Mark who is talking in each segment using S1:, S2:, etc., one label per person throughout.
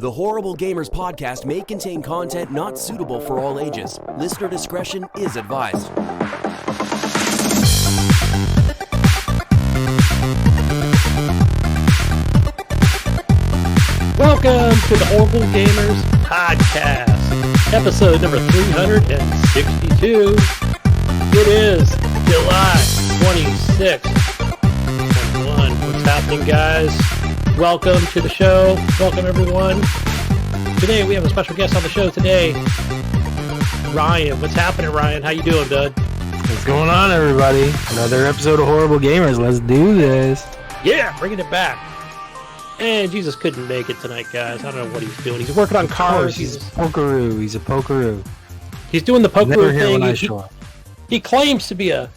S1: The Horrible Gamers podcast may contain content not suitable for all ages. Listener discretion is advised.
S2: Welcome to the Horrible Gamers podcast, episode number 362. It is July 26th, 2021. What's happening, guys? Welcome to the show. Welcome, everyone. Today, we have a special guest on the show today, Ryan. What's happening, Ryan? How you doing, bud?
S3: What's going on, everybody? Another episode of Horrible Gamers. Let's do this.
S2: Yeah, bringing it back. And Jesus couldn't make it tonight, guys. I don't know what he's doing. He's working on cars.
S3: He's a Polkaroo. He's a Polkaroo.
S2: He's doing the Polkaroo thing. He claims to be a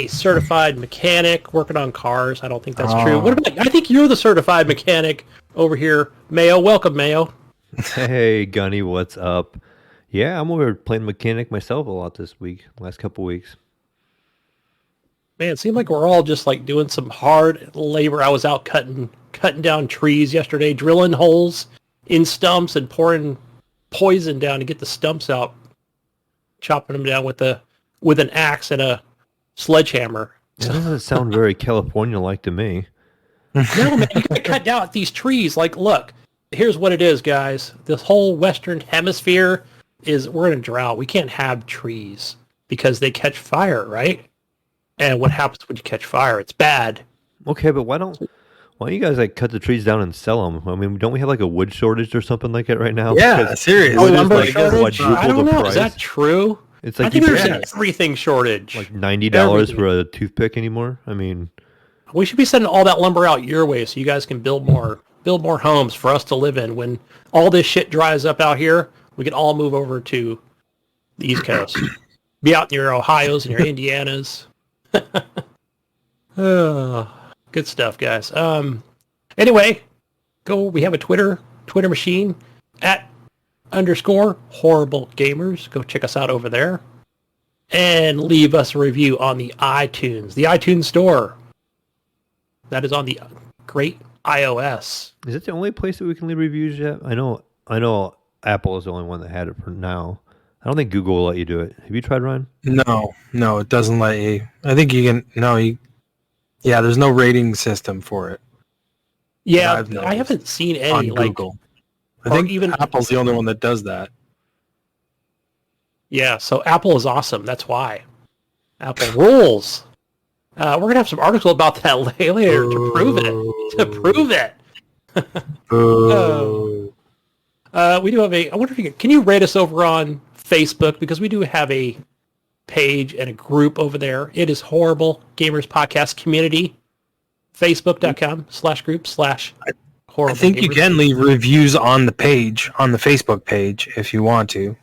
S2: certified mechanic working on cars. I don't think that's true. What about? I think you're the certified mechanic over here, Mayo. Welcome, Mayo.
S4: Hey, Gunny, what's up? Yeah, I'm over playing mechanic myself a lot this week, last couple weeks.
S2: Man, it seemed like we're all just like doing some hard labor. I was out cutting down trees yesterday, drilling holes in stumps and pouring poison down to get the stumps out, chopping them down with an axe and a sledgehammer.
S4: That doesn't sound very California-like to me.
S2: No, man, you gotta cut down these trees. Like, look, here's what it is, guys. This whole Western Hemisphere we're in a drought. We can't have trees because they catch fire, right? And what happens when you catch fire? It's bad.
S4: Okay, but why don't you guys like cut the trees down and sell them? I mean, don't we have like a wood shortage or something like that right now?
S3: Yeah, seriously.
S2: Lumber shortage? I don't know. Is that true?
S4: It's like
S2: I think there's an everything shortage.
S4: Like $90 for a toothpick anymore. I mean,
S2: we should be sending all that lumber out your way so you guys can build more homes for us to live in. When all this shit dries up out here, we can all move over to the East Coast. Be out in your Ohios and your Indianas. Good stuff, guys. Anyway, we have a Twitter machine @_horrible gamers. Go check us out over there and leave us a review on the iTunes store. That is on the great iOS.
S4: is it the only place that we can leave reviews yet? I know Apple is the only one that had it for now. I don't think Google will let you do it. Have you tried, Ryan?
S3: No, it doesn't let you. I think you can. Yeah, there's no rating system for it.
S2: Yeah, I haven't seen any
S3: on
S2: like
S3: Google. I think even Apple's the only one that does that.
S2: Yeah, so Apple is awesome. That's why. Apple rules. We're gonna have some article about that later to prove it. We do have I wonder if can you rate us over on Facebook, because we do have a page and a group over there. It is Horrible Gamers Podcast Community. Facebook.com/group/horrible.
S3: I think
S2: gamers.
S3: you can leave reviews on the page, on the Facebook page, if you want to.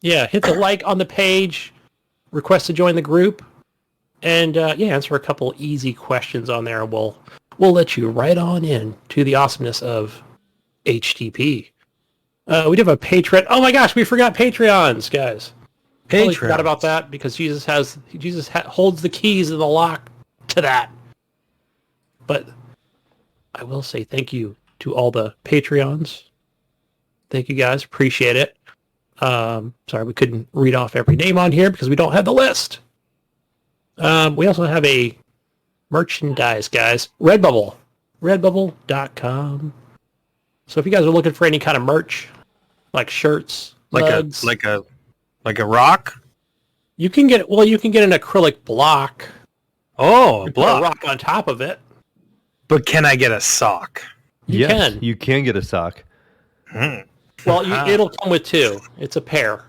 S2: Yeah, hit the like on the page, request to join the group, and answer a couple easy questions on there. We'll let you right on in to the awesomeness of HTP. We do have a Patreon. Oh my gosh, we forgot Patreons, guys. Totally forgot about that because Jesus holds the keys and the lock to that. But I will say thank you to all the Patreons. Thank you, guys. Appreciate it. Sorry we couldn't read off every name on here because we don't have the list. We also have a merchandise, guys. Redbubble. Redbubble.com. So if you guys are looking for any kind of merch, like shirts, mugs,
S3: like a rock,
S2: you can get an acrylic block.
S3: Oh, a
S2: Put
S3: block.
S2: a rock on top of it.
S3: But can I get a sock?
S2: You can.
S4: You can get a sock.
S2: Well, it'll come with two. It's a pair.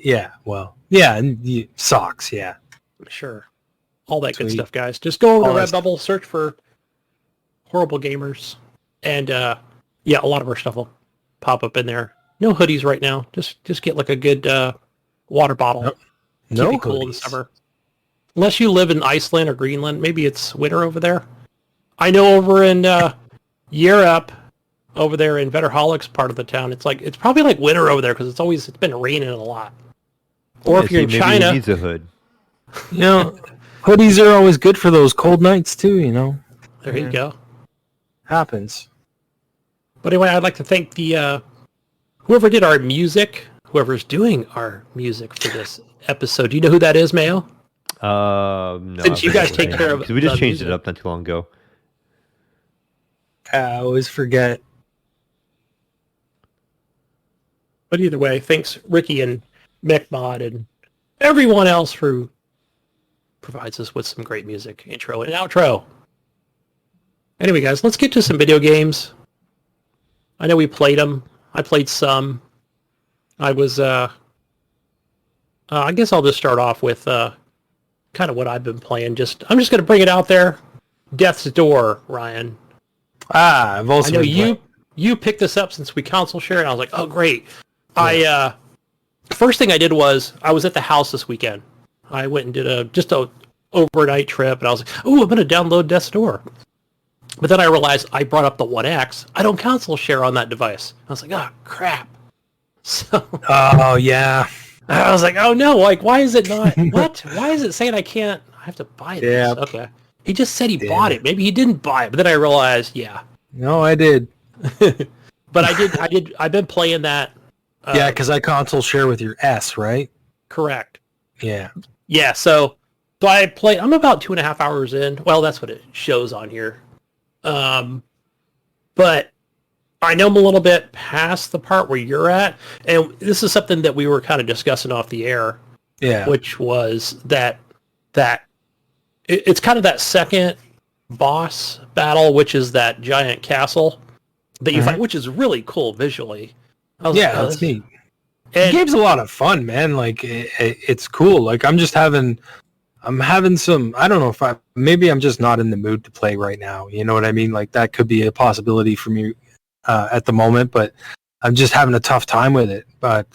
S3: Yeah, well, yeah, and socks, yeah.
S2: Sure. All that good
S3: Sweet.
S2: stuff, guys. Just go over to
S3: All
S2: Redbubble, search for Horrible Gamers, and a lot of our stuff will pop up in there. No hoodies right now. Just get like a good water bottle.
S3: Nope.
S2: Keep
S3: No
S2: it cool in the
S3: hoodies.
S2: summer. Unless you live in Iceland or Greenland. Maybe it's winter over there. I know over in Europe, over there in Vetterholics part of the town, it's probably like winter over there because it's been raining a lot. Or if you're in China,
S4: he needs a hood.
S3: Hoodies are always good for those cold nights too.
S2: there you go.
S3: Happens.
S2: But anyway, I'd like to thank the whoever did our music, whoever's doing our music for this episode. Do you know who that is, Mayo?
S4: No.
S2: Since you guys take care of
S4: because we just
S2: the
S4: changed
S2: music.
S4: it up not too long ago.
S3: I always forget.
S2: But either way, thanks Ricky and McMod and everyone else who provides us with some great music, intro and outro. Anyway, guys, let's get to some video games. I know we played them. I played some. I was, I guess I'll just start off with kind of what I've been playing. I'm just going to bring it out there. Death's Door, Ryan.
S3: I've also.
S2: I know
S3: been
S2: you picked this up since we console shared, and I was like, oh, great. Yeah. First thing I did was I was at the house this weekend. I went and did just a overnight trip, and I was like, oh, I'm going to download Death's Door. But then I realized I brought up the 1X. I don't console share on that device. I was like, oh, crap. So
S3: Oh yeah.
S2: I was like, oh no, like, why is it not? What? Why is it saying I can't? I have to buy this.
S3: Yeah.
S2: Okay. He just said he
S3: Damn
S2: bought
S3: it.
S2: it. Maybe he didn't buy it. But then I realized, yeah.
S3: No, I did.
S2: But I did. I've been playing that.
S3: Yeah, because I console share with your S, right?
S2: Correct.
S3: Yeah.
S2: Yeah. So I played. I'm about 2.5 hours in. Well, that's what it shows on here. But I know I'm a little bit past the part where you're at, and this is something that we were kind of discussing off the air.
S3: Yeah.
S2: Which was that it's kind of that second boss battle, which is that giant castle that you fight, which is really cool visually. I was like, oh,
S3: That's neat. The
S2: And
S3: game's a lot of fun, man. Like it's cool. Like I'm having some. I don't know if maybe I'm just not in the mood to play right now. You know what I mean? Like that could be a possibility for me at the moment, but I'm just having a tough time with it. But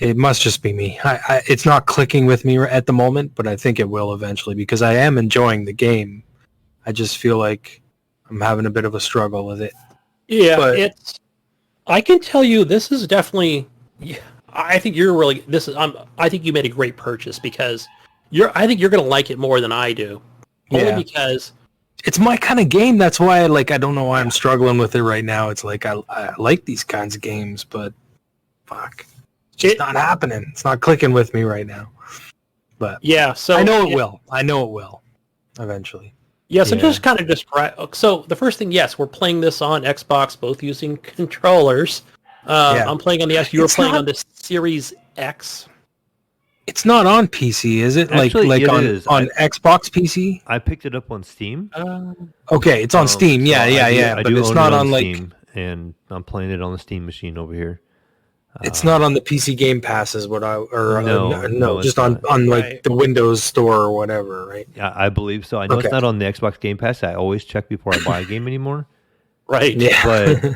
S3: it must just be me. It's not clicking with me at the moment, but I think it will eventually because I am enjoying the game. I just feel like I'm having a bit of a struggle with it.
S2: yeah,
S3: but-
S2: I can tell you this is definitely. Yeah, I think you're really. I think you made a great purchase because I think you're going to like it more than I do. Only
S3: Yeah.
S2: because
S3: It's my kind of game. That's why I don't know why I'm struggling with it right now. It's like I like these kinds of games, but fuck. It's just not happening. It's not clicking with me right now. But
S2: yeah, so
S3: I know it will. I know it will eventually.
S2: Yeah, so
S4: Yeah.
S2: just kind of describe. So the first thing, yes, we're playing this on Xbox, both using controllers.
S3: Yeah.
S2: I'm playing on the S. You were
S3: It's
S2: playing
S3: not-
S2: on the Series X.
S3: It's not on PC, is it?
S4: Actually,
S3: like
S4: it
S3: on
S4: is.
S3: on Xbox PC?
S4: I picked it up on Steam.
S3: Okay, it's on Steam.
S4: So
S3: Yeah,
S4: I
S3: but
S4: do
S3: it's
S4: own
S3: not
S4: it
S3: on like
S4: Steam, and I'm playing it on the Steam machine over here.
S3: it's not on the PC Game Pass is what
S4: No,
S3: just
S4: it's
S3: on
S4: not.
S3: on like
S2: Right.
S3: the Windows Store or whatever, right?
S4: I believe so. I know
S3: Okay.
S4: it's not on the Xbox Game Pass. I always check before I buy a game anymore.
S2: Right.
S3: Yeah.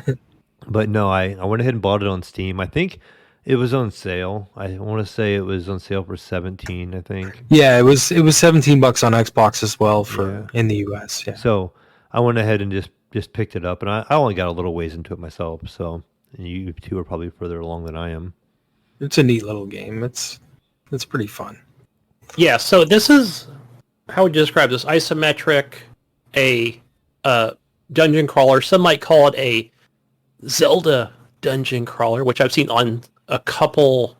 S4: But no, I went ahead and bought it on Steam. I think it was on sale. I want to say it was on sale for $17, I think.
S3: Yeah, it was $17 on Xbox as well
S4: Yeah.
S3: in the US. Yeah.
S4: So I went ahead and just picked it up, and I only got a little ways into it myself. So you two are probably further along than I am.
S3: It's a neat little game. It's pretty fun.
S2: Yeah, so this is, how would you describe this? Isometric, a dungeon crawler. Some might call it a Zelda dungeon crawler, which I've seen on a couple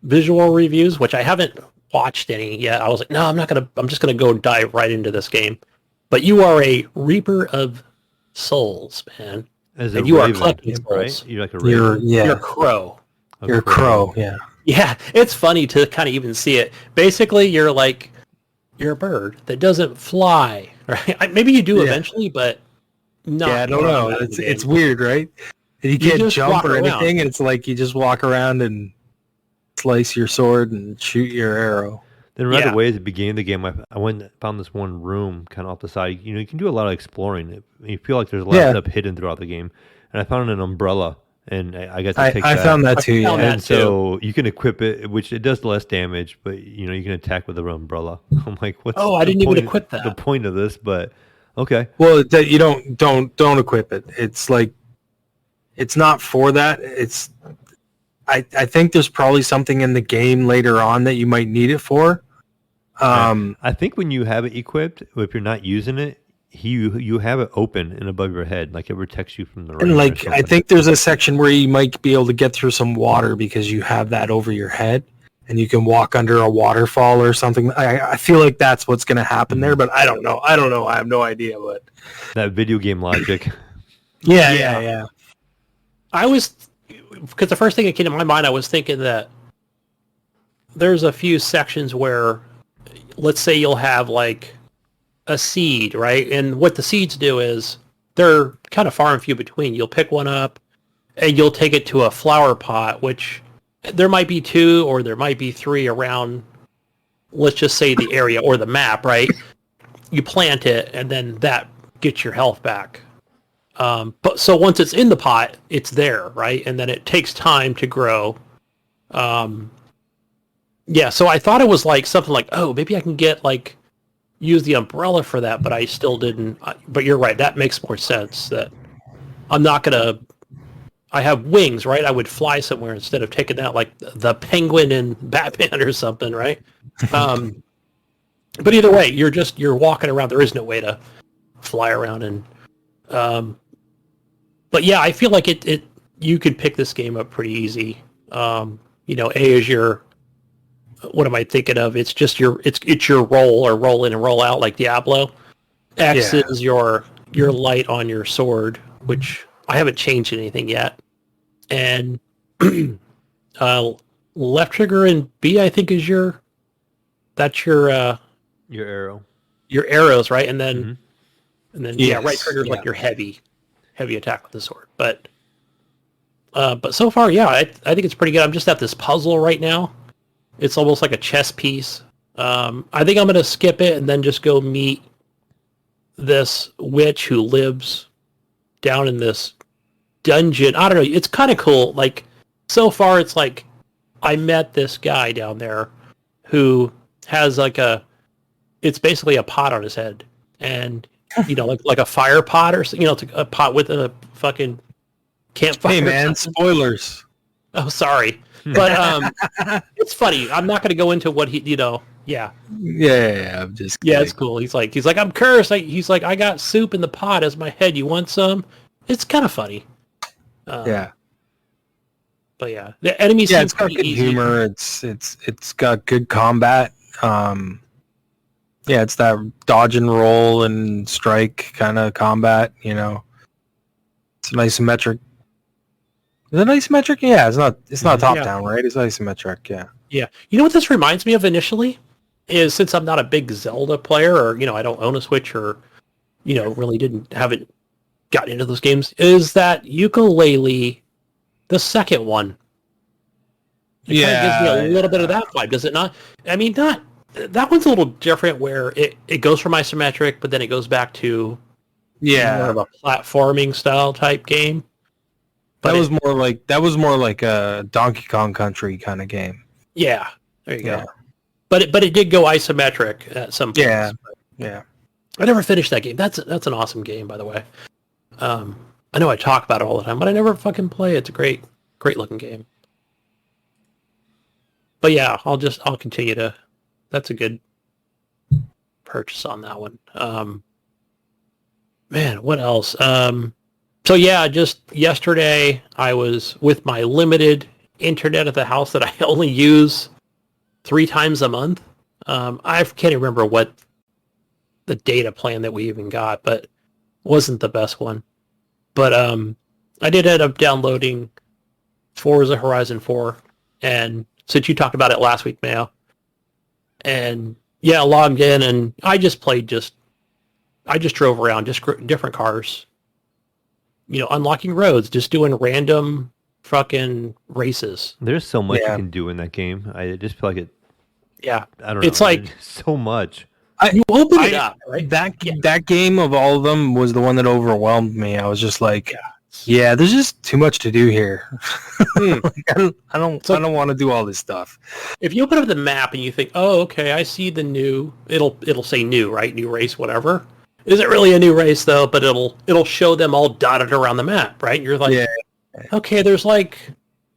S2: visual reviews, which I haven't watched any yet. I was like, no, I'm just gonna go dive right into this game. But you are a Reaper of Souls, man.
S4: As
S2: And
S4: a
S2: you are
S4: raven,
S2: collecting
S4: right?
S2: souls.
S4: You're like a
S3: You're
S4: raven.
S2: You're a crow.
S3: you're a crow. Yeah.
S2: Yeah, it's funny to kind of even see it. Basically, you're a bird that doesn't fly, right? Maybe you do
S3: Yeah.
S2: eventually, but not.
S3: Yeah, I don't know.
S2: not in
S3: It's
S2: the
S3: it's
S2: game.
S3: weird, right? And you can't
S2: just
S3: jump
S2: walk
S3: or
S2: around.
S3: anything, and it's like you just walk around and slice your sword and shoot your arrow.
S4: Then right
S2: Yeah.
S4: away at the beginning of the game, I went and found this one room kind of off the side. You know, you can do a lot of exploring. You feel like there's a lot
S3: Yeah.
S4: of stuff hidden throughout the game. And I found an umbrella, and I got to
S3: I
S4: take
S3: I
S4: that.
S3: found that too.
S2: found
S3: Yeah.
S2: that
S4: And so you can equip it, which it does less damage, but you know you can attack with the umbrella. I'm like, what's
S2: Oh, I
S4: the
S2: didn't even
S4: point-
S2: equip that.
S4: The point of this, but okay.
S3: Well, you don't equip it. It's like it's not for that. It's I think there's probably something in the game later on that you might need it for.
S4: I think when you have it equipped, if you're not using it, you have it open and above your head, like it protects you from the rain.
S3: And
S4: or
S3: like, I
S4: something.
S3: think there's a section where you might be able to get through some water because you have that over your head, and you can walk under a waterfall or something. I feel like that's what's going to happen there, but I don't know. I have no idea. But
S4: that video game logic.
S3: yeah.
S2: Because the first thing that came to my mind, I was thinking that there's a few sections where, let's say you'll have like a seed, right? And what the seeds do is they're kind of far and few between. You'll pick one up and you'll take it to a flower pot, which there might be 2 or there might be 3 around, let's just say the area or the map, right? You plant it and then that gets your health back. But so once it's in the pot, it's there, right? And then it takes time to grow. Yeah, so I thought it was like something like, oh, maybe I can get like use the umbrella for that, but I still didn't. But you're right, that makes more sense. That I'm not gonna. I have wings, right? I would fly somewhere instead of taking that like the Penguin in Batman or something, right? But either way, you're walking around. There is no way to fly around and. But yeah, I feel like it you could pick this game up pretty easy. A is your what am I thinking of? It's just it's your roll or roll in and roll out like Diablo. X is your light on your sword, which I haven't changed anything yet. And left trigger and B I think is your
S4: arrow.
S2: Your arrows, right? And then
S3: Yes.
S2: right trigger is like your heavy attack with the sword. But so far, yeah, I think it's pretty good. I'm just at this puzzle right now. It's almost like a chess piece. I think I'm going to skip it and then just go meet this witch who lives down in this dungeon. I don't know. It's kind of cool. Like, so far, it's like I met this guy down there who has like it's basically a pot on his head. And, like a fire pot or, it's a pot with a fucking campfire.
S3: Hey, man, spoilers.
S2: Oh, sorry. But it's funny. I'm not going to go into what he, yeah.
S3: Yeah, I'm just
S2: Yeah,
S3: kidding.
S2: it's cool. He's like, I'm cursed. He's like, I got soup in the pot as my head. You want some? It's kind of funny.
S3: Yeah.
S2: But yeah, the enemies seem
S3: It's got
S2: pretty
S3: good
S2: easy.
S3: humor. It's got good combat. It's that dodge and roll and strike kind of combat. It's an isometric. Is it isometric? Yeah, it's not top down, right? It's isometric. Yeah.
S2: Yeah. You know what this reminds me of initially? Is since I'm not a big Zelda player, or I don't own a Switch, or really haven't gotten into those games, is that Ukulele, the second one. It kind of gives me a little bit of that vibe, does it not? I mean, that one's a little different, where it goes from isometric, but then it goes back to more of a platforming style type game. But
S3: that was more like a Donkey Kong Country kind of game.
S2: Yeah, there you go. But it did go isometric at some point.
S3: Yeah.
S2: I never finished that game. That's an awesome game, by the way. I know I talk about it all the time, but I never fucking play it. It's a great looking game. But yeah, I'll continue to. That's a good purchase on that one. Man, what else? So yeah, just yesterday I was with my limited internet at the house that I only use 3 times a month. I can't remember what the data plan that we even got, but wasn't the best one. But I did end up downloading Forza Horizon 4, and since you talked about it last week, Mayo, and yeah, logged in, and I just drove around, just different cars, unlocking roads, just doing random fucking races.
S4: There's so much you can do in that game. I just feel like it.
S2: Yeah,
S4: I don't know.
S2: It's like
S4: so much.
S2: You open it up, right?
S3: That game of all of them was the one that overwhelmed me. I was just like, yeah, there's just too much to do here. I don't want to do all this stuff.
S2: If you open up the map and you think, oh, okay, I see the new, it'll say new, right? New race, whatever. Isn't really a new race though, but it'll show them all dotted around the map, right? And you're like, okay, there's like,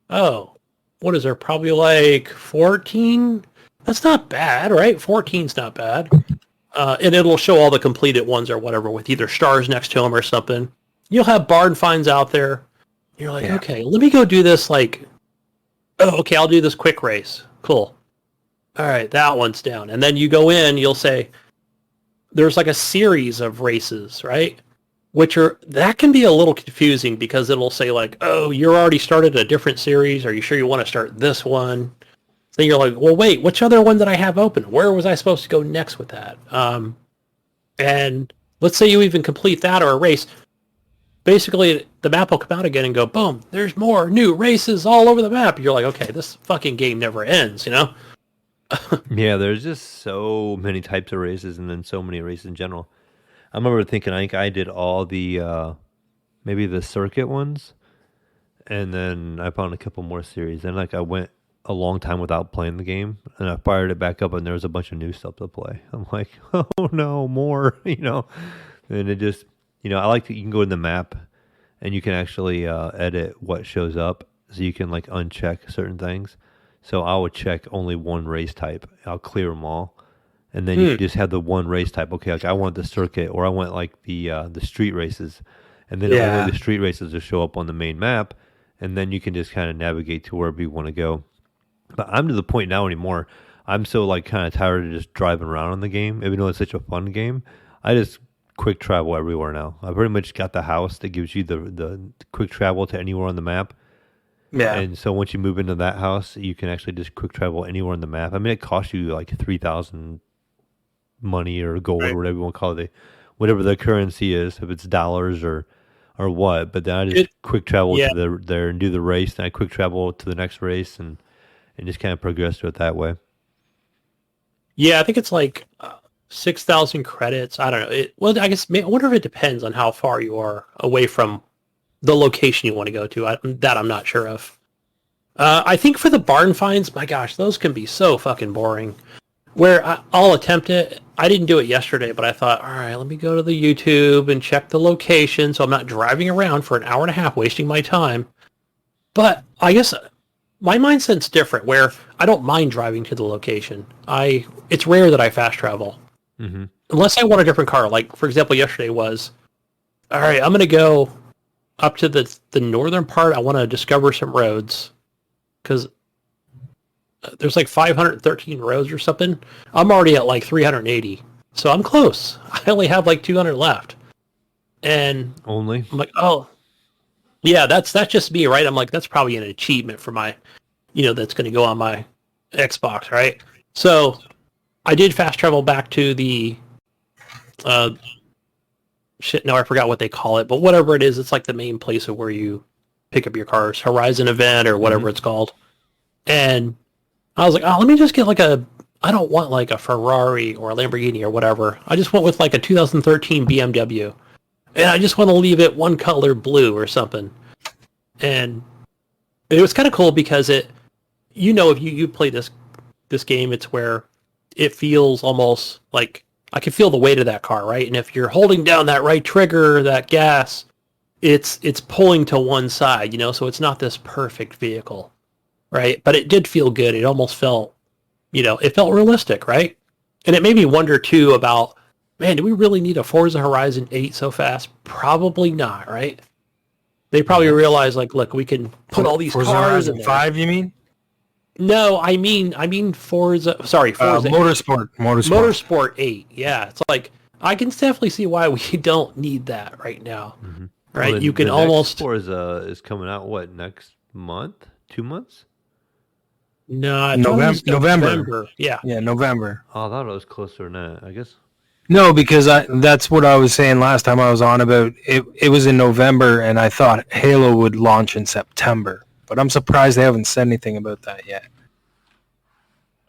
S2: what is there? Probably like 14. That's not bad, right? 14's not bad. and it'll show all the completed ones or whatever with either stars next to them or something. You'll have barn finds out there. You're like, okay, let me go do this. Like, oh, okay, I'll do this quick race. Cool. All right, that one's down. And then you go in, you'll say, there's like a series of races, right? That can be a little confusing because it'll say like, oh, you're already started a different series. Are you sure you want to start this one? Then you're like, well, wait, which other one did I have open? Where was I supposed to go next with that? And let's say you even complete that or a race. Basically, the map will come out again and go, boom, there's more new races all over the map. You're like, okay, this fucking game never ends, you know?
S4: Yeah, there's just so many types of races and then so many races in general. I remember thinking, I think I did all the, maybe the circuit ones, and then I found a couple more series. Then like I went a long time without playing the game, and I fired it back up, and there was a bunch of new stuff to play. I'm like, oh no, more, you know? And it just, you know, I like that you can go in the map, and you can actually edit what shows up, so you can like uncheck certain things. So I would check only one race type. I'll clear them all. And then you just have the one race type. Okay, like I want the circuit, or I want like the street races. And then only the street races will show up on the main map. And then you can just kind of navigate to wherever you want to go. But I'm to the point now anymore. I'm so like kind of tired of just driving around on the game. Even though it's such a fun game, I just quick travel everywhere now. I pretty much got the house that gives you the quick travel to anywhere on the map. Yeah. And so once you move into that house, you can actually just quick travel anywhere on the map. I mean, it costs you like 3,000 money or gold or whatever you want to call it, whatever the currency is, if it's dollars or what. But then I just quick travel to there and do the race, and I quick travel to the next race and just kind of progress through it that way.
S2: Yeah, I think it's like 6,000 credits. I don't know. Well, I guess I wonder if it depends on how far you are away from the location you want to go to. I'm not sure of. I think for the barn finds, my gosh, those can be so fucking boring. Where I'll attempt it. I didn't do it yesterday, but I thought, all right, let me go to the YouTube and check the location so I'm not driving around for an hour and a half wasting my time. But I guess my mindset's different, where I don't mind driving to the location. It's rare that I fast travel. Mm-hmm. Unless I want a different car. Like, for example, yesterday was, all right, I'm going to go up to the northern part. I want to discover some roads because there's like 513 roads or something. I'm already at like 380. So I'm close. I only have like 200 left. And
S4: only?
S2: I'm like, oh, yeah, that's just me, right? I'm like, that's probably an achievement for my, that's going to go on my Xbox, right? So I did fast travel back to the, I forgot what they call it, but whatever it is, it's like the main place of where you pick up your cars, Horizon event or whatever it's called. And I was like, oh, let me just get I don't want like a Ferrari or a Lamborghini or whatever. I just went with like a 2013 BMW. And I just want to leave it one color blue or something. And it was kind of cool because if you play this game, it's where it feels almost like I can feel the weight of that car, right? And if you're holding down that right trigger, that gas, it's pulling to one side, so it's not this perfect vehicle. Right, but it did feel good. It almost felt, it felt realistic, right? And it made me wonder too about, man, do we really need a Forza Horizon 8 so fast? Probably not, right? They probably realize, like, look, we can put all these
S3: Forza
S2: cars
S3: Horizon
S2: in there.
S3: 5, you mean?
S2: No, I mean Forza. Sorry, Forza. Motorsport 8. Yeah, it's like I can definitely see why we don't need that right now. Mm-hmm. Right,
S4: well,
S2: you can
S4: the
S2: almost.
S4: Next Forza is coming out next month? 2 months?
S2: No,
S3: November.
S2: Yeah,
S3: November.
S4: Oh, I thought it was closer than that, I guess.
S3: No, because that's what I was saying last time I was on about it. It was in November, and I thought Halo would launch in September. But I'm surprised they haven't said anything about that yet.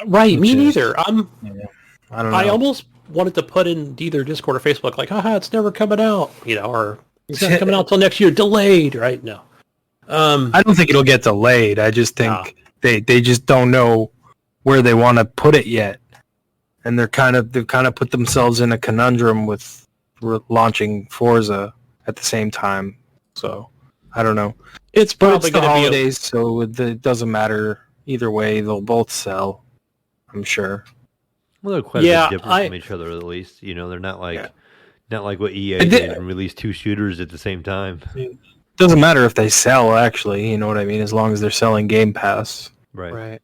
S2: Right, me neither.
S3: I don't know.
S2: I almost wanted to put in either Discord or Facebook, like, haha, it's never coming out, or it's not coming out till next year, delayed, right? No.
S3: I don't think it'll get delayed. I just think they just don't know where they want to put it yet. And they've kind of put themselves in a conundrum with launching Forza at the same time. So I don't know.
S2: It's probably
S3: going
S2: to be
S3: holidays, so it doesn't matter either way. They'll both sell, I'm sure.
S4: Well, they're quite a bit different from each other, at least. You know, they're not like what EA did and release 2 shooters at the same time.
S3: It doesn't matter if they sell, actually. You know what I mean? As long as they're selling Game Pass.
S2: Right.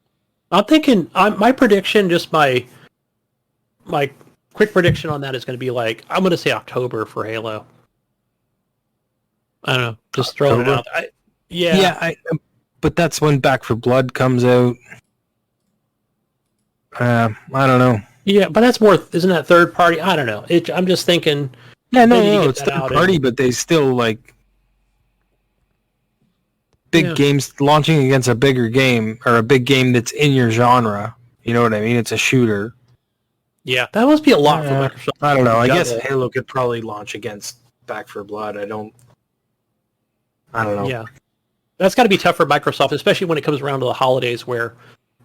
S2: I'm thinking. My prediction, just my quick prediction on that is going to be like, I'm going to say October for Halo. I don't know. Just throwing it out.
S3: But that's when Back for Blood comes out. I don't know.
S2: Yeah, but that's more. Isn't that third party? I don't know. I'm just thinking.
S3: Yeah, no, it's third party, but they still like big games launching against a bigger game or a big game that's in your genre. You know what I mean? It's a shooter.
S2: Yeah, that must be a lot for Microsoft.
S3: I don't know. I guess Halo could probably launch against Back for Blood. I don't know.
S2: Yeah, that's got to be tough for Microsoft, especially when it comes around to the holidays, where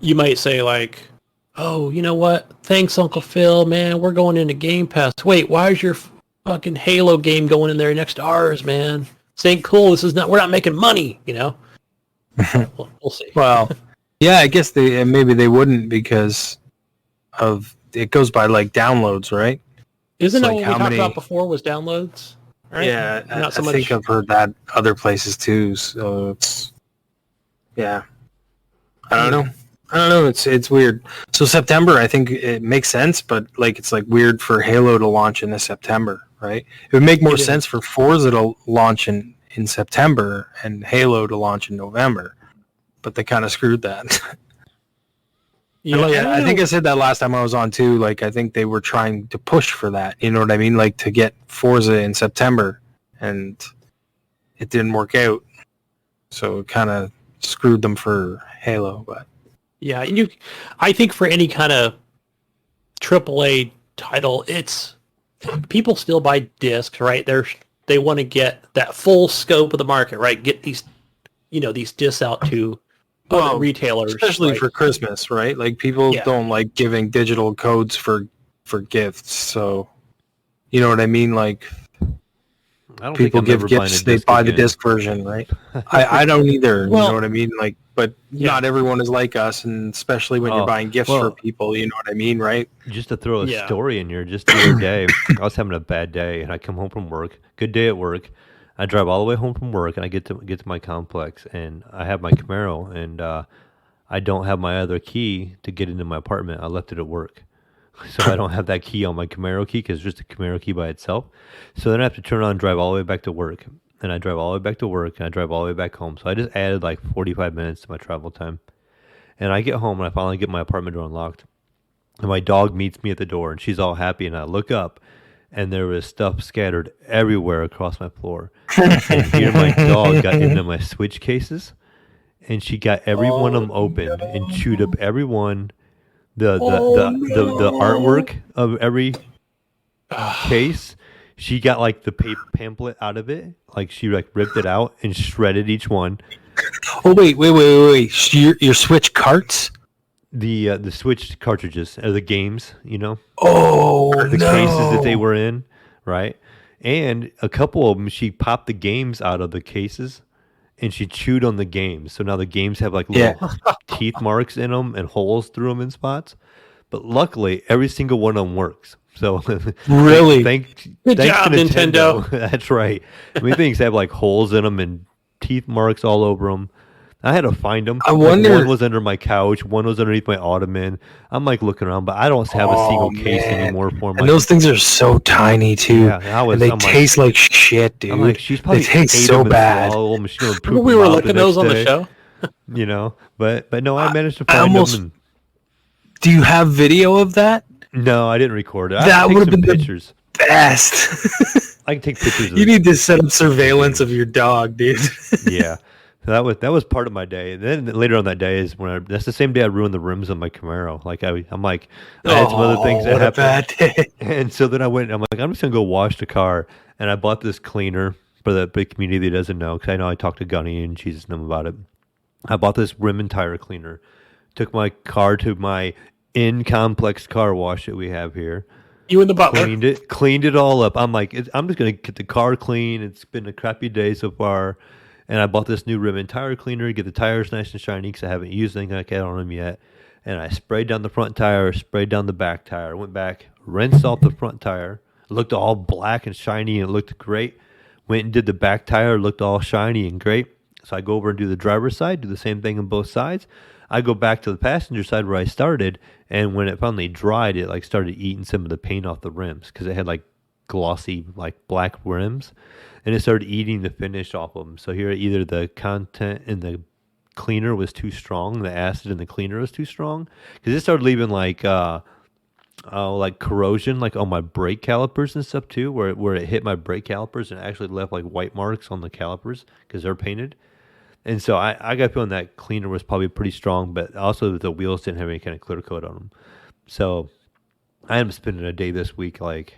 S2: you might say like, "Oh, you know what? Thanks, Uncle Phil. Man, we're going into Game Pass. Wait, why is your fucking Halo game going in there next to ours, man? This ain't cool. We're not making money, you know." We'll see.
S3: Well, yeah, I guess maybe they wouldn't because of it goes by like downloads, right?
S2: Isn't that what we talked about before? Was downloads? Right?
S3: Yeah, I think I've heard that other places too. So it's I don't know. It's weird. So September, I think it makes sense, but like it's like weird for Halo to launch in September, right? It would make more sense for Forza to launch in September and Halo to launch in November, but they kind of screwed that. I think I said that last time I was on too. Like I think they were trying to push for that. You know what I mean? Like to get Forza in September, and it didn't work out. So it kind of screwed them for Halo. But
S2: yeah, I think for any kind of AAA title, it's people still buy discs, right? They want to get that full scope of the market, right? Get these discs out to other retailers,
S3: especially for Christmas, right? Like people don't like giving digital codes for gifts, so you know what I mean. Like people give gifts, they buy the disc version, right? I don't either. You know what I mean? Like, but not everyone is like us, and especially when you're buying gifts for people, you know what I mean, right?
S4: Just to throw a story in here, just the other day, I was having a bad day, and I come home from work. Good day at work. I drive all the way home from work, and I get to my complex, and I have my Camaro, and I don't have my other key to get into my apartment. I left it at work, so I don't have that key on my Camaro key because it's just a Camaro key by itself. So then I have to turn on and drive all the way back to work, and I drive all the way back to work, and I drive all the way back home. So I just added like 45 minutes to my travel time, and I get home, and I finally get my apartment door unlocked, and my dog meets me at the door, and she's all happy, and I look up, and there was stuff scattered everywhere across my floor. And here my dog got into my switch cases, and she got every one of them open and chewed up every one. The artwork of every case, she got like the paper pamphlet out of it. Like she like ripped it out and shredded each one.
S3: Oh wait! Your switch carts?
S4: The Switch cartridges are the games, you know.
S3: Oh,
S4: the cases that they were in, right? And a couple of them, she popped the games out of the cases, and she chewed on the games. So now the games have like little teeth marks in them and holes through them in spots. But luckily, every single one of them works. So
S3: really,
S4: thanks
S2: job,
S4: to Nintendo. That's right. I mean, things have like holes in them and teeth marks all over them. I had to find them.
S3: I wonder.
S4: One was under my couch. One was underneath my ottoman. I'm like looking around, but I don't have a single case anymore for them.
S3: And those things are so tiny too. Yeah, and they taste like shit, dude.
S4: I'm like, she's probably
S3: they taste so bad.
S2: We were looking those on the show.
S4: You know, but no, I managed to find them.
S3: Do you have video of that?
S4: No, I didn't record it.
S3: That would have been
S4: pictures.
S3: The best.
S4: I can take pictures.
S3: You need to set up surveillance of your dog, dude.
S4: Yeah. So that was part of my day. And then later on that day is when that's the same day I ruined the rims on my Camaro. Like I'm like I had some other things that happened. Bad day. And so then I'm like I'm just gonna go wash the car, and I bought this cleaner for the big community that doesn't know, because I know I talked to Gunny and Jesus and them about it. I bought this rim and tire cleaner, took my car to my in-complex car wash that we have here.
S2: You and the butler
S4: cleaned it all up. I'm like I'm just gonna get the car clean. It's been a crappy day so far. And I bought this new rim and tire cleaner to get the tires nice and shiny because I haven't used anything like that on them yet. and I sprayed down the front tire, sprayed down the back tire, went back, rinsed off the front tire. It looked all black and shiny and it looked great. Went and did the back tire, looked all shiny and great. So I go over and do the driver's side, do the same thing on both sides. I go back to the passenger side where I started, and when it finally dried, it like started eating some of the paint off the rims because it had like glossy, like black rims, and it started eating the finish off of them. So here, either the content in the cleaner was too strong, the acid in the cleaner was too strong, because it started leaving like corrosion, like on my brake calipers and stuff too, where it hit my brake calipers and actually left like white marks on the calipers because they're painted. And so I got feeling that cleaner was probably pretty strong, but also the wheels didn't have any kind of clear coat on them. So I am spending a day this week like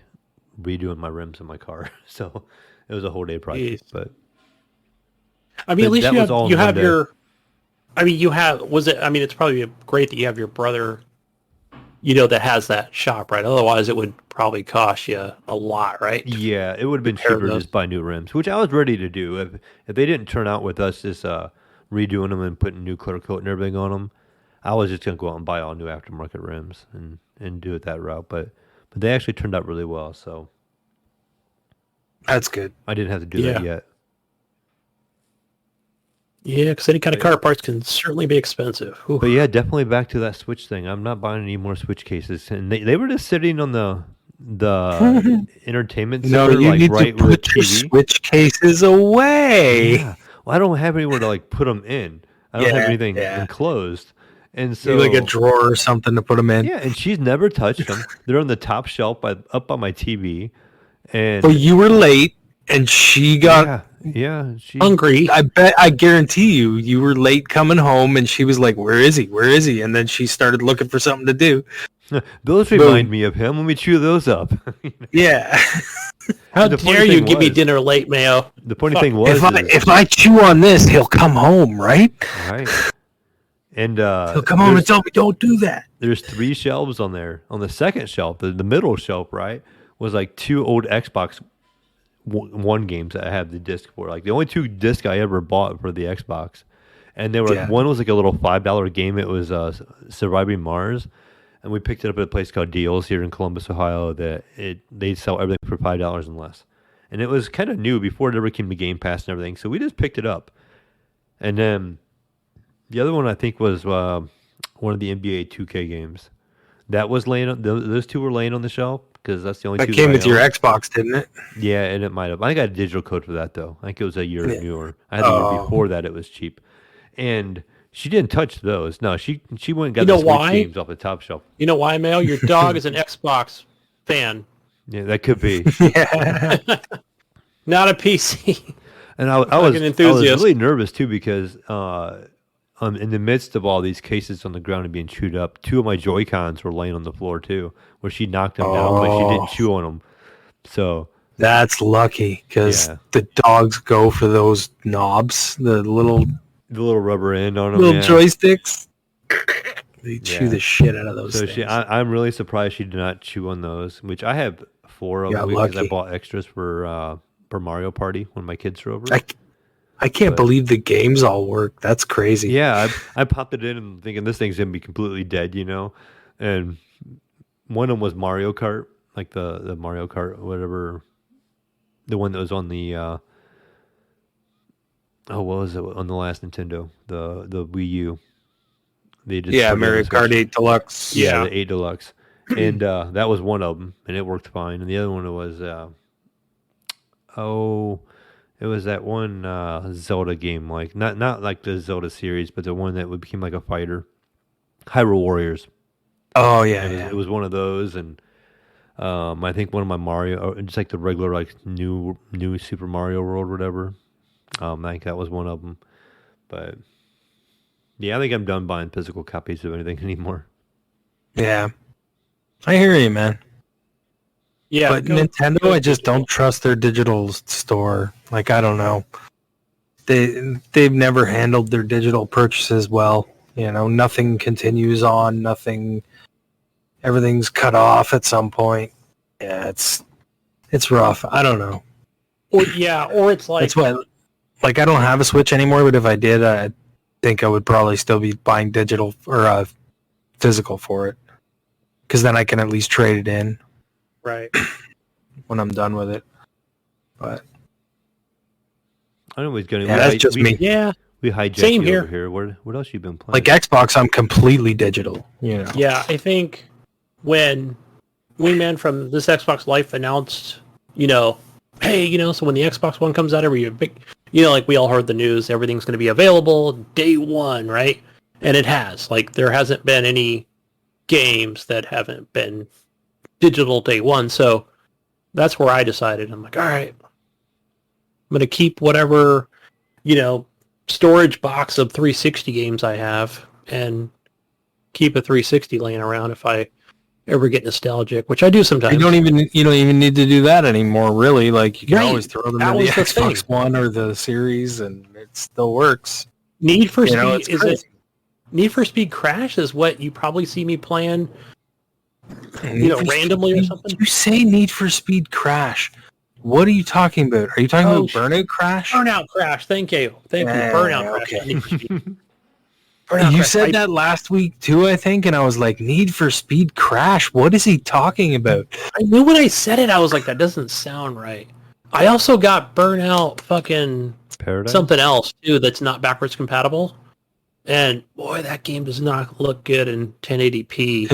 S4: redoing my rims in my car. So it was a whole day project.
S2: Jeez.
S4: But
S2: I mean, at least
S4: that
S2: you have your. I mean, it's probably great that you have your brother, that has that shop, right? Otherwise, it would probably cost you a lot, right?
S4: Yeah, it would have been cheaper to just buy new rims, which I was ready to do. If they didn't turn out with us just redoing them and putting new clear coat and everything on them, I was just going to go out and buy all new aftermarket rims and do it that route. But they actually turned out really well, so
S3: that's good.
S4: I didn't have to do that yet.
S2: Yeah, because any kind of car parts can certainly be expensive. Ooh.
S4: But yeah, definitely back to that Switch thing. I'm not buying any more Switch cases, and they were just sitting on the entertainment center.
S3: No, you
S4: like,
S3: need
S4: right
S3: to put your
S4: TV.
S3: Switch cases away.
S4: Yeah. Well, I don't have anywhere to like put them in. I don't have anything enclosed, and so
S3: like a drawer or something to put them in.
S4: Yeah, and she's never touched them. They're on the top shelf up on my TV. And
S3: but you were late, and she got
S2: hungry.
S3: I guarantee you were late coming home, and she was like, "Where is he? Where is he?" And then she started looking for something to do.
S4: Those remind me of him. Let me chew those up.
S3: Yeah.
S2: How dare you give me dinner late, Mayo?
S4: The funny thing was,
S3: if I chew on this, he'll come home, right?
S4: Right. And
S3: he'll come home and tell me, "Don't do that."
S4: There's 3 shelves on there. On the second shelf, the middle shelf, right, was like 2 old Xbox One games that I have the disc for. Like the only 2 discs I ever bought for the Xbox, and they were one was like a little $5 game. It was Surviving Mars. And we picked it up at a place called Deals here in Columbus, Ohio. They sell everything for $5 and less, and it was kind of new before it ever came to Game Pass and everything. So we just picked it up, and then the other one I think was one of the NBA 2K games. That was laying on those 2 were laying on the shelf because that's the only 2
S3: that came with your Xbox, didn't it?
S4: Yeah, and it might have. I got a digital code for that though. I think it was a year newer. I had the year before that. It was cheap, and she didn't touch those. No, she went and got the Switch games off the top shelf.
S2: You know why, Mel? Your dog is an Xbox fan.
S4: Yeah, that could be.
S2: Not a PC.
S4: And I was really nervous too because in the midst of all these cases on the ground and being chewed up, 2 of my Joy-Cons were laying on the floor too, where she knocked them down, but she didn't chew on them. So
S3: that's lucky because the dogs go for those knobs, the little
S4: rubber end on them,
S3: little joysticks. They chew the shit out of those things.
S4: I'm really surprised she did not chew on those, which I have 4 of them because I bought extras for Mario Party when my kids were over.
S3: I can't believe the games all work. That's crazy.
S4: Yeah, I popped it in and thinking this thing's going to be completely dead, and one of them was Mario Kart, like the Mario Kart, whatever, the one that was on the what was it on the last Nintendo? The Wii U. They just
S3: Mario Kart 8 Deluxe.
S4: Yeah, the 8 Deluxe, and that was one of them, and it worked fine. And the other one was it was that one Zelda game, like not like the Zelda series, but the one that became like a fighter, Hyrule Warriors.
S3: Oh yeah,
S4: it was one of those, and I think one of my Mario, just like the regular like new Super Mario World, or whatever. I think that was one of them, but yeah, I think I'm done buying physical copies of anything anymore.
S3: Yeah, I hear you, man. Yeah, but Nintendo, I just don't trust their digital store. Like, I don't know. They've never handled their digital purchases well. Nothing continues on. Nothing. Everything's cut off at some point. Yeah, it's rough. I don't know.
S2: Or it's like
S3: that's why. Like, I don't have a Switch anymore, but if I did, I think I would probably still be buying digital or physical for it, because then I can at least trade it in
S2: Right.
S3: when I'm done with it. But
S4: I know it's gonna.
S3: yeah, that's just me.
S2: Yeah.
S4: We hijacked
S2: Same
S4: you
S2: here.
S4: over here. What else you been playing?
S3: Like Xbox, I'm completely digital. You know.
S2: Yeah, I think when Wingman from This Xbox Life announced, hey, so when the Xbox One comes out, every big, like we all heard the news, everything's going to be available day one, right? And it has. Like, there hasn't been any games that haven't been digital day one. So that's where I decided. I'm like, all right, I'm going to keep whatever, storage box of 360 games I have and keep a 360 laying around if I ever get nostalgic, which I do sometimes.
S3: You don't even need to do that anymore, really. Like, you can always throw them in the Xbox One or the Series, and it still works.
S2: Need for Speed Need for Speed Crash is what you probably see me playing, randomly or something.
S3: You say Need for Speed Crash. What are you talking about? Are you talking about Burnout Crash?
S2: Burnout Crash. Thank you. Burnout Crash.
S3: Okay. You said that last week too, I think, and I was like, Need for Speed Crash? What is he talking about?
S2: I knew when I said it, I was like, that doesn't sound right. I also got Burnout fucking
S4: Paradise?
S2: Something else, too, that's not backwards compatible. And, boy, that game does not look good in 1080p.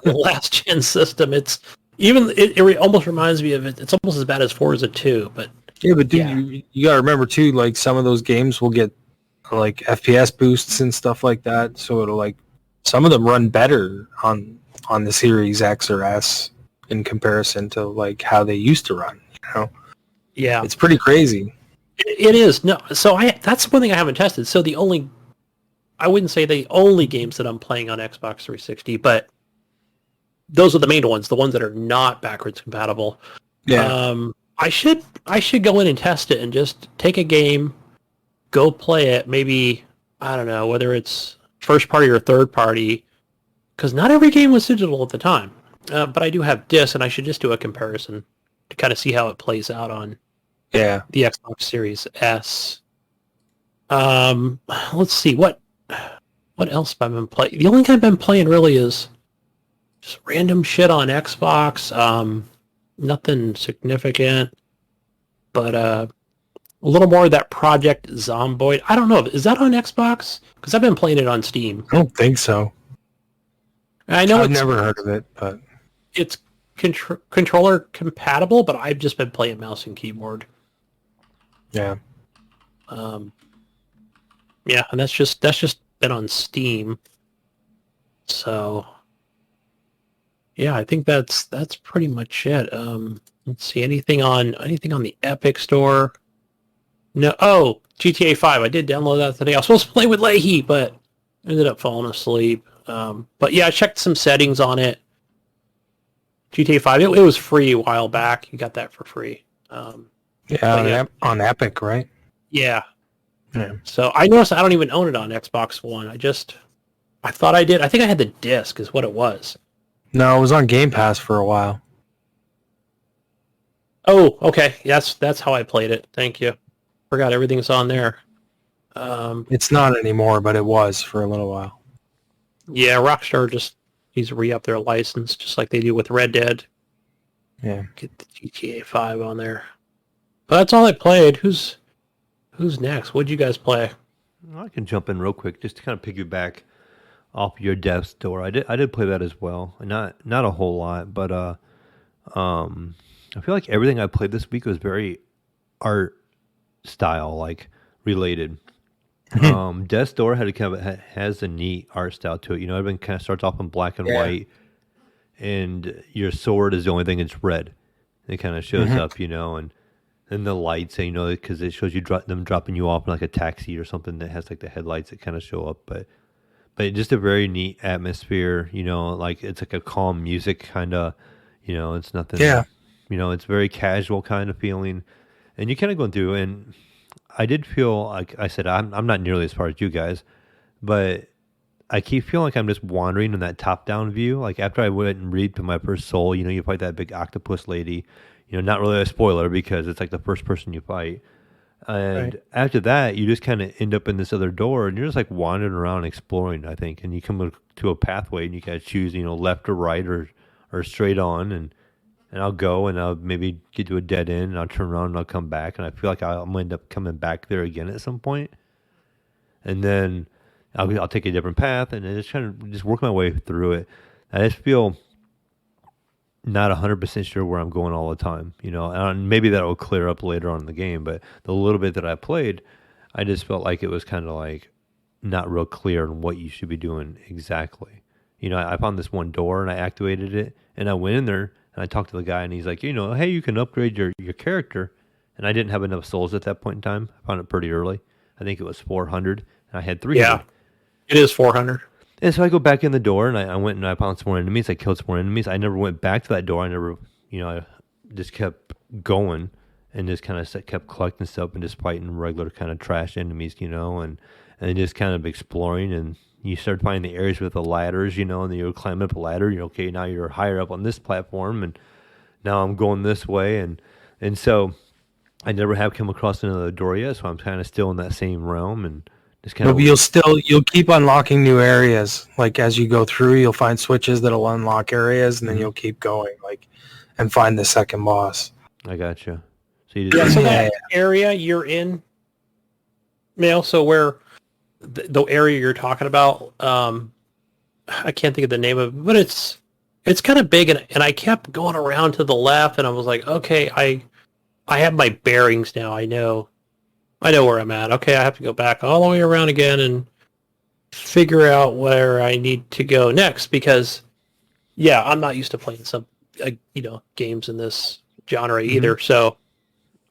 S2: The last gen system, it almost reminds me of it. It's almost as bad as Forza 2, but...
S3: Yeah, but dude, you gotta remember, too, like, some of those games will get like FPS boosts and stuff like that, so it'll like some of them run better on the Series X or S in comparison to like how they used to run.
S2: Yeah,
S3: it's pretty crazy.
S2: It is. No, so that's one thing I haven't tested. So I wouldn't say the only games that I'm playing on Xbox 360, but those are the main ones, the ones that are not backwards compatible.
S3: Yeah.
S2: I should go in and test it and just take a game, go play it, maybe, I don't know, whether it's first party or third party, because not every game was digital at the time. But I do have discs, and I should just do a comparison to kind of see how it plays out on the Xbox Series S. Let's see, what else have I been playing? The only thing I've been playing really is just random shit on Xbox. Nothing significant, but a little more of that Project Zomboid. I don't know. Is that on Xbox? Because I've been playing it on Steam.
S3: I don't think so.
S2: I know
S3: I've never heard of it, but
S2: it's controller compatible, but I've just been playing mouse and keyboard.
S3: Yeah.
S2: Yeah, and that's just been on Steam. So yeah, I think that's pretty much it. Let's see, anything on the Epic Store? No. Oh, GTA 5. I did download that today. I was supposed to play with Leahy, but ended up falling asleep. But yeah, I checked some settings on it. GTA 5, it was free a while back. You got that for free.
S3: On Epic, right?
S2: Yeah. So I noticed I don't even own it on Xbox One. I thought I did. I think I had the disc is what it was.
S3: No, it was on Game Pass for a while.
S2: Oh, okay. That's how I played it. Thank you. Forgot everything's on there.
S3: It's not anymore, but it was for a little while.
S2: Yeah, Rockstar needs to re-up their license, just like they do with Red Dead.
S3: Yeah.
S2: Get the GTA 5 on there. But that's all I played. Who's next? What'd you guys play?
S4: I can jump in real quick just to kind of piggyback off your Death's Door. I did play that as well. Not a whole lot, but I feel like everything I played this week was very art style like related. Death's Door has a neat art style to it. Everything kind of starts off in black and white, and your sword is the only thing that's red. It kind of shows up, and the lights, because it shows you them dropping you off in like a taxi or something that has like the headlights that kind of show up, but just a very neat atmosphere. Like it's like a calm music kind of, it's nothing. Yeah. It's very casual kind of feeling, and you kind of going through. And I did feel like I said I'm not nearly as far as you guys, but I keep feeling like I'm just wandering in that top-down view. Like after I went and read to my first soul, you fight that big octopus lady. Not really a spoiler because it's like the first person you fight. And after that, you just kind of end up in this other door, and you're just like wandering around exploring, I think. And you come to a pathway, and you gotta choose, left or right or straight on. And I'll go, and I'll maybe get to a dead end, and I'll turn around, and I'll come back, and I feel like I'll end up coming back there again at some point. And then I'll take a different path, and I just kind of just work my way through it. I just feel not 100% sure where I'm going all the time, and maybe that will clear up later on in the game, but the little bit that I played, I just felt like it was kind of like not real clear on what you should be doing exactly. I found this one door and I activated it, and I went in there and I talked to the guy, and he's like, hey, you can upgrade your character. And I didn't have enough souls at that point in time. I found it pretty early. I think it was 400 and I had 300.
S2: Yeah, it is 400.
S4: And so I go back in the door, and I went and I found some more enemies. I killed some more enemies. I never went back to that door. I never, I just kept going and just kind of kept collecting stuff and just fighting regular kind of trash enemies, and just kind of exploring. And you start finding the areas with the ladders, and then you climb up a ladder. You're okay. Now you're higher up on this platform, and now I'm going this way. And so I never have come across another door yet. So I'm kind of still in that same realm, and just kind of.
S3: You'll keep unlocking new areas. Like as you go through, you'll find switches that'll unlock areas, and then you'll keep going, and find the second boss.
S4: I gotcha. So you just
S2: so that area you're in, Mayo. So where the area you're talking about, I can't think of the name of it, but it's kind of big, and I kept going around to the left, and I was like, okay, I have my bearings now. I know where I'm at. Okay, I have to go back all the way around again and figure out where I need to go next, because, I'm not used to playing some, games in this genre either. So,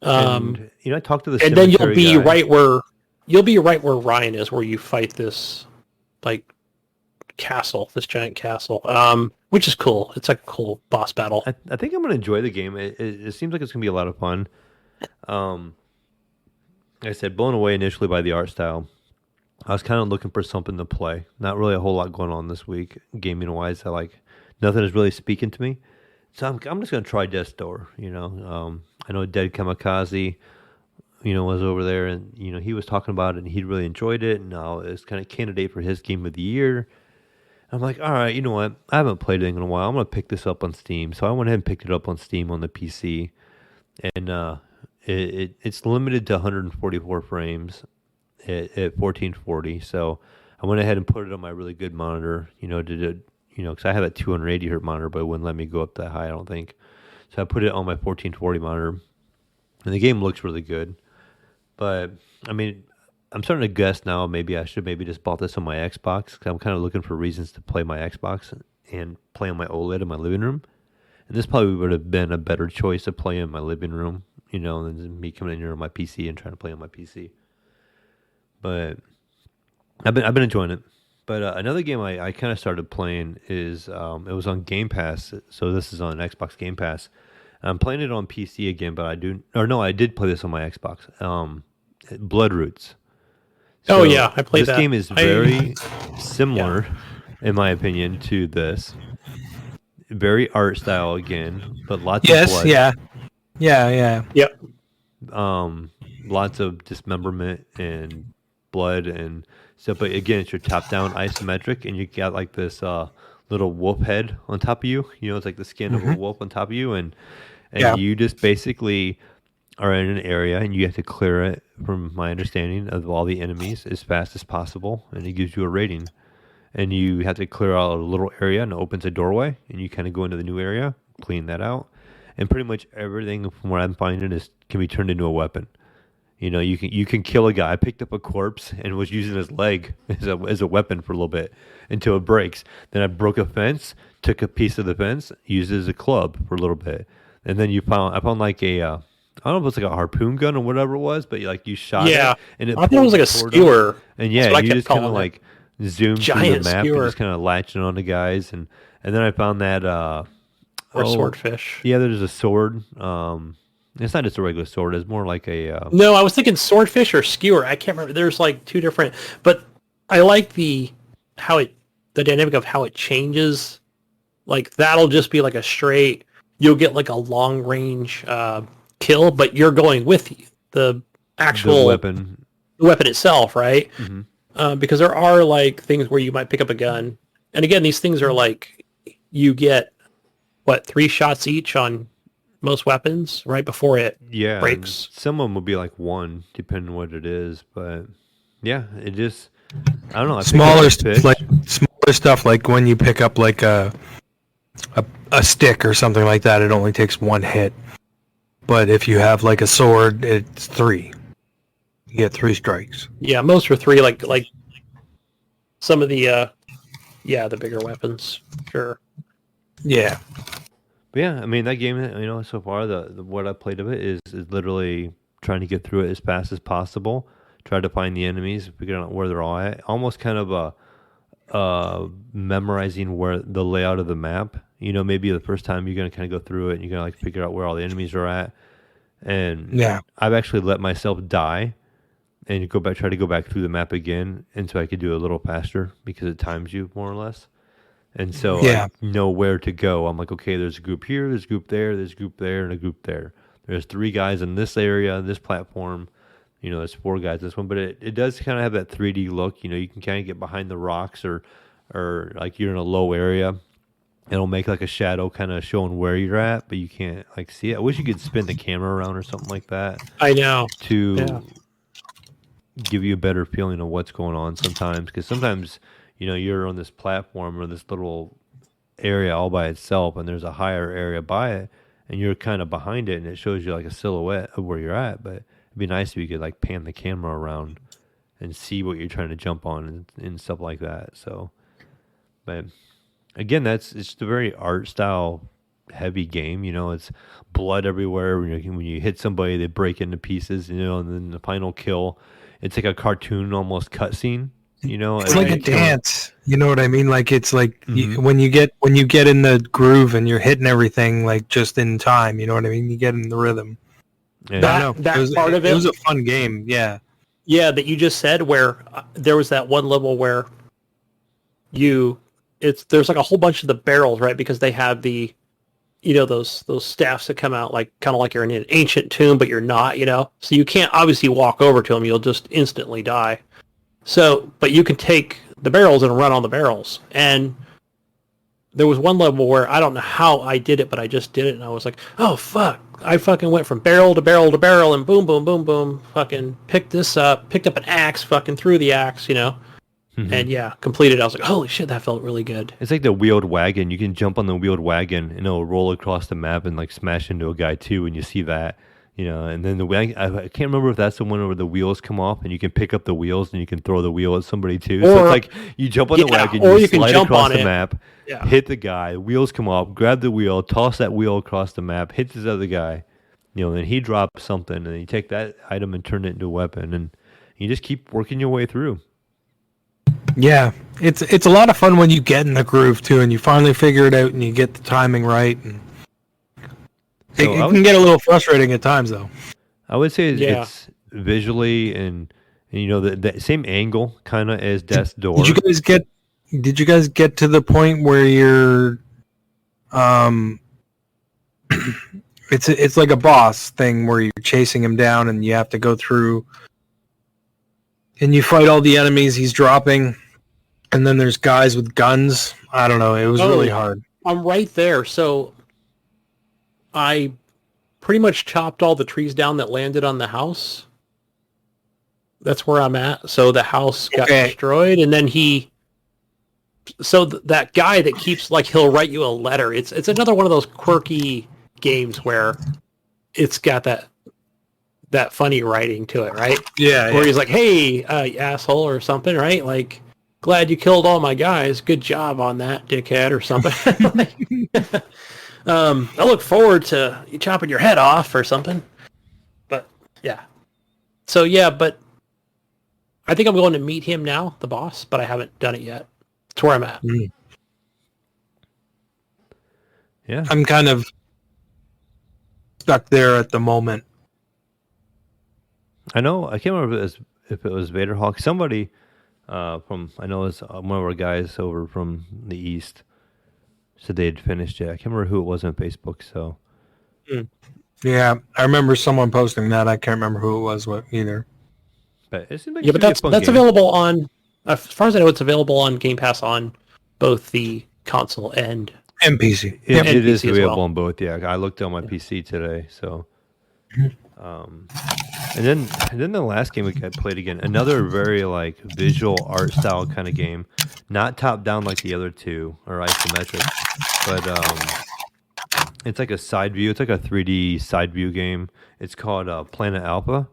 S4: I talked to the
S2: and then you'll be
S4: guy.
S2: right where Ryan is, where you fight this castle, this giant castle, which is cool. It's like a cool boss battle.
S4: I think I'm going to enjoy the game. It seems like it's going to be a lot of fun. Like I said, blown away initially by the art style. I was kind of looking for something to play. Not really a whole lot going on this week, gaming-wise. Nothing is really speaking to me. So I'm just going to try Death's Door, I know Dead Kamikaze, was over there, and, he was talking about it, and he really enjoyed it, and now it's kind of candidate for his game of the year. I'm like, all right, you know what? I haven't played it in a while. I'm going to pick this up on Steam. So I went ahead and picked it up on Steam on the PC, and it's limited to 144 frames at 1440. So I went ahead and put it on my really good monitor, because I have a 280 hertz monitor, but it wouldn't let me go up that high, I don't think. So I put it on my 1440 monitor, and the game looks really good. But I mean, I'm starting to guess now. Maybe I should just bought this on my Xbox, because I'm kind of looking for reasons to play my Xbox and play on my OLED in my living room. And this probably would have been a better choice to play in my living room, than me coming in here on my PC and trying to play on my PC. But I've been enjoying it. But another game I kind of started playing is it was on Game Pass. So this is on Xbox Game Pass. I'm playing it on PC again, but I did play this on my Xbox. Blood Roots. So
S2: I played that.
S4: This game is very similar, in my opinion, to this. Very art style again, but lots of blood.
S3: Yeah.
S2: Yep.
S4: Lots of dismemberment and blood and stuff. But again, it's your top-down isometric, and you got like this little wolf head on top of you. It's like the skin of a wolf on top of you, and you just basically are in an area, and you have to clear it, from my understanding, of all the enemies as fast as possible, and it gives you a rating. And you have to clear out a little area, and it opens a doorway, and you kind of go into the new area, clean that out, and pretty much everything from what I'm finding can be turned into a weapon. You can kill a guy. I picked up a corpse and was using his leg as a weapon for a little bit until it breaks. Then I broke a fence, took a piece of the fence, used it as a club for a little bit, and then I found like a I don't know if it's like a harpoon gun or whatever it was, but you shot it, and
S2: I thought it was like a skewer.
S4: And you just kind of like zoom through the map
S2: skewer.
S4: And just kind of latching on to guys, and then I found that
S2: or swordfish.
S4: Yeah, there's a sword. It's not just a regular sword. It's more like a...
S2: No, I was thinking swordfish or skewer. I can't remember. There's like two different... But I like the dynamic of how it changes. Like, that'll just be like a straight... You'll get like a long-range kill, but you're going with the actual
S4: weapon
S2: itself, right? Because there are like things where you might pick up a gun, and again, these things are like you get 3 shots each on most weapons right before it breaks.
S4: Some of them will be like 1, depending on what it is. But yeah, it just I don't know.
S3: Smaller stuff like when you pick up like a stick or something like that, it only takes 1 hit. But if you have like a sword, it's 3. You get 3 strikes.
S2: Yeah, most are 3. Like some of the the bigger weapons, sure.
S3: Yeah.
S4: But yeah, I mean that game, so far the what I played of it is literally trying to get through it as fast as possible. Try to find the enemies, figure out where they're all at. Almost kind of memorizing where the layout of the map. Maybe the first time you're gonna kind of go through it and you're gonna like figure out where all the enemies are at. And I've actually let myself die and try to go back through the map again, and so I could do it a little faster because it times you more or less. And so I know where to go. I'm like, okay, there's a group here, there's a group there, there's a group there, and a group there. There's 3 guys in this area, this platform. There's 4 guys this one, but it does kind of have that 3D look. You can kind of get behind the rocks or like you're in a low area. It'll make like a shadow kind of showing where you're at, but you can't like see it. I wish you could spin the camera around or something like that.
S2: I know.
S4: To give you a better feeling of what's going on sometimes, because sometimes you're on this platform or this little area all by itself, and there's a higher area by it, and you're kind of behind it, and it shows you like a silhouette of where you're at. But it'd be nice if you could like pan the camera around and see what you're trying to jump on and stuff like that. So, but again, it's a very art style heavy game. It's blood everywhere. When you hit somebody, they break into pieces. And then the final kill, it's like a cartoon almost cutscene.
S3: It's like a dance. You know what I mean? Like it's like when you get in the groove and you're hitting everything like just in time. You know what I mean? You get in the rhythm.
S4: Yeah.
S2: That part of it.
S3: It was a fun game. Yeah.
S2: Yeah, that you just said where there was that one level where there's like a whole bunch of the barrels, right? Because they have the those staffs that come out like kind of like you're in an ancient tomb, but you're not. So you can't obviously walk over to them; you'll just instantly die. So, but you can take the barrels and run on the barrels. And there was one level where I don't know how I did it, but I just did it, and I was like, oh, fuck. I fucking went from barrel to barrel to barrel, and boom, boom, boom, boom, fucking picked up an axe, fucking threw the axe, and completed. I was like, holy shit, that felt really good.
S4: It's like the wheeled wagon. You can jump on the wheeled wagon, and it'll roll across the map and like smash into a guy too, and you see that. And then I can't remember if that's the one where the wheels come off and you can pick up the wheels and you can throw the wheel at somebody too. So it's like you jump on the wagon, you slide across the map, hit the guy, wheels come off, grab the wheel, toss that wheel across the map, hit this other guy, and he drops something, and then you take that item and turn it into a weapon, and you just keep working your way through.
S3: Yeah, it's a lot of fun when you get in the groove too, and you finally figure it out and you get the timing right. And it can get a little frustrating at times, though.
S4: I would say it's visually and the same angle kind of as Death's Door.
S3: Did you guys get to the point where you're it's like a boss thing where you're chasing him down and you have to go through and you fight all the enemies he's dropping, and then there's guys with guns. I don't know, it was really hard.
S2: I'm right there. So I pretty much chopped all the trees down that landed on the house. That's where I'm at. So the house got destroyed, and then that guy that keeps like he'll write you a letter. It's another one of those quirky games where it's got that funny writing to it, right?
S3: Yeah.
S2: Where he's like, "Hey, asshole," or something, right? Like, "Glad you killed all my guys. Good job on that, dickhead," or something. I look forward to you chopping your head off or something. But yeah. So yeah, but I think I'm going to meet him now, the boss, but I haven't done it yet. That's where I'm at.
S4: Yeah.
S3: I'm kind of stuck there at the moment.
S4: I know. I can't remember if it was Vaderhawk. Somebody I know it's one of our guys over from the East said they had finished it. I can't remember who it was on Facebook. So
S3: Yeah, I remember someone posting that. I can't remember who it was either.
S4: But it seems like
S2: Yeah, but that's
S4: game.
S2: available on. As far as I know, it's available on Game Pass on both the console and
S3: PC.
S4: It,
S2: and
S4: it is
S2: PC as
S4: available
S2: well.
S4: on both. Yeah, I looked on my PC today. So, and then the last game we got played again, another very like visual art style kind of game, not top down like the other two or isometric, but it's like a side view. It's like a 3D side view game. It's called Planet Alpha,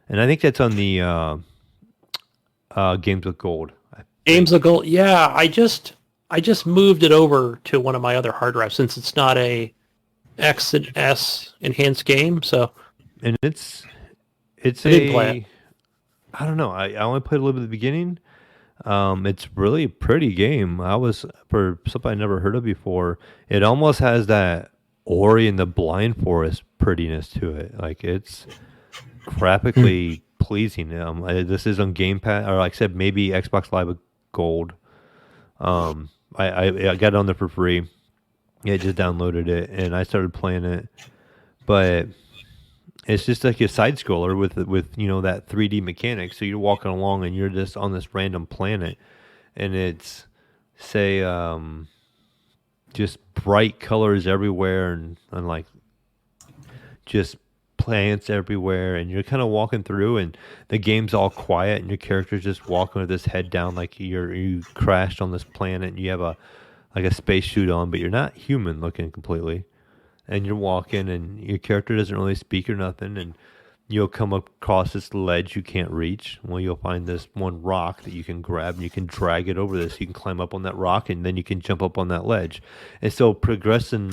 S4: and I think that's on the Games with Gold.
S2: Games of Gold. Yeah, I just moved it over to one of my other hard drives since it's not a X and S enhanced game. So,
S4: and it's
S2: I didn't play it.
S4: I don't know. I only played a little bit at the beginning. It's really a pretty game. For something I never heard of before. It almost has that Ori and the Blind Forest prettiness to it. Like it's graphically pleasing. This is on Game Pass, or like I said, maybe Xbox Live with Gold. I got it on there for free. Yeah, I just downloaded it and I started playing it, but it's just like a side scroller with that 3D mechanic. So you're walking along and you're just on this random planet, and it's just bright colors everywhere and like just plants everywhere, and you're kind of walking through, and the game's all quiet, and your character's just walking with his head down like you crashed on this planet, and you have a space suit on, but you're not human looking completely, and you're walking, and your character doesn't really speak or nothing, and you'll come across this ledge you can't reach. Well, you'll find this one rock that you can grab, and you can drag it over this. You can climb up on that rock, and then you can jump up on that ledge. And so progressing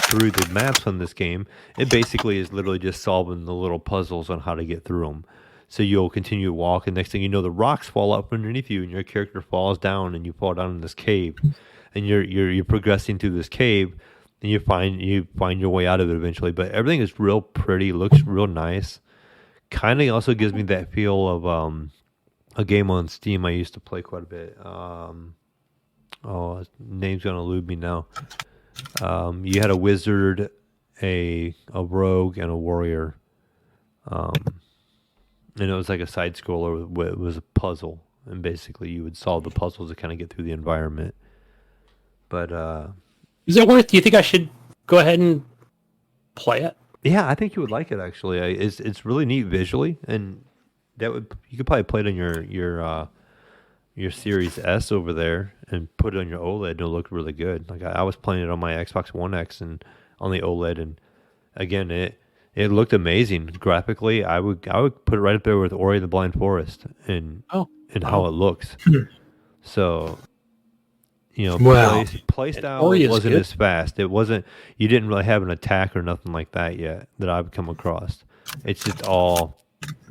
S4: through the maps on this game, it basically is literally just solving the little puzzles on how to get through them. So you'll continue to walk, and next thing you know, the rocks fall up underneath you, and your character falls down, and you fall down in this cave, and you're progressing through this cave, and you find your way out of it eventually. But everything is real pretty, looks real nice. Kind of also gives me that feel of a game on Steam I used to play quite a bit. Name's gonna elude me now. You had a wizard, a rogue, and a warrior, and it was like a side scroller. It was a puzzle, and basically you would solve the puzzles to kind of get through the environment. But
S2: is it worth? Do you think I should go ahead and play it?
S4: Yeah, I think you would like it actually. It's really neat visually, and you could probably play it on your Series S over there and put it on your OLED, and it'll look really good. Like I was playing it on my Xbox One X and on the OLED, and again it looked amazing graphically. I would put it right up there with Ori and the Blind Forest and how it looks. So play style wasn't as fast. It wasn't. You didn't really have an attack or nothing like that yet that I've come across. It's just all,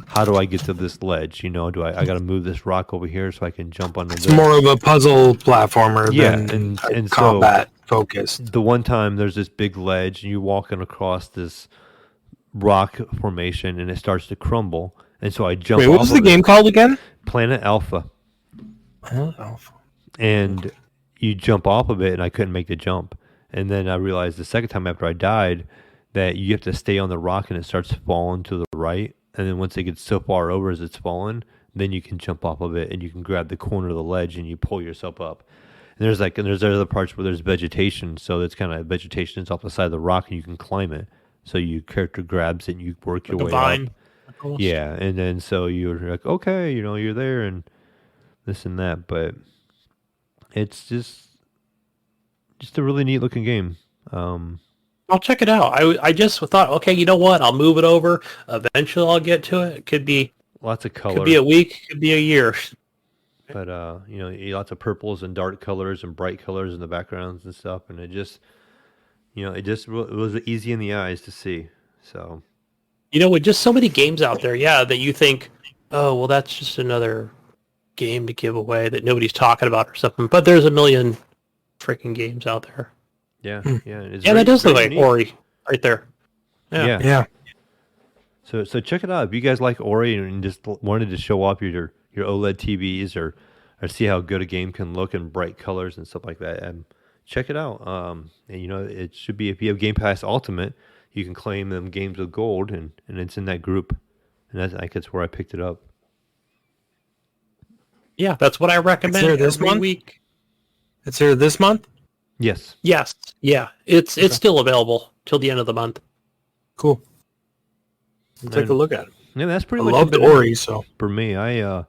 S4: how do I get to this ledge? I got to move this rock over here so I can jump under this.
S3: It's more of a puzzle platformer than
S4: and
S3: combat focused.
S4: The one time there's this big ledge and you're walking across this rock formation and it starts to crumble, and so I jump.
S3: Wait, what was the game called again?
S4: Planet Alpha.
S3: Alpha.
S4: And you jump off of it, and I couldn't make the jump. And then I realized the second time after I died that you have to stay on the rock, and it starts falling to the right. And then once it gets so far over as it's falling, then you can jump off of it, and you can grab the corner of the ledge, and you pull yourself up. And there's other parts where there's vegetation, so it's kind of vegetation is off the side of the rock, and you can climb it. So your character grabs it, and you work your way
S2: vine,
S4: up. Yeah, and then so you're like, okay, you're there, and this and that, but it's just a really neat looking game.
S2: I'll check it out. I just thought, okay, you know what? I'll move it over. Eventually, I'll get to it. It could be
S4: lots of color.
S2: Could be a week. Could be a year.
S4: But lots of purples and dark colors and bright colors in the backgrounds and stuff, and it just, it was easy in the eyes to see. So,
S2: with just so many games out there, that you think, oh, well, that's just another game to give away that nobody's talking about or something, but there's a million freaking games out there.
S4: Yeah.
S2: That does look like neat. Ori right there.
S3: Yeah.
S4: So check it out if you guys like Ori and just wanted to show off your OLED TVs or see how good a game can look in bright colors and stuff like that. And check it out. And it should be, if you have Game Pass Ultimate, you can claim them games with gold, and it's in that group. And I think that's where I picked it up.
S2: Yeah, that's what I recommend
S3: here this
S2: every
S3: month?
S2: week.
S3: It's here this month?
S4: Yes.
S2: Yes, yeah, it's still available till the end of the month.
S3: Cool. I'll take a look at it.
S4: Yeah, that's pretty
S3: I
S4: much
S3: love
S4: been
S3: Ori, so.
S4: for me. I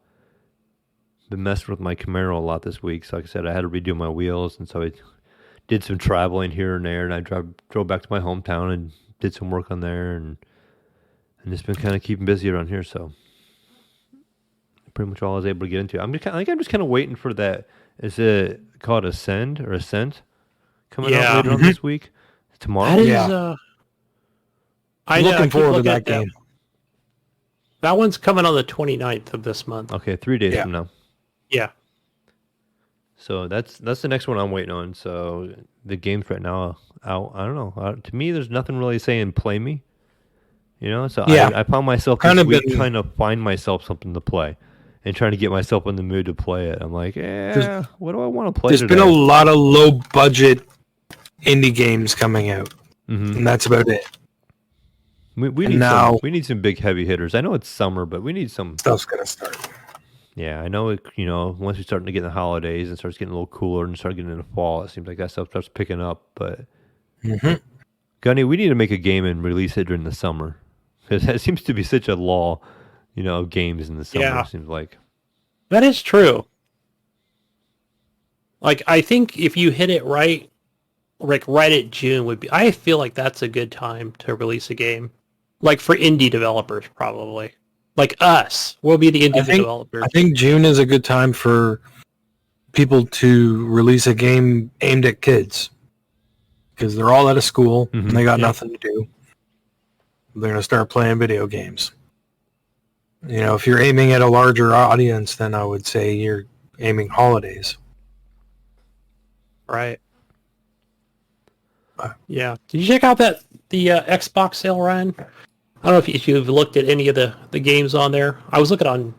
S4: been messing with my Camaro a lot this week. So like I said, I had to redo my wheels, and so I did some traveling here and there, and I drove back to my hometown and did some work on there, and it's been kind of keeping busy around here. So pretty much all I was able to get into. I'm just kind of waiting for that. Is it called Ascend or Ascent coming out later on this week? Tomorrow?
S2: That is,
S3: Yeah.
S2: I'm
S3: looking forward to that game.
S2: That one's coming on the 29th of this month.
S4: Okay, 3 days from now.
S2: Yeah.
S4: So that's the next one I'm waiting on. So the games right now out. I don't know. To me, there's nothing really saying play me. You know, so I found myself this week trying to find myself something to play and trying to get myself in the mood to play it. I'm like, what do I want to play
S3: There's
S4: today?
S3: been a lot of low budget indie games coming out, and that's about it.
S4: We need some big heavy hitters. I know it's summer, but we need some
S3: stuff's gonna start.
S4: Yeah, I know. Once we start to get in the holidays and starts getting a little cooler and start getting into fall, it seems like that stuff starts picking up. But Gunny, we need to make a game and release it during the summer, because that seems to be such a law, of games in the summer.
S2: Yeah.
S4: It seems like
S2: That is true. Like, I think if you hit it right, like right at June would be, I feel like that's a good time to release a game. Like for indie developers, probably. Like us, we'll be the indie developers.
S3: I think June is a good time for people to release a game aimed at kids, because they're all out of school and they got nothing to do. They're going to start playing video games. If you're aiming at a larger audience, then I would say you're aiming holidays.
S2: Right. Yeah. Did you check out the Xbox sale, Ryan? I don't know if you've looked at any of the games on there. I was looking on.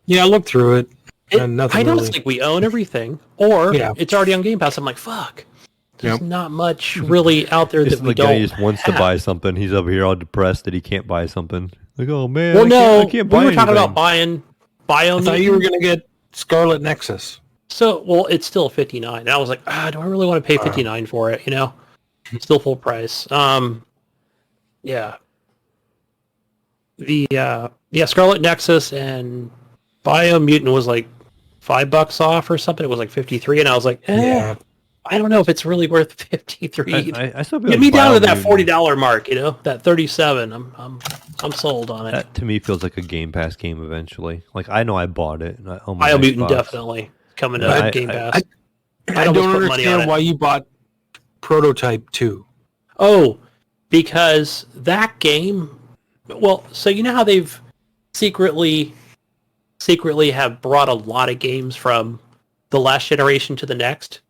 S3: Yeah, I looked through it. And
S2: I
S3: nothing
S2: know
S3: really.
S2: it's like we own everything, or it's already on Game Pass. I'm like, fuck. There's not much really out there that we
S4: the
S2: don't
S4: guy just wants to
S2: have.
S4: buy something. He's over here all depressed that he can't buy something. Like, oh man,
S2: Well,
S4: I can't buy
S2: we were talking
S4: anything.
S2: about buying Bio.
S3: I thought you were going to get Scarlet Nexus.
S2: So, it's still $59. And I was like, do I really want to pay $59 for it? Still full price. Yeah. The Scarlet Nexus and Biomutant was like $5 off or something. It was like 53, and I was like, I don't know if it's really worth 53.
S4: I still
S2: Get me down to that $40 mark, that 37. I'm sold on it.
S4: That to me feels like a Game Pass game eventually. Like I know I bought it.
S2: Biomutant definitely coming to Game Pass.
S3: I don't understand why you bought Prototype 2.
S2: Oh, because that game. Well, so you know how they've secretly have brought a lot of games from the last generation to the next,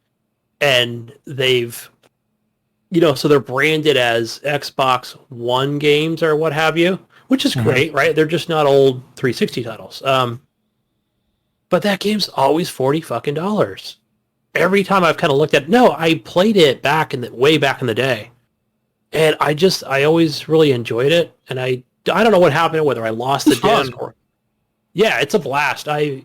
S2: and they've, so they're branded as Xbox One games or what have you, which is great, right? They're just not old 360 titles. But that game's always $40 every time I've kind of looked at it. No, I played it way back in the day, and I always really enjoyed it, and I don't know what happened, whether I lost the disc or... Yeah, it's a blast. I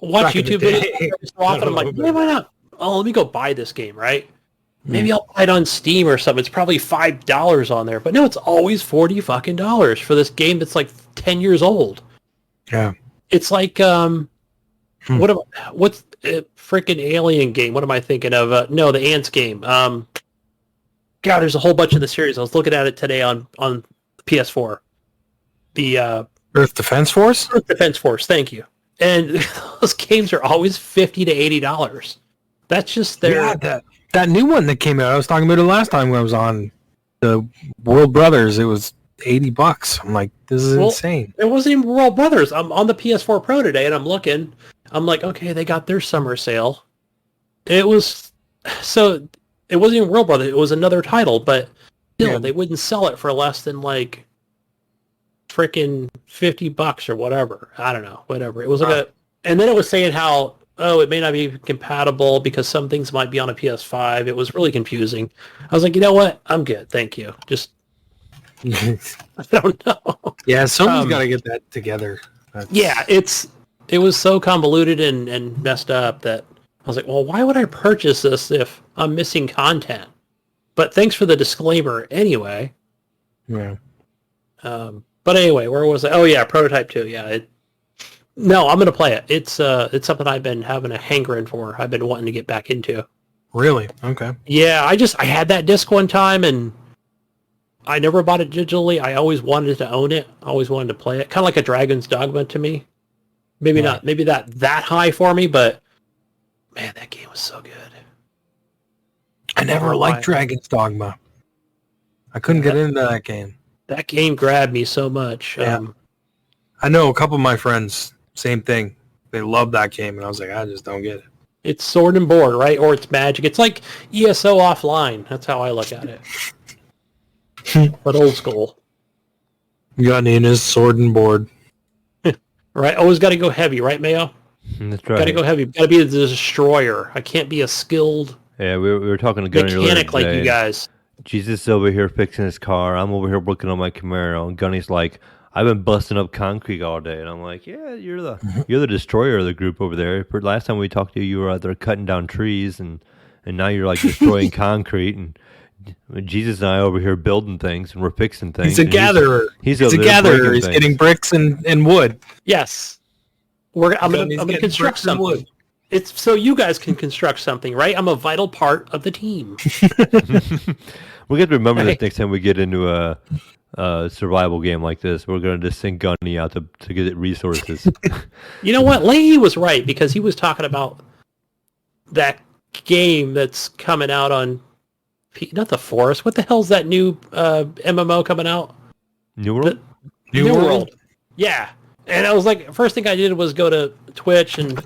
S2: watch YouTube videos so often. I'm like, why not? Oh, let me go buy this game, right? Maybe I'll buy it on Steam or something. It's probably $5 on there. But no, it's always $40 for this game that's like 10 years old.
S3: Yeah.
S2: It's like, what's a freaking Alien game? What am I thinking of? No, the Ants game. God, there's a whole bunch of the series. I was looking at it today on PS4. The
S3: Earth Defense Force?
S2: Earth Defense Force, thank you. And those games are always $50 to $80. That's just their...
S3: Yeah, that new one that came out, I was talking about it last time when I was on the World Brothers. It was $80. I'm like, this is insane.
S2: It wasn't even World Brothers. I'm on the PS4 Pro today, and I'm looking. I'm like, okay, they got their summer sale. It wasn't even World Brothers. It was another title, but still, they wouldn't sell it for less than like freaking $50 or whatever. I don't know, whatever. It was like and then it was saying how, it may not be compatible because some things might be on a PS5. It was really confusing. I was like, you know what? I'm good. Thank you. Just I don't know.
S3: Yeah, someone's got to get that together.
S2: Yeah, it was so convoluted and messed up that I was like, well, why would I purchase this if I'm missing content? But thanks for the disclaimer anyway.
S3: Yeah.
S2: But anyway, where was I? Oh yeah, Prototype 2. Yeah. No, I'm going to play it. It's something I've been having a hankering for. I've been wanting to get back into.
S3: Really? Okay.
S2: Yeah, I had that disc one time and I never bought it digitally. I always wanted to own it. I always wanted to play it. Kind of like a Dragon's Dogma to me. Maybe not. Maybe that high for me, but man, that game was so good.
S3: I never liked Dragon's Dogma. I couldn't get into that game.
S2: That game grabbed me so much.
S3: Yeah. I know a couple of my friends, same thing. They love that game, and I was like, I just don't get it.
S2: It's sword and board, right? Or it's magic. It's like ESO offline. That's how I look at it. But old school.
S3: Gunny and his sword and board.
S2: Right? Always got to go heavy, right, Mayo?
S4: That's right.
S2: Got to go heavy. Got to be the destroyer. I can't be a skilled
S4: Yeah, we were talking to Gunny
S2: mechanic like you guys.
S4: Jesus is over here fixing his car. I'm over here working on my Camaro. And Gunny's like, I've been busting up concrete all day. And I'm like, yeah, you're the destroyer of the group over there. Last time we talked to you, you were out there cutting down trees, and now you're like destroying concrete. And Jesus and I over here building things, and we're fixing things.
S3: He's a gatherer. He's a gatherer. He's getting bricks and wood.
S2: Yes. I'm gonna construct something. Wood. It's so you guys can construct something, right? I'm a vital part of the team.
S4: We got to remember this next time we get into a survival game like this. We're going to just send Gunny out to get resources.
S2: You know what? Leahy was right, because he was talking about that game that's coming out on, not the Forest. What the hell's that new MMO coming out?
S4: New World?
S2: New World. Yeah. And I was like, first thing I did was go to Twitch and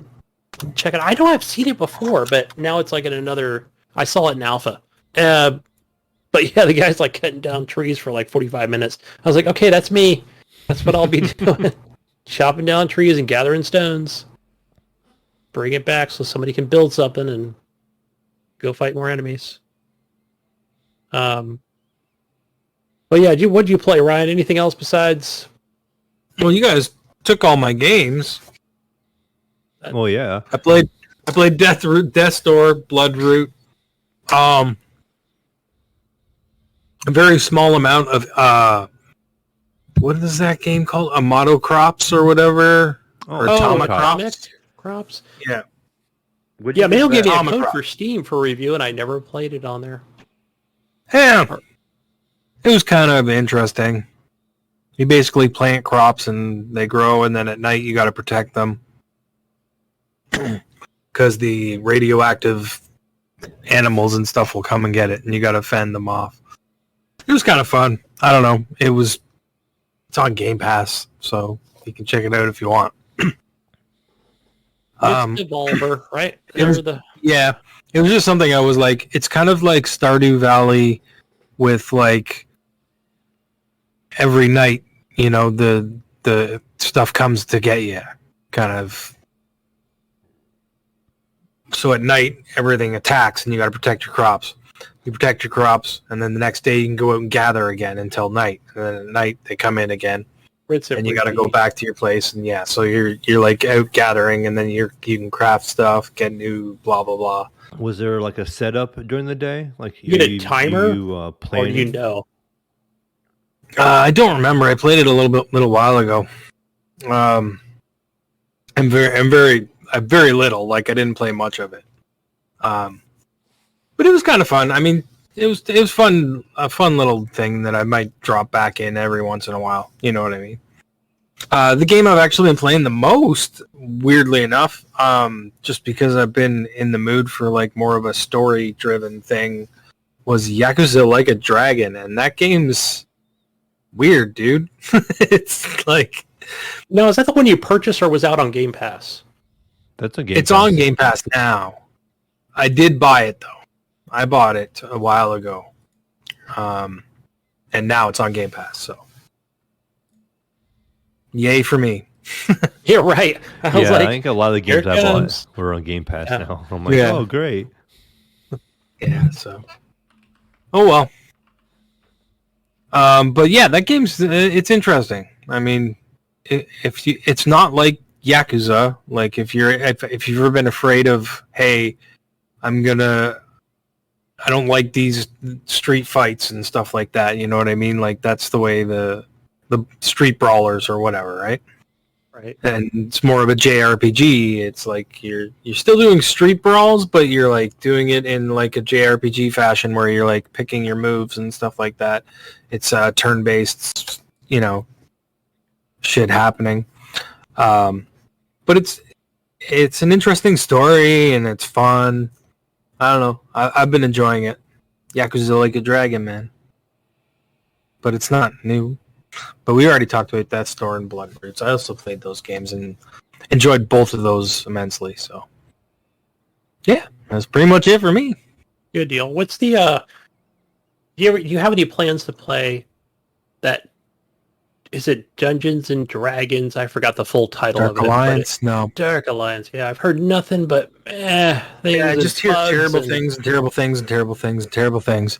S2: check it out. I know I've seen it before, but now it's like in another, I saw it in alpha. But yeah, the guy's like cutting down trees for like 45 minutes. I was like, okay, that's me. That's what I'll be doing. Chopping down trees and gathering stones. Bring it back so somebody can build something and go fight more enemies. But yeah, what'd you play, Ryan? Anything else besides?
S3: Well, you guys took all my games.
S4: Oh yeah.
S3: I played Death's Door, Bloodroot. A very small amount of what is that game called? Atomicrops or whatever? Or
S2: Atomicrops?
S3: Yeah.
S2: Yeah, Mail gave me a code for Steam for review, and I never played it on there.
S3: Yeah. It was kind of interesting. You basically plant crops and they grow, and then at night you got to protect them. Because the radioactive animals and stuff will come and get it, and you got to fend them off. It was kind of fun. I don't know. It's on Game Pass, so you can check it out if you want.
S2: It's Devolver, right?
S3: Yeah. It was just something I was like, it's kind of like Stardew Valley with like every night, the stuff comes to get you, kind of. So at night, everything attacks, and you got to protect your crops. You protect your crops, and then the next day you can go out and gather again until night. And then at night they come in again, and you got to go back to your place. And yeah, so you're like out gathering, and then you can craft stuff, get new blah blah blah.
S4: Was there like a setup during the day? Like
S2: you get a timer, or do you know?
S3: I don't remember. I played it a little while ago. I'm very little. Like I didn't play much of it. But it was kind of fun. I mean, it was fun, a fun little thing that I might drop back in every once in a while. You know what I mean? The game I've actually been playing the most, weirdly enough, just because I've been in the mood for like more of a story-driven thing, was Yakuza Like a Dragon, and that game's weird, dude. It's like...
S2: No, is that the one you purchased or was out on Game Pass?
S4: That's a Game
S3: It's
S4: Pass.
S3: on Game Pass now. I did buy it, though. I bought it a while ago. And now it's on Game Pass, so... Yay for me.
S2: Yeah, right. I
S4: think a lot of the games I bought were on Game Pass now. I'm like, oh, great.
S3: Yeah, so... Oh, well. But yeah, that game's it's interesting. I mean, it's not like Yakuza. Like if you've ever been afraid of, hey, I don't like these street fights and stuff like that. You know what I mean? Like that's the way the street brawlers or whatever, right?
S2: Right.
S3: And it's more of a JRPG. It's like you're still doing street brawls, but you're like doing it in like a JRPG fashion where you're like picking your moves and stuff like that. It's turn-based, shit happening. But it's an interesting story and it's fun. I don't know. I've been enjoying it. Yakuza Like a Dragon, man. But it's not new. But we already talked about that store in Bloodroots. I also played those games and enjoyed both of those immensely. So, yeah, that's pretty much it for me.
S2: Good deal. What's the do you have any plans to play that? Is it Dungeons and Dragons? I forgot the full title
S3: Dark
S2: of it.
S3: Alliance? No.
S2: Dark Alliance. Yeah, I've heard nothing but things.
S3: Yeah, I just hear terrible things and terrible things and terrible things and terrible things.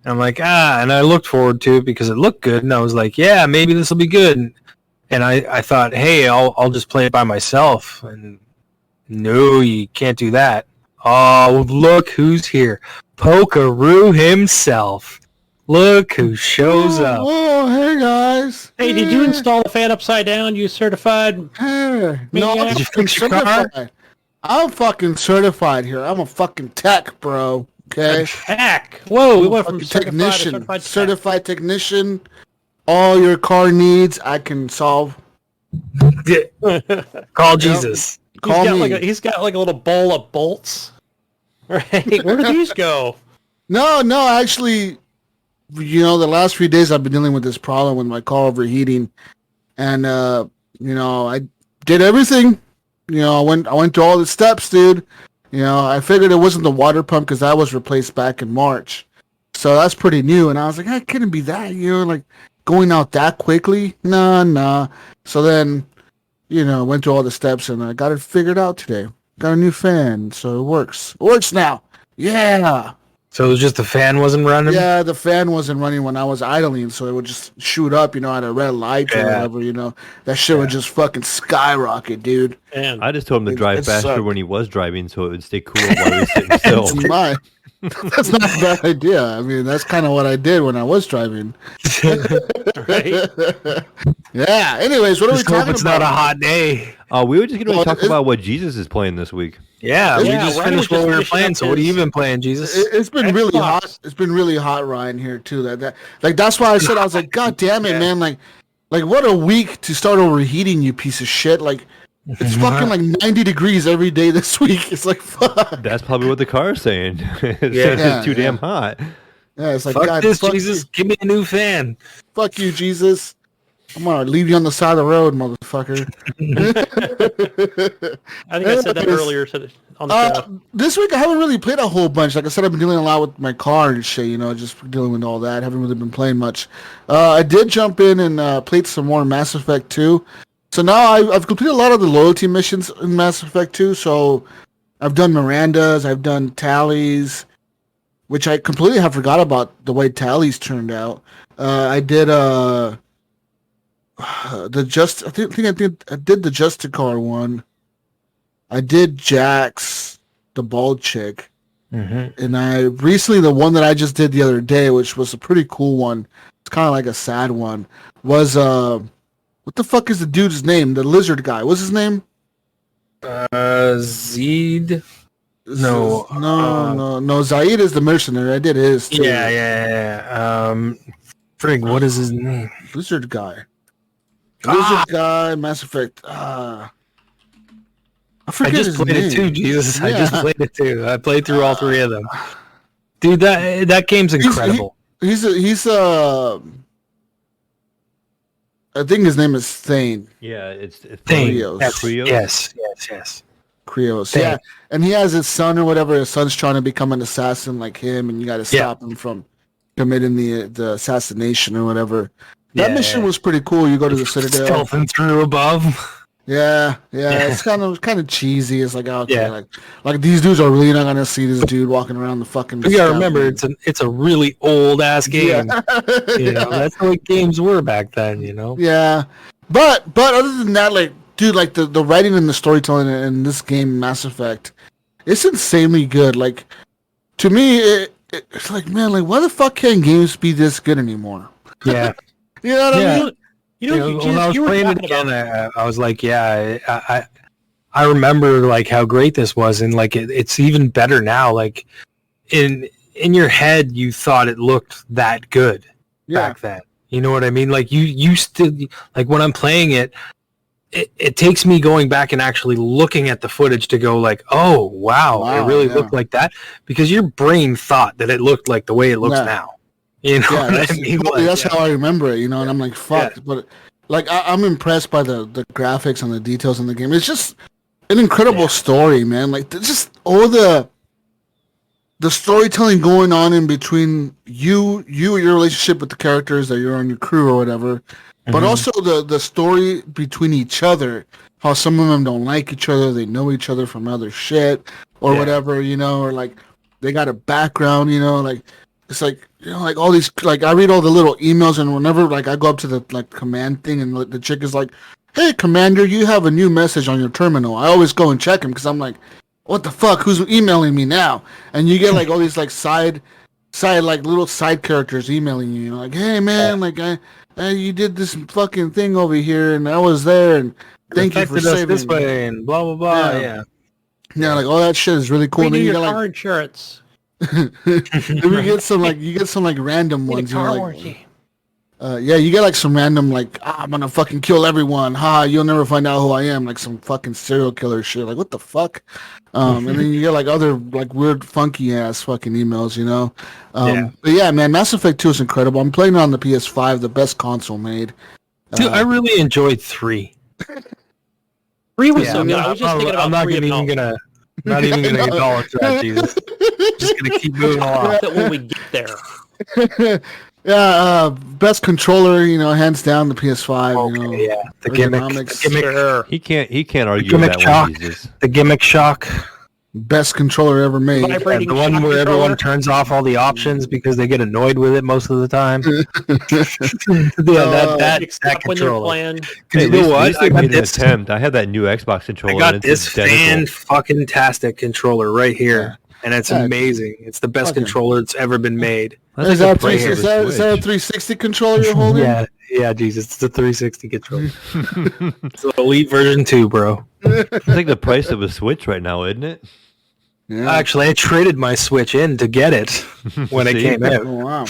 S3: And I'm like, and I looked forward to it because it looked good, and I was like, yeah, maybe this will be good. And I thought, hey, I'll just play it by myself. And no, you can't do that. Oh, look who's here. Polkaroo himself. Look who shows up.
S5: Oh, hey guys.
S2: Hey, did you install the fan upside down? You certified?
S5: Hey. No,
S2: Yeah.
S5: I'm
S3: Did you
S5: fucking
S3: fix your car?
S5: certified. I'm fucking certified here. I'm a fucking tech, bro. Okay.
S2: Heck! Whoa, we went from
S5: Fucking
S2: certified to
S5: technician.
S2: certified. to
S5: Certified technician. All your car needs, I can solve.
S3: Call Jesus.
S5: Call me.
S2: He's got like a little bowl of bolts. Right? Where do these go?
S5: No, actually, the last few days I've been dealing with this problem with my car overheating, and I did everything. I went through all the steps, dude. I figured it wasn't the water pump because that was replaced back in March, so that's pretty new. And I was like, it couldn't be that, like going out that quickly. Nah. So then, went through all the steps and I got it figured out today. Got a new fan, so it works. It works now. Yeah.
S3: So it was just the fan wasn't running?
S5: Yeah, the fan wasn't running when I was idling, so it would just shoot up, at a red light or whatever, That shit would just fucking skyrocket, dude.
S2: Man.
S4: I just told him to drive
S5: it
S4: faster
S5: sucked.
S4: when he was driving so it would stay cool while he was sitting still.
S5: That's not a bad idea. I mean, that's kind of what I did when I was driving.
S2: Right?
S5: Yeah, anyways, what are we
S3: Just hope
S5: talking
S3: it's
S5: about?
S3: not a hot day.
S4: We were just going
S5: Well,
S4: to talk about what Jesus is playing this week.
S3: Yeah, we
S5: Yeah,
S3: just
S2: Ryan
S3: finished
S2: was
S3: what we were
S2: just
S3: playing,
S2: finishing
S3: so
S2: up
S3: what have you
S2: his-
S3: been playing, Jesus?
S5: It's been really
S2: Xbox.
S5: hot. It's been really hot, Ryan, here too. That's why I said, I was like, God damn it, man! Like what a week to start overheating, you piece of shit! Like it's fucking like 90 degrees every day this week. It's like fuck.
S4: That's probably what the car is saying. It's saying
S5: Yeah,
S4: it's too damn hot.
S5: Yeah, it's like
S3: Fuck
S5: God,
S3: this,
S5: fuck
S3: Jesus.
S5: You,
S3: Give me a new fan.
S5: fuck you, Jesus. I'm gonna leave you on the side of the road, motherfucker.
S2: I think I said that
S5: Anyways,
S2: earlier on the show.
S5: This week I haven't really played a whole bunch. Like I said, I've been dealing a lot with my car and shit, just dealing with all that. Haven't really been playing much. I did jump in and played some more Mass Effect 2. So now I've completed a lot of the loyalty missions in Mass Effect 2. So I've done Miranda's, Think done Tallies, which I completely have forgot about the way Tallies turned out. I did I think I did the Justicar one. I did Jax, the bald chick, and I recently the one that I just did the other day, which was a pretty cool one. It's kind of like a sad one. Was what the fuck is the dude's name? The lizard guy. What's his name?
S3: Zed. No.
S5: Zaid is the mercenary. I did his too.
S3: Yeah. Frig, what is his name?
S5: Lizard guy. Lizard guy. Mass Effect. I forget
S3: I just
S5: his
S3: played
S5: name.
S3: it too, Jesus. I just
S5: Yeah.
S3: played it too. I played through all three of them. Dude, that game's incredible.
S5: He's I think his name is Thane.
S4: Yeah, it's
S3: Thing.
S5: Krios.
S4: Krios?
S3: Yes.
S5: Krios.
S3: Thane.
S5: Yeah. And he has his son or whatever. His son's trying to become an assassin like him, and you got to stop him from committing the assassination or whatever. That mission was pretty cool. You go to the Citadel.
S3: Stealthing through above.
S5: Yeah, it's kind of cheesy. It's like, okay,
S3: Yeah.
S5: like these dudes are really not gonna see this dude walking around the fucking.
S3: You gotta remember, it's a really old ass game.
S5: Yeah.
S3: That's the way games were back then. You know.
S5: Yeah, but other than that, like, dude, like the writing and the storytelling in this game, Mass Effect, it's insanely good. Like, to me, it's like, man, like, why the fuck can't games be this good anymore?
S3: Yeah.
S5: You know what I mean?
S3: When I was playing it again, I was like, I remember like how great this was, and like it's even better now. Like in your head, you thought it looked that good back then. You know what I mean? Like you still, like when I'm playing it, it takes me going back and actually looking at the footage to go like, oh wow, it really looked like that, because your brain thought that it looked like the way it looks now. You know what I mean?
S5: That's how I remember it, you know, and I'm like, fuck. But like, I'm impressed by the graphics and the details in the game. It's just an incredible story, man. Like, just all the storytelling going on in between your relationship with the characters that you're on your crew or whatever, but also the story between each other. How some of them don't like each other, they know each other from other shit or whatever, you know, or like they got a background, you know, like. It's like, you know, like all these, like I read all the little emails, and whenever like I go up to the like command thing, and the chick is like, "Hey, Commander, you have a new message on your terminal." I always go and check him because I'm like, "What the fuck? Who's emailing me now?" And you get like all these like side like little side characters emailing you, you know, like, "Hey man, like you did this fucking thing over here, and I was there, and thank you for saving
S3: this
S5: me."
S3: way, and blah blah blah.
S5: Yeah, like all that shit is really cool.
S2: Renew
S5: And then
S2: your
S5: you
S2: car insurance.
S5: then you get some like random ones.
S2: Car
S5: You know, like,
S2: warranty.
S5: you get like some random like, I'm gonna fucking kill everyone. Ha, you'll never find out who I am. Like some fucking serial killer shit. Like, what the fuck? And then you get like other like weird funky ass fucking emails, you know. But yeah, man, Mass Effect 2 is incredible. I'm playing it on the PS5, the best console made.
S3: Dude, I really enjoyed 3.
S2: 3 was so good. I was just thinking about
S3: I'm not
S2: 3
S3: even gonna acknowledge that, Jesus. Just gonna keep moving along.
S2: that when we get there.
S5: Best controller, you know, hands down the PS5.
S3: Okay,
S5: you know,
S3: yeah, the gimmick.
S2: Sure.
S4: He can't argue with that
S3: shock.
S4: one, Jesus.
S3: The gimmick shock.
S5: Best controller ever made.
S2: Vibrating
S3: The one
S2: shock
S3: where
S2: controller.
S3: everyone turns off all the options because they get annoyed with it most of the time. that
S2: Except when they're
S3: controller.
S2: playing.
S4: Hey,
S3: You know what?
S4: I made an attempt. I had that new Xbox controller.
S3: I got
S4: and
S3: this
S4: it's identical.
S3: fan-fucking-tastic controller right here, and it's amazing. It's the best controller that's ever been made.
S5: Is that a 360 controller you're holding?
S3: Yeah, Jesus, it's the 360 controller. It's the Elite version 2, bro.
S4: It's like the price of a Switch right now, isn't it?
S5: Yeah.
S3: Actually, I traded my Switch in to get it when it came out.
S5: Oh, wow.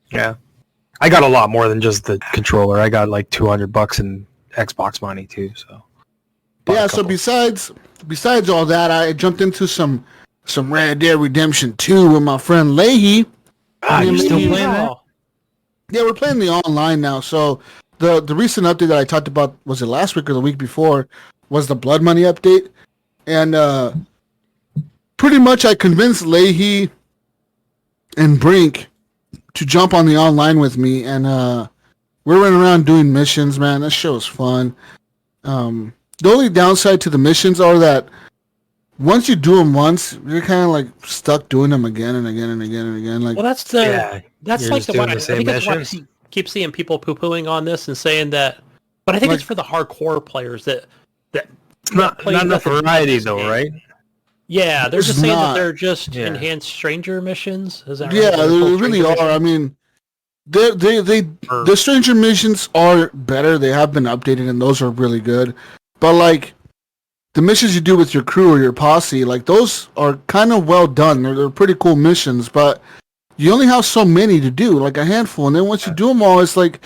S3: Yeah, I got a lot more than just the controller. I got like $200 in Xbox money too. So
S5: Yeah. So besides all that, I jumped into some Red Dead Redemption 2 with my friend Leahy.
S3: you're still playing that?
S2: Wow.
S5: Yeah, we're playing the online now. So the recent update that I talked about, was it last week or the week before, was the Blood Money update, and pretty much I convinced Leahy and Brink to jump on the online with me, and we're running around doing missions. Man, that show is fun. The only downside to the missions are that once you do them once, you're kind of like stuck doing them again and again and again and again. Like,
S2: Well, that's
S3: you're
S2: like
S3: just doing the
S2: I
S3: same
S2: think that's why I
S3: missions.
S2: keep seeing people poo-pooing on this and saying that. But I think it's for the hardcore players that
S3: It's not
S2: play
S3: enough
S2: nothing
S3: variety
S2: this
S3: though,
S2: game.
S3: right?
S2: Yeah, they're
S5: It's
S2: just saying
S5: not.
S2: that they're just
S3: Yeah.
S2: enhanced stranger missions. Is that right?
S5: yeah,
S2: They're
S5: they
S2: called
S5: really
S2: stranger
S5: are. I
S2: missions?
S5: mean, the stranger missions are better. They have been updated, and those are really good. But like the missions you do with your crew or your posse, like those are kind of well done. They're pretty cool missions, but you only have so many to do, like a handful. And then once you do them all, it's like,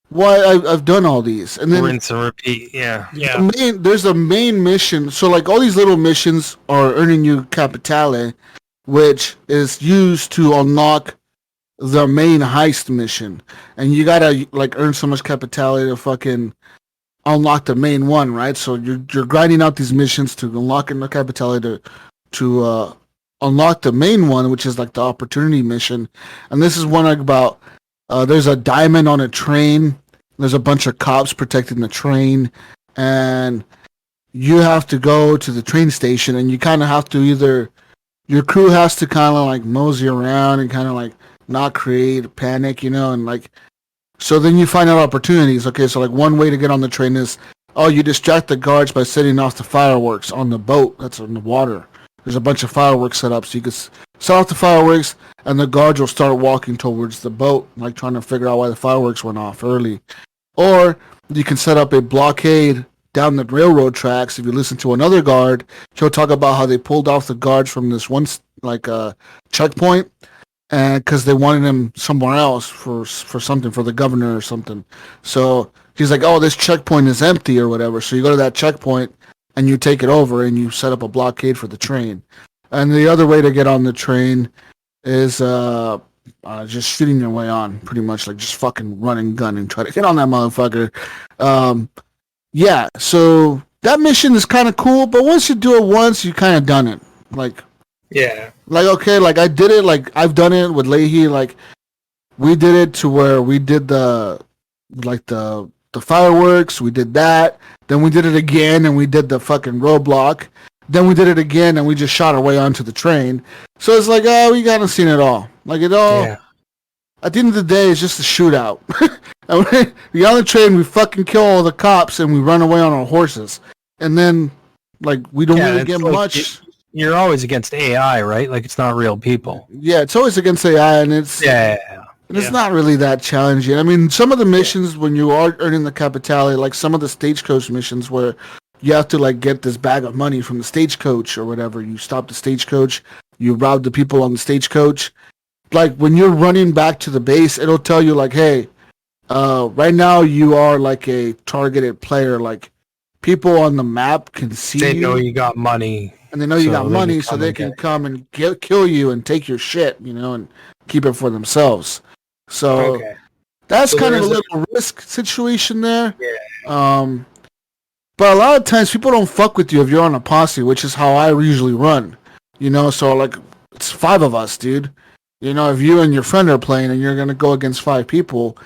S5: why I've done all these, and then
S3: Rinse and repeat. Yeah.
S2: Yeah.
S5: there's a main mission. So like all these little missions are earning you capitale, which is used to unlock the main heist mission. And you gotta like earn so much capitale to fucking unlock the main one, right? So you're grinding out these missions to unlock the capitale to unlock the main one, which is like the opportunity mission. And this is one about there's a diamond on a train. There's a bunch of cops protecting the train. and you have to go to the train station, and you kind of have to either your crew has to kind of like mosey around and kind of like not create panic, and like so then you find out opportunities. Okay, so like one way to get on the train is you distract the guards by setting off the fireworks on the boat that's on the water. There's a bunch of fireworks set up, so you can set off the fireworks, and the guards will start walking towards the boat, like trying to figure out why the fireworks went off early. Or you can set up a blockade down the railroad tracks. If you listen to another guard, he'll talk about how they pulled off the guards from this one checkpoint, and because they wanted him somewhere else for something, for the governor or something. So he's like, this checkpoint is empty or whatever. So you go to that checkpoint and you take it over and you set up a blockade for the train. And the other way to get on the train is just shooting your way on, pretty much, like just fucking run and gun and try to get on that motherfucker. Yeah, so that mission is kind of cool, but once you do it once, you kind of done it. Like,
S3: yeah.
S5: Like, okay, like I did it, like I've done it with Leahy, like we did it to where we did the fireworks, we did that, then we did it again and we did the fucking roadblock, then we did it again and we just shot our way onto the train. So it's like, we kind of seen it all. Like it all, at the end of the day, it's just a shootout. And we on the train, we fucking kill all the cops and we run away on our horses. And then, like, we don't really get like much.
S3: You're always against AI, right? Like, it's not real people.
S5: Yeah, it's always against AI, and it's... And it's not really that challenging. I mean, some of the missions when you are earning the capitality, like some of the stagecoach missions where you have to like get this bag of money from the stagecoach or whatever. You stop the stagecoach, you rob the people on the stagecoach. Like when you're running back to the base, it'll tell you like, hey, right now you are like a targeted player. Like people on the map can see you.
S3: They know you got money.
S5: And they know you got money, so they can come and kill you and take your shit, and keep it for themselves. So that's kind of a little risk situation there. Yeah. But a lot of times people don't fuck with you if you're on a posse, which is how I usually run. So like it's 5 of us, dude. If you and your friend are playing and you're gonna go against 5 people,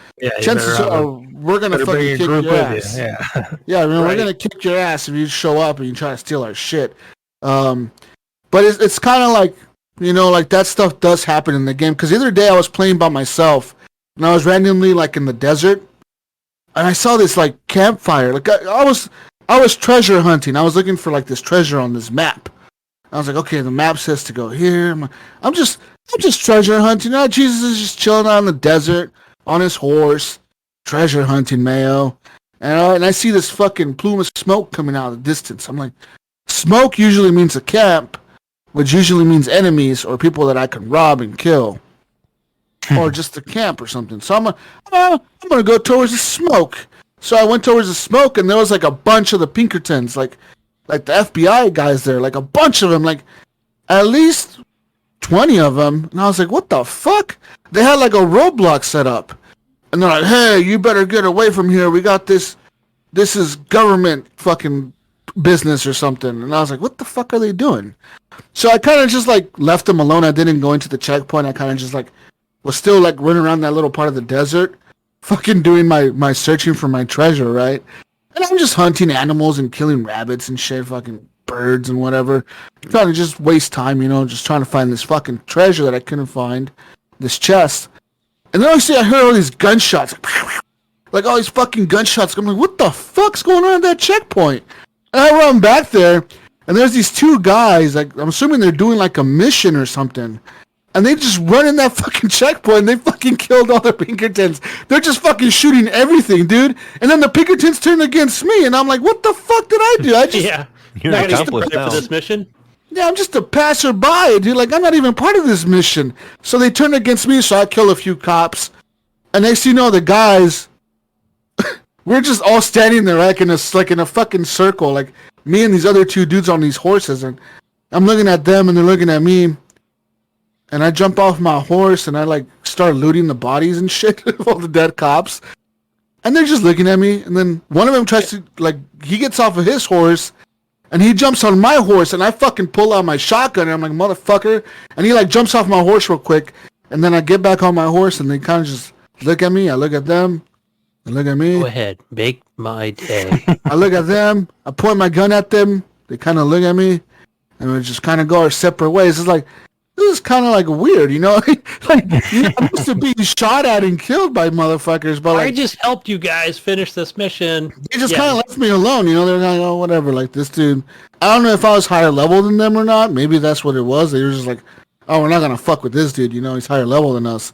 S5: chances are we're gonna fucking kick your ass. We're gonna kick your ass if you show up and you try to steal our shit. But it's kind of like. Like that stuff does happen in the game. Because the other day I was playing by myself, and I was randomly like in the desert, and I saw this like campfire. Like I was treasure hunting. I was looking for like this treasure on this map. I was like, okay, the map says to go here. I'm just treasure hunting. Jesus is just chilling out in the desert on his horse, treasure hunting, Mayo. And I see this fucking plume of smoke coming out of the distance. I'm like, smoke usually means a camp, which usually means enemies or people that I can rob and kill, or just a camp or something. So I'm gonna go towards the smoke. So I went towards the smoke, and there was like a bunch of the Pinkertons, like the FBI guys there, like a bunch of them, like at least 20 of them. And I was like, what the fuck? They had like a roadblock set up, and they're like, hey, you better get away from here. We got this. This is government fucking business or something. And I was like, what the fuck are they doing? So I kind of just like left them alone. I didn't go into the checkpoint. I kind of just like was still like running around that little part of the desert, fucking doing my searching for my treasure, right? And I'm just hunting animals and killing rabbits and shit, fucking birds and whatever. Trying to just waste time, just trying to find this fucking treasure that I couldn't find, this chest. And then I heard all these gunshots, like all these fucking gunshots. I'm like, what the fuck's going on at that checkpoint? And I run back there. And there's these 2 guys, like I'm assuming they're doing like a mission or something. And they just run in that fucking checkpoint and they fucking killed all the Pinkertons. They're just fucking shooting everything, dude. And then the Pinkertons turn against me and I'm like, what the fuck did I do? I just
S4: you're an accomplice now.
S2: For this mission?
S5: Yeah, I'm just a passerby, dude. Like I'm not even part of this mission. So they turn against me, so I kill a few cops. And next thing you know, the guys we're just all standing there like in a fucking circle, like me and these other 2 dudes on these horses, and I'm looking at them and they're looking at me, and I jump off my horse and I like start looting the bodies and shit of all the dead cops, and they're just looking at me, and then one of them tries to he gets off of his horse and he jumps on my horse, and I fucking pull out my shotgun and I'm like, motherfucker, and he jumps off my horse real quick, and then I get back on my horse and they kind of just look at me, I look at them. They look at me.
S2: Go ahead, make my day.
S5: I look at them. I point my gun at them. They kind of look at me, and we just kind of go our separate ways. It's like, this is kind of like weird, you know? Like, I'm used to being shot at and killed by motherfuckers, but like,
S2: I just helped you guys finish this mission.
S5: they just kind of left me alone, you know? They're like, oh, whatever. Like, this dude, I don't know if I was higher level than them or not. Maybe that's what it was. They were just like, oh, we're not going to fuck with this dude, you know? He's higher level than us.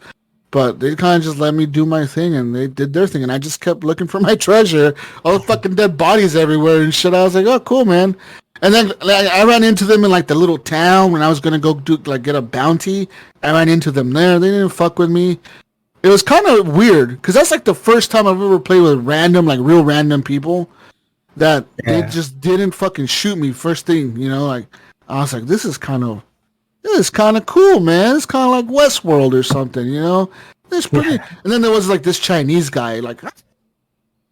S5: But they kind of just let me do my thing, and they did their thing, and I just kept looking for my treasure. All the fucking dead bodies everywhere and shit. I was like, oh, cool, man. And then like, I ran into them in like the little town when I was gonna go do like get a bounty. I ran into them there. They didn't fuck with me. It was kind of weird because that's like the first time I've ever played with random, like real random people that they just didn't fucking shoot me first thing. You know, like I was like, this is kind of cool, man. It's kind of like Westworld or something. You know, it's pretty. Yeah. And then there was like this Chinese guy, like,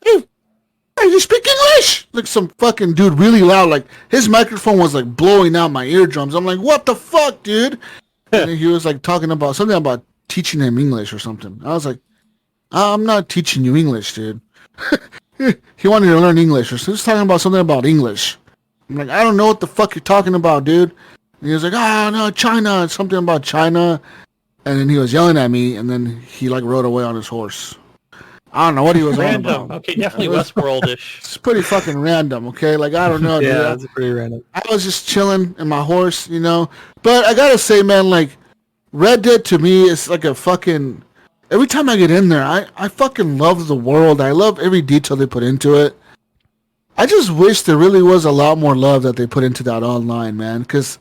S5: hey, you speak English? Like some fucking dude really loud. Like his microphone was like blowing out my eardrums. I'm like, what the fuck, dude? And he was like talking about something about teaching him English or something. I was like, I'm not teaching you English, dude. He wanted to learn English, or so he was talking about something about English. I'm like, I don't know what the fuck you're talking about, dude. And he was like, no, China, something about China. And then he was yelling at me, and then he like rode away on his horse. I don't know what he was on about.
S2: Okay, definitely Westworld-ish.
S5: It's pretty fucking random, okay? Like, I don't know, dude.
S3: Yeah, that's pretty random.
S5: I was just chilling in my horse, you know? But I gotta say, man, like, Red Dead to me is like a fucking... Every time I get in there, I fucking love the world. I love every detail they put into it. I just wish there really was a lot more love that they put into that online, man. Because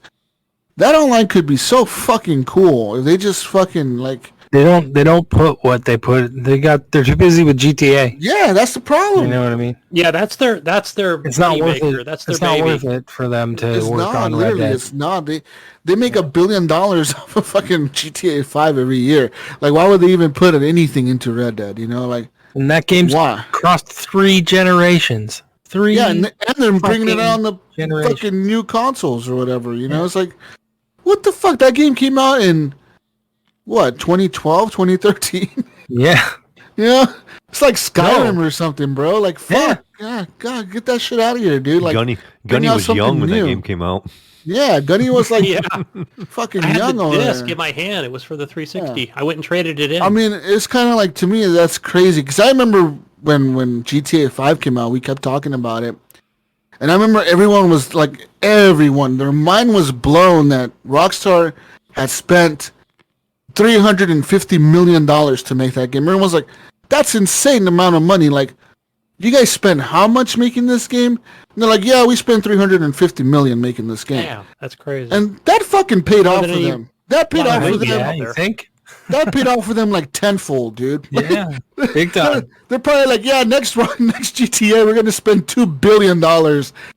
S5: that online could be so fucking cool. If they just fucking, like...
S3: They don't put what they put. They're too busy with GTA.
S5: Yeah, that's the problem.
S3: You know what I mean?
S2: Yeah, that's their.
S3: It's not worth it.
S2: That's their
S3: it's
S2: baby.
S3: not worth it for them to
S5: It's
S3: work
S5: not,
S3: on Red
S5: literally,
S3: Dead.
S5: it's not. They make $1 billion off of fucking GTA 5 every year. Like, why would they even put anything into Red Dead? You know, like,
S3: And that game's crossed 3 generations.
S5: Yeah, and they're bringing it on the
S3: generation.
S5: fucking new consoles or whatever. You know, it's like, what the fuck? That game came out in what, 2012, 2013?
S3: Yeah.
S5: Yeah, it's like Skyrim or something, bro. Like, fuck, yeah, God, get that shit out of here, dude. Like,
S4: Gunny was young when that game came out.
S5: Yeah, Gunny was like fucking
S2: I had
S5: young
S2: the
S5: over
S2: disc
S5: there.
S2: in my hand. It was for the 360. I went and traded it in.
S5: I mean, it's kind of like, to me, that's crazy. Because I remember when GTA 5 came out, we kept talking about it. And I remember everyone was like, their mind was blown that Rockstar had spent $350 million to make that game. Everyone was like, that's insane amount of money. Like, you guys spent how much making this game? And they're like, yeah, we spent $350 million making this game.
S2: Damn, that's crazy.
S5: And that fucking paid off for them. That paid off for them.
S3: Yeah, you think?
S5: That paid off for them like tenfold, dude.
S3: Yeah, big time.
S5: They're probably like, yeah, next GTA, we're gonna spend $2 billion.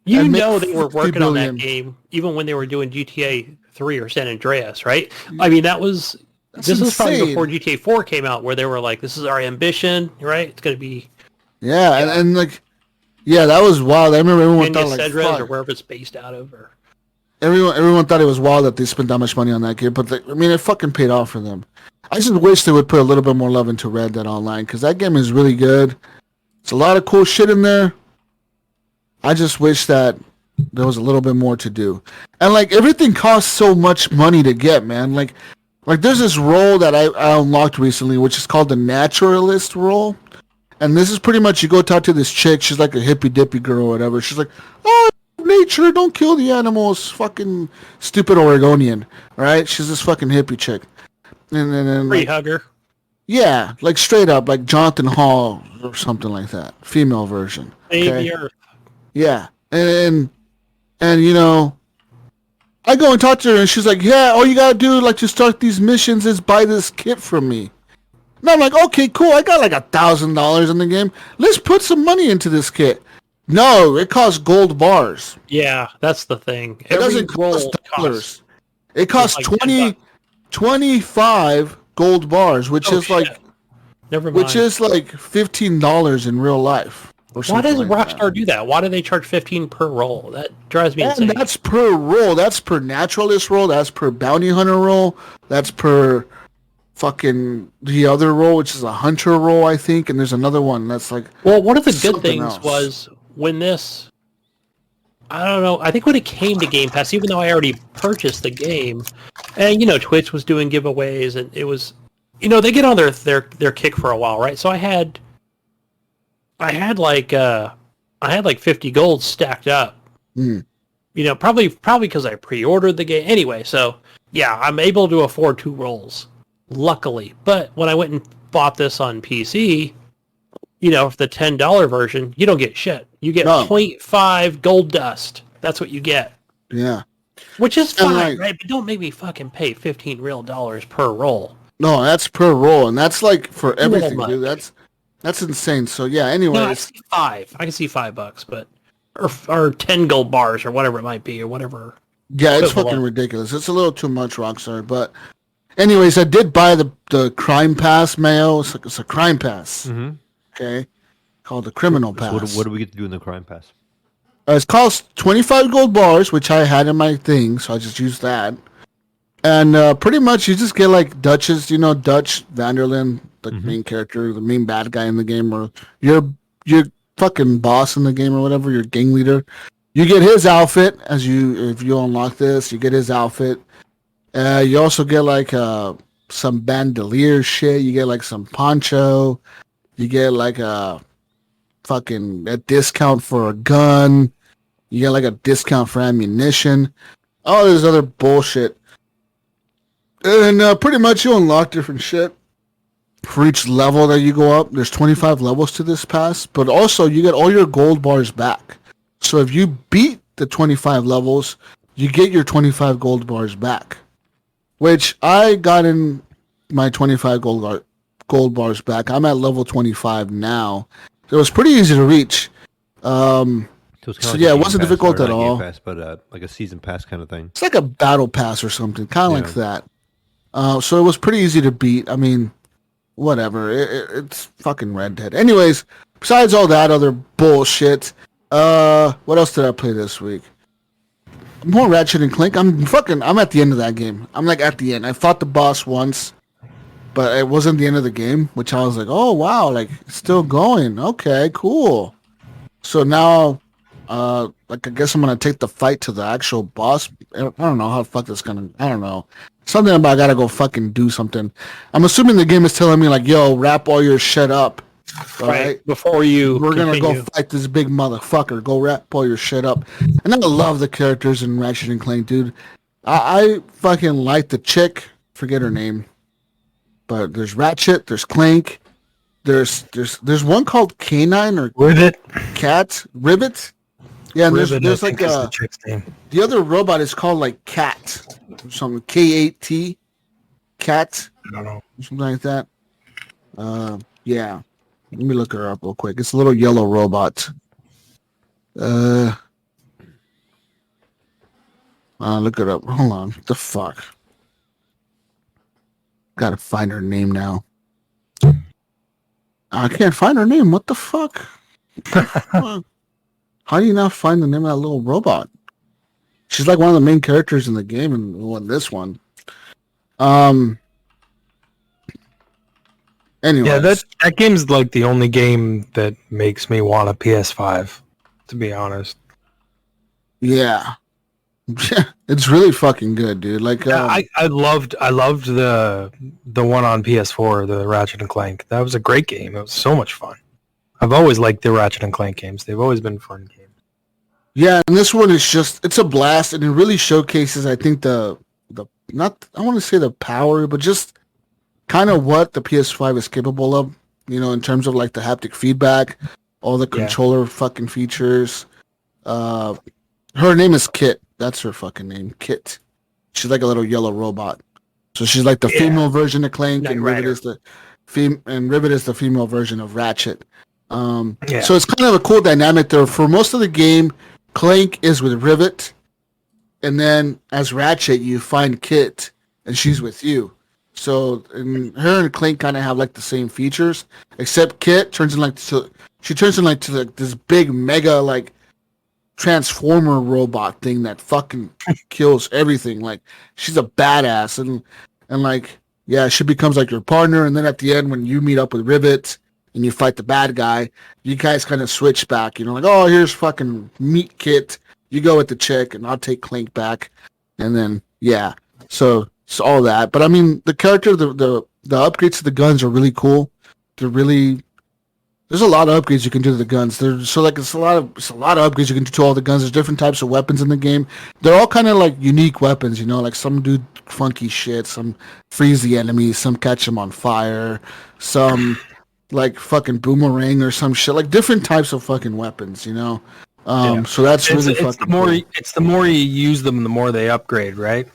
S2: You know they were working on that game even when they were doing GTA 3 or San Andreas, right? I mean, this was probably before GTA 4 came out, where they were like, this is our ambition, right? It's gonna be.
S5: Yeah, and like, yeah, that was wild. I remember everyone thought like, fuck.
S2: Or wherever it's based out of, or
S5: everyone thought it was wild that they spent that much money on that game, but I mean, it fucking paid off for them. I just wish they would put a little bit more love into Red Dead Online, because that game is really good. It's a lot of cool shit in there. I just wish that there was a little bit more to do. And like, everything costs so much money to get, man. Like there's this role that I unlocked recently, which is called the Naturalist role. And this is pretty much, you go talk to this chick, she's like a hippy-dippy girl or whatever. She's like, oh, nature, don't kill the animals, fucking stupid Oregonian, right? She's this fucking hippie chick. And then
S2: free hugger.
S5: Yeah, like straight up, like Jonathan Hall or something like that. Female version.
S2: Save the earth.
S5: Yeah. And you know, I go and talk to her, and she's like, yeah, all you gotta do, like, to start these missions is buy this kit from me. And I'm like, okay, cool, I got like $1,000 in the game. Let's put some money into this kit. No, it costs gold bars.
S2: Yeah, that's the thing.
S5: It doesn't cost dollars. It costs like 25 gold bars, which is
S2: shit.
S5: like,
S2: never mind.
S5: which is like $15 in real life.
S2: Why does Rockstar do that? Why do they charge 15 per roll? That drives me insane.
S5: That's per roll. That's per naturalist roll. That's per bounty hunter roll. That's per fucking the other role, which is a hunter role, I think, and there's another one that's like.
S2: Well, one of the good
S5: something
S2: things
S5: else.
S2: was when this. I don't know. I think when it came to Game Pass, even though I already purchased the game, and Twitch was doing giveaways, and it was, they get on their kick for a while, right? So I had like 50 gold stacked up.
S5: Mm.
S2: Probably because I pre-ordered the game anyway. So yeah, I'm able to afford 2 rolls, luckily. But when I went and bought this on PC, for the $10 version, you don't get shit. You get 0.5 gold dust. That's what you get.
S5: Yeah.
S2: Which is fine, right? But don't make me fucking pay $15 real per roll.
S5: No, that's per roll, and that's like for everything,
S2: much.
S5: dude. That's insane. So yeah. Anyways,
S2: No, I see $5. I can see $5, but or 10 gold bars or whatever it might be or whatever.
S5: Yeah, it's fucking ridiculous. It's a little too much, Rockstar. But anyways, I did buy the Crime Pass, Mayo. It's a Crime Pass.
S4: Mm-hmm.
S5: Okay, called the Criminal Pass.
S4: So what do we get to do in the Crime Pass?
S5: It costs 25 gold bars, which I had in my thing, so I just used that. And pretty much you just get like Dutch's, Dutch Vanderlyn, the main character, the main bad guy in the game, or your fucking boss in the game or whatever, your gang leader. You get his outfit if you unlock this. You get his outfit. You also get like some bandolier shit. You get like some poncho. You get like a discount for a gun. You get like a discount for ammunition. All this other bullshit. And pretty much you unlock different shit for each level that you go up. There's 25 levels to this pass, but also you get all your gold bars back. So if you beat the 25 levels, you get your 25 gold bars back, which I got in my 25 gold bars back. I'm at level 25 now. So it was pretty easy to reach. So yeah, it wasn't difficult at all.
S4: Pass, but like a season pass kind of thing.
S5: It's like a battle pass or something, kind of like that. So it was pretty easy to beat. I mean, whatever. It's fucking Red Dead. Anyways, besides all that other bullshit, what else did I play this week? More Ratchet and Clank. I'm at the end of that game. I'm like at the end. I fought the boss once, but it wasn't the end of the game, which I was like, oh wow, like it's still going. Okay, cool. So now, like I guess I'm gonna take the fight to the actual boss. I don't know how the fuck that's gonna. I don't know. Something about I gotta go fucking do something. I'm assuming the game is telling me like, yo, wrap all your shit up.
S2: Right. Before you
S5: We're
S2: continue.
S5: gonna go fight this big motherfucker. Go wrap all your shit up. And I love the characters in Ratchet and Clank, dude. I fucking like the chick. Forget her name. But there's Ratchet, there's Clank, there's one called Canine or
S3: Ribbit.
S5: Cat. Ribbit? Yeah, and
S3: Ribbit,
S5: there's
S3: I
S5: like
S3: think is the chick's name.
S5: the other robot is called like Cat. Something K8T. Cat.
S3: I don't know.
S5: Something like that. Yeah. Let me look her up real quick. It's a little yellow robot. Look it up. Hold on. What the fuck? Gotta find her name now. I can't find her name. What the fuck? How do you not find the name of that little robot? She's like one of the main characters in the game in this one. Anyway.
S3: Yeah, that game's like the only game that makes me want a PS5, to be honest.
S5: Yeah. It's really fucking good, dude. Like
S3: I loved the one on PS4, the Ratchet and Clank. That was a great game. It was so much fun. I've always liked the Ratchet and Clank games. They've always been fun games.
S5: Yeah, and this one is it's a blast, and it really showcases, I think, I want to say the power, but just kind of what the PS5 is capable of, in terms of like the haptic feedback, all the controller fucking features. Her name is Kit. That's her fucking name, Kit. She's like a little yellow robot. So she's like the female version of Clank, and Ribbit is the female version of Ratchet. So it's kind of a cool dynamic there. For most of the game, Clank is with Ribbit, and then as Ratchet, you find Kit, and she's with you. So her and Clank kind of have like the same features, except Kit turns into this big mega like transformer robot thing that fucking kills everything. Like she's a badass, and like yeah, she becomes like your partner, and then at the end when you meet up with Rivet and you fight the bad guy, you guys kind of switch back. You know, like, oh, here's fucking meat kit. You go with the chick, and I'll take Clank back, and then yeah, so it's all that. But I mean, the character, the upgrades to the guns are really cool. They're really There's a lot of upgrades you can do to the guns. It's a lot of upgrades you can do to all the guns. There's different types of weapons in the game. They're all kind of like unique weapons, you know. Like some do funky shit, some freeze the enemies, some catch them on fire, some like fucking boomerang or some shit. Like different types of fucking weapons, you know. So that's really fucking cool.
S3: It's the more you use them, the more they upgrade, right?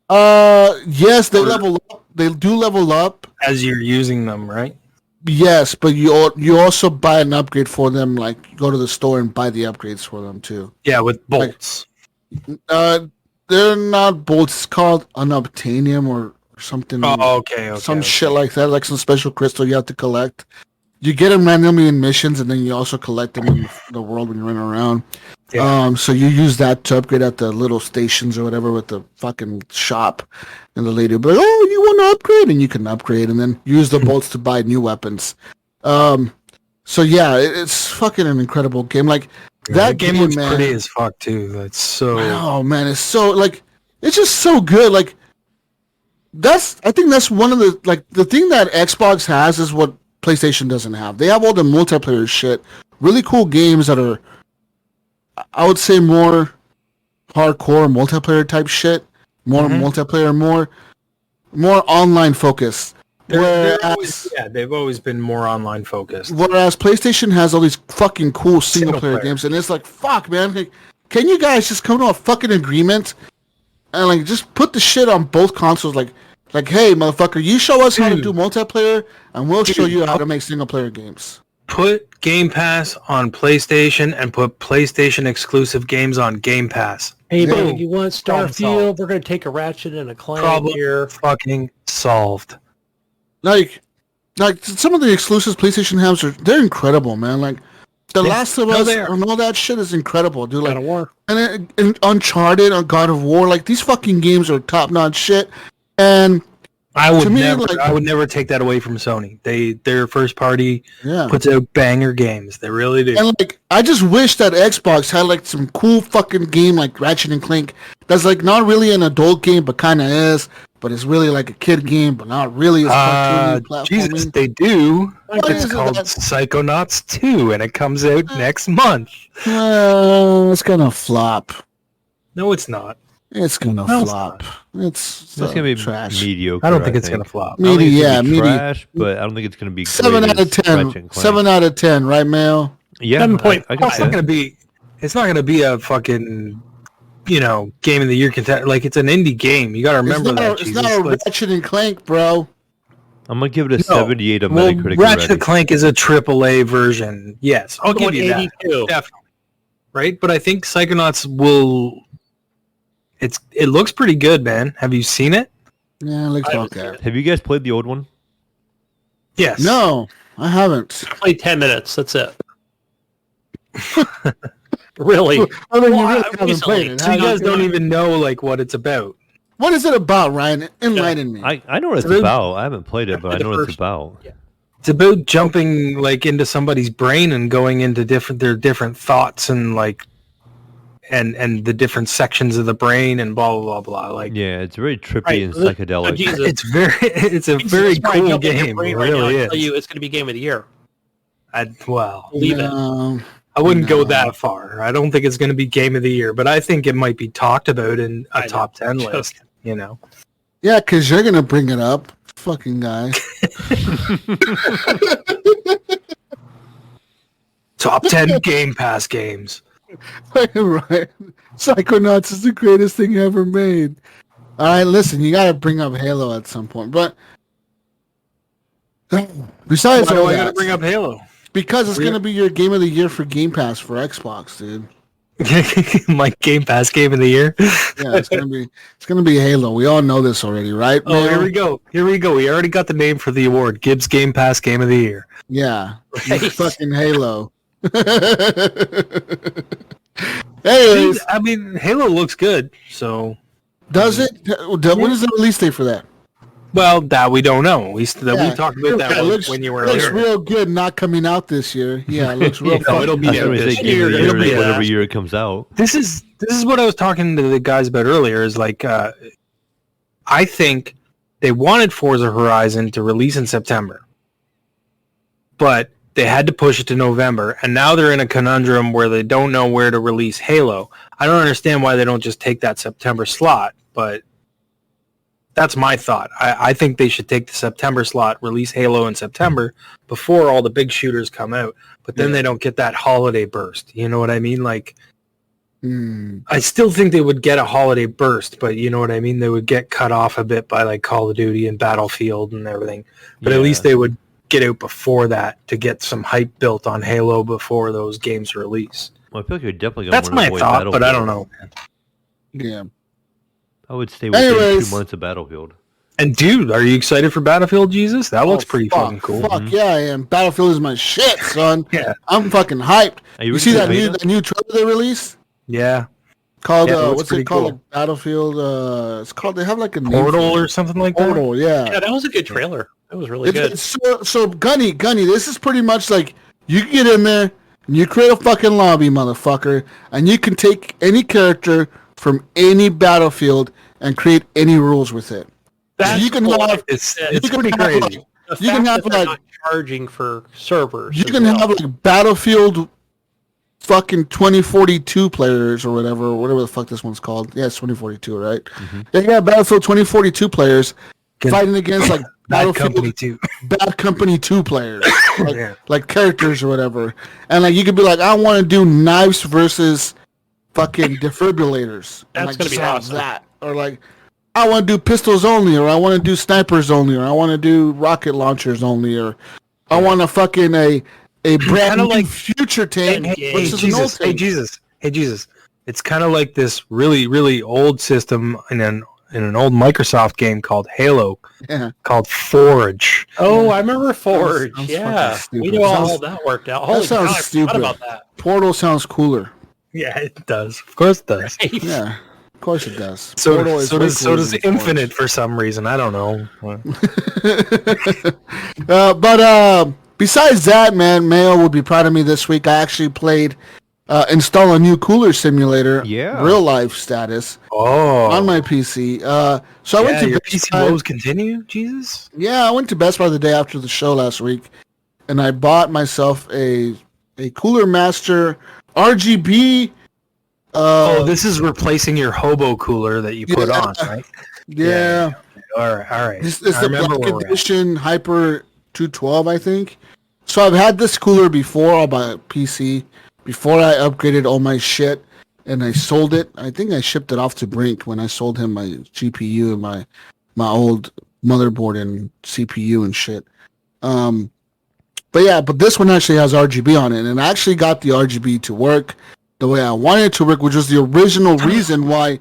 S5: Yes, they level up. They do level up
S3: as you're using them, right?
S5: Yes, but you also buy an upgrade for them. Like, go to the store and buy the upgrades for them too.
S3: Yeah, with bolts.
S5: Like, they're not bolts. It's called unobtainium or something.
S3: Oh, okay.
S5: Some shit like that, like some special crystal you have to collect. You get them randomly in missions, and then you also collect them in the world when you're running around. Yeah. So you use that to upgrade at the little stations or whatever with the fucking shop, and the lady will be like, "Oh, you want to upgrade?" And you can upgrade, and then use the bolts to buy new weapons. So yeah, it's fucking an incredible game. Like that
S3: game looks pretty as fuck too. That's so.
S5: Oh man, it's so like it's just so good. Like I think that's one of the thing that Xbox has is what PlayStation doesn't have. They have all the multiplayer shit, really cool games that are, I would say, more hardcore multiplayer type shit, more multiplayer, more online focused.
S3: They've always been more online focused.
S5: Whereas PlayStation has all these fucking cool single player games, and it's like, fuck, man, like, can you guys just come to a fucking agreement and like just put the shit on both consoles? Like, hey, motherfucker, you show us how to do multiplayer, and we'll show you how to make single-player games.
S3: Put Game Pass on PlayStation and put PlayStation exclusive games on Game Pass.
S2: Hey, baby, you want Starfield? We're going to take a Ratchet and a Clank here.
S3: Fucking solved.
S5: Like some of the exclusives PlayStation has, they're incredible, man. Like, The Last of Us and all that shit is incredible, dude. Like,
S2: God of War.
S5: And Uncharted and God of War, like, these fucking games are top-notch shit. And
S3: I would never take that away from Sony. Their first party puts out banger games. They really do.
S5: And like, I just wish that Xbox had like some cool fucking game like Ratchet and Clank that's like not really an adult game but kind of is, but it's really like a kid game but not really as cartoony.
S3: Jesus, they do. It's called Psychonauts 2 and it comes out next month.
S5: It's gonna flop.
S3: No, it's not.
S5: It's gonna flop. It's
S4: gonna be
S5: trash.
S4: Mediocre.
S3: I don't think it's gonna flop.
S4: Trash, but I don't think it's gonna be
S5: 7 out of 10. 7 out of 10, right, Mayo?
S4: Yeah,
S2: 7 point.
S3: It's not gonna be. It's not gonna be a fucking, game of the year contender. Like, it's an indie game. You gotta remember that.
S5: It's not a Ratchet and Clank, bro.
S4: I'm gonna give it a 78 on Metacritic.
S3: Ratchet and Clank is a AAA version. Yes, I'll give you that. Definitely. Right, but I think Psychonauts will. It looks pretty good, man. Have you seen it?
S5: Yeah, it looks okay.
S4: Have you guys played the old one?
S5: Yes. No, I haven't.
S2: I played 10 minutes. That's it. Really?
S5: I mean, you really haven't played it.
S3: So you guys don't even know like what it's about.
S5: What is it about, Ryan? Enlighten me.
S4: I know what it's about. I haven't played it, but I know what it's about.
S2: Yeah.
S3: It's about jumping like into somebody's brain and going into their different thoughts and like. And the different sections of the brain and blah blah blah blah. Like,
S4: yeah, it's very trippy and psychedelic.
S3: It's a very cool game. It really is.
S2: Tell you it's going to be game of the year.
S3: Believe it. I wouldn't go that far. I don't think it's going to be game of the year, but I think it might be talked about in a top 10 list.
S5: Yeah, because you're going to bring it up, fucking guy.
S3: Top 10 Game Pass games.
S5: Right. Psychonauts is the greatest thing ever made. All right, listen, you got to bring up Halo at some point. But besides all that,
S3: I got to bring up Halo?
S5: Because it's going to be your game of the year for Game Pass for Xbox, dude.
S3: My Game Pass game of the year?
S5: Yeah, it's going to be Halo. We all know this already, right?
S3: Oh, man? Here we go. We already got the name for the award. Gibbs Game Pass game of the year.
S5: Yeah. Right. Fucking Halo. Anyways,
S3: I mean, Halo looks good. So
S5: does it? When is the release date for that?
S3: Well, that we don't know. We talked about that
S5: looks,
S3: when you were
S5: It looks
S3: here.
S5: real good not coming out this year. Yeah, it looks real fun.
S3: It'll be out this year.
S4: It'll be whatever year it comes out.
S3: This is what I was talking to the guys about earlier. Is like, I think they wanted Forza Horizon to release in September, but they had to push it to November, and now they're in a conundrum where they don't know where to release Halo. I don't understand why they don't just take that September slot, but that's my thought. I think they should take the September slot, release Halo in September before all the big shooters come out, but then they don't get that holiday burst. You know what I mean? Like, I still think they would get a holiday burst, but you know what I mean? They would get cut off a bit by like Call of Duty and Battlefield and everything, but at least they would get out before that to get some hype built on Halo before those games release.
S4: Well, I feel like you're definitely going to
S3: That's my thought, but I don't know.
S5: Yeah.
S4: I would stay within 2 months of Battlefield.
S3: And dude, are you excited for Battlefield, Jesus? That looks pretty fucking cool.
S5: Fuck yeah, I am. Battlefield is my shit, son.
S3: Yeah.
S5: I'm fucking hyped. You see that new trailer they released?
S3: Yeah.
S5: Called what's it called? Cool. Like Battlefield. It's called. They have like a
S3: Portal or something like that.
S5: Portal, yeah.
S2: Yeah, that was a good trailer. That was really good.
S5: So Gunny, this is pretty much like you can get in there and you create a fucking lobby, motherfucker, and you can take any character from any Battlefield and create any rules with it.
S2: That's
S5: you can have
S3: it's pretty crazy.
S5: You can have like
S2: not charging for servers.
S5: You can have like Battlefield fucking 2042 players or whatever the fuck this one's called. Yeah, it's 2042, right? Mm-hmm. Yeah, Battlefield 2042 players fighting against like
S3: Bad Company 2.
S5: Bad Company 2 players, like characters or whatever. And like you could be like, I want to do knives versus fucking defibrillators.
S2: That's
S5: like,
S2: gonna be awesome.
S5: That or like, I want to do pistols only, or I want to do snipers only, or I want to do rocket launchers only, or I want to fucking a brand new future tank versus an old tank.
S3: Hey Jesus, it's kind of like this really, really old system in an old Microsoft game called Halo, called Forge.
S2: Oh, I remember Forge. Yeah, we know all that worked out.
S5: That sounds stupid.
S2: About that.
S5: Portal sounds cooler.
S3: Yeah, it does. Of course it does.
S2: Right.
S5: Yeah, of course it does.
S3: So does Infinite for some reason. I don't know.
S5: But besides that, man, Mayo would be proud of me this week. I actually played install a new cooler simulator, real life status, on my PC. So I went to
S3: your PC woes continue, Jesus?
S5: Yeah, I went to Best Buy the day after the show last week, and I bought myself a Cooler Master RGB.
S3: This is replacing your hobo cooler that you put on, right?
S5: Yeah.
S3: All right.
S5: This is the Black Edition Hyper 212, I think. So I've had this cooler before on my PC, before I upgraded all my shit, and I sold it. I think I shipped it off to Brink when I sold him my GPU and my old motherboard and CPU and shit. But this one actually has RGB on it, and I actually got the RGB to work the way I wanted it to work, which was the original reason why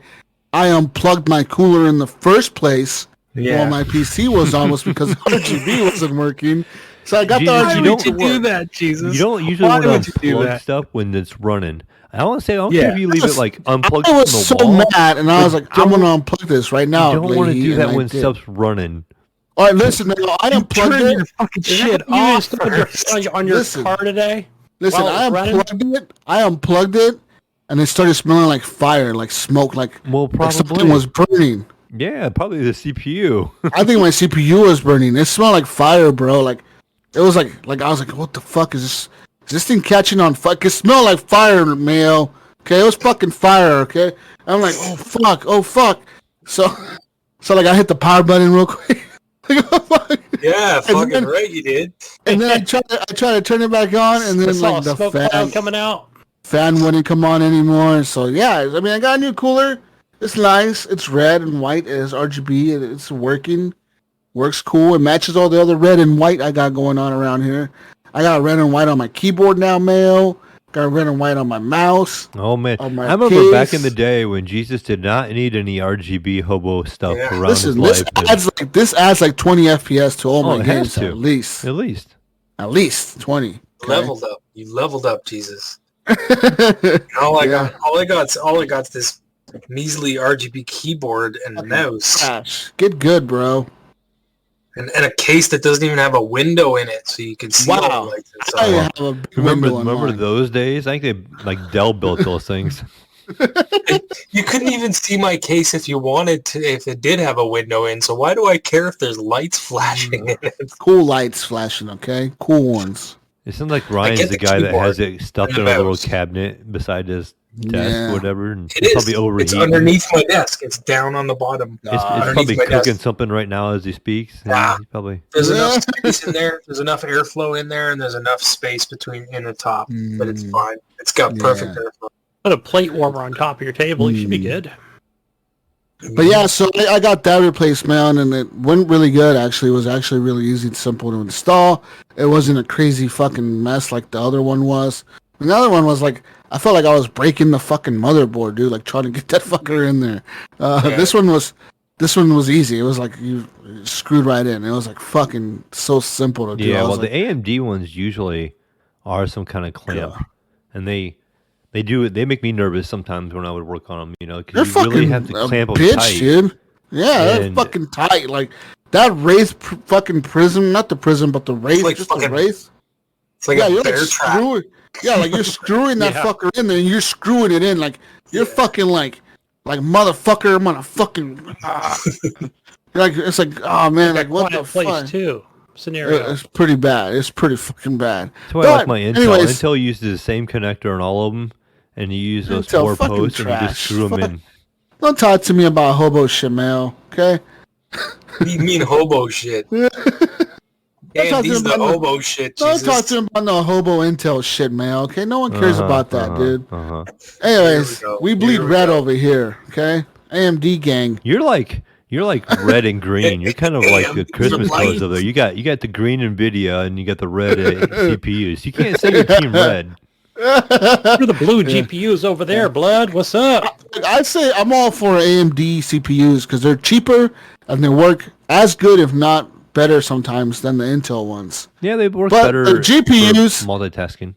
S5: I unplugged my cooler in the first place while my PC was on, was because RGB wasn't working. So I got the RGB
S3: to work. You do that, Jesus?
S4: You don't usually want to unplug stuff when it's running. I don't care if you leave it like unplugged.
S5: I was so mad, and I was like, I'm going to unplug this right now.
S4: You don't want to do that when stuff's running.
S5: All right, listen, I unplugged it.
S3: Your fucking shit off
S2: on your car today.
S5: Listen, I unplugged it, and it started smelling like fire, like smoke, like something was burning.
S4: Yeah, probably the CPU.
S5: I think my CPU was burning. It smelled like fire, bro. Like it was like I was like, what the fuck is this? Is this thing catching on fire? It smelled like fire, Mayo. Okay, it was fucking fire. Okay, I'm like, oh fuck. So like I hit the power button real quick.
S3: Yeah, fucking right, you did.
S5: And then I tried to turn it back on, and then like the fan
S2: coming out.
S5: Fan wouldn't come on anymore. So yeah, I mean, I got a new cooler. It's nice. It's red and white. It has RGB. It's working. Works cool. It matches all the other red and white I got going on around here. I got red and white on my keyboard now, Mayo. Got red and white on my mouse.
S4: Oh man, I remember back in the day when Jesus did not need any RGB hobo stuff around his life.
S5: This adds like 20 FPS to all my games at least.
S4: At
S5: least 20. Okay?
S3: Leveled up. You leveled up, Jesus. all I got is this measly RGB keyboard and mouse.
S5: Gosh, get good, bro.
S3: And a case that doesn't even have a window in it, so you can see all the lights
S5: I
S3: inside.
S5: have a big window on
S4: Remember
S5: mine.
S4: those days? I think they like Dell built those things.
S3: You couldn't even see my case if you wanted to, if it did have a window in. So why do I care if there's lights flashing in it?
S5: Cool lights flashing, okay? Cool ones.
S4: It sounds like Ryan's
S3: get
S4: the
S3: the
S4: guy that has
S3: keyboard
S4: it stuffed
S3: and
S4: in
S3: the
S4: a little
S3: mouse.
S4: cabinet beside his desk
S5: Yeah.
S4: or whatever. And
S3: It
S4: it's
S3: is.
S4: probably
S3: It's
S4: overheating.
S3: underneath my desk. It's down on the bottom.
S4: It's
S3: underneath
S4: probably
S3: my
S4: cooking
S3: desk.
S4: something right now as he speaks.
S3: Ah.
S4: He's probably.
S3: There's
S5: Yeah.
S3: enough space in there. There's enough airflow in there, and there's enough space between in the top. But it's fine. It's got perfect airflow.
S2: Put a plate warmer on top of your table. You should be good.
S5: But yeah, so I got that replaced, man, and it went really good, actually. It was actually really easy and simple to install. It wasn't a crazy fucking mess like the other one was. And the other one was like, I felt like I was breaking the fucking motherboard, dude, like trying to get that fucker in there. This one was easy. It was like you screwed right in. It was like fucking so simple to do.
S4: Yeah,
S5: I
S4: well,
S5: was
S4: the
S5: like,
S4: AMD ones usually are some kind of clamp, and they make me nervous sometimes when I would work on them. You know,
S5: they're
S4: because you really
S5: fucking
S4: have to clamp them
S5: bitch,
S4: tight.
S5: dude. Yeah, they're
S4: And-
S5: fucking tight. Like that wraith fucking prism, not the prism, but the wraith,
S3: like
S5: just the
S3: fucking-
S5: wraith.
S3: It's like
S5: Yeah,
S3: a
S5: you're
S3: bear
S5: like
S3: trap.
S5: screwing. Yeah, like you're screwing that
S2: Yeah.
S5: fucker in there, and you're screwing it in like you're fucking like motherfucker. I'm gonna fucking. You're like it's like oh man, like what the
S2: Quiet place
S5: fuck?
S2: too. Scenario.
S5: It's pretty bad. It's pretty fucking bad.
S4: That's why I like
S5: But
S4: my Intel.
S5: anyways,
S4: Intel uses the same connector on all of them, and you use those
S5: Intel
S4: 4
S5: fucking
S4: posts and you just
S5: trash.
S4: screw them
S5: Fuck.
S4: in.
S5: don't talk to me about hobo shit, Mel. Okay.
S3: You mean hobo shit?
S5: talking
S3: And these the
S5: about-
S3: hobo shit.
S5: Don't
S3: Jesus.
S5: talk to him about no hobo Intel shit, man. Okay, no one cares about that, dude.
S4: Uh-huh.
S5: Anyways,
S3: Here we go.
S5: we bleed
S3: Here we
S5: red
S3: go.
S5: over here. Okay, AMD gang.
S4: You're like red and green. You're kind of like the Christmas
S3: light.
S4: colors over there. You got the green Nvidia and you got the red CPUs. You can't say you're team red.
S2: You're the blue GPUs over there, blood. What's up?
S5: I say I'm all for AMD CPUs because they're cheaper and they work as good, if not better, sometimes than the Intel ones.
S4: Yeah, they work
S5: But
S4: better.
S5: the GPUs
S4: for multitasking.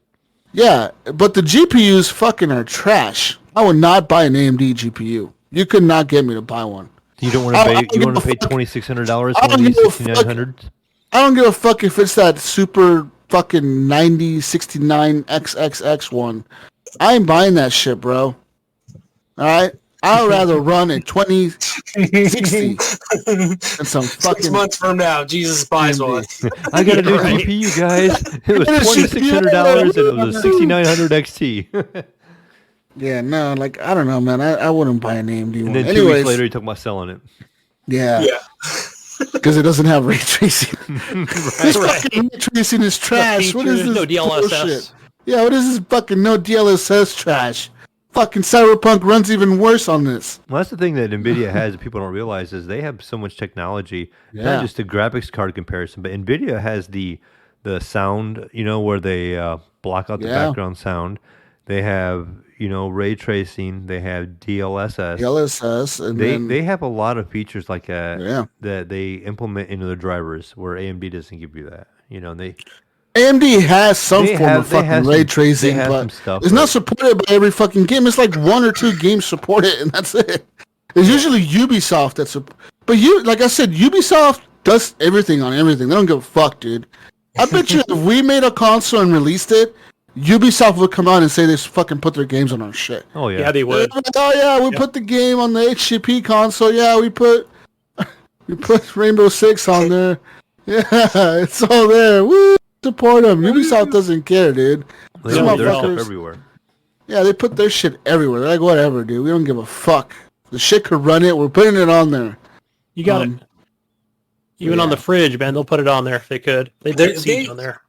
S5: Yeah, but the GPUs fucking are trash. I would not buy an AMD GPU. You could not get me to buy one.
S4: You don't want
S5: I
S4: to pay.
S5: don't
S4: You
S5: give
S4: want
S5: a
S4: to pay
S5: fuck.
S4: $2,600
S5: I
S4: for one
S5: don't
S4: of these
S5: give a fuck.
S4: 6900s?
S5: I don't give a fuck if it's that super fucking 9069 XXX one. I ain't buying that shit, bro. All right? I'd rather run a 2060 than some
S3: 6
S5: fucking...
S3: months from now, Jesus buys one.
S4: I got a new
S2: Right.
S4: GPU, guys. It was
S5: Get a
S4: $2,600
S5: GPU.
S4: and it was a 6900 XT.
S5: Yeah, no, like, I don't know, man. I wouldn't buy an AMD
S4: And
S5: one.
S4: then 2
S5: Anyways,
S4: weeks later, he talked about selling it.
S5: yeah,
S3: Yeah.
S5: because it doesn't have ray tracing. This
S2: Right.
S5: fucking ray tracing is trash. What is
S2: features,
S5: this
S2: no DLSS.
S5: bullshit? Yeah, what is this fucking no DLSS trash? Fucking Cyberpunk runs even worse on this.
S4: Well, that's the thing that NVIDIA has that people don't realize is they have so much technology.
S5: Yeah.
S4: Not just the graphics card comparison, but NVIDIA has the sound, where they block out the
S5: Yeah.
S4: background sound. They have, ray tracing. They have DLSS.
S5: DLSS, and then
S4: They have a lot of features like that
S5: Yeah.
S4: that they implement into their drivers where AMD doesn't give you that. They
S5: AMD has some
S4: They
S5: form
S4: have-
S5: of
S4: they have
S5: fucking ray
S4: some-
S5: tracing,
S4: they have some
S5: but
S4: stuff,
S5: it's not
S4: but-
S5: supported by every fucking game. It's like 1 or 2 games support it, and that's it. It's usually Ubisoft that's, but like I said, Ubisoft does everything on everything. They don't give a fuck, dude. I bet you if we made a console and released it, Ubisoft would come out and say they fucking put their games on our shit.
S4: oh yeah.
S2: Yeah, they would.
S5: Oh yeah, we put the game on the HGP console. Yeah, we put Rainbow Six on there. Yeah, it's all there. Woo! Support them. Ubisoft doesn't care, dude.
S4: They
S5: These
S4: have their stuff
S5: motherfuckers-
S4: everywhere.
S5: Yeah, they put their shit everywhere. They're like, whatever, dude. We don't give a fuck. The shit could run it. We're putting it on there.
S2: You got
S5: Um,
S2: it. Even on
S5: yeah.
S2: the fridge, man, they'll put it on there if they could. They
S3: They-
S2: put Siege
S3: they-
S2: on there.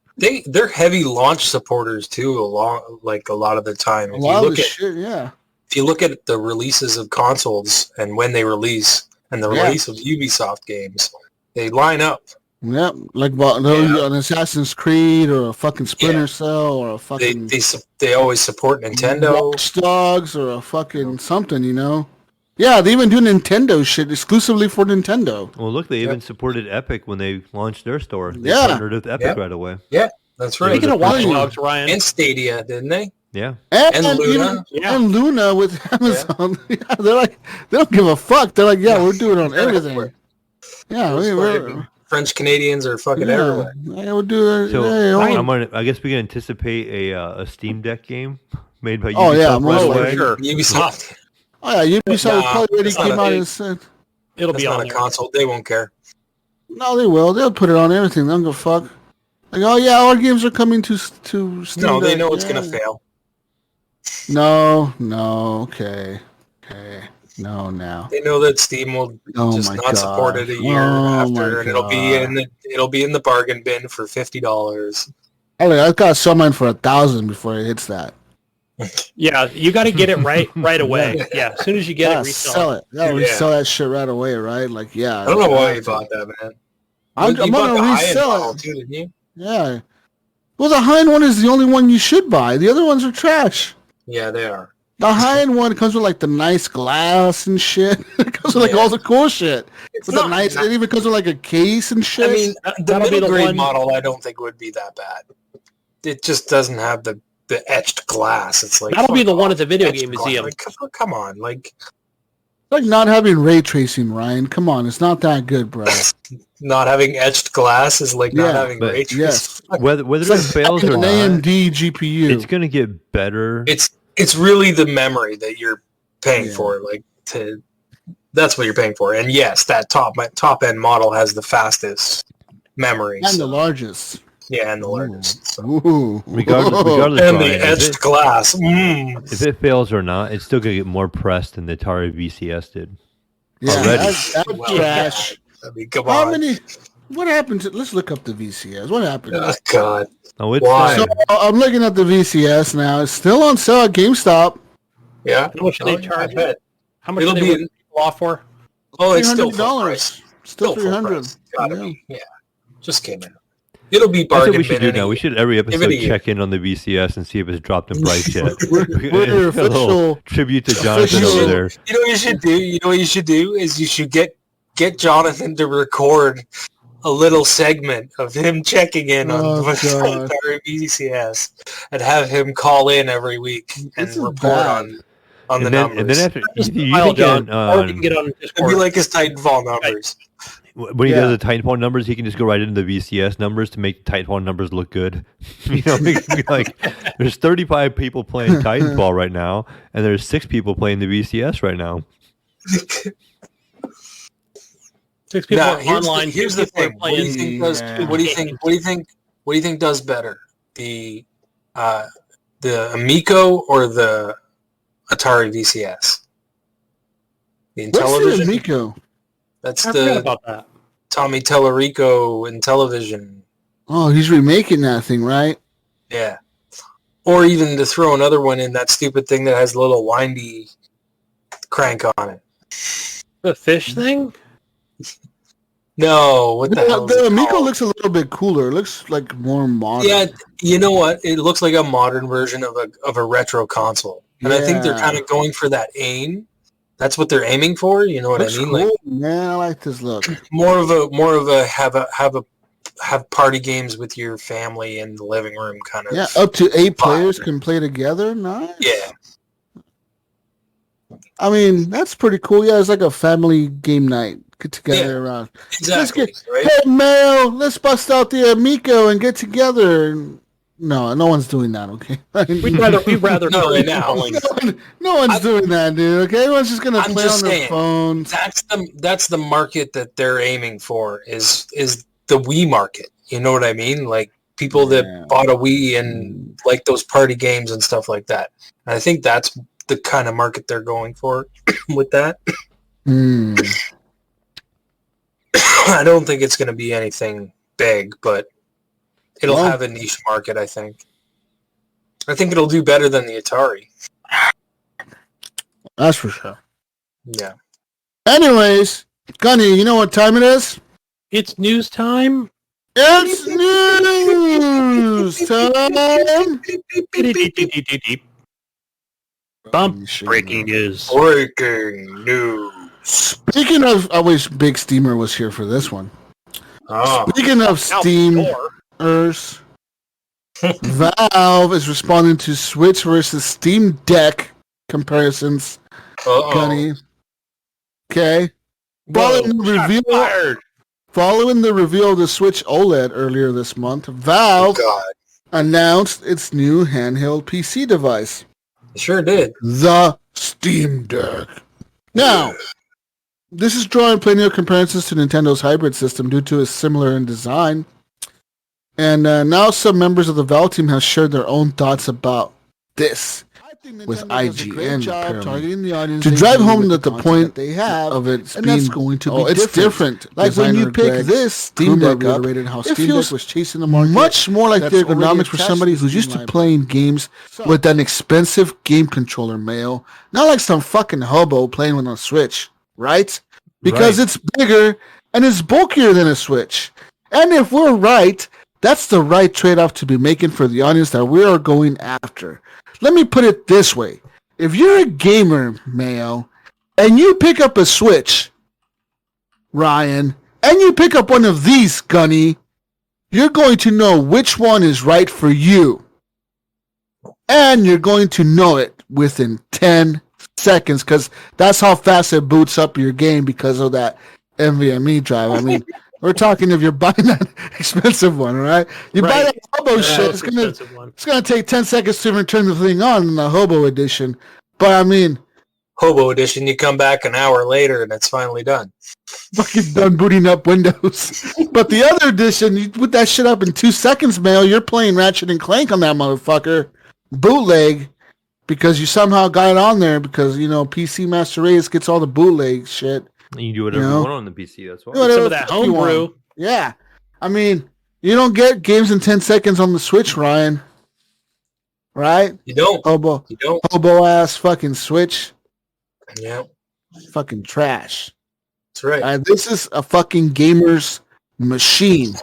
S3: They're heavy launch supporters too. A lot of the time.
S5: A lot of the shit, yeah.
S3: If you look at the releases of consoles and when they release, and the
S5: Yeah.
S3: release of Ubisoft games, they line up.
S5: Yep, like an Assassin's Creed or a fucking Splinter Cell or a fucking
S3: They always support Nintendo.
S5: Watch Dogs or a fucking something, Yeah, they even do Nintendo shit exclusively for Nintendo.
S4: Well, look, they even supported Epic when they launched their store. They
S5: Yeah.
S4: partnered with Epic
S3: Yep.
S4: right away.
S3: Yeah, that's right.
S2: Speaking of
S5: Watch
S2: Watch Dogs, Ryan.
S3: And Stadia, didn't they?
S4: Yeah.
S3: And Luna.
S5: Even,
S2: Yeah.
S5: and Luna with Amazon. Yeah, they're like, they don't give a fuck. They're like, yeah, we're doing it on
S3: They're
S5: everything.
S3: everywhere.
S5: Yeah,
S3: Those
S5: we're
S6: French Canadians are fucking everywhere.
S5: I would do it.
S4: So
S5: Hey,
S4: I guess we can anticipate a Steam Deck game made by Ubisoft
S5: Oh, yeah,
S4: right
S5: most
S4: away.
S2: Sure.
S6: Ubisoft.
S5: oh yeah, Ubisoft
S6: Nah,
S5: probably already
S6: it's not
S5: came
S6: a
S5: out
S6: big-
S5: and said,
S2: It'll
S6: That's
S2: be
S6: not
S2: on
S6: a
S2: there.
S6: console. They won't care.
S5: no, they will. They'll put it on everything. They don't give a fuck. Like, oh yeah, our games are coming to Steam.
S6: No, they
S5: Deck.
S6: know it's
S5: Yeah.
S6: gonna fail.
S5: No, okay, no, now.
S6: They know that Steam will
S5: Oh
S6: just
S5: my
S6: not support
S5: God.
S6: it a year
S5: Oh
S6: after,
S5: my
S6: and it'll be
S5: God.
S6: in the bargain bin for $50.
S5: I got sell mine for 1,000 before it hits that.
S2: Yeah, you got to get it right away. Yeah, as soon as you get it, resell
S5: sell
S2: it.
S5: it. Yeah,
S6: Yeah.
S5: resell that shit right away, right? Like, yeah.
S6: I don't know why you bought that, man.
S5: I'm
S6: You bought
S5: gonna
S6: the high-end
S5: resell
S6: model
S5: it.
S6: too, didn't you?
S5: Yeah. Well, the high-end one is the only one you should buy. The other ones are trash.
S6: Yeah, they are.
S5: The high-end one comes with like the nice glass and shit. It comes with like
S6: Yeah.
S5: all the cool shit.
S6: It's
S5: With the
S6: not
S5: nice, it even comes with like a case and shit.
S6: I mean, the
S2: That'll be
S6: middle
S2: the
S6: grade
S2: one-
S6: model, I don't think would be that bad. It just doesn't have the etched glass. It's like
S2: That'll be
S6: fuck
S2: the one
S6: off.
S2: at the video
S6: Etched
S2: game
S6: glass.
S2: museum.
S6: Like, come on, like
S5: It's like not having ray tracing, Ryan. Come on, it's not that good, bro.
S6: not having etched glass is like not
S5: Yeah,
S6: having
S4: but-
S6: ray tracing.
S5: Yes.
S4: Whether
S5: It's
S4: it
S5: like
S4: fails
S5: having
S4: or
S5: an
S4: not,
S5: AMD GPU.
S4: it's gonna get better.
S6: It's really the memory that you're paying
S5: Yeah.
S6: for. That's what you're paying for. And yes, that top end model has the fastest memory.
S5: and
S6: so-
S5: the largest.
S6: yeah, and the largest. So.
S5: Ooh.
S4: Regardless,
S6: And
S4: Brian,
S6: the etched glass. Mm.
S4: if it fails or not, it's still gonna get more press than the Atari VCS did.
S5: Yeah,
S4: Already.
S5: that's
S6: Well,
S5: trash.
S6: I mean, come
S5: How
S6: on.
S5: many? What happened to? Let's look up the VCS. What happened?
S6: Oh, God.
S4: Oh, it's
S6: Why?
S5: So I'm looking at the VCS now. It's still on sale at GameStop.
S6: Yeah.
S2: How much do they
S6: Oh,
S2: charge?
S6: I bet.
S2: How much
S6: It'll
S2: do they
S6: be
S2: rip people off for?
S6: Oh, it's still full
S5: $300.
S6: price.
S5: Still
S6: full
S5: 300.
S6: price. Gotta
S5: Yeah.
S6: be. Yeah. Just came in. It'll be
S4: That's what
S6: bargain
S4: we should
S6: bin
S4: do now. We should every
S6: Give it
S4: episode
S6: a year.
S4: check in on the VCS and see if it's dropped in price yet.
S5: We're
S4: A little
S5: official.
S4: tribute to Jonathan
S5: official-
S4: over there.
S6: You know what you should do? You know what you should do is you should get Jonathan to record a little segment of him checking in on
S5: Oh,
S6: what's
S5: God.
S6: our VCS and have him call in every week and
S5: This is
S6: report
S5: bad.
S6: on the
S4: And
S6: numbers.
S4: then after
S2: Just
S4: you
S2: file,
S4: think
S2: John, or we can
S4: on,
S2: get on
S6: It'd
S2: Discord.
S6: be like his Titanfall numbers.
S4: when he
S5: Yeah.
S4: does the Titanfall numbers, he can just go right into the VCS numbers to make Titanfall numbers look good. You know, it can be like there's 35 people playing Titanfall right now, and there's 6 people playing the VCS right now.
S2: 6 people
S6: Now,
S2: are online.
S6: here's
S2: 2
S6: the
S2: people are
S6: thing. What do you
S2: playing.
S6: think does?
S5: Yeah.
S6: What do you think does better? The Amico or the Atari VCS? The
S5: What's the
S6: Intellivision.
S5: Amico?
S6: That's
S2: I forgot
S6: the
S2: about that.
S6: Tommy Tellerico Intellivision.
S5: Oh, he's remaking that thing, right?
S6: Yeah. Or even to throw another one in, that stupid thing that has a little windy crank on it.
S2: The fish thing?
S6: No, what the hell? is
S5: The
S6: it
S5: Amico
S6: called?
S5: looks a little bit cooler. It looks like more modern.
S6: Yeah, you know what? It looks like a modern version of a retro console, and I think they're
S5: Yeah.
S6: kind of going for that aim. That's what they're aiming for. You know what
S5: Looks
S6: I mean?
S5: cool.
S6: Like
S5: Man, I like this look.
S6: more of a have party games with your family in the living room kind of.
S5: Yeah, up to 8
S6: vibe.
S5: players can play together. Nice.
S6: Yeah.
S5: I mean, that's pretty cool. Yeah, it's like a family game night. Get together
S6: Yeah.
S5: around.
S6: Exactly. Right?
S5: Hey, Mayo, let's bust out the Amico and get together. No one's doing that, okay?
S2: We'd rather
S6: No,
S2: play
S6: right now.
S5: No one's doing that, dude, okay? Everyone's just going to
S6: I'm
S5: play
S6: just
S5: on their
S6: saying,
S5: phones.
S6: That's the market that they're aiming for is the Wii market. You know what I mean? Like people
S5: Yeah.
S6: that bought a Wii and like those party games and stuff like that. And I think that's the kind of market they're going for with that.
S5: Hmm.
S6: I don't think it's going to be anything big, but it'll
S5: Well-
S6: have a niche market, I think. I think it'll do better than the Atari.
S5: That's for sure.
S6: Yeah.
S5: Anyways, Gunny, you know what time it is?
S2: It's news time.
S5: It's news time.
S2: Bump. Breaking news.
S6: Breaking news.
S5: Speaking of, I wish Big Steamer was here for this one.
S6: Oh,
S5: Speaking of Steamers, Valve is responding to Switch versus Steam Deck comparisons.
S6: uh-oh.
S5: Gunny. Okay.
S6: Whoa.
S5: Following the reveal Following the reveal of the Switch OLED earlier this month, Valve announced its new handheld PC device.
S6: Sure did.
S5: The Steam Deck. Now, this is drawing plenty of comparisons to Nintendo's hybrid system due to its similar in design. And now some members of the Valve team have shared their own thoughts about this with IGN targeting the audience to drive home that the point they have of it being going to be different. Like when you pick this Steam Deck up, it feels was chasing the market much more like the ergonomics for somebody who's used to playing games with an expensive game controller, Mayo. Not like some fucking hobo playing with a Switch, right? Because it's bigger and it's bulkier than a Switch. And if we're right, that's the right trade-off to be making for the audience that we are going after. Let me put it this way. If you're a gamer, Mayo, and you pick up a Switch, Ryan, and you pick up one of these, Gunny, you're going to know which one is right for you. And you're going to know it within 10 seconds, because that's how fast it boots up your game because of that NVMe drive. I mean, we're talking if you're buying that expensive one, right? You buy that hobo shit, it's gonna take 10 seconds to even turn the thing on in the hobo edition. But I mean,
S6: hobo edition, you come back an hour later and it's finally done.
S5: Fucking done booting up Windows. But the other edition, you put that shit up in 2 seconds, Mail. You're playing Ratchet and Clank on that motherfucker, bootleg, because you somehow got it on there because PC Master Race gets all the bootleg shit.
S4: You can do whatever you want on the PC. That's why.
S2: Some of that homebrew.
S5: Yeah. I mean, you don't get games in 10 seconds on the Switch, Ryan. Right?
S6: You don't.
S5: Hobo.
S6: You don't.
S5: Hobo ass fucking Switch.
S6: Yeah.
S5: Fucking trash.
S6: That's right.
S5: This is a fucking gamer's machine,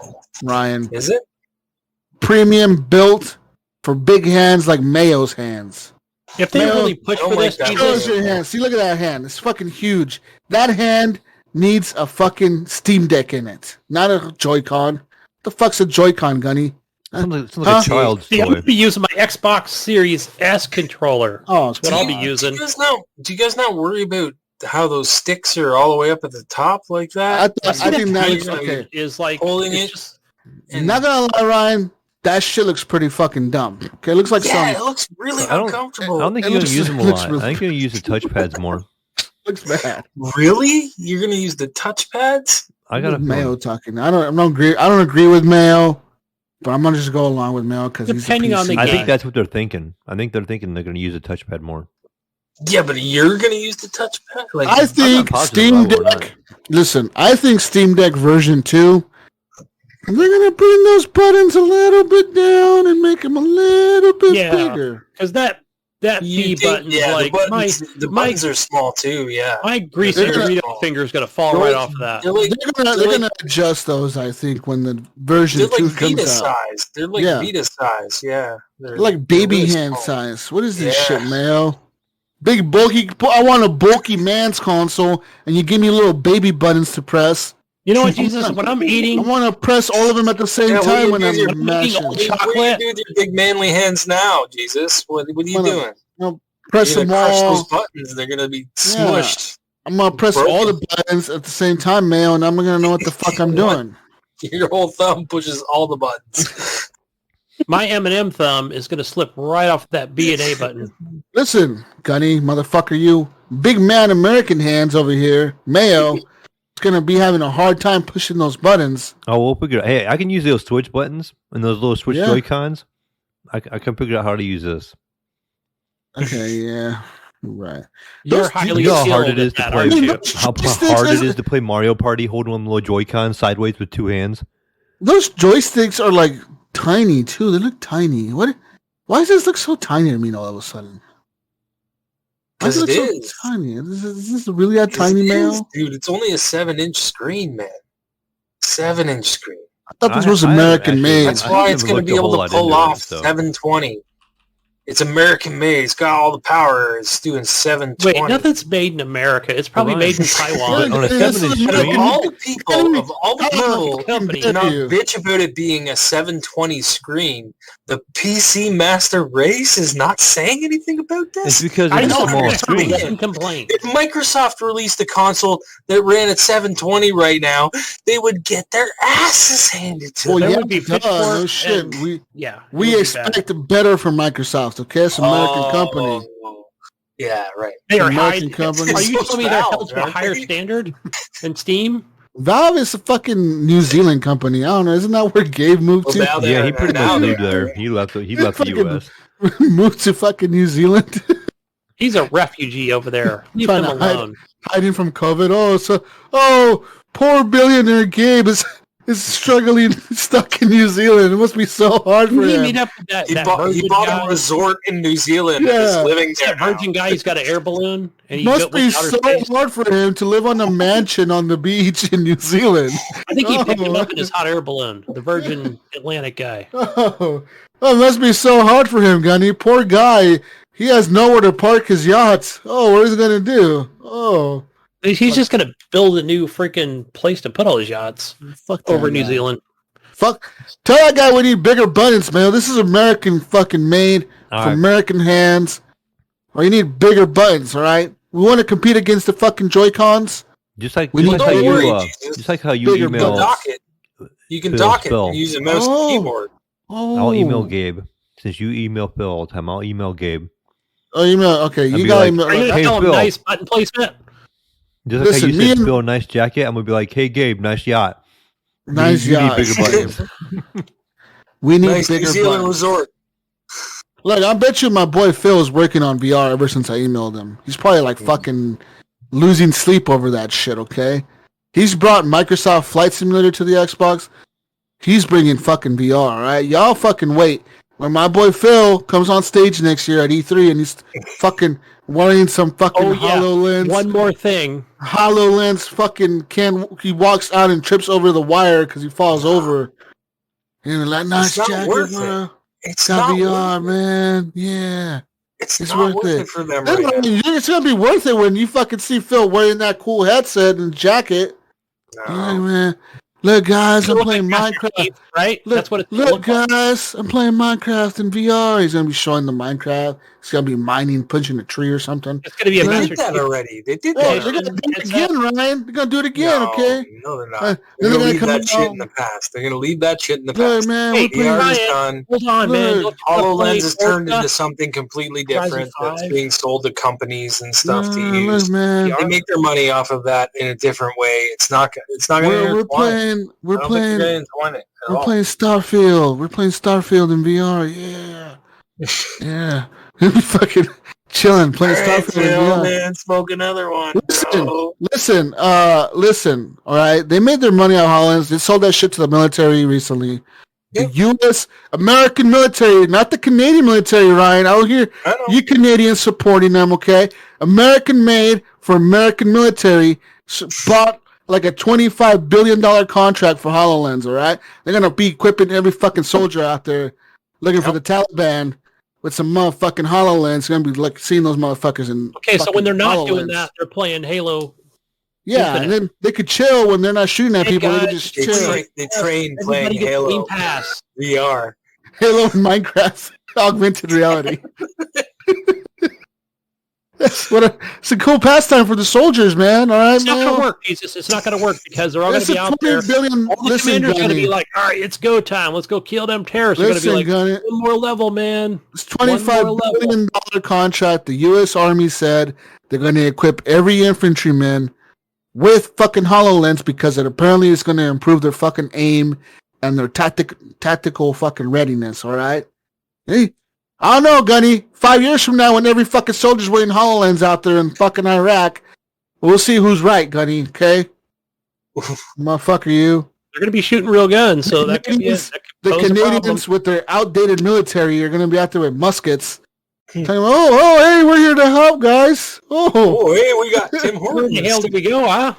S5: Ryan.
S6: Is it?
S5: Premium built for big hands like Mayo's hands.
S2: If they really push for this,
S5: show your hand. See, look at that hand. It's fucking huge. That hand needs a fucking Steam Deck in it, not a Joy-Con. The fuck's a Joy-Con, Gunny?
S4: Sounds like a child's toy.
S2: I'm going to be using my Xbox Series S controller.
S5: Oh,
S2: that's what I'll be using.
S6: Do you guys not worry about how those sticks are all the way up at the top like that?
S5: I think that okay.
S2: Is like
S6: holding it.
S5: Not gonna lie, Ryan. That shit looks pretty fucking dumb. Okay, it looks like
S6: it looks really uncomfortable.
S4: I don't think you're gonna use them a lot. I think you're gonna use the touchpads more.
S5: Looks bad.
S6: Really? You're gonna use the touchpads?
S4: I got
S5: Mayo talking. I don't agree with Mayo, but I'm gonna just go along with Mayo because
S2: depending on the game.
S4: I think that's what they're thinking. I think they're thinking they're gonna use a touchpad more.
S6: Yeah, but you're gonna use the touchpad. Like,
S5: I think Steam Deck. Listen, I think Steam Deck version 2. They're going to bring those buttons a little bit down and make them a little bit bigger.
S2: Because that B button,
S6: the buttons are small too, yeah.
S2: My greasy Dorito finger is going to fall right off of that.
S5: They're going to adjust those, I think, when the version 2 comes out.
S6: Size. They're like Vita size, yeah.
S5: They're like baby really hand size. What is this shit, Mayo? Big, bulky... I want a bulky man's console, and you give me little baby buttons to press.
S2: You know what, Jesus? When I'm eating,
S5: I want to press all of them at the same time when I'm mashing
S6: chocolate. What are you doing with your big manly hands now, Jesus? What are you doing?
S5: Press them all.
S6: Crush those buttons. They're gonna be smushed.
S5: I'm gonna press all the buttons at the same time, Mayo, and I'm gonna know what the fuck I'm doing.
S6: Your whole thumb pushes all the buttons.
S2: My M&M thumb is gonna slip right off that B and A button.
S5: Listen, Gunny, motherfucker, you big man American hands over here, Mayo. Going to be having a hard time pushing those buttons.
S4: Oh, we'll figure it out. Hey, I can use those Switch buttons and those little Switch Joy-Cons. I can figure out how to use this.
S5: Okay, yeah. Right.
S2: You know how hard it is to
S4: play. How hard it is to play Mario Party holding one little Joy-Con sideways with 2 hands.
S5: Those joysticks are like tiny too. They look tiny. Why does this look so tiny to me all of a sudden?
S6: Because it is.
S5: So tiny. Is this really a tiny, Mail?
S6: Dude, it's only a 7-inch screen, man. 7-inch screen.
S5: I thought this was American made.
S6: That's why it's going to be able to pull off 720. It's American made. It's got all the power. It's doing 720.
S2: Wait, nothing's made in America. It's probably made in Taiwan.
S4: On a 7-inch
S6: Of
S4: screen?
S6: all the people,
S2: company.
S6: do not bitch about it being a 720 screen. The PC master race is not saying anything about
S4: It's
S6: this.
S4: because
S2: I
S4: it's a
S2: know,
S4: small
S2: that's
S4: screen.
S2: a complaint.
S6: If Microsoft released a console that ran at 720 right now, they would get their asses handed to
S5: Well,
S6: them.
S2: There would be
S5: no
S2: pitchforks
S5: shit.
S2: and-
S5: We
S2: Yeah. it
S5: we
S2: would be
S5: expect better from Microsoft. Okay, it's an American company.
S6: Yeah, right.
S2: They are
S5: American
S2: high.
S5: company.
S2: Are you
S6: So
S2: telling me they're
S6: Valve,
S2: held to a
S6: aren't
S2: higher
S6: they?
S2: standard than Steam?
S5: Valve is a fucking New Zealand company. I don't know. Isn't that where Gabe moved
S6: Well,
S5: to?
S6: now they
S4: Yeah,
S6: are-
S4: he pretty
S6: now
S4: much
S6: they
S4: moved
S6: are.
S4: there. He left the
S5: Fucking-
S4: U.S.
S5: Moved to fucking New Zealand,
S2: He's a refugee over there. Leave
S5: Trying
S2: him
S5: to hide.
S2: alone.
S5: hiding from COVID. Poor billionaire Gabe is struggling, stuck in New Zealand. It must be so hard for
S2: Didn't he
S5: him.
S2: meet up with that,
S6: He
S2: that
S6: bought
S2: virgin
S6: a
S2: guy?
S6: resort in New Zealand and
S5: Yeah.
S6: is living there
S2: That virgin guy, he's got an air balloon. And he
S5: Must
S2: went
S5: be
S2: outer
S5: so
S2: space.
S5: hard for him to live on a mansion on the beach in New Zealand.
S2: I think he picked him
S5: Oh.
S2: up in his hot air balloon. The Virgin Atlantic guy.
S5: Oh, it must be so hard for him, Gunny. Poor guy. He has nowhere to park his yachts. Oh, what is he gonna do? Oh,
S2: He's just going to build a new freaking place to put all his yachts
S5: fuck
S2: over
S5: that
S2: New
S5: guy.
S2: Zealand.
S5: Fuck. Tell that guy we need bigger buttons, man. This is American fucking made
S4: All
S5: for
S4: right.
S5: American hands. Or you need bigger buttons, all right? We want to compete against the fucking Joy-Cons.
S4: Just like
S5: We
S4: just
S5: need
S4: like how
S6: don't
S4: you
S6: worry, Jesus.
S4: just like how you
S5: Bigger
S6: You can
S4: email.
S5: buttons.
S6: dock it. You can
S4: Phil
S6: dock it
S4: Spill.
S6: using mouse
S5: Oh.
S6: and keyboard.
S5: Oh,
S4: I'll email Gabe. Since you email Phil all the time, I'll email Gabe.
S5: Oh, email. Okay,
S4: I'd
S5: you
S4: be
S5: got
S4: like,
S5: email.
S2: Are you going to
S4: Hey,
S2: tell him
S4: Phil.
S2: nice button placement?
S4: Just like
S5: Listen,
S4: how you
S5: me
S4: said,
S5: and-
S4: Phil, nice jacket. I'm gonna be like, hey, Gabe, nice yacht.
S5: Nice
S4: you
S5: yacht.
S4: need bigger buttons.
S5: We need
S6: Nice New
S5: bigger
S6: Zealand
S5: buttons.
S6: resort.
S5: Look, I bet you my boy Phil is working on VR ever since I emailed him. He's probably like fucking losing sleep over that shit, okay? He's brought Microsoft Flight Simulator to the Xbox. He's bringing fucking VR, all right? Y'all fucking wait. When my boy Phil comes on stage next year at E3 and he's fucking wearing some fucking
S2: Oh, yeah.
S5: HoloLens.
S2: One more thing.
S5: HoloLens fucking he walks out and trips over the wire because he falls over. And like, nice
S6: not
S5: jacket,
S6: worth
S5: bro.
S6: It's
S5: Got
S6: not
S5: VR,
S6: worth it.
S5: man. Yeah.
S6: It's
S5: It's
S6: not
S5: worth
S6: worth
S5: it.
S6: it for them
S5: That's
S6: right
S5: what I
S6: now.
S5: mean. It's gonna be worth it when you fucking see Phil wearing that cool headset and jacket.
S6: No.
S5: Yeah, man. Look, guys, I'm playing
S2: Master
S5: Minecraft.
S2: Chief, right?
S5: Look,
S2: That's what it's
S5: look,
S2: look like.
S5: guys, I'm playing Minecraft in VR. He's gonna be showing the Minecraft. He's gonna be mining, punching a tree or something.
S2: It's going to be a
S5: They
S6: They
S2: Master
S6: did that
S2: Chief.
S6: already. They did
S5: Oh,
S6: that.
S5: they're gonna do it
S2: It's
S5: again, Ryan. They're gonna do it again,
S6: No,
S5: okay?
S6: No, they're not.
S5: Then
S6: They're
S5: they're
S6: gonna
S5: gonna
S6: leave
S5: come
S6: that shit
S5: out.
S6: in the past. They're gonna leave that shit in the
S5: Look,
S6: past.
S5: man,
S2: Hey,
S5: we're playing.
S6: VR is
S2: Ryan,
S6: done.
S2: Hold on, man.
S5: Look.
S2: Don't you wanna play
S6: HoloLens has turned
S2: Forza?
S6: into something completely
S2: Horizon
S6: different that's
S2: 5?
S6: being sold to companies and stuff to
S5: Look,
S6: use.
S5: man.
S6: They make their money off of that in a different way. It's not going to
S5: We're
S6: intertwine.
S5: playing. We're
S6: I don't think
S5: playing.
S6: they're gonna intertwine it at
S5: We're
S6: all.
S5: playing Starfield. We're playing Starfield in VR. Yeah. Yeah. We're fucking chilling, playing
S6: Alright,
S5: Starfield in
S6: Phil,
S5: VR.
S6: man, smoke another one.
S5: Listen,
S6: No.
S5: listen, all right? They made their money on HoloLens. They sold that shit to the military recently.
S6: Yep.
S5: The U.S. American military, not the Canadian military, Ryan. I don't hear
S6: I know.
S5: you Canadians supporting them, okay? American made for American military bought like a $25 billion contract for HoloLens, all right? They're going to be equipping every fucking soldier out there looking for the Taliban with some motherfucking HoloLens. They're going to be like seeing those motherfuckers in
S2: Okay, so when they're not
S5: fucking
S2: doing
S5: HoloLens.
S2: that, they're playing Halo.
S5: Yeah, and then they could chill when they're not shooting at
S2: Hey,
S5: people. They could
S2: guys,
S5: just
S6: They,
S5: chill.
S6: train playing
S2: Everybody gets
S6: Halo
S2: Game Pass.
S6: VR.
S5: Halo and Minecraft augmented reality. That's it's a cool pastime for the soldiers, man. All right,
S2: It's not
S5: man.
S2: going to work, Jesus. It's not going to work because they're all going
S5: That's
S2: to be
S5: a
S2: out there.
S5: $20 billion.
S2: All the
S5: Listen,
S2: commanders are going to
S5: Gunny.
S2: be like, all right, it's go time. Let's go kill them terrorists. They're going to
S5: Listen,
S2: be like,
S5: Gunny.
S2: one more level, man.
S5: It's
S2: One more
S5: $25
S2: level.
S5: billion contract. The U.S. Army said they're going to equip every infantryman with fucking HoloLens because it apparently is going to improve their fucking aim and their tactical fucking readiness. All right. Hey, I don't know, Gunny. 5 years from now, when every fucking soldier's wearing HoloLens out there in fucking Iraq, we'll see who's right, Gunny. Okay, motherfucker, you.
S2: They're going to be shooting real guns, so that could be it.
S5: Canadians-
S2: That could
S5: The
S2: pose a problem.
S5: Canadians with their outdated military are going to be out there with muskets. Telling them, hey, we're here to help, guys.
S6: Oh, hey, we got Tim
S2: Where the hell
S6: Hortons.
S2: did we go, huh?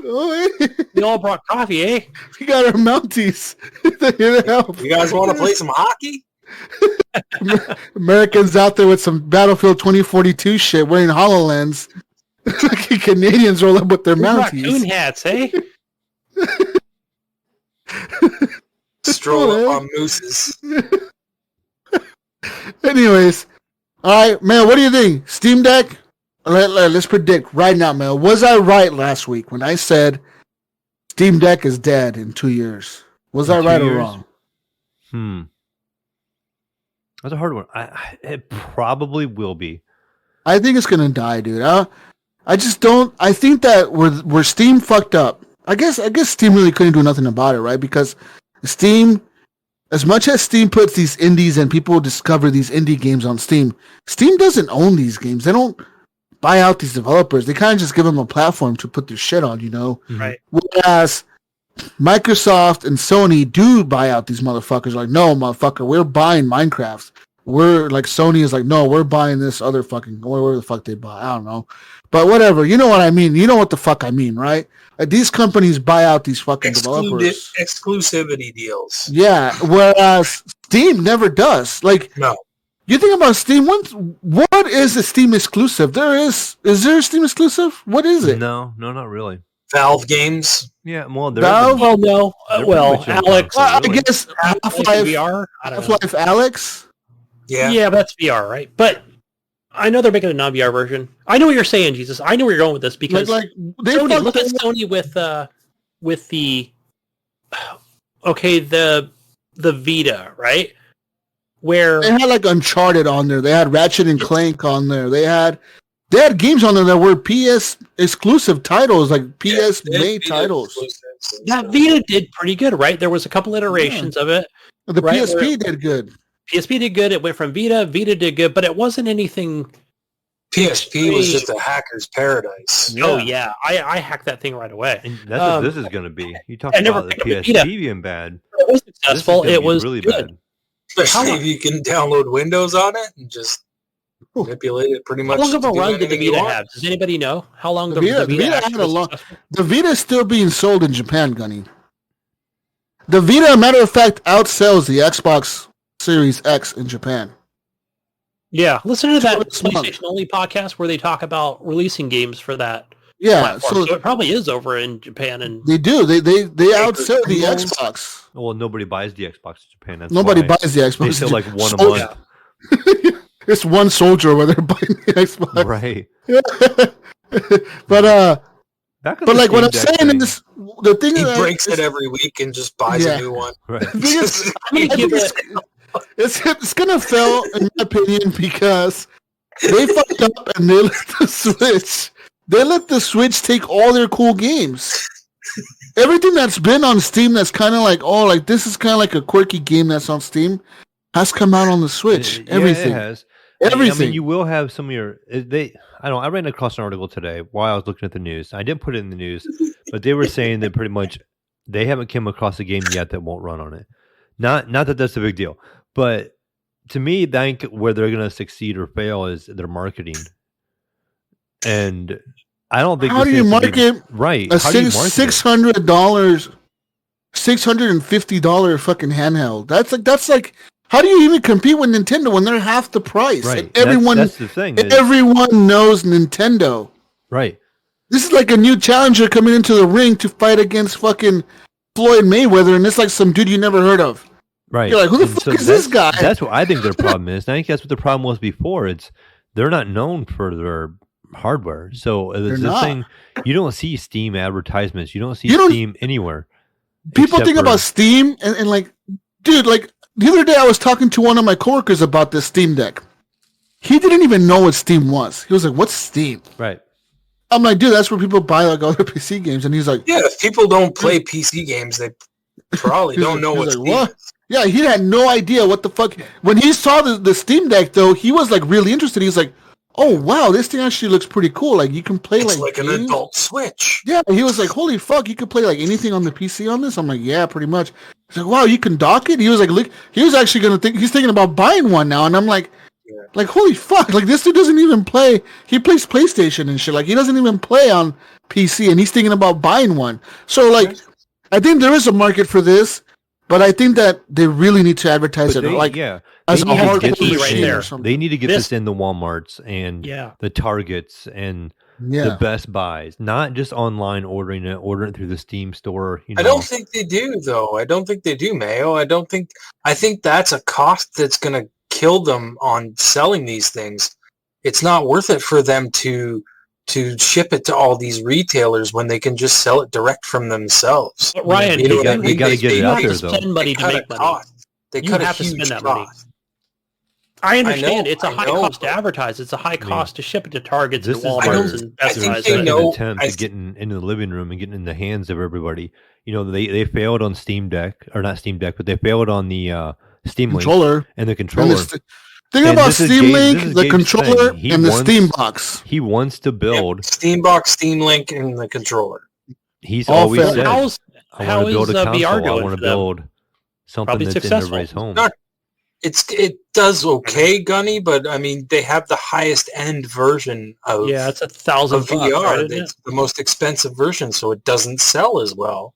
S5: Hey,
S2: We all brought coffee, eh?
S5: we got our Mounties. They're here to help.
S6: You guys want to play some hockey?
S5: Americans out there with some Battlefield 2042 shit wearing HoloLens. Like Canadians roll up with their Mounties.
S2: Raccoon hats, eh?
S6: Stroll up on mooses.
S5: Anyways, all right, man. What do you think? Steam Deck. Let's predict right now, man. Was I right last week when I said Steam Deck is dead in 2 years? Was I right or wrong?
S4: That's a hard one. It probably will be.
S5: I think it's gonna die, dude. I just don't. I think that where Steam fucked up. I guess Steam really couldn't do nothing about it, right? Because Steam, as much as Steam puts these indies and people discover these indie games on Steam, Steam doesn't own these games. They don't buy out these developers. They kind of just give them a platform to put their shit on, you know?
S2: Right.
S5: Whereas Microsoft and Sony do buy out these motherfuckers. Like, no, motherfucker, we're buying Minecraft. We're like, Sony is like, no, we're buying this other fucking, whatever the fuck they buy. I don't know. But whatever. You know what I mean. You know what the fuck I mean, right? Like, these companies buy out these fucking developers.
S6: Exclusivity deals.
S5: Yeah. Whereas Steam never does. Like,
S6: no.
S5: You think about Steam, what is a Steam exclusive? Is there a Steam exclusive? What is it?
S4: No, not really.
S6: Valve games.
S4: Yeah, well,
S5: Valve?
S2: Well, no. Alex.
S5: Well, I guess Half-Life
S2: VR.
S5: Half-Life Alex.
S6: Yeah,
S2: but that's VR, right? But I know they're making a non-VR version. I know what you're saying, Jesus. I know where you're going with this because
S5: like
S2: Sony, look at Sony with the the Vita, right? Where
S5: they had like Uncharted on there, they had Ratchet and Clank on there, they had games on there that were PS exclusive titles, like PS made titles.
S2: That Vita did pretty good, right? There was a couple iterations of it.
S5: The PSP did good.
S2: PSP did good. It went from Vita did good, but it wasn't anything.
S6: PSP was just a hacker's paradise.
S2: Yeah. Oh yeah, I hacked that thing right away.
S4: And that's what this is going to be. You talk about the PSP being bad.
S2: It was successful. It was
S4: really
S2: good.
S4: bad.
S6: Especially if you can download Windows on it and just manipulate it pretty much.
S2: How long of a run did the Vita have? Does anybody know how long the Vita had a long?
S5: The Vita is still being sold in Japan, Gunny. The Vita, matter of fact, outsells the Xbox Series X in Japan.
S2: Yeah, listen to that PlayStation Only podcast where they talk about releasing games for that.
S5: Yeah,
S2: so it probably is over in Japan, and
S5: they do. They outsell the Xbox.
S4: Well, nobody buys the Xbox in Japan. That's
S5: nobody
S4: why.
S5: buys the Xbox.
S4: They sell like one a month.
S5: It's one soldier where they're buying the Xbox.
S4: Right.
S5: but like what I'm saying is the thing
S6: he breaks it every week and just buys a new one.
S4: Right.
S5: It's gonna fail in my opinion because they fucked up and they let the Switch. They let the Switch take all their cool games. Everything that's been on Steam that's kind of like, this is kind of like a quirky game that's on Steam has come out on the Switch. Everything.
S4: Yeah, it has.
S5: Everything.
S4: I mean, you will have some of your... I ran across an article today while I was looking at the news. I didn't put it in the news, but they were saying that pretty much they haven't come across a game yet that won't run on it. Not that that's a big deal, but to me, I think where they're going to succeed or fail is their marketing. And I don't think...
S5: How do you market
S4: right?
S5: a $600, $650 fucking handheld? That's like how do you even compete with Nintendo when they're half the price?
S4: Right.
S5: And everyone,
S4: that's the thing.
S5: Everyone knows Nintendo.
S4: Right.
S5: This is like a new challenger coming into the ring to fight against fucking Floyd Mayweather, and it's like some dude you never heard of.
S4: Right.
S5: You're like, who the fuck is this guy?
S4: That's what I think their problem is. And I think that's what the problem was before. It's they're not known for their hardware. So it's this thing, you don't see Steam advertisements. You don't see Steam anywhere.
S5: People think about Steam and like, dude, like the other day I was talking to one of my coworkers about this Steam Deck. He didn't even know what Steam was. He was like, what's Steam?
S4: Right.
S5: I'm like, dude, that's where people buy like other PC games. And he's like,
S6: yeah, if people don't play PC games, they probably don't know what Steam is.
S5: Yeah, he had no idea what the fuck. When he saw the Steam Deck, though, he was like really interested. He's like, oh, wow, this thing actually looks pretty cool. Like, you can play
S6: it's
S5: like
S6: an adult Switch.
S5: Yeah, he was like, holy fuck, you can play like anything on the PC on this? I'm like, yeah, pretty much. He's like, wow, you can dock it? He was like, look, he was actually going to think, he's thinking about buying one now. And I'm like, holy fuck, like this dude doesn't even play. He plays PlayStation and shit. Like, he doesn't even play on PC and he's thinking about buying one. So, like, I think there is a market for this. But I think that they really need to advertise it as a
S4: need to
S5: hardcore
S4: get this
S5: machine
S2: there.
S5: or something.
S4: They need to get this in the Walmarts and the Targets and the Best Buys, not just online ordering it through the Steam store.
S6: I don't think they do, though. I don't think they do, Mayo. I think that's a cost that's going to kill them on selling these things. It's not worth it for them to ship it to all these retailers when they can just sell it direct from themselves.
S2: But Ryan,
S4: you got to get it out there, though.
S2: Spend money to make money.
S6: They
S2: You
S6: cut
S2: have
S6: a
S2: to spend
S6: huge
S2: that money.
S6: cost.
S2: I understand it's a
S6: I
S2: high
S6: know,
S2: cost to advertise. It's a high cost to ship it to Targets and
S4: This
S2: Walmarts
S4: is
S2: and
S6: I
S2: Best
S6: think
S2: Buys.
S6: they
S4: an
S6: know-
S4: attempt at getting into the living room and getting in the hands of everybody. They failed on Steam Deck, or not Steam Deck, but they failed on the Steam Link
S5: Controller.
S4: and the controller.
S5: Think
S4: And
S5: about
S4: this is
S5: Steam
S4: Gabe-
S5: Link,
S4: this is
S5: the
S4: Gabe's
S5: controller,
S4: thing. He
S5: and the
S4: wants-
S5: Steam Box.
S4: He wants to build.
S6: Steam Box, Steam Link, and the controller.
S4: He's
S5: All
S4: always
S5: failed.
S4: said,
S2: How
S4: I want to build
S2: is
S4: a
S2: VR
S4: console. I
S2: doing
S4: want
S2: for
S4: to
S2: them?
S4: build something
S2: Probably
S4: that's
S2: successful.
S4: in everybody's home.
S6: Not- It does okay, Gunny, but I mean they have the highest end version of
S2: It's $1,000
S6: of VR.
S2: right, isn't
S6: It's the most expensive version, so it doesn't sell as well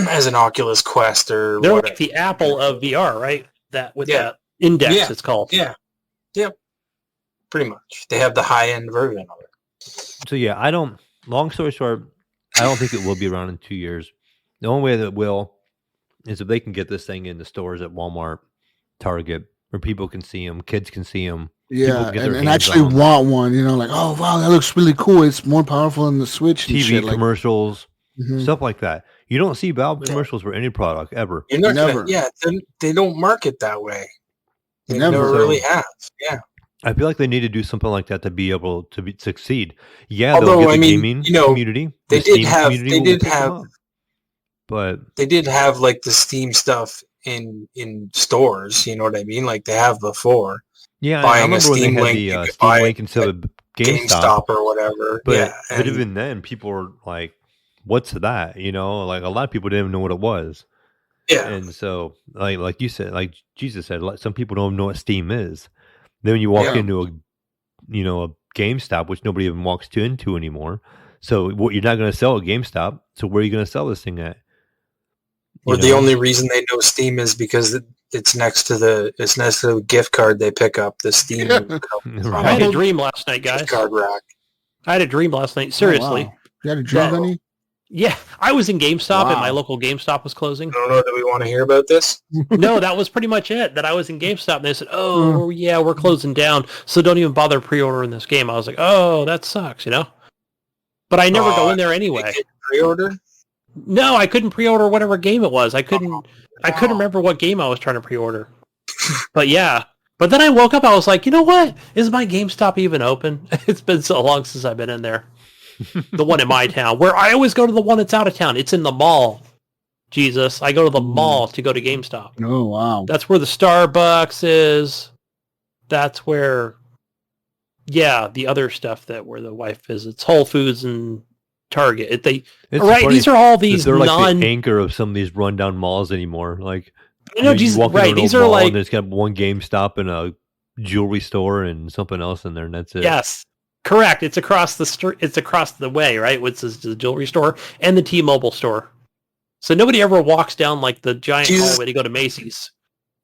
S6: as an Oculus Quest or
S2: They're
S6: whatever.
S2: like the Apple of VR, right? That with
S6: Yeah.
S2: that index,
S6: Yeah.
S2: it's called.
S6: Yeah, yep, pretty much. They have the high end version of it.
S4: So yeah, long story short, I don't think it will be around in 2 years. The only way that it will is if they can get this thing in the stores at Walmart, Target, where people can see them, kids can see them.
S5: Yeah,
S4: get their
S5: and
S4: hands
S5: actually
S4: on 'em.
S5: want one. Like, oh wow, that looks really cool. It's more powerful than the Switch and
S4: TV
S5: shit.
S4: commercials,
S5: Mhm.
S4: stuff like that. You don't see Valve commercials for any product ever.
S6: You're not
S5: Never.
S6: they don't market that way. They
S5: Never.
S6: never really have. Yeah.
S4: I feel like they need to do something like that to be able to succeed. Yeah,
S6: Although,
S4: they'll get the
S6: I mean,
S4: gaming
S6: you know,
S4: community.
S6: they
S4: the
S6: did
S4: Steam
S6: have-
S4: community
S6: they
S4: will
S6: did
S4: pick them
S6: have-
S4: up. But
S6: They did have like the Steam stuff in stores. You know what I mean? Like they have before.
S4: yeah, I
S6: Buying a
S4: remember when they
S6: Steam
S4: had
S6: Link,
S4: the
S6: you could
S4: Steam
S6: buy
S4: Link instead of GameStop.
S6: GameStop or whatever.
S4: But,
S6: yeah,
S4: but
S6: and-
S4: even then, people were like, "What's that?" Like a lot of people didn't even know what it was.
S6: yeah.
S4: And so, like you said, like Jesus said, some people don't know what Steam is. Then when you walk
S6: Yeah.
S4: into a GameStop, which nobody even walks into anymore. So you're not going to sell at GameStop. So where are you going to sell this thing at?
S6: Or
S4: You
S6: the
S4: know?
S6: only reason they know Steam is because it's next to the gift card they pick up. The Steam
S2: I had a dream last night, guys.
S6: gift card rack.
S2: I had a dream last night. Seriously.
S5: Oh, wow. You had a dream,
S2: No.
S5: Gunny?
S2: Yeah, I was in GameStop and
S5: Wow.
S2: my local GameStop was closing.
S6: I don't know. Do we want to hear about this?
S2: No, that was pretty much it. That I was in GameStop and they said, "Oh, yeah, we're closing down, so don't even bother pre-ordering this game." I was like, "Oh, that sucks," But I never go in there anyway.
S6: You get pre-order?
S2: No, I couldn't pre-order whatever game it was. I couldn't remember what game I was trying to pre-order. But yeah. But then I woke up, I was like, you know what? Is my GameStop even open? It's been so long since I've been in there. The one in my town, where I always go to the one that's out of town. It's in the mall. Jesus, I go to the mall to go to GameStop.
S5: Oh wow.
S2: That's where the Starbucks is. That's where, the other stuff where the wife visits, Whole Foods and Target.
S4: It's
S2: Right,
S4: funny
S2: these are all
S4: that
S2: these
S4: they're like the anchor of some of these rundown malls anymore. Like, you walk into an
S2: these
S4: old
S2: are
S4: mall
S2: like,
S4: and it's got one GameStop and a jewelry store and something else in there, and that's it.
S2: yes, correct. It's across the street. It's across the way, right? Which is the jewelry store and the T-Mobile store. So nobody ever walks down like the giant
S6: Jesus.
S2: hallway to go to Macy's.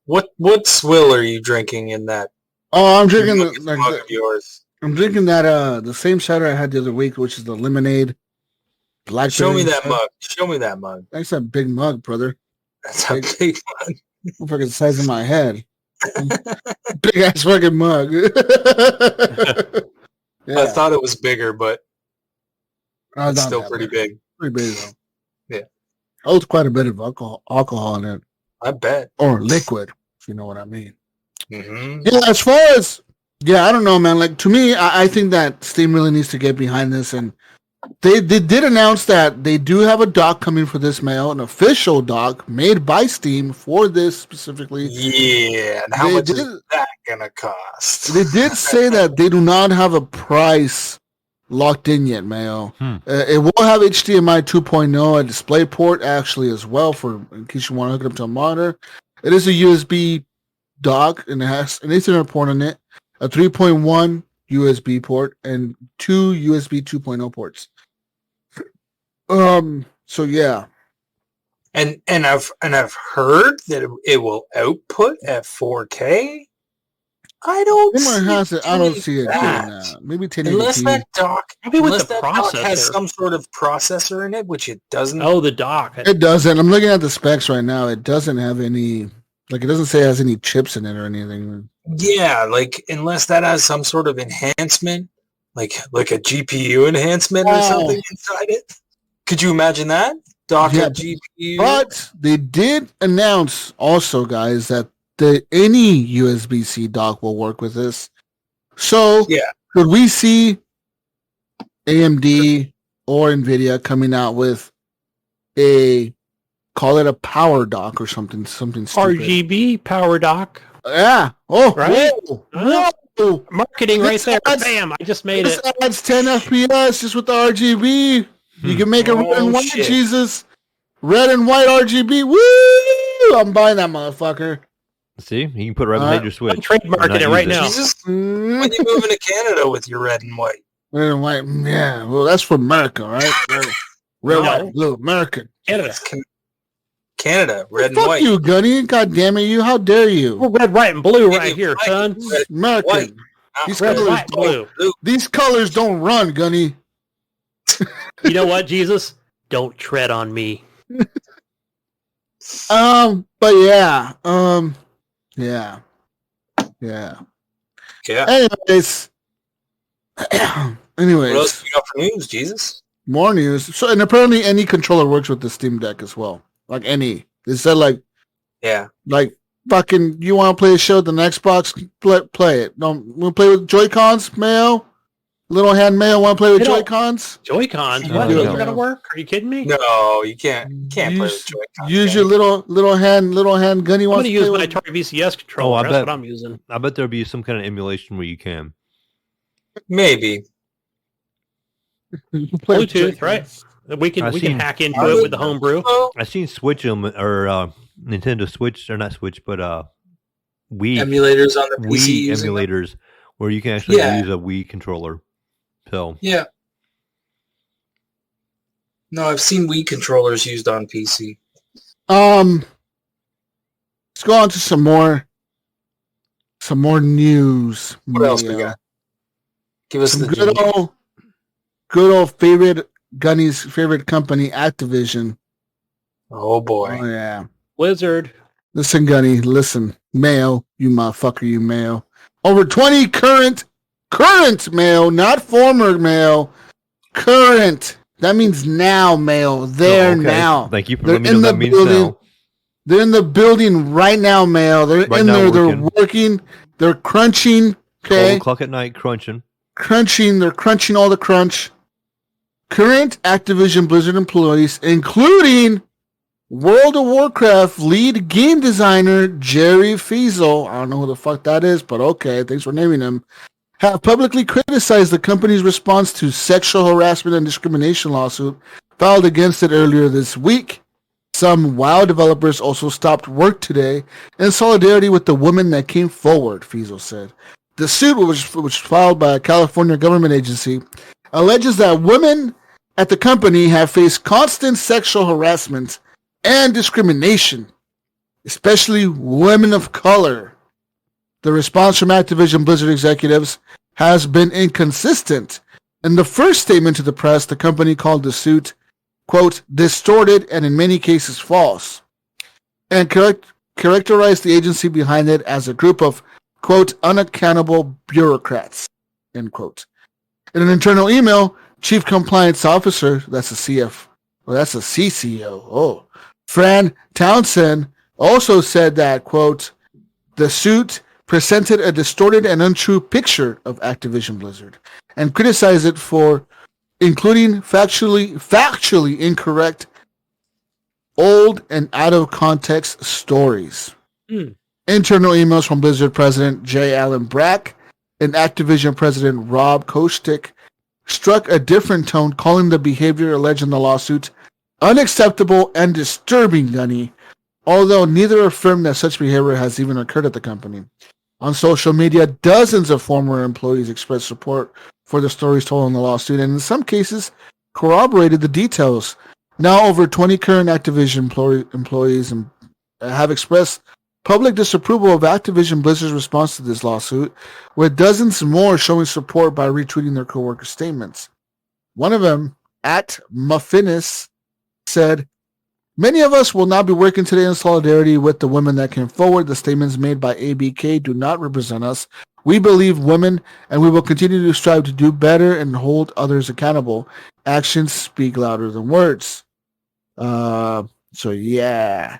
S6: What swill are you drinking in that
S5: Oh, I'm drinking
S6: mug of yours?
S5: I'm drinking that the same cider I had the other week, which is the lemonade. Blackberry.
S6: Show me that mug. Show me that mug.
S5: That's a big mug, brother.
S6: That's a big one.
S5: Fucking the size of my head. Big ass fucking mug. Yeah.
S6: I thought it was bigger, but
S5: Oh,
S6: it's
S5: not
S6: still
S5: that
S6: pretty
S5: big.
S6: big.
S5: Pretty big though.
S6: Yeah.
S5: Holds quite a bit of alcohol in it,
S6: I bet.
S5: or liquid, if you know what I mean.
S6: Hmm.
S5: Yeah, as far as I don't know, man. Like to me, I think that Steam really needs to get behind this, and they did announce that they do have a dock coming for this mail, an official dock made by Steam for this specifically.
S6: Yeah, and how
S5: They
S6: much
S5: did-
S6: is that gonna cost?
S5: They did say that they do not have a price locked in yet, Mayo. It will have HDMI 2.0, a display port actually as well, for in case you want to hook it up to a monitor. It is a USB dock, and it has an Ethernet port on it, a 3.1 USB port, and 2 USB 2.0 ports. So yeah,
S6: And I've heard that it will output at 4K. I don't
S5: see it doing that. Maybe 1080p.
S6: Unless that dock,
S2: Maybe with
S6: unless
S2: the
S6: that dock has
S2: processor.
S6: some sort of processor in it, which it doesn't.
S2: Oh, the dock.
S5: It doesn't. I'm looking at the specs right now. It doesn't have any, like, it doesn't say it has any chips in it or anything.
S6: Yeah, like unless that has some sort of enhancement, like a GPU enhancement or something inside it. Could you imagine that? Dock a GPU.
S5: But they did announce also, guys, that any USB-C dock will work with this. So could we see AMD or NVIDIA coming out with call it a power dock or something stupid?
S2: RGB power dock.
S5: Yeah. Oh,
S2: right.
S5: Whoa.
S2: Marketing right there. Bam! I just made it.
S5: Adds 10 FPS just with the RGB. You can make it red and white,
S6: shit.
S5: Jesus. Red and white RGB. Woo! I'm buying that motherfucker.
S4: See, you can put it right behind your Switch.
S2: I'm trademarking it right now.
S6: Jesus, when you moving to Canada with your red and white?
S5: Red and white. Yeah. Well, that's for America, right? Red, white, blue, American.
S2: Canada.
S6: Canada, red and
S5: Fuck
S6: white.
S5: you, Gunny. God damn it, you. How dare you?
S2: We're red, white, and blue right here, son.
S6: Red,
S5: American.
S6: white.
S5: These
S2: Red,
S5: colors,
S2: white, blue.
S5: these colors don't run, Gunny.
S2: You know what, Jesus? Don't tread on me.
S5: But yeah. Yeah. Anyways.
S6: What else you got for news, Jesus?
S5: More news. So, and apparently any controller works with the Steam Deck as well. Like any. They said like fucking, you want to play a show with an Xbox? Play it. Don't want to play with Joy-Cons, Mayo? Little hand Mayo want to play with Joy-Cons?
S2: Joy-Cons? What? Those are gonna work? Are you kidding me?
S6: No, you can't. You can't play with Joy-Cons.
S5: Use your little hand Gunny
S2: I'm
S5: wants
S2: gonna
S5: to
S2: use
S5: play
S2: my
S5: with.
S2: Atari VCS controller. That's what I'm using.
S4: I bet there'll be some kind of emulation where you can.
S6: Maybe.
S2: Bluetooth, right? We can hack into it with the homebrew.
S4: I've seen Switch or Nintendo Switch, or not Switch, but Wii
S6: emulators on the PC.
S4: Wii emulators where you can actually use a Wii controller. So
S6: yeah. No, I've seen Wii controllers used on PC.
S5: Let's go on to some more news.
S6: What else we got? Give us
S5: some
S6: the
S5: good old favorite Gunny's favorite company, Activision.
S6: Oh boy.
S5: Oh yeah.
S2: Blizzard.
S5: Listen, Gunny, listen. Mayo, you motherfucker, you Mayo. Over 20 current Mayo, not former Mayo. Current. That means now, Mayo. They're now.
S4: Thank you for letting me know that means now.
S5: They're in the building right now, Mayo. They're in there. They're working. They're crunching. Okay.
S4: 12 o'clock at night, crunching.
S5: They're crunching all the crunch. Current Activision Blizzard employees, including World of Warcraft lead game designer Jerry Fiesel, I don't know who the fuck that is, but okay, thanks for naming him, have publicly criticized the company's response to sexual harassment and discrimination lawsuit filed against it earlier this week. Some WoW developers also stopped work today in solidarity with the woman that came forward, Fiesel said. The suit, which was filed by a California government agency, alleges that women at the company have faced constant sexual harassment and discrimination, especially women of color. The response from Activision Blizzard executives has been inconsistent. In the first statement to the press, the company called the suit, quote, distorted and in many cases false, and characterized the agency behind it as a group of, quote, unaccountable bureaucrats, end quote. In an internal email, Chief Compliance Officer, that's a CCO, Fran Townsend, also said that, quote, the suit presented a distorted and untrue picture of Activision Blizzard and criticized it for including factually incorrect, old and out of context stories. Internal emails from Blizzard President J. Allen Brack and Activision President Rob Kostick struck a different tone, calling the behavior alleged in the lawsuit unacceptable and disturbing, Gunny, although neither affirmed that such behavior has even occurred at the company. On social media, dozens of former employees expressed support for the stories told in the lawsuit and in some cases corroborated the details. Now over 20 current Activision employees have expressed public disapproval of Activision Blizzard's response to this lawsuit, with dozens more showing support by retweeting their coworkers' statements. One of them, at Muffinus, said, "Many of us will not be working today in solidarity with the women that came forward. The statements made by ABK do not represent us. We believe women, and we will continue to strive to do better and hold others accountable. Actions speak louder than words." So yeah.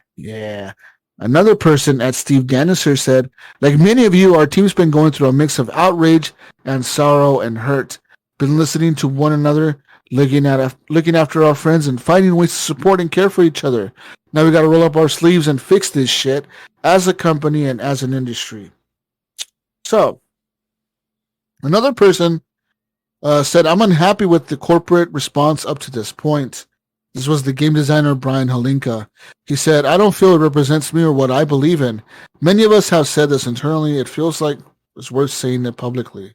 S5: Another person at Steve Daniser said, "Like many of you, our team's been going through a mix of outrage and sorrow and hurt. Been listening to one another, looking after our friends, and finding ways to support and care for each other. Now we got to roll up our sleeves and fix this shit as a company and as an industry." So, another person said, "I'm unhappy with the corporate response up to this point." This was the game designer Brian Halinka. He said, "I don't feel it represents me or what I believe in. Many of us have said this internally. It feels like it's worth saying it publicly."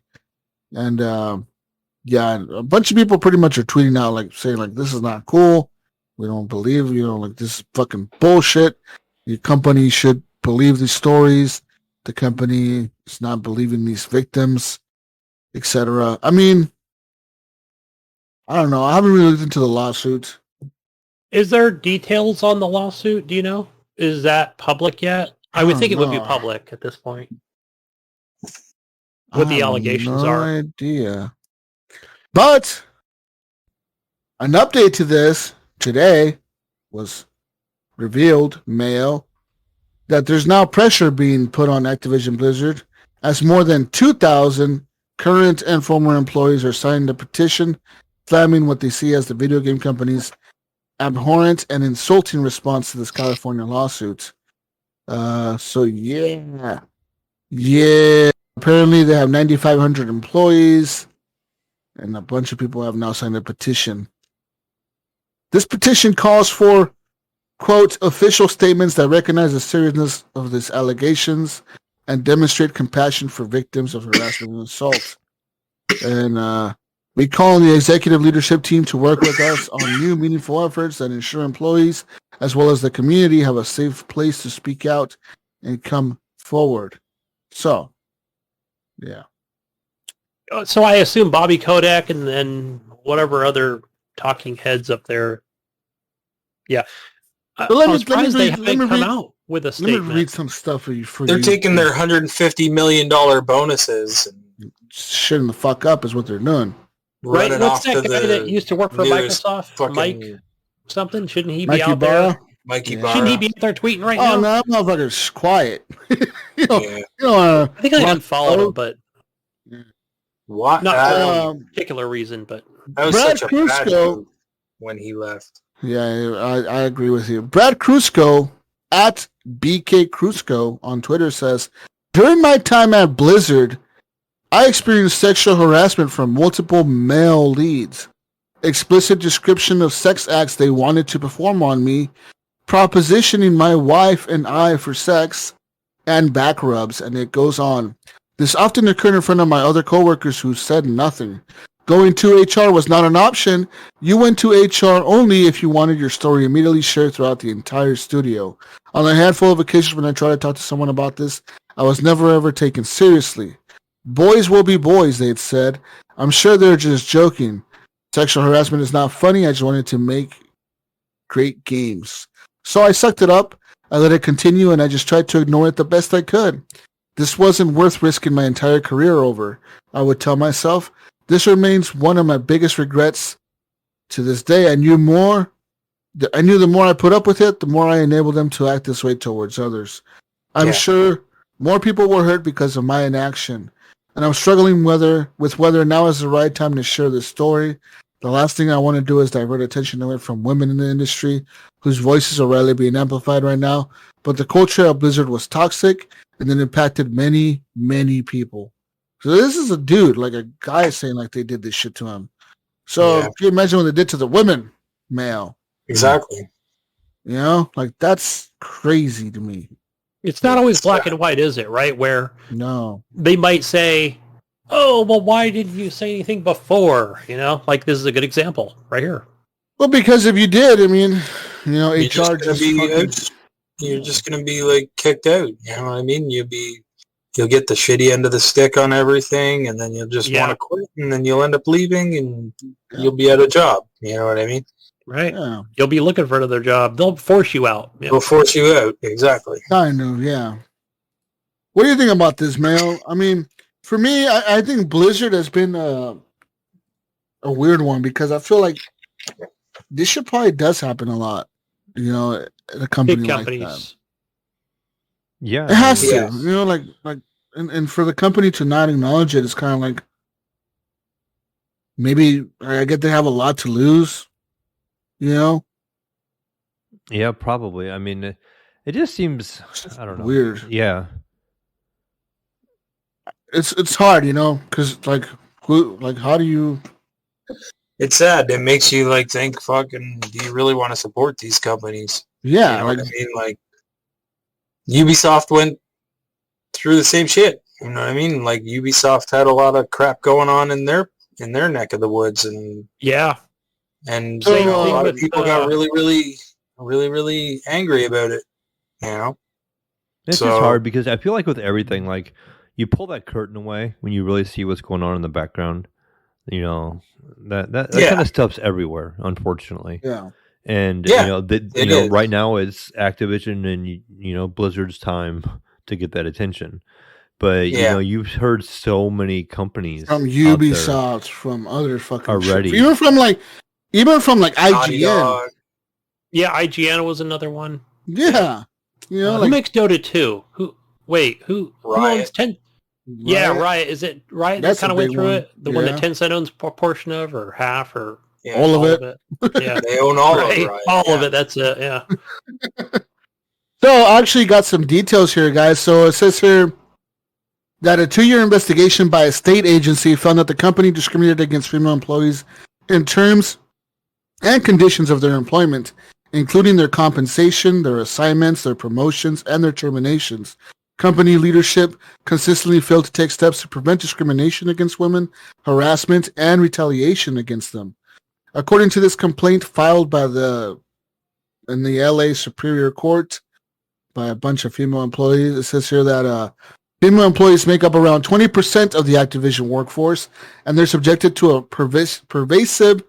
S5: And yeah, a bunch of people pretty much are tweeting out, like saying, like, this is not cool. We don't believe, like, this is fucking bullshit. Your company should believe these stories. The company is not believing these victims, etc. I mean, I don't know. I haven't really looked into the lawsuit.
S2: Is there details on the lawsuit? Do you know? Is that public yet? I would think it would be public at this point. What the allegations are.
S5: No idea. But an update to this today was revealed, Mayo, that there's now pressure being put on Activision Blizzard as more than 2,000 current and former employees are signing a petition slamming what they see as the video game company's abhorrent and insulting response to this California lawsuit. So yeah. Apparently they have 9,500 employees, and a bunch of people have now signed a petition. This petition calls for, quote, official statements that recognize the seriousness of these allegations and demonstrate compassion for victims of harassment and assault. And we call on the executive leadership team to work with us on new meaningful efforts that ensure employees, as well as the community, have a safe place to speak out and come forward. So, yeah.
S2: So I assume Bobby Kodak and then whatever other talking heads up there. Yeah. I'm surprised they haven't come out with a statement.
S5: Let me read some stuff for you.
S6: They're taking their $150 million bonuses and
S5: shitting the fuck up is what they're doing.
S2: Right, what's that guy that used to work for Microsoft? Mike something? Shouldn't he be out there?
S6: Mikey Barra.
S2: Shouldn't he be out there tweeting right now?
S5: Oh, no, that motherfucker's quiet.
S2: I think I unfollowed him, but
S6: what?
S2: Not for any particular reason, but
S6: that was
S5: Brad
S6: such a bad move when he left.
S5: Yeah, I agree with you. Brad Krusco, at BK Krusco on Twitter, says, "During my time at Blizzard, I experienced sexual harassment from multiple male leads. Explicit description of sex acts they wanted to perform on me, propositioning my wife and I for sex, and back rubs," and it goes on. "This often occurred in front of my other coworkers who said nothing. Going to HR was not an option. You went to HR only if you wanted your story immediately shared throughout the entire studio. On a handful of occasions when I tried to talk to someone about this, I was never ever taken seriously. Boys will be boys," they had said. "I'm sure they're just joking. Sexual harassment is not funny. I just wanted to make great games. So I sucked it up. I let it continue, and I just tried to ignore it the best I could. This wasn't worth risking my entire career over. I would tell myself, this remains one of my biggest regrets to this day. I knew the more I put up with it, the more I enabled them to act this way towards others. I'm sure more people were hurt because of my inaction. And I'm struggling with whether now is the right time to share this story. The last thing I want to do is divert attention away from women in the industry whose voices are rarely being amplified right now. But the culture of Blizzard was toxic and it impacted many, many people." So this is a dude, like a guy saying like they did this shit to him. So can you imagine what they did to the women, male?
S6: Exactly.
S5: You know, like that's crazy to me.
S2: It's not always black and white, is it? Right? Where they might say, "Oh, well, why didn't you say anything before?" You know, like this is a good example right here.
S5: Well, because if you did, I mean,
S6: You're
S5: HR
S6: just gonna
S5: just
S6: be
S5: fucking,
S6: you're just gonna be like kicked out. You know what I mean? You'll get the shitty end of the stick on everything, and then you'll just want to quit, and then you'll end up leaving, and you'll be out of job. You know what I mean?
S2: Right.
S5: yeah,
S2: You'll be looking for another job. They'll force you out. Yep.
S6: They'll force you out. Exactly.
S5: kind of, yeah. What do you think about this, Mayo? I mean, for me, I think Blizzard has been a weird one because I feel like this shit probably does happen a lot, at a company
S2: Big
S5: like
S2: companies.
S5: that.
S4: Yeah,
S5: It has to,
S6: Yeah.
S5: and for the company to not acknowledge it is kind of like maybe I get they have a lot to lose,
S4: Yeah, probably. I mean, it just seems, I don't know.
S5: weird.
S4: Yeah.
S5: It's hard, because how do you?
S6: It's sad. It makes you like think, fucking, do you really want to support these companies?
S5: Yeah,
S6: You know what I mean? Like, Ubisoft went through the same shit. You know what I mean? Like, Ubisoft had a lot of crap going on in their neck of the woods, and
S2: Yeah.
S6: a
S5: Same
S6: lot
S2: thing
S6: of people got really angry about it.
S4: It's
S6: So-
S4: just hard because I feel like with everything, like you pull that curtain away when you really see what's going on in the background. That
S6: Yeah.
S4: kind of stuff's everywhere, unfortunately.
S5: Yeah.
S4: And
S6: Yeah, it is.
S4: right now it's Activision and Blizzard's time to get that attention. But
S6: Yeah.
S4: you've heard so many companies
S5: From
S4: out
S5: Ubisoft, from other fucking
S4: Already.
S5: shit. Even from
S6: Naughty
S5: IGN.
S6: Dog.
S2: Yeah, IGN was another one.
S5: Yeah,
S2: Who makes Dota 2? Who owns
S6: Riot.
S2: 10? Yeah, Riot. Is it Riot that
S5: That's a
S2: kind of went
S5: big
S2: through
S5: one.
S2: it? The one
S5: Yeah.
S2: that Tencent owns a portion of, or half, or
S6: Yeah,
S5: all of it.
S2: Yeah,
S6: They own all
S2: right.
S6: of it. Right?
S2: All of it. That's it. Yeah.
S5: So I actually got some details here, guys. So it says here that a 2-year investigation by a state agency found that the company discriminated against female employees in terms and conditions of their employment, including their compensation, their assignments, their promotions, and their terminations. Company leadership consistently failed to take steps to prevent discrimination against women, harassment, and retaliation against them. According to this complaint filed in the LA Superior Court by a bunch of female employees, it says here that female employees make up around 20% of the Activision workforce, and they're subjected to a pervasive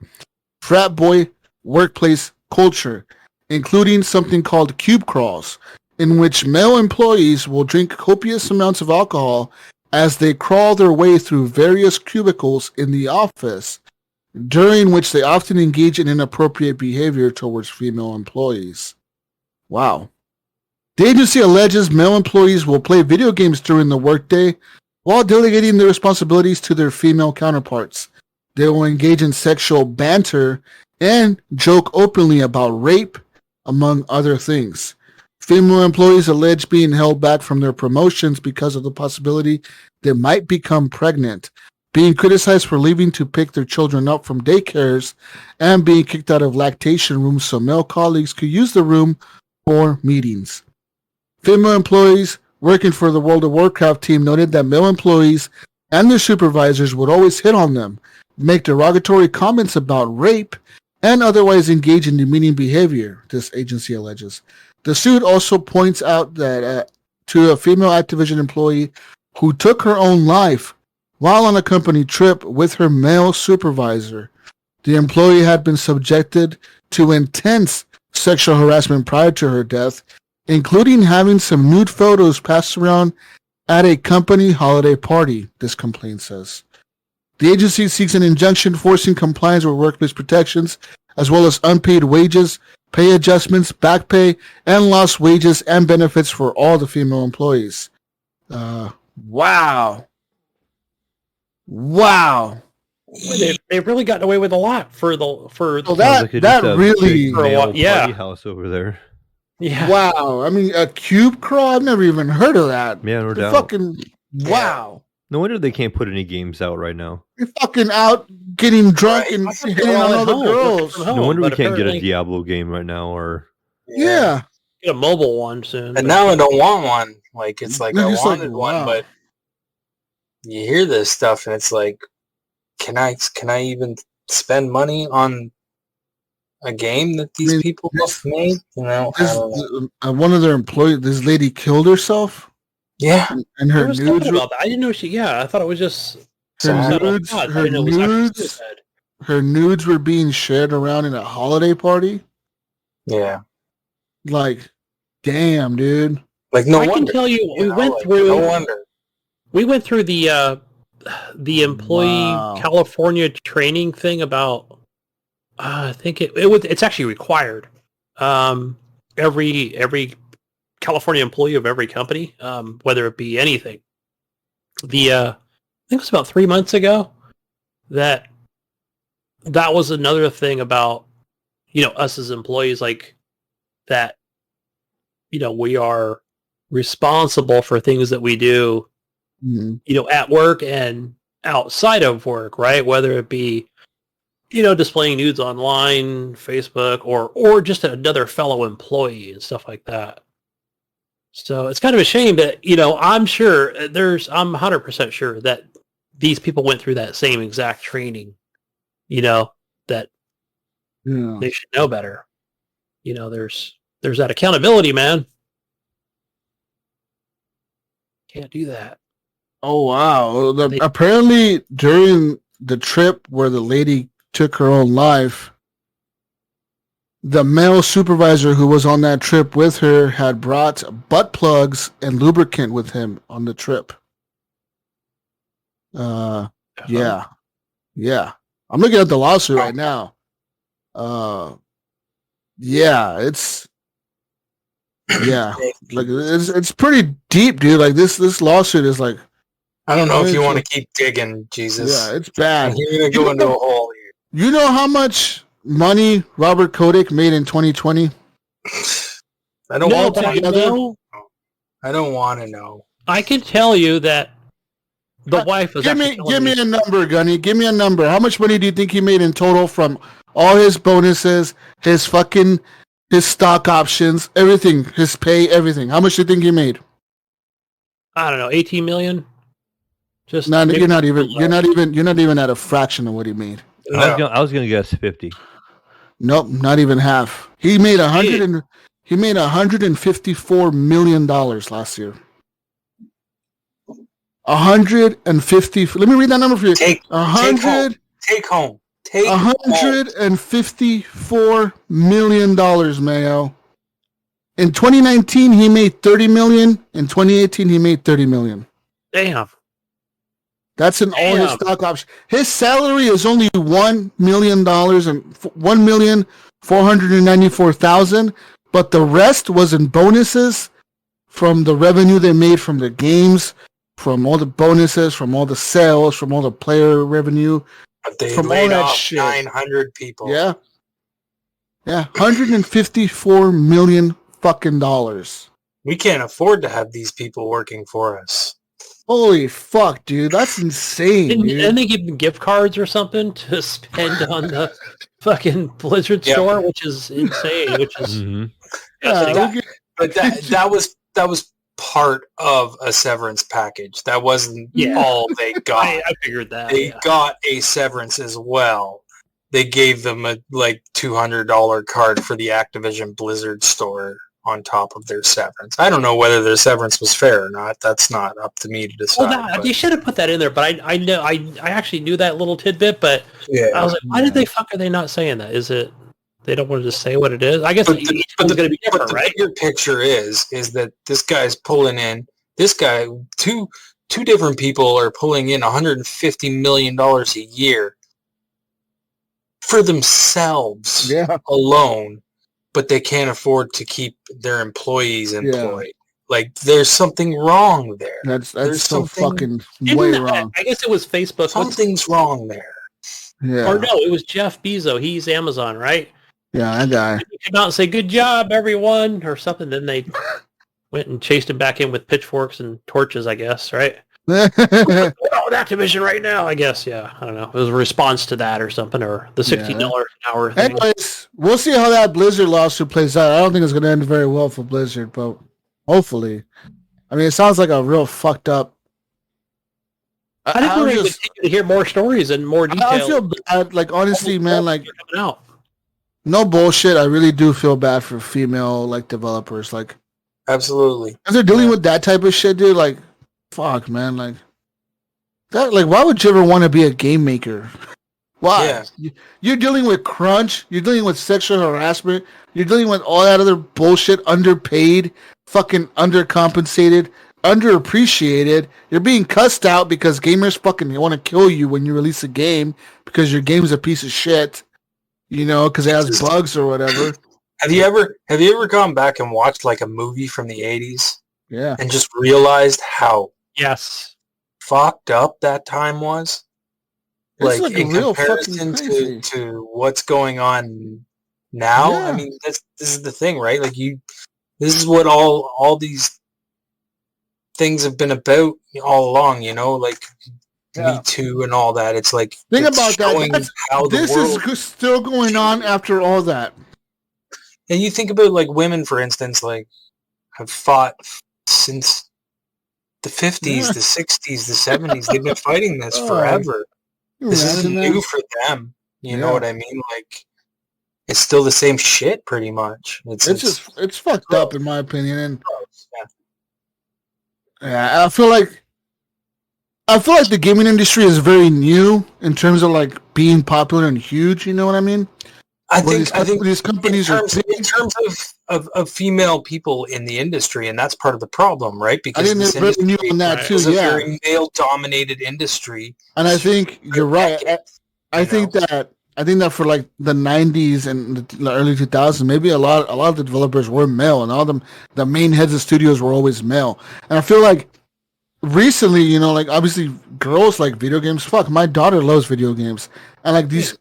S5: frat boy workplace culture, including something called cube crawls, in which male employees will drink copious amounts of alcohol as they crawl their way through various cubicles in the office, during which they often engage in inappropriate behavior towards female employees. Wow. The agency alleges male employees will play video games during the workday while delegating their responsibilities to their female counterparts. They will engage in sexual banter and joke openly about rape, among other things. Female employees allege being held back from their promotions because of the possibility they might become pregnant, being criticized for leaving to pick their children up from daycares, and being kicked out of lactation rooms so male colleagues could use the room for meetings. Female employees working for the World of Warcraft team noted that male employees and their supervisors would always hit on them, make derogatory comments about rape, and otherwise engage in demeaning behavior, this agency alleges. The suit also points out that to a female Activision employee who took her own life while on a company trip with her male supervisor. The employee had been subjected to intense sexual harassment prior to her death, including having some nude photos passed around at a company holiday party, this complaint says. The agency seeks an injunction forcing compliance with workplace protections, as well as unpaid wages, pay adjustments, back pay, and lost wages and benefits for all the female employees. Wow.
S2: They've really gotten away with a lot for
S5: Well,
S4: Sounds like
S5: that
S4: just a
S5: really...
S4: big male
S2: Yeah.
S4: party house over there.
S2: Yeah.
S5: Wow. I mean, a cube crawl? I've never even heard of that.
S4: Yeah, no
S5: They're
S4: doubt.
S5: fucking... Wow.
S4: No wonder they can't put any games out right now.
S5: You're fucking out getting drunk
S6: Right.
S5: and
S6: I
S5: hitting
S2: they're all
S5: on
S2: at
S5: other
S2: home,
S5: girls.
S2: working from
S4: No wonder we
S2: but
S4: can't get a
S2: apparently
S4: Diablo game right now, or
S5: Yeah.
S2: get a mobile one soon.
S6: And
S2: but-
S6: now I don't want one. Like, it's like I
S5: It's like,
S6: wanted
S5: wow.
S6: one, but you hear this stuff and it's like, can I even spend money on a game that these people have made? You know, I don't know.
S5: One of their employees, this lady killed herself.
S6: Yeah,
S5: and her
S2: nudes. About that. I didn't know she. Yeah, I thought it was just
S5: her nudes were being shared around in a holiday party.
S6: Yeah,
S5: like, damn, dude.
S6: Like, no wonder.
S2: I can tell you, we went through. No wonder. We went through the employee California training thing about. I think it's actually required. Every California employee of every company, whether it be anything. I think it was about 3 months ago that was another thing about, us as employees, like that, we are responsible for things that we do, at work and outside of work, right? Whether it be, displaying nudes online, Facebook, or just another fellow employee and stuff like that. So it's kind of a shame that, I'm 100% sure that these people went through that same exact training, that they should know better. There's that accountability, man. Can't do that.
S5: Oh, wow. Apparently during the trip where the lady took her own life, the male supervisor who was on that trip with her had brought butt plugs and lubricant with him on the trip. Yeah. I'm looking at the lawsuit right now. It's pretty deep, dude. Like this lawsuit is like,
S6: I don't know if you want to keep digging, Jesus.
S5: Yeah, it's bad.
S6: You're gonna go into a hole here.
S5: You know how much money Robert Kotick made in 2020?
S6: I don't want to know. I don't want to know.
S2: I can tell you that the wife was.
S5: Give me a number, Gunny. Give me a number. How much money do you think he made in total from all his bonuses, his stock options, everything, his pay, everything? How much do you think he made?
S2: I don't know, 18 million.
S5: You're not even at a fraction of what he made.
S4: No. I was gonna guess 50.
S5: Nope, not even half. He made $154 million last year. 150. Let me read that number for you.
S6: Take home.
S5: $154 million, Mayo. In 2019, he made $30 million. In 2018, he made $30 million.
S2: Damn.
S5: That's in all his stock options. His salary is only $1 million and $1,494,000, but the rest was in bonuses from the revenue they made from the games, from all the bonuses, from all the sales, from all the player revenue,
S6: they
S5: from
S6: laid
S5: all that
S6: off
S5: shit.
S6: 900 people.
S5: Yeah, $154 million fucking dollars.
S6: We can't afford to have these people working for us.
S5: Holy fuck, dude. That's insane, dude.
S2: Didn't they give them gift cards or something to spend on the fucking Blizzard store, which is insane, which is...
S6: But that was part of a severance package. That wasn't all they got.
S2: I figured that.
S6: They got a severance as well. They gave them a $200 card for the Activision Blizzard store on top of their severance. I don't know whether their severance was fair or not. That's not up to me to decide.
S2: Well, they should have put that in there, but I know I actually knew that little tidbit, but I was like, why did they are they not saying that? Is it they don't want to just say what it is? I guess each one's going to be different, right?
S6: The bigger picture is that this guy's pulling in. This guy, two different people are pulling in $150 million a year for themselves alone. But they can't afford to keep their employees employed. Yeah. Like, there's something wrong there.
S5: That's so fucking way wrong.
S2: I guess it was Facebook.
S6: Something's wrong there.
S5: Yeah.
S2: Or no, it was Jeff Bezos. He's Amazon, right?
S5: Yeah, that guy.
S2: He came out and say, "Good job, everyone," or something. Then they went and chased him back in with pitchforks and torches, I guess, right? We're out with Activision right now, I guess. Yeah, I don't know. It was a response to that or something, or the $60 an hour thing.
S5: Anyways, we'll see how that Blizzard lawsuit plays out. I don't think it's going to end very well for Blizzard, but hopefully. I mean, it sounds like a real fucked up.
S2: I think we're going to continue to hear more stories and more details.
S5: I feel bad. Like, honestly, man, like...
S2: Coming out.
S5: no bullshit. I really do feel bad for female like developers. Like,
S6: Absolutely.
S5: if they're dealing with that type of shit, dude. Like, fuck, man. Like that. Like, why would you ever want to be a game maker? Why?
S6: Yeah.
S5: You're dealing with crunch. You're dealing with sexual harassment. You're dealing with all that other bullshit. Underpaid, fucking undercompensated, underappreciated. You're being cussed out because gamers fucking want to kill you when you release a game because your game's a piece of shit. You know, because it has bugs or whatever.
S6: Have you ever gone back and watched like a movie from the 80s
S5: Yeah.
S6: and just realized how
S2: Yes.
S6: fucked up that time was?
S5: It's
S6: Like
S5: like
S6: in
S5: real
S6: comparison
S5: fucking crazy.
S6: to what's going on now.
S5: Yeah.
S6: I mean, this is the thing, right? Like this is what all these things have been about all along, you know, like
S5: Yeah.
S6: Me Too and all that. It's like
S5: Think
S6: it's
S5: about
S6: showing
S5: that.
S6: how the
S5: This
S6: world.
S5: is still going on after all that.
S6: And you think about like women, for instance, like have fought since the 50s,
S5: Yeah.
S6: the 60s, the 70s. They've been fighting this
S5: Oh,
S6: forever. This
S5: Imagine
S6: isn't
S5: that.
S6: new for them. You know
S5: Yeah.
S6: what I mean? Like it's still the same shit, pretty much.
S5: It's fucked up in my opinion. And
S6: yeah.
S5: yeah, I feel like the gaming industry is very new in terms of like being popular and huge. You know what I mean?
S6: I
S5: Where
S6: think
S5: these companies are big.
S6: in terms of female people in the industry, and that's part of the problem, right?
S5: I
S6: Because
S5: think
S6: this
S5: they're very new
S6: industry
S5: on that too.
S6: is a
S5: Yeah,
S6: very male-dominated industry.
S5: and I think you're right. I think that for like the 90s and the early 2000s, maybe a lot of the developers were male, and all the main heads of studios were always male. And I feel like recently, you know, like obviously girls like video games. Fuck, my daughter loves video games, and like these,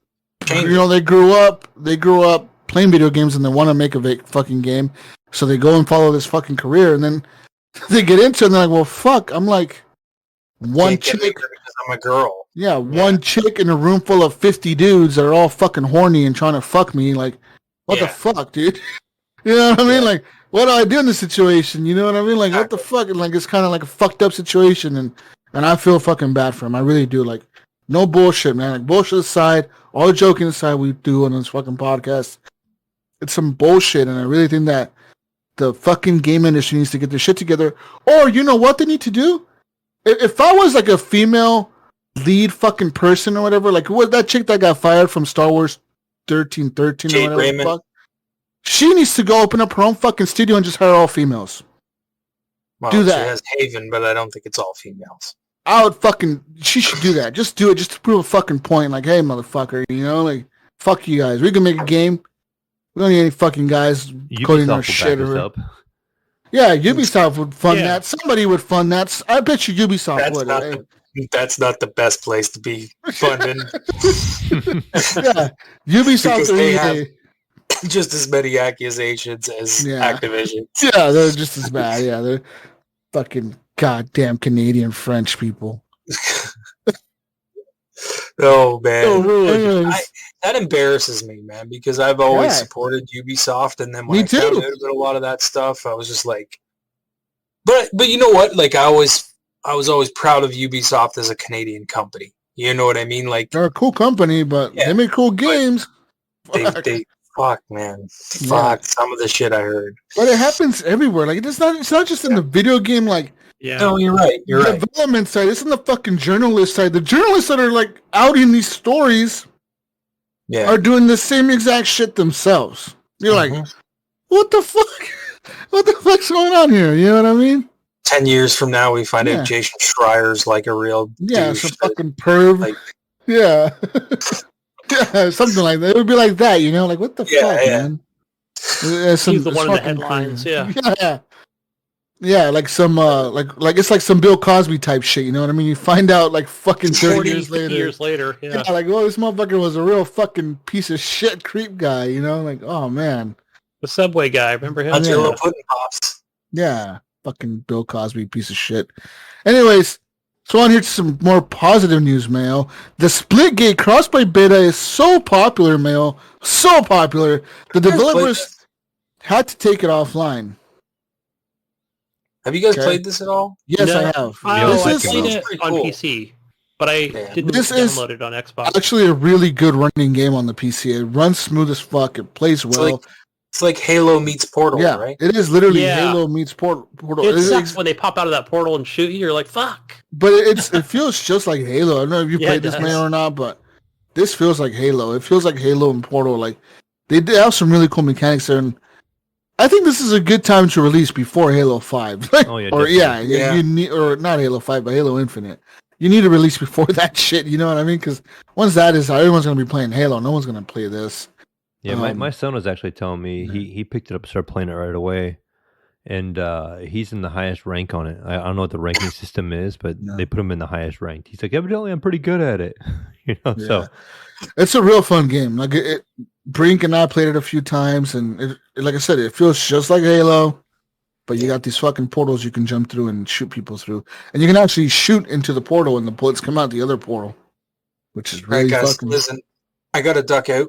S5: you know, they grew up playing video games, and they want to make a fucking game, so they go and follow this fucking career, and then they get into it, and they're like, well, fuck, I'm like one
S6: Can't get
S5: chick.
S6: bigger because I'm a girl.
S5: Yeah, one chick in a room full of 50 dudes that are all fucking horny and trying to fuck me. Like, what the
S6: Yeah.
S5: fuck, dude? You know what I mean?
S6: Yeah.
S5: Like, what do I do in this situation? You know what I mean? Like, what the fuck? And, like, it's kind of like a fucked up situation, and I feel fucking bad for him. I really do. Like, no bullshit, man. Like, bullshit aside, all joking aside, we do on this fucking podcast. It's some bullshit, and I really think that the fucking game industry needs to get their shit together. Or, you know what they need to do? If I was like a female lead fucking person or whatever, like who was that chick that got fired from Star Wars 1313 or
S6: Jade
S5: whatever
S6: Raymond.
S5: the fuck? She needs to go open up her own fucking studio and just hire all females.
S6: Well,
S5: Do
S6: she
S5: that.
S6: has Haven, but I don't think it's all females.
S5: She should do that. Just do it, just to prove a fucking point. Like, hey, motherfucker, you know, like, fuck you guys. We can make a game. We don't need any fucking guys coding our shit. Or, yeah, Ubisoft would fund that. Somebody would fund that. I bet you Ubisoft would.
S6: That's not the best place to be funding.
S5: Yeah, Ubisoft.
S6: Because they have just as many accusations as Activision.
S5: Yeah, they're just as bad. Yeah, they're fucking goddamn Canadian French people.
S6: Oh man,
S5: So,
S6: that embarrasses me, man, because I've always supported Ubisoft, and then when I found out about a lot of that stuff, I was just like, but you know what? Like I was always proud of Ubisoft as a Canadian company. You know what I mean? Like
S5: they're a cool company, but they make cool games.
S6: They fuck, man, fuck some of the shit I heard.
S5: But it happens everywhere. Like it's not just in the video game. Like
S6: no, you're right. You're right.
S5: Development side. It's in the fucking journalist side. The journalists that are like outing these stories are doing the same exact shit themselves. You're like, what the fuck? What the fuck's going on here? You know what I mean?
S6: 10 years from now, we find out Jason Schreier's like a real douche.
S5: Some fucking perv.
S6: Like,
S5: yeah, something like that. It would be like that, you know? Like, what the fuck, man?
S2: He's the one in the headlines,
S5: Yeah, like some like it's like some Bill Cosby type shit, you know what I mean? You find out like fucking 30 years later. Yeah, like, oh, this motherfucker was a real fucking piece of shit creep guy, you know? Like, oh man.
S2: The Subway guy, remember him?
S6: Little pudding pops.
S5: Yeah, fucking Bill Cosby piece of shit. Anyways, so on here to some more positive news, Mayo. The Splitgate Crossplay beta is so popular, Mayo. So popular. The developers had to take it offline.
S6: Have you guys played this at all?
S5: Yes, I have.
S2: I played it on PC. but I didn't
S5: This is
S2: download it on Xbox.
S5: Actually, a really good running game on the PC. It runs smooth as fuck. It plays well.
S6: It's like Halo meets Portal,
S5: Yeah,
S6: right?
S5: it is literally
S2: Yeah.
S5: Halo meets Portal.
S2: It sucks when they pop out of that portal and shoot you. You're like, fuck.
S5: But it feels just like Halo. I don't know if you
S2: Yeah,
S5: played
S2: it
S5: this,
S2: does.
S5: Mayo, or not, but this feels like Halo. It feels like Halo and Portal. Like they did have some really cool mechanics there, and I think this is a good time to release before Halo 5.
S4: Oh, yeah,
S5: or
S4: definitely.
S6: Yeah.
S5: you need, or not Halo 5, but Halo Infinite. You need to release before that shit. You know what I mean? Because once that is out, everyone's gonna be playing Halo. No one's gonna play this.
S4: Yeah, my son was actually telling me he picked it up and started playing it right away. And he's in the highest rank on it. I don't know what the ranking system is, but they put him in the highest rank. He's like, evidently I'm pretty good at it. So
S5: it's a real fun game. Like Brink and I played it a few times, and like I said, it feels just like Halo, but you got these fucking portals you can jump through and shoot people through, and you can actually shoot into the portal, and the bullets come out the other portal, which is really
S6: All right, guys,
S5: fucking.
S6: listen, I got to duck out,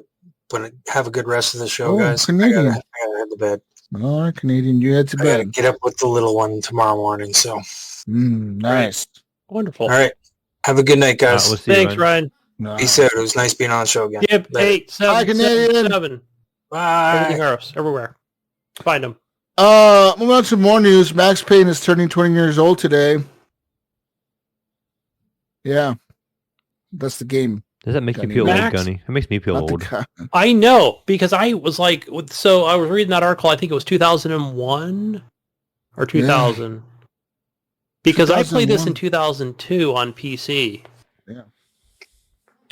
S6: but have a good rest of the show, guys.
S5: Canadian.
S6: I gotta head to bed.
S5: All right, Canadian, you head to
S6: I gotta
S5: bed.
S6: get up with the little one tomorrow morning. So,
S5: Nice.
S2: Wonderful.
S6: all right, have a good night, guys.
S4: we'll see you,
S2: Thanks,
S4: Ryan.
S2: Ryan.
S6: Peace out. It was nice being on the show again.
S2: Gib
S6: Later.
S2: 8777.
S6: Bye.
S2: Everything else, everywhere. Find them.
S5: Moving on to more news. Max Payne is turning 20 years old today. Yeah, that's the game.
S4: Does that make you
S5: Gunny.
S4: feel
S2: Max?
S4: old, Gunny? It makes me feel
S5: Not the
S4: old.
S5: guy.
S2: I know, because I was like, so I was reading that article, I think it was 2001 or 2000. Because I played this in 2002 on PC.
S5: Yeah.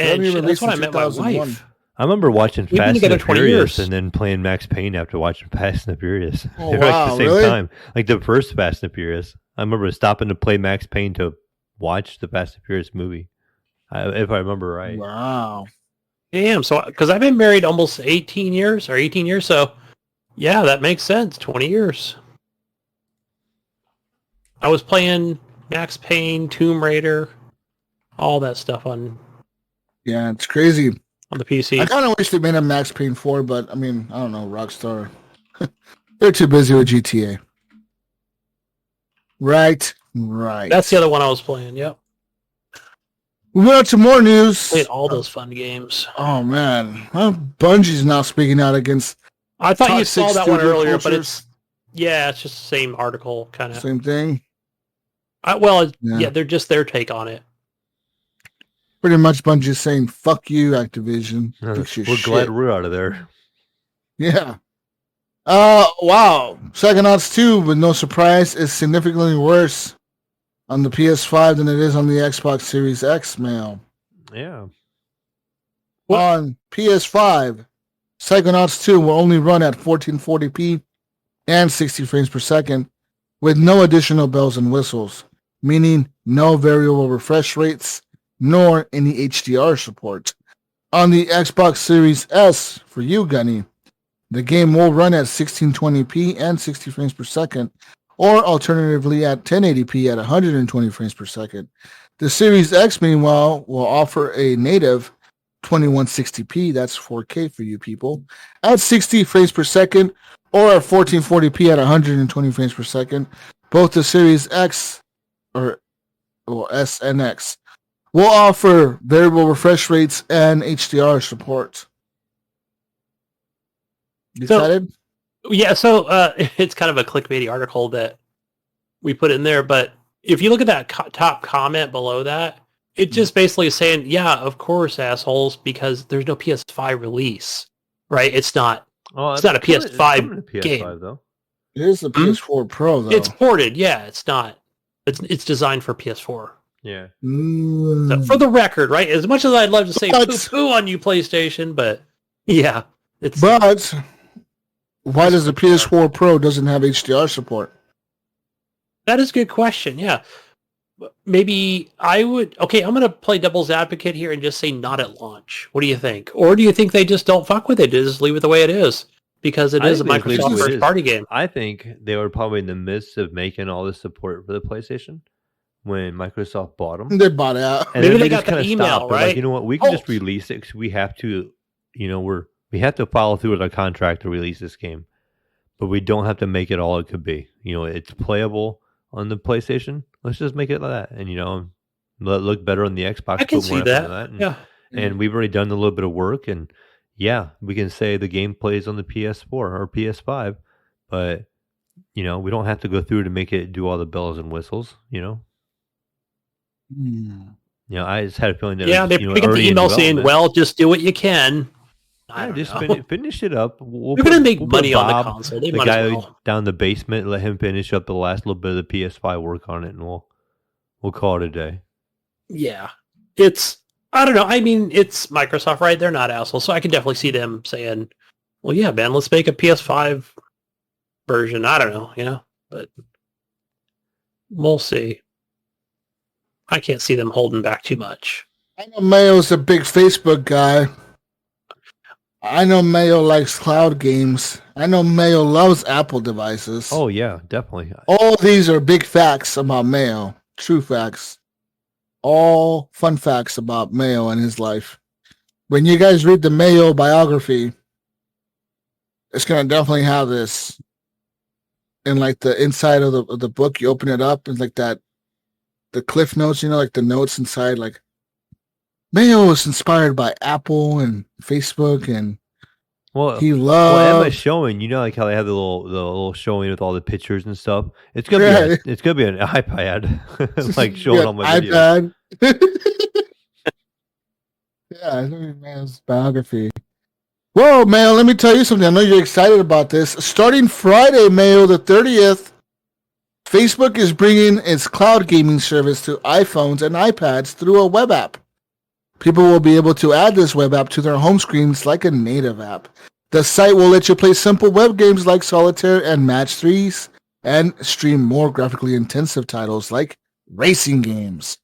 S2: And
S5: Gunny
S2: shit, that's
S5: released
S2: when I
S5: in
S2: met my
S5: 2001.
S2: wife.
S4: I remember watching
S2: We've been
S4: Fast
S2: together
S4: and the
S2: 20
S4: Furious
S2: years.
S4: and then playing Max Payne after watching Fast and the Furious.
S5: Oh,
S4: They were like
S5: wow,
S4: the same
S5: really?
S4: time. Like the first Fast and the Furious. I remember stopping to play Max Payne to watch the Fast and Furious movie. If I remember right.
S5: Wow.
S2: Damn, so, because I've been married almost 18 years, so yeah, that makes sense. 20 years. I was playing Max Payne, Tomb Raider, all that stuff on
S5: Yeah, it's crazy.
S2: the PC.
S5: I kind of wish they made a Max Payne 4, but I mean, I don't know, Rockstar. They're too busy with GTA. Right.
S2: That's the other one I was playing, yep.
S5: We went on to more news.
S2: Played all those fun games.
S5: Oh, man. Well, Bungie's now speaking out against
S2: I thought you
S5: toxic
S2: saw that one
S5: studio
S2: earlier, but
S5: cultures.
S2: it's just the same article, kind of.
S5: Same thing.
S2: Yeah, they're just their take on it.
S5: Pretty much Bungie's saying, fuck you, Activision.
S4: We're
S5: Fix your
S4: glad
S5: shit.
S4: we're out of there.
S5: Yeah. Wow. Psychonauts 2, with no surprise, is significantly worse on the PS5 than it is on the Xbox Series X, Mail.
S4: Yeah.
S5: On PS5, Psychonauts 2 will only run at 1440p and 60 frames per second with no additional bells and whistles, meaning no variable refresh rates nor any HDR support. On the Xbox Series S, for you, Gunny, the game will run at 1620p and 60 frames per second, or alternatively at 1080p at 120 frames per second. The Series X, meanwhile, will offer a native 2160p, that's 4K for you people, at 60 frames per second, or at 1440p at 120 frames per second. Both the Series X, or S and X, will offer variable refresh rates and HDR support. You excited?
S2: Yeah, so it's kind of a clickbaity article that we put in there, but if you look at that top comment below that, it just basically is saying, yeah, of course, assholes, because there's no PS5 release, right? It's not a PS5 game.
S4: Though.
S5: It is the PS4 Pro, though.
S2: It's ported, yeah. It's not. It's designed for PS4.
S4: Yeah.
S2: So for the record, right? As much as I'd love to say poo-poo on you, PlayStation, but yeah, it's.
S5: But why does the PS4 Pro doesn't have HDR support?
S2: That is a good question. Yeah, maybe I would. Okay, I'm going to play devil's advocate here and just say not at launch. What do you think? Or do you think they just don't fuck with it? Just leave it the way it is because it is a Microsoft first-party game.
S4: I think they were probably in the midst of making all this support for the PlayStation when Microsoft bought them.
S5: They bought it out.
S4: And
S2: maybe
S4: then
S2: they
S4: just
S2: got the
S4: kinda
S2: email,
S4: stopped. They're
S2: right?
S4: like, you know what? We can just release it because we have to. We have to follow through with our contract to release this game, but we don't have to make it all it could be. It's playable on the PlayStation. Let's just make it like that. And Let it look better on the Xbox.
S2: I can
S4: put more
S2: see
S4: effort into
S2: that.
S4: and,
S2: Yeah.
S4: and we've already done a little bit of work, and yeah, we can say the game plays on the PS4 or PS5, but we don't have to go through to make it do all the bells and whistles. I just had a feeling that
S2: Yeah,
S4: it
S2: they
S4: was,
S2: pick up the
S4: early in
S2: email saying,
S4: development.
S2: "Well, just do what you can." I
S4: Yeah,
S2: don't
S4: just
S2: know.
S4: finish it up. We'll
S2: They're gonna make
S4: put
S2: money on the
S4: Bob,
S2: console. They
S4: the
S2: might
S4: guy
S2: as well.
S4: down the basement, let him finish up the last little bit of the PS5 work on it, and we'll call it a day.
S2: Yeah, I don't know. I mean, it's Microsoft, right? They're not assholes, so I can definitely see them saying, "Well, yeah, man, let's make a PS5 version." I don't know, but we'll see. I can't see them holding back too much.
S5: I know Mayo's a big Facebook guy. I know Mayo likes cloud games. I know Mayo loves Apple devices.
S4: Oh yeah, definitely.
S5: All these are big facts about Mayo. True facts. All fun facts about Mayo and his life. When you guys read the Mayo biography, it's going to definitely have this in like the inside of the book. You open it up and like that, the cliff notes, like the notes inside, like Mayo was inspired by Apple and Facebook, and he loved.
S4: Emma's showing, like how they have the little showing with all the pictures and stuff. It's gonna be an iPad, like showing all my videos.
S5: Yeah, I think Mayo's biography. Whoa, Mayo! Let me tell you something. I know you're excited about this. Starting Friday, Mayo the 30th, Facebook is bringing its cloud gaming service to iPhones and iPads through a web app. People will be able to add this web app to their home screens like a native app. The site will let you play simple web games like Solitaire and Match 3s and stream more graphically intensive titles like racing games.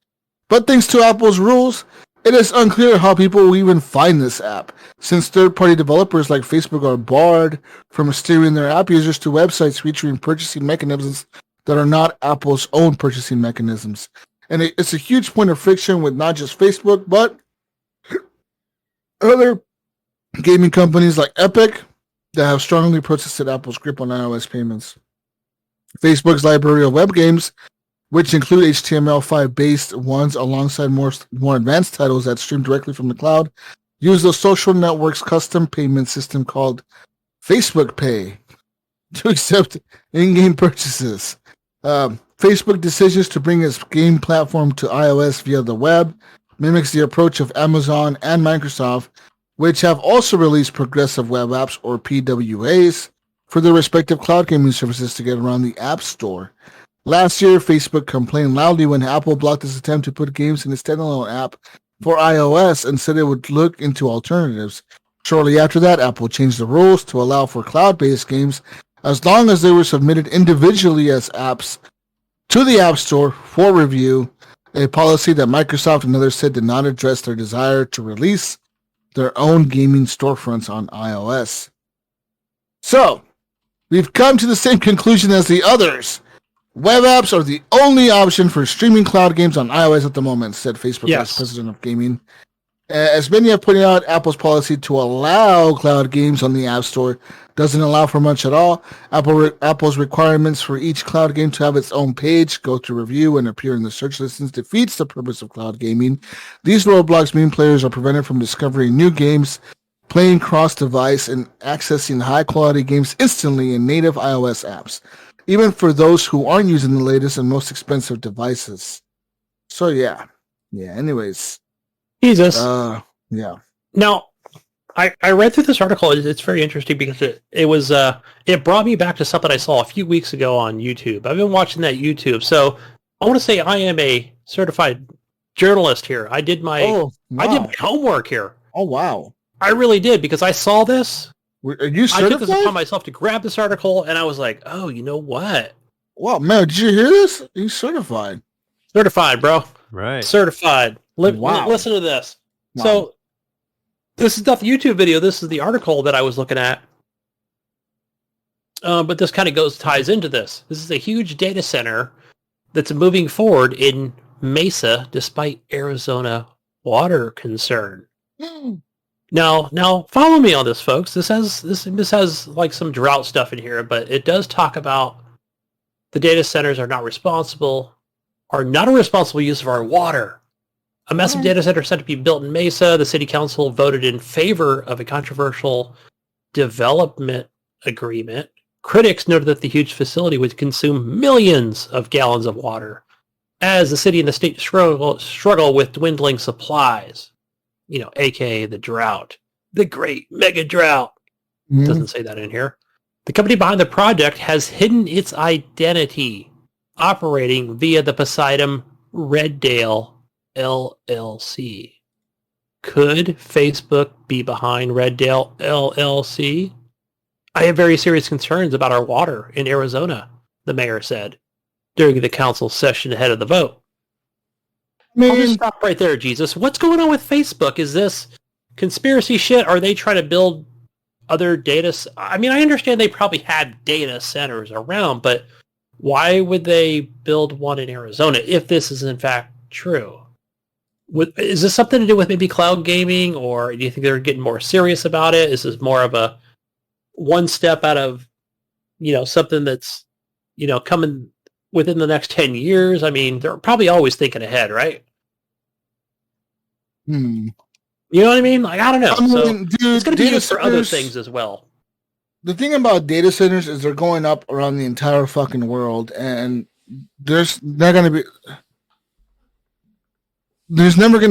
S5: But thanks to Apple's rules, it is unclear how people will even find this app, since third-party developers like Facebook are barred from steering their app users to websites featuring purchasing mechanisms that are not Apple's own purchasing mechanisms. And it's a huge point of friction with not just Facebook, but other gaming companies like Epic that have strongly protested Apple's grip on iOS payments. Facebook's library of web games, which include HTML5-based ones alongside more advanced titles that stream directly from the cloud, use the social network's custom payment system called Facebook Pay to accept in-game purchases. Facebook decisions to bring its game platform to iOS via the web mimics the approach of Amazon and Microsoft, which have also released progressive web apps, or PWAs, for their respective cloud gaming services to get around the App Store. Last year, Facebook complained loudly when Apple blocked its attempt to put games in its standalone app for iOS and said it would look into alternatives. Shortly after that, Apple changed the rules to allow for cloud-based games as long as they were submitted individually as apps to the App Store for review, a policy that Microsoft and others said did not address their desire to release their own gaming storefronts on iOS. So, we've come to the same conclusion as the others. Web apps are the only option for streaming cloud games on iOS at the moment, said Facebook Vice President of Gaming. As many have pointed out, Apple's policy to allow cloud games on the App Store doesn't allow for much at all. Apple's requirements for each cloud game to have its own page, go to review, and appear in the search listings defeats the purpose of cloud gaming. These roadblocks mean players are prevented from discovering new games, playing cross-device, and accessing high-quality games instantly in native iOS apps, even for those who aren't using the latest and most expensive devices. So, yeah. Anyways.
S2: Jesus.
S5: Yeah.
S2: Now, I read through this article. It's very interesting because it brought me back to something I saw a few weeks ago on YouTube. I've been watching that YouTube. So I want to say I am a certified journalist here. I did my homework here.
S5: Oh, wow.
S2: I really did, because I saw this.
S5: Are you certified?
S2: I took this upon myself to grab this article, and I was like, oh, you know what?
S5: Wow, man, did you hear this? He's certified.
S2: Certified, bro.
S4: Right.
S2: Certified.
S5: Wow.
S2: Listen to this.
S5: Wow.
S2: So, this is not the YouTube video. This is the article that I was looking at. But this kind of ties into this. This is a huge data center that's moving forward in Mesa despite Arizona water concern. Now, follow me on this, folks. This has like some drought stuff in here, but it does talk about the data centers are not a responsible use of our water. A massive data center set to be built in Mesa. The city council voted in favor of a controversial development agreement. Critics noted that the huge facility would consume millions of gallons of water as the city and the state struggle with dwindling supplies. AKA the drought. The great mega drought. Doesn't say that in here. The company behind the project has hidden its identity, operating via the Poseidon Reddale LLC. Could Facebook be behind Reddale LLC? I have very serious concerns about our water in Arizona, the mayor said during the council session ahead of the vote. I'll just stop right there, Jesus. What's going on with Facebook? Is this conspiracy shit? Are they trying to build other data? I mean, I understand they probably had data centers around, but why would they build one in Arizona if this is in fact true? Is this something to do with maybe cloud gaming, or do you think they're getting more serious about it? Is this more of a one step out of, something that's, coming within the next 10 years? I mean, they're probably always thinking ahead, right? You know what I mean? Like, I don't know. Dude, it's going to be used for other things as well.
S5: The thing about data centers is they're going up around the entire fucking world, and there's never going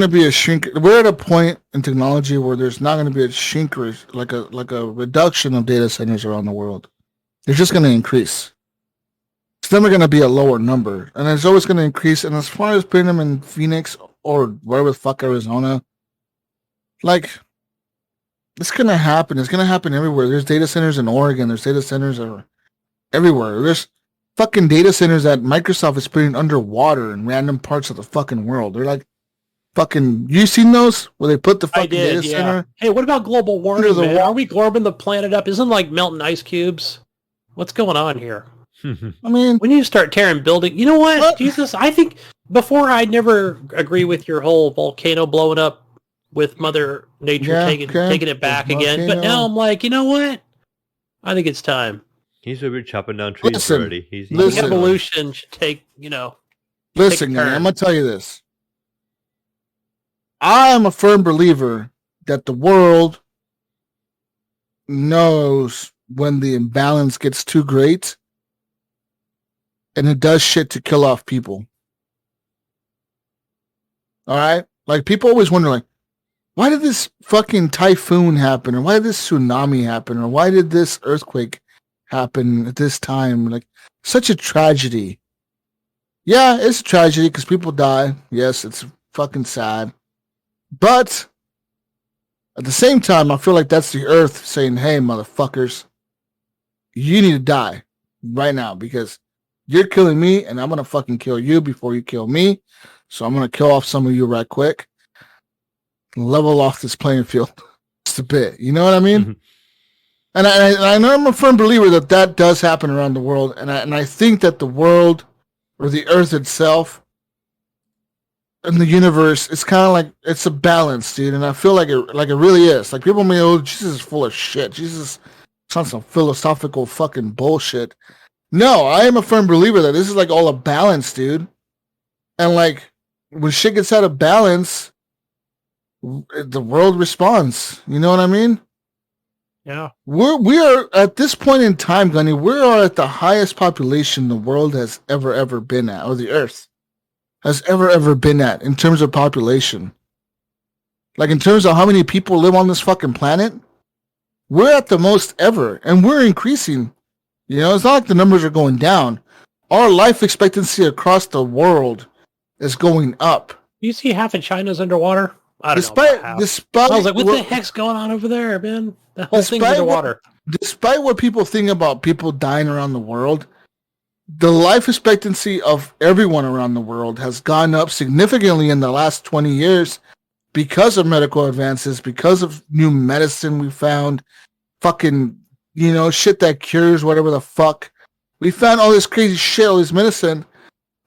S5: to be a shrink. We're at a point in technology where there's not going to be a shrink, like a reduction of data centers around the world. They're just going to increase. It's never going to be a lower number, and it's always going to increase. And as far as putting them in Phoenix or wherever the fuck Arizona, like, it's going to happen. It's going to happen everywhere. There's data centers in Oregon. There's data centers everywhere. There's fucking data centers that Microsoft is putting underwater in random parts of the fucking world. They're like, fucking, you seen those where they put the fucking data center?
S2: Hey, what about global warming, man? Are we globing the planet up? Isn't like melting ice cubes? What's going on here?
S5: I mean,
S2: when you start tearing building, you know what, Jesus? I think before I'd never agree with your whole volcano blowing up with Mother Nature taking it back again. But now I'm like, you know what? I think it's time.
S4: He's over chopping down trees already.
S2: Evolution should take,
S5: Listen, man, I'm gonna tell you this. I am a firm believer that the world knows when the imbalance gets too great, and it does shit to kill off people. All right? Like, people always wonder, like, why did this fucking typhoon happen? Or why did this tsunami happen? Or why did this earthquake happen at this time? Like, such a tragedy. Yeah, it's a tragedy because people die. Yes, it's fucking sad. But at the same time, I feel like that's the earth saying, hey, motherfuckers, you need to die right now because you're killing me and I'm going to fucking kill you before you kill me. So I'm going to kill off some of you right quick. Level off this playing field just a bit. You know what I mean? Mm-hmm. And I know I'm a firm believer that does happen around the world. And I think that the world or the earth itself and the universe, it's kind of like, it's a balance, dude. And I feel like it really is. Like, people may, Jesus is full of shit. Jesus is on some philosophical fucking bullshit. No, I am a firm believer that this is like all a balance, dude. And like, when shit gets out of balance, the world responds. You know what I mean?
S2: Yeah.
S5: We are at this point in time, Gunny, we are at the highest population the world has ever been at, or the earth has ever been at in terms of population. Like, in terms of how many people live on this fucking planet, we're at the most ever, and we're increasing. You know, it's not like the numbers are going down. Our life expectancy across the world is going up.
S2: You see half of China's underwater? I don't know.
S5: Despite
S2: I was like, what the heck's going on over there, man? The whole thing's underwater.
S5: Despite what people think about people dying around the world, the life expectancy of everyone around the world has gone up significantly in the last 20 years because of medical advances, because of new medicine we found, fucking, shit that cures whatever the fuck. We found all this crazy shit, all this medicine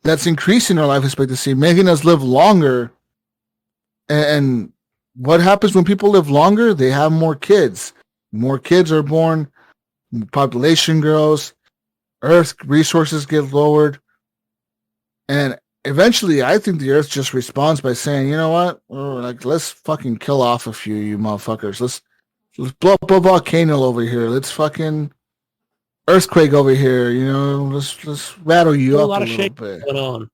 S5: that's increasing our life expectancy, making us live longer. And what happens when people live longer? They have more kids. More kids are born, population grows, earth resources get lowered, and eventually, I think the Earth just responds by saying, you know what? Like, let's fucking kill off a few of you motherfuckers. Let's blow up a volcano over here. Let's fucking earthquake over here. You know, let's rattle you up a little bit.
S2: Going on.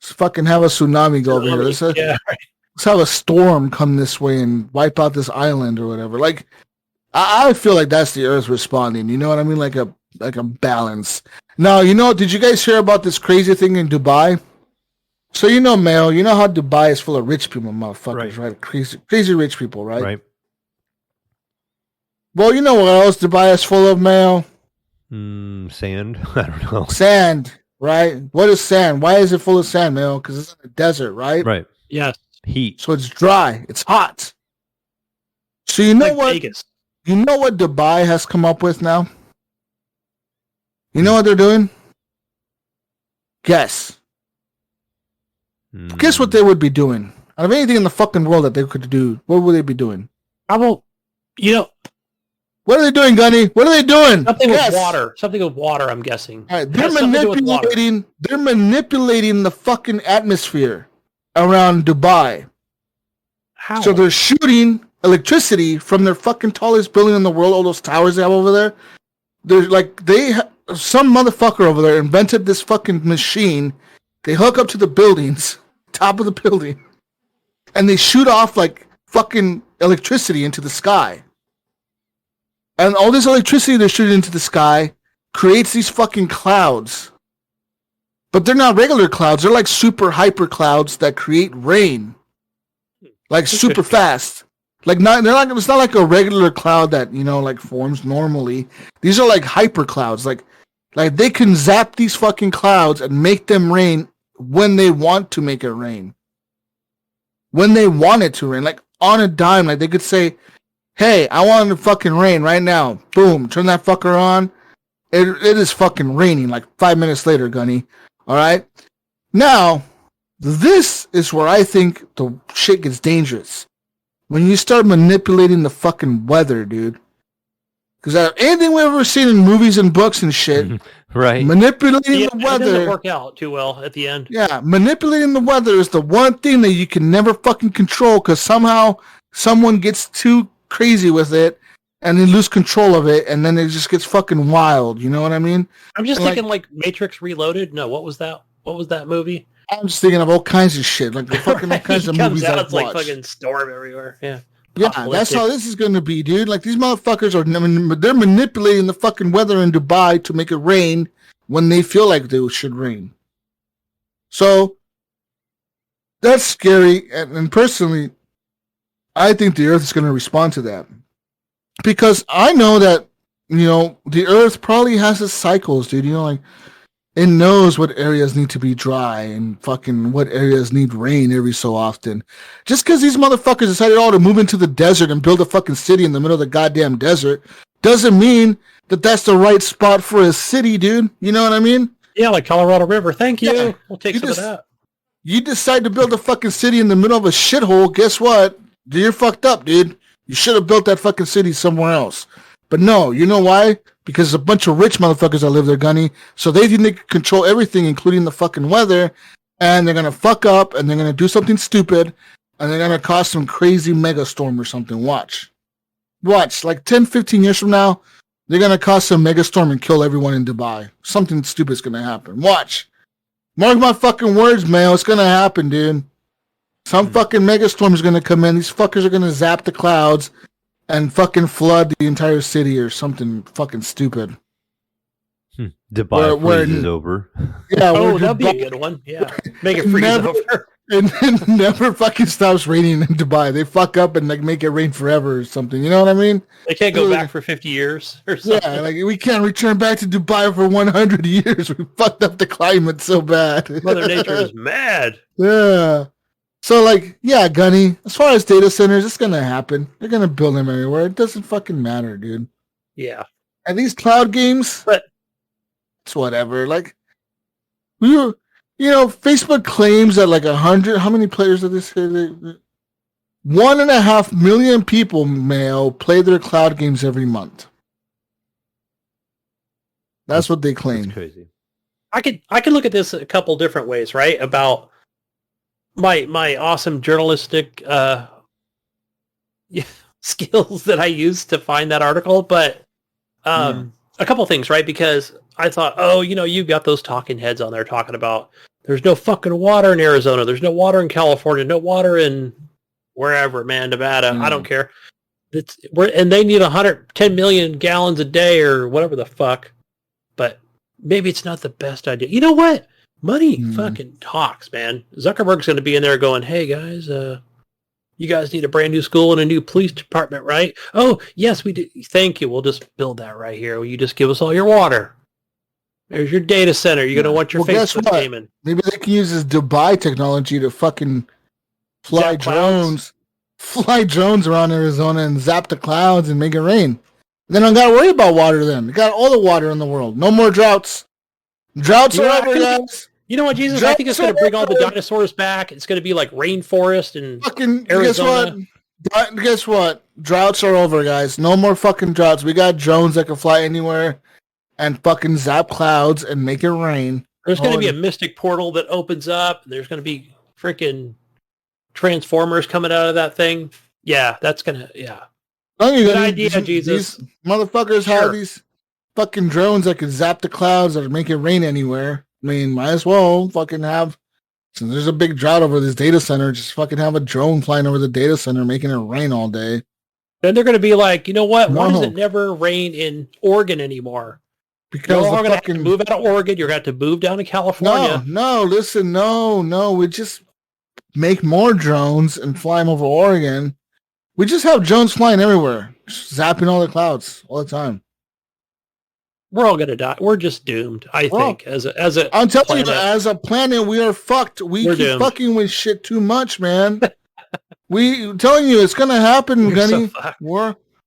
S5: Let's fucking have a tsunami go over here. Let's have a storm come this way and wipe out this island or whatever. Like, I feel like that's the Earth responding. You know what I mean? Like a balance. Now, did you guys hear about this crazy thing in Dubai? So Mayo, you know how Dubai is full of rich people, motherfuckers, right? Crazy rich people, right?
S4: Right.
S5: Well, you know what else Dubai is full of, Mayo?
S4: Sand. I don't know.
S5: Sand, right? What is sand? Why is it full of sand, Mayo? Because it's in a desert, right?
S4: Right.
S2: Yes.
S4: Heat.
S5: So it's dry. It's hot. So you know
S2: like
S5: what?
S2: Vegas.
S5: You know what Dubai has come up with now? You know what they're doing? Guess. Guess what they would be doing? Out of anything in the fucking world that they could do, what would they be doing?
S2: What
S5: are they doing, Gunny? What are they doing?
S2: Something with water. Something with water, I'm guessing.
S5: All right, they're manipulating the fucking atmosphere around Dubai.
S2: How?
S5: So they're shooting electricity from their fucking tallest building in the world, all those towers they have over there. They're like, some motherfucker over there invented this fucking machine. They hook up to the buildings, top of the building, and they shoot off like fucking electricity into the sky. And all this electricity they're shooting into the sky creates these fucking clouds. But they're not regular clouds. They're like super hyper clouds that create rain. Like super fast. It's not like a regular cloud that, like forms normally. These are like hyper clouds. Like they can zap these fucking clouds and make them rain when they want to make it rain. When they want it to rain. Like on a dime. Like they could say, hey, I want it to fucking rain right now. Boom. Turn that fucker on. It is fucking raining like 5 minutes later, Gunny. Alright? Now, this is where I think the shit gets dangerous. When you start manipulating the fucking weather, dude. Because anything we've ever seen in movies and books and shit,
S4: right?
S5: Manipulating the weather.
S2: It doesn't work out too well at the end.
S5: Yeah, manipulating the weather is the one thing that you can never fucking control because somehow someone gets too crazy with it and they lose control of it and then it just gets fucking wild. You know what I mean?
S2: I'm just thinking like Matrix Reloaded. No, what was that? What was that movie?
S5: I'm just thinking of all kinds of shit, like the fucking all kinds of movies I've
S2: watched. Like fucking storm everywhere. Yeah.
S5: Yeah, that's how this is going to be, dude. Like, these motherfuckers they're manipulating the fucking weather in Dubai to make it rain when they feel like they should rain. So, that's scary. And personally, I think the Earth is going to respond to that. Because I know that, the Earth probably has its cycles, dude. Like, it knows what areas need to be dry and fucking what areas need rain every so often. Just because these motherfuckers decided all to move into the desert and build a fucking city in the middle of the goddamn desert doesn't mean that that's the right spot for a city, dude. You know what I mean?
S2: Yeah, like Colorado River. Thank you.
S5: Yeah.
S2: We'll take some of that.
S5: You decide to build a fucking city in the middle of a shithole, guess what? You're fucked up, dude. You should have built that fucking city somewhere else. But no, you know why? Because there's a bunch of rich motherfuckers that live there, Gunny. So they think they can control everything, including the fucking weather. And they're going to fuck up, and they're going to do something stupid, and they're going to cause some crazy mega storm or something. Watch. Like 10, 15 years from now, they're going to cause some mega storm and kill everyone in Dubai. Something stupid's going to happen. Watch. Mark my fucking words, man. It's going to happen, dude. Some fucking mega storm is going to come in. These fuckers are going to zap the clouds and fucking flood the entire city or something fucking stupid.
S4: Dubai freezes over.
S5: Yeah,
S2: that'd be a good one. Yeah, make it freeze over.
S5: And it never fucking stops raining in Dubai. They fuck up and like make it rain forever or something. You know what I mean?
S2: They can't go back for 50 years or something.
S5: Yeah, like we can't return back to Dubai for 100 years. We fucked up the climate so bad.
S2: Mother Nature is mad.
S5: Yeah. So, like, yeah, Gunny, as far as data centers, it's going to happen. They're going to build them everywhere. It doesn't fucking matter, dude.
S2: Yeah.
S5: And these cloud games, it's whatever. Like, Facebook claims that like 100, how many players did they say? 1.5 million people, Mayo, play their cloud games every month. That's what they claim.
S4: That's crazy.
S2: I could look at this a couple different ways, right? About my awesome journalistic skills that I used to find that article, but a couple things, right? Because I thought, oh, you got those talking heads on there talking about there's no fucking water in Arizona, there's no water in California, no water in wherever, man, Nevada, I don't care. And they need 110 million gallons a day or whatever the fuck. But maybe it's not the best idea. You know what? Money fucking talks, man. Zuckerberg's going to be in there going, hey, guys, you guys need a brand new school and a new police department, right? Oh, yes, we do. Thank you. We'll just build that right here. Will you just give us all your water? There's your data center. You're going to want your Facebook payment.
S5: Maybe they can use this Dubai technology to fucking fly drones around Arizona and zap the clouds and make it rain. Then I don't got to worry about water then. You got all the water in the world. No more droughts. Droughts are over, guys.
S2: You know what, Jesus? I think it's going to bring all the dinosaurs back. It's going to be like rainforest and
S5: fucking
S2: Arizona.
S5: Guess what? Droughts are over, guys. No more fucking droughts. We got drones that can fly anywhere and fucking zap clouds and make it rain.
S2: There's going to be a mystic portal that opens up. There's going to be freaking transformers coming out of that thing. Yeah, that's going to, yeah. Good idea, Jesus.
S5: These motherfuckers have these fucking drones that can zap the clouds that make it rain anywhere. I mean, might as well fucking have, since there's a big drought over this data center, just fucking have a drone flying over the data center making it rain all day.
S2: Then they're going to be like, you know what? Why does it never rain in Oregon anymore?
S5: Because
S2: you're going to have to move out of Oregon. You're going to have to move down to California.
S5: No. We just make more drones and fly them over Oregon. We just have drones flying everywhere, zapping all the clouds all the time.
S2: We're all gonna die. We're just doomed. I think as a.
S5: I'm telling you, as a planet, we are fucked. We're keep doomed. Fucking with shit too much, man. I'm telling you, it's gonna happen, Gunny.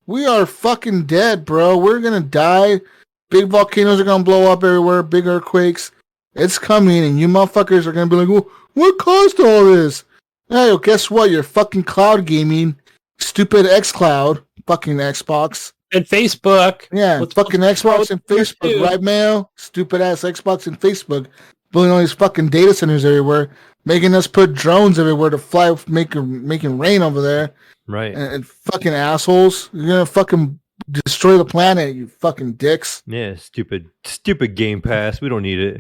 S5: We are fucking dead, bro. We're gonna die. Big volcanoes are gonna blow up everywhere. Big earthquakes. It's coming, and you motherfuckers are gonna be like, well, what caused all this? Hey, well, guess what? You're fucking cloud gaming, stupid xCloud, fucking Xbox.
S2: And Facebook.
S5: Yeah, fucking Xbox and Facebook, right, Mayo? Stupid ass Xbox and Facebook. Building all these fucking data centers everywhere, making us put drones everywhere to fly, making rain over there.
S4: Right.
S5: And fucking assholes. You're gonna fucking destroy the planet, you fucking dicks.
S4: Yeah, stupid Game Pass. We don't need it.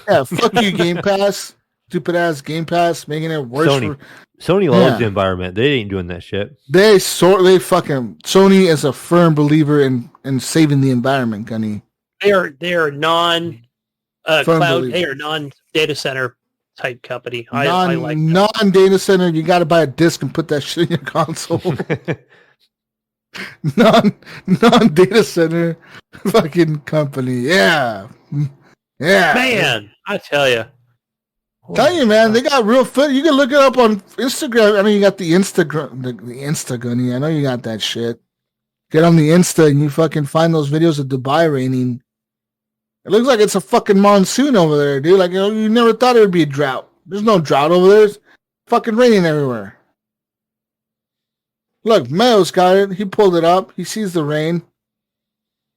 S5: Yeah, fuck you, Game Pass. Stupid ass Game Pass, making it worse.
S4: Sony loves the environment. They ain't doing that shit.
S5: Sony is a firm believer in saving the environment, Gunny.
S2: They are non cloud. They are non data center type company. I like
S5: non data center. You got to buy a disc and put that shit in your console. non data center fucking company. Yeah.
S2: Man, I tell you.
S5: Tell you, man, they got real fit. You can look it up on Instagram. I know you got the Instagram, the Insta, Gunny. I know you got that shit. Get on the Insta and you fucking find those videos of Dubai raining. It looks like it's a fucking monsoon over there, dude. Like, you never thought it would be a drought. There's no drought over there. It's fucking raining everywhere. Look, Mayo's got it. He pulled it up. He sees the rain.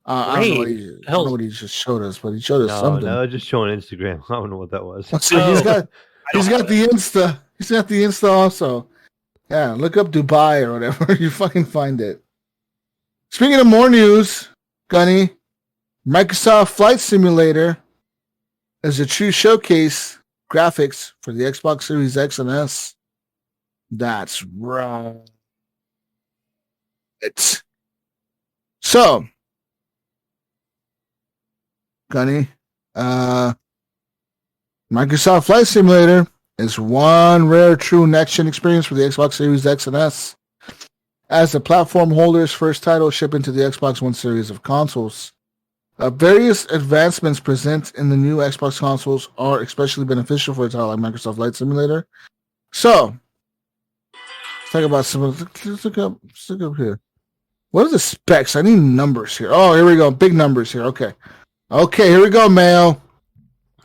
S5: I don't know what he just showed us, but he showed us something.
S4: No, just showing Instagram. I don't know what that was.
S5: So he's got the Insta. He's got the Insta also. Yeah, look up Dubai or whatever. You fucking find it. Speaking of more news, Gunny, Microsoft Flight Simulator is a true showcase graphics for the Xbox Series X and S. That's right. So, Gunny, Microsoft Flight Simulator is one rare true next-gen experience for the Xbox Series X and S. As the platform holder's first title shipping to the Xbox One series of consoles. Various advancements present in the new Xbox consoles are especially beneficial for a title like Microsoft Flight Simulator. So, let's talk about some. Let's look up here. What are the specs? I need numbers here. Oh, here we go. Big numbers here. Okay, here we go, Mayo.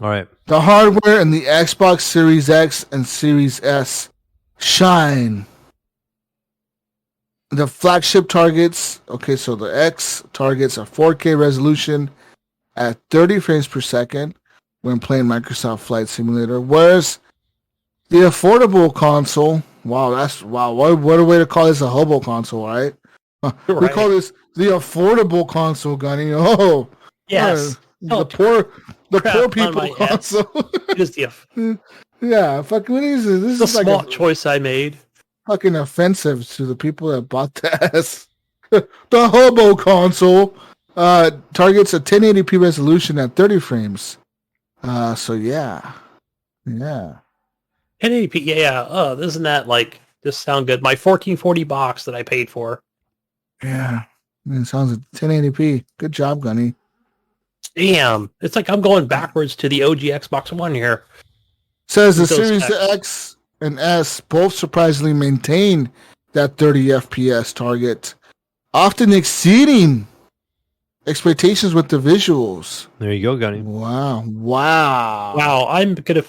S4: All right.
S5: The hardware in the Xbox Series X and Series S shine. The flagship targets, so the X targets a 4K resolution at 30 frames per second when playing Microsoft Flight Simulator. Whereas the affordable console, what a way to call this, a hobo console, right? We
S2: Right.
S5: call this the affordable console, Gunny. Oh,
S2: Yes.
S5: the poor
S2: crap on
S5: people
S2: my
S5: console.
S2: It is the
S5: Yeah, fuck. What is this? This
S2: the
S5: is like
S2: smart
S5: a
S2: choice I made.
S5: fucking offensive to the people that bought that. The hobo console targets a 1080p resolution at 30 frames. So yeah.
S2: 1080p. Yeah. Oh, doesn't that like just sound good? My 1440 box that I paid for.
S5: Yeah. It sounds like 1080p. Good job, Gunny.
S2: Damn. It's like I'm going backwards to the OG Xbox One here.
S5: Says the
S2: With those
S5: Series
S2: specs.
S5: X and S both surprisingly maintain that 30 FPS target, often exceeding expectations with the visuals.
S4: There you go, Gunny.
S5: Wow.
S2: Wow. I'm going to,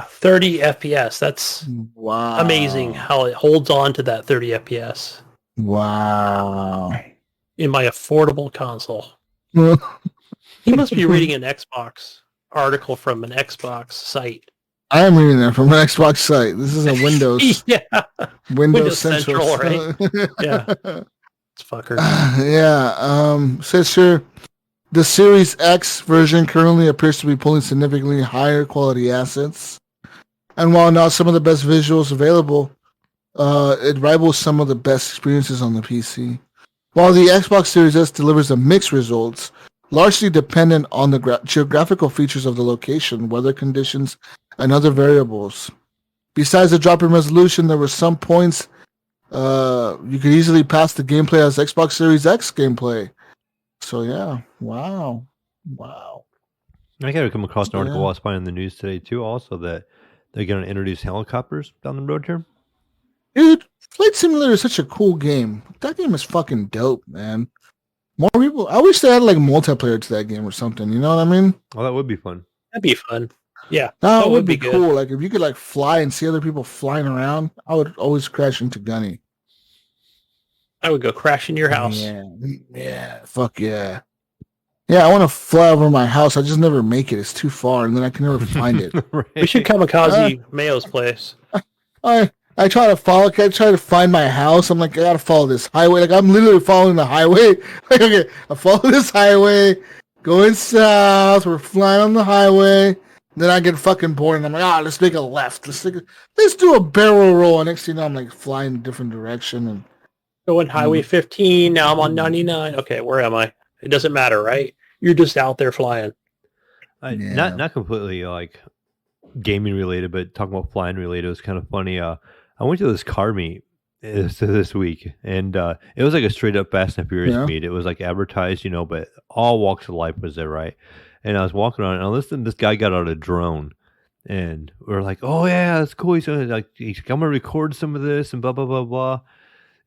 S2: 30 FPS. That's
S5: Wow.
S2: amazing how it holds on to that 30 FPS
S5: Wow.
S2: in my affordable console. He must be reading an Xbox article from an Xbox site.
S5: I am reading that from an Xbox site. This is a Windows
S2: Yeah.
S5: Windows
S2: Central,
S5: Central,
S2: right? Yeah. It's fucker.
S5: Says here, the Series X version currently appears to be pulling significantly higher quality assets. And while not some of the best visuals available, it rivals some of the best experiences on the PC. While the Xbox Series S delivers a mixed results, largely dependent on the geographical features of the location, weather conditions, and other variables. Besides the drop in resolution, there were some points you could easily pass the gameplay as Xbox Series X gameplay. So yeah, wow.
S4: I gotta come across an article I was finding in the news today too, also that they're gonna introduce helicopters down the road here.
S5: Dude, Flight Simulator is such a cool game. That game is fucking dope, man. More people. I wish they had like multiplayer to that game or something. You know what I mean?
S4: Oh, that would be fun.
S2: That'd be fun. Yeah.
S5: That would be
S2: good.
S5: cool. Like if you could like fly and see other people flying around, I would always crash into Gunny.
S2: I would go crash into your house.
S5: Yeah, fuck yeah. Yeah, I want to fly over my house. I just never make it. It's too far, and then I can never find it.
S4: Right.
S2: We should kamikaze Mayo's place.
S5: I try to follow. I try to find my house. I'm like, I gotta follow this highway. Like I'm literally following the highway. Like, okay, I follow this highway, going south. We're flying on the highway. Then I get fucking bored, and I'm like, let's make a left. Let's do a barrel roll. And next thing you know, I'm like flying in a different direction. And
S2: Going Highway 15. Now I'm on 99. Okay, where am I? It doesn't matter, right? You're just out there flying.
S4: Not completely like gaming related, but talking about flying related, it was kind of funny. I went to this car meet this week, and it was like a straight up Fast and Furious meet. It was like advertised, but all walks of life was there, right? And I was walking around, and I listened. This guy got out a drone, and we were like, "Oh yeah, that's cool." He's like, "I'm gonna record some of this," and blah blah blah blah.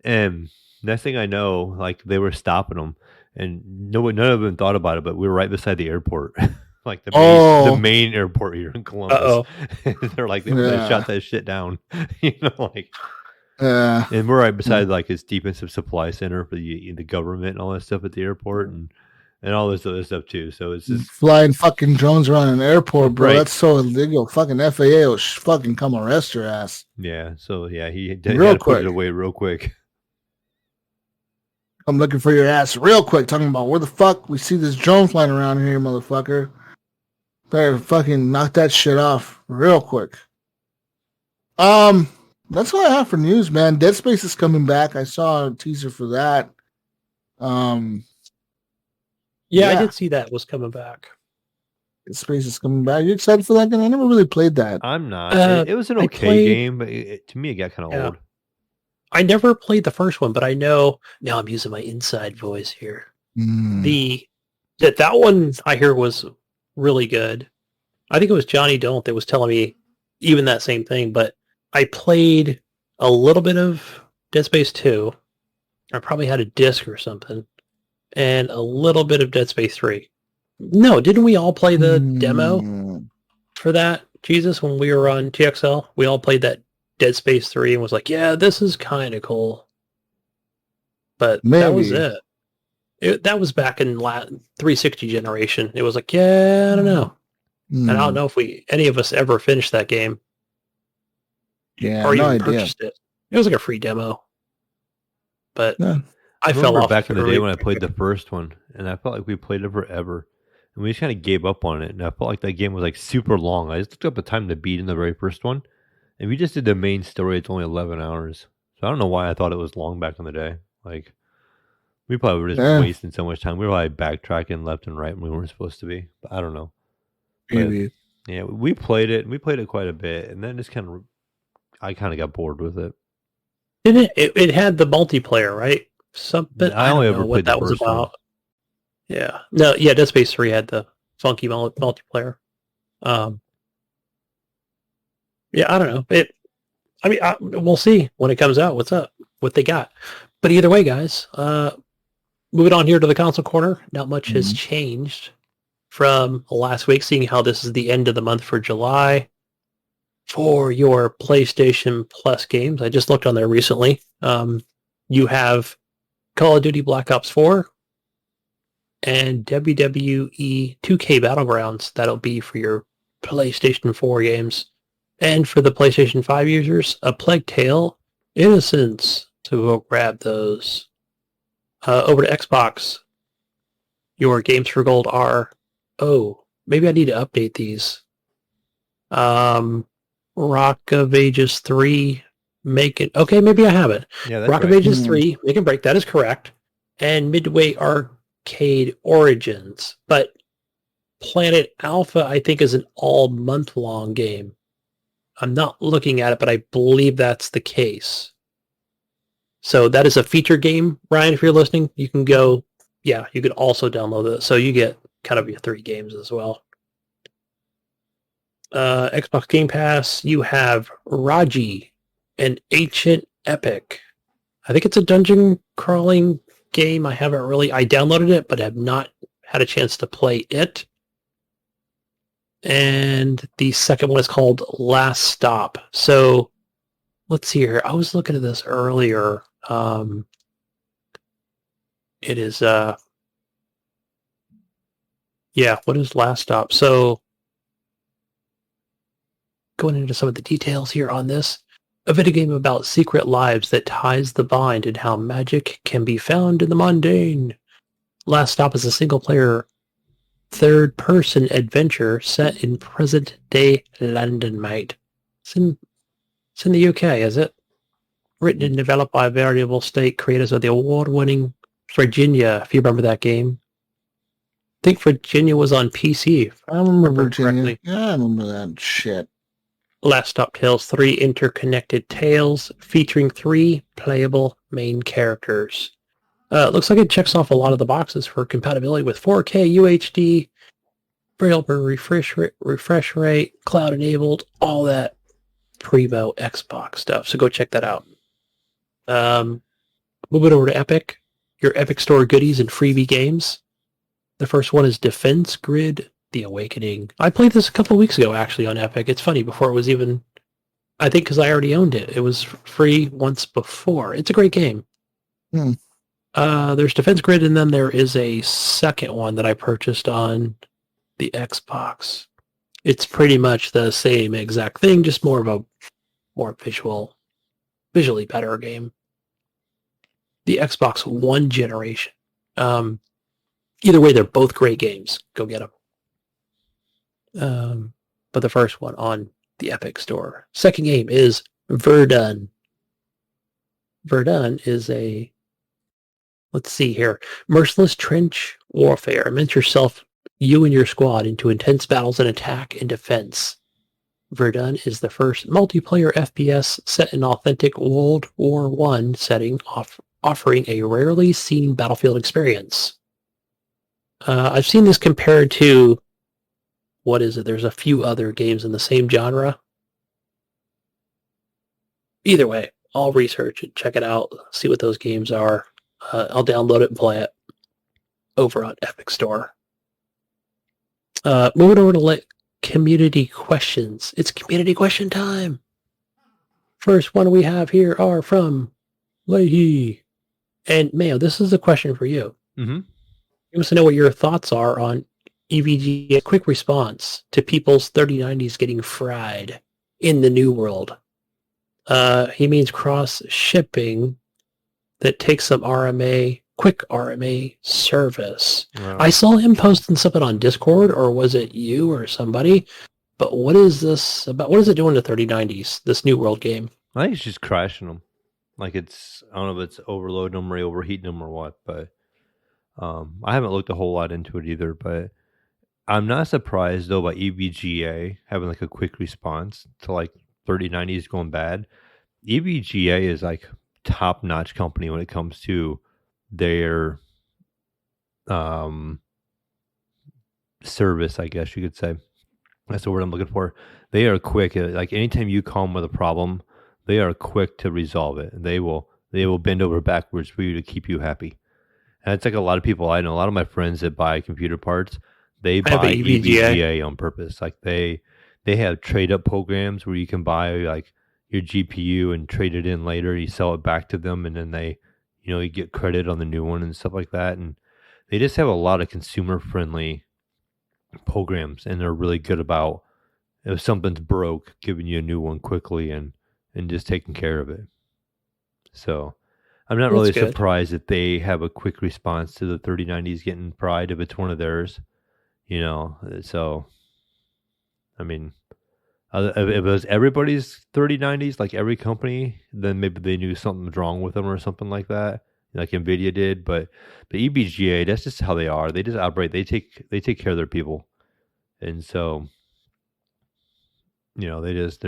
S4: And next thing I know, like they were stopping him, and none of them thought about it. But we were right beside the airport. Like the main airport here in Columbus. They're like, they shot that shit down. And we're right beside like his defensive supply center for the government and all that stuff at the airport and all this other stuff too. So it's just
S5: flying fucking drones around an airport, bro.
S4: Right.
S5: That's so illegal. Fucking FAA will fucking come arrest your ass.
S4: Yeah. So yeah, he had
S5: Real
S4: to put it away real quick.
S5: I'm looking for your ass real quick. Talking about where the fuck we see this drone flying around here, motherfucker. Better fucking knock that shit off real quick. That's all I have for news, man. Dead Space is coming back. I saw a teaser for that.
S2: Yeah, I did see that was coming back.
S5: Dead Space is coming back. You excited for that game? I never really played that.
S4: I'm not. It was an okay game, but to me it got kind of old.
S2: I never played the first one, but I know now I'm using my inside voice here. That one I hear was really good. I think it was Johnny Don't that was telling me even that same thing, but I played a little bit of Dead Space 2. I probably had a disc or something, and a little bit of Dead Space 3. No, didn't we all play the demo for that, Jesus, when we were on TXL? We all played that Dead Space 3 and was like, yeah, this is kind of cool. But that was it. That was back in 360 generation. It was like, yeah, I don't know. And I don't know if any of us ever finished that game.
S5: Yeah,
S2: or
S5: no
S2: even
S5: idea.
S2: purchased it. It was like a free demo. But
S5: Yeah.
S2: I fell
S4: remember
S2: off
S4: back in the day
S2: early.
S4: when I played the first one, and I felt like we played it forever. And we just kind of gave up on it. And I felt like that game was like super long. I just looked up the time to beat in the very first one. And we just did the main story. It's only 11 hours. So I don't know why I thought it was long back in the day. Like, we probably were just wasting so much time. We were like backtracking left and right when we weren't supposed to be. But I don't know.
S5: Maybe.
S4: But, yeah, we played it. We played it quite a bit. And then just I kind of got bored with it.
S2: Didn't it had the multiplayer, right? Something
S4: I only ever
S2: know what
S4: played the
S2: that was
S4: first one.
S2: about. Yeah. No, yeah, Dead Space 3 had the funky multiplayer. Yeah, I don't know. We'll see when it comes out what they got. But either way, guys, moving on here to the console corner, not much has changed from last week, seeing how this is the end of the month for July. For your PlayStation Plus games, I just looked on there recently. You have Call of Duty Black Ops 4 and WWE 2K Battlegrounds. That'll be for your PlayStation 4 games. And for the PlayStation 5 users, A Plague Tale, Innocence. So go grab those. Over to Xbox, your games for gold are... Oh, maybe I need to update these. Rock of Ages 3, okay, maybe I have it.
S4: Yeah, that's
S2: Rock of
S4: right.
S2: Ages 3, Make and Break, that is correct. And Midway Arcade Origins. But Planet Alpha, I think, is an all-month-long game. I'm not looking at it, but I believe that's the case. So that is a feature game, Ryan, if you're listening. You can go, you could also download it. So you get kind of your 3 games as well. Xbox Game Pass, you have Raji, an Ancient Epic. I think it's a dungeon crawling game. I downloaded it, but have not had a chance to play it. And the second one is called Last Stop. So let's see here. I was looking at this earlier. It is, what is Last Stop? So going into some of the details here on this, a video game about secret lives that ties the bind and how magic can be found in the mundane. Last Stop is a single-player, third-person adventure set in present-day London, mate. It's in the UK, is it? Written and developed by Variable State, creators of the award-winning Virginia, if you remember that game. I think Virginia was on PC, if I remember correctly.
S5: Yeah, I remember that shit.
S2: Last Stop tells 3 interconnected tales featuring 3 playable main characters. Looks like it checks off a lot of the boxes for compatibility with 4K, UHD, Braille refresh rate, cloud enabled, all that primo Xbox stuff. So go check that out. Moving over to Epic, your Epic Store goodies and freebie games. The first one is Defense Grid: The Awakening. I played this a couple weeks ago, actually, on Epic. It's funny, before it was even... I think because I already owned it. It was free once before. It's a great game. There's Defense Grid, and then there is a second one that I purchased on the Xbox. It's pretty much the same exact thing, just more of a visually better game. The Xbox One generation. Either way, they're both great games. Go get them. But the first one on the Epic Store. Second game is Verdun. Verdun is a... Let's see here. Merciless trench warfare. Immerse you and your squad into intense battles in attack and defense. Verdun is the first multiplayer FPS set in authentic World War I setting, offering a rarely seen battlefield experience. I've seen this compared to... What is it? There's a few other games in the same genre. Either way, I'll research it, check it out, see what those games are. I'll download it and play it over on Epic Store. Moving over to community questions. It's community question time. First one we have here are from Leahy. And Mayo, this is a question for you.
S4: Mm-hmm.
S2: He wants to know what your thoughts are on EVG, a quick response to people's 3090s getting fried in the new world. He means cross shipping that takes some RMA, quick RMA service.
S4: Wow.
S2: I saw him posting something on Discord, or was it you or somebody? But what is this about? What is it doing to 3090s, this new world game?
S4: I think it's just crashing them. Like it's, I don't know if it's overloading them or overheating them or what, but I haven't looked a whole lot into it either. But I'm not surprised though by EVGA having like a quick response to like 3090s going bad. EVGA is like top-notch company when it comes to their service, I guess you could say. That's the word I'm looking for. They are quick. Like anytime you call them with a problem, they are quick to resolve it. They will bend over backwards for you to keep you happy. And it's like a lot of people I know, a lot of my friends that buy computer parts, they buy EVGA on purpose. Like they have trade-up programs where you can buy like your GPU and trade it in later. You sell it back to them, and then they, you get credit on the new one and stuff like that. And they just have a lot of consumer-friendly programs, and they're really good about if something's broke, giving you a new one quickly and just taking care of it. So I'm not really surprised that they have a quick response to the 3090s getting fried if it's one of theirs. So I mean, if it was everybody's 3090s, like every company, then maybe they knew something was wrong with them or something like that, like NVIDIA did. But EVGA, that's just how they are. They just operate. They take care of their people, and so they're just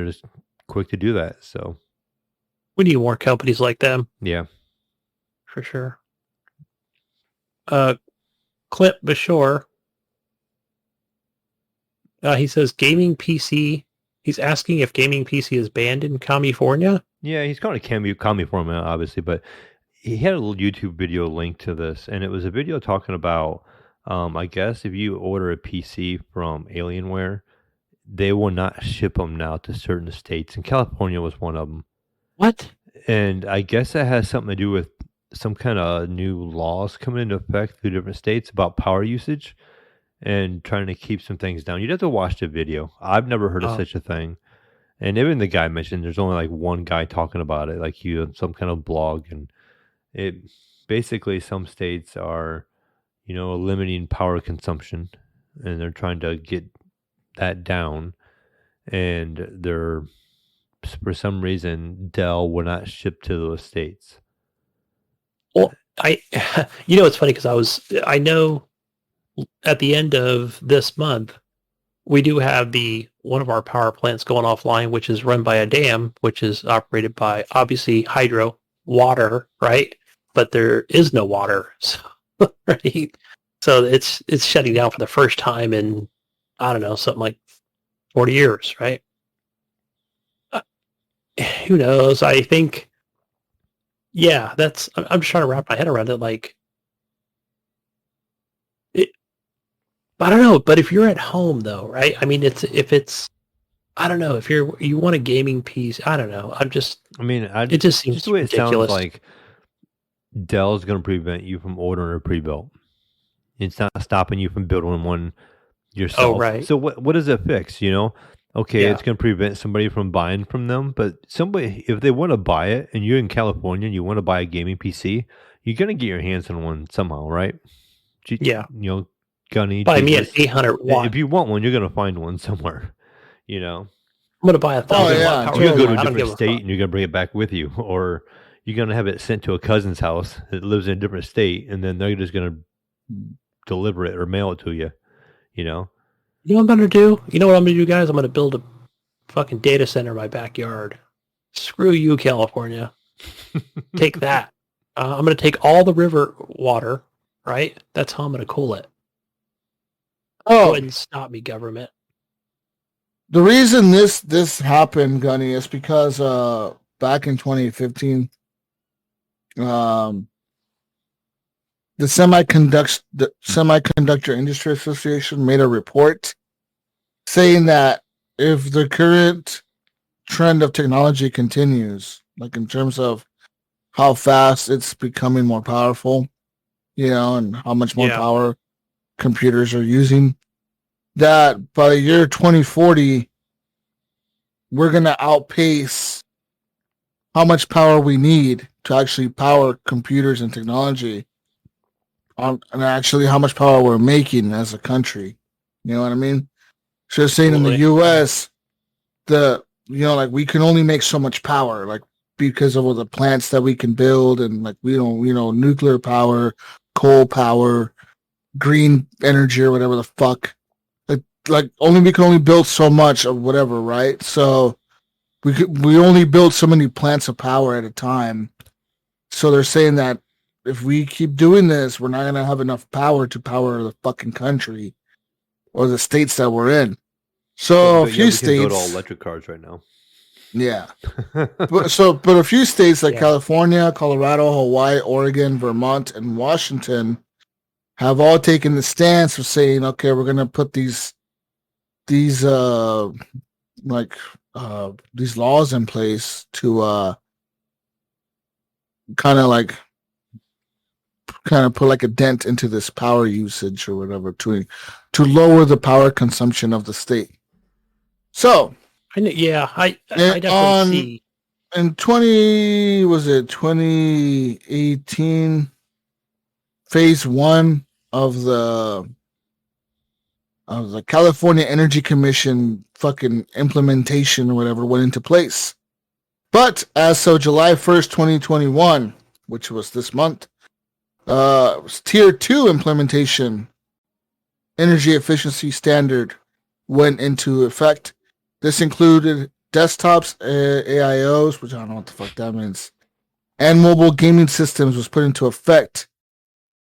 S4: quick to do that. So
S2: we need more companies like them.
S4: Yeah,
S2: for sure. Clint Bashore. He says gaming PC. He's asking if gaming PC is banned in California.
S4: Yeah, he's calling it California, obviously, but he had a little YouTube video linked to this, and it was a video talking about, I guess if you order a PC from Alienware, they will not ship them now to certain states, and California was one of them.
S2: What?
S4: And I guess that has something to do with some kind of new laws coming into effect through different states about power usage and trying to keep some things down. You'd have to watch the video. I've never heard of such a thing. And even the guy mentioned there's only like one guy talking about it, like you on some kind of blog. And it basically, some states are, limiting power consumption, and they're trying to get that down. And they're, for some reason, Dell will not ship to those states.
S2: Well, it's funny because I know at the end of this month, we do have one of our power plants going offline, which is run by a dam, which is operated by obviously hydro water, right? But there is no water, so right? So it's shutting down for the first time in, I don't know, something like 40 years, right? Who knows? I think, yeah, I'm just trying to wrap my head around it. Like, I don't know, but if you're at home though, right? I mean, I don't know, if you want a gaming piece, I don't know. It just seems
S4: just the way
S2: ridiculous.
S4: It sounds like Dell's going to prevent you from ordering a pre-built. It's not stopping you from building one yourself.
S2: Oh, right.
S4: So what does it fix? Okay,
S2: Yeah.
S4: It's going to prevent somebody from buying from them, but somebody, if they want to buy it and you're in California and you want to buy a gaming PC, you're going to get your hands on one somehow, right?
S2: Yeah.
S4: Gunny.
S2: Buy me an 800 watt.
S4: If you want one, you're going to find one somewhere,
S2: I'm going to buy a 1,000 watt power.
S4: You're going to go to
S2: I
S4: a
S2: don't give
S4: different state and you're going to bring it back with you, or you're going to have it sent to a cousin's house that lives in a different state, and then they're just going to deliver it or mail it to you,
S2: You know what I'm going to do? You know what I'm going to do, guys? I'm going to build a fucking data center in my backyard. Screw you, California. Take that. I'm going to take all the river water, right? That's how I'm going to cool it. Go ahead and stop me, government.
S5: The reason this happened, Gunny, is because back in 2015, the Semiconductor Industry Association made a report saying that if the current trend of technology continues, like in terms of how fast it's becoming more powerful, and how much more power computers are using, that by the year 2040, we're going to outpace how much power we need to actually power computers and technology, and actually how much power we're making as a country. You know what I mean? So saying in the U.S., we can only make so much power, like because of all the plants that we can build, and like we don't, nuclear power, coal power, green energy, or whatever the fuck. We can only build so much of whatever, right? So we only build so many plants of power at a time. So they're saying that if we keep doing this, we're not gonna have enough power to power the fucking country or the states that we're in. So a few states
S4: can build all electric cars right now.
S5: Yeah. but a few states like California, Colorado, Hawaii, Oregon, Vermont, and Washington have all taken the stance of saying, okay, we're gonna put these laws in place to kind of put like a dent into this power usage or whatever to lower the power consumption of the state. So
S2: I definitely see.
S5: In 2018, phase 1 of the California Energy Commission fucking implementation or whatever went into place. But as of July 1st, 2021, which was this month, Tier 2 implementation energy efficiency standard went into effect. This included desktops, AIOs, which I don't know what the fuck that means, and mobile gaming systems was put into effect.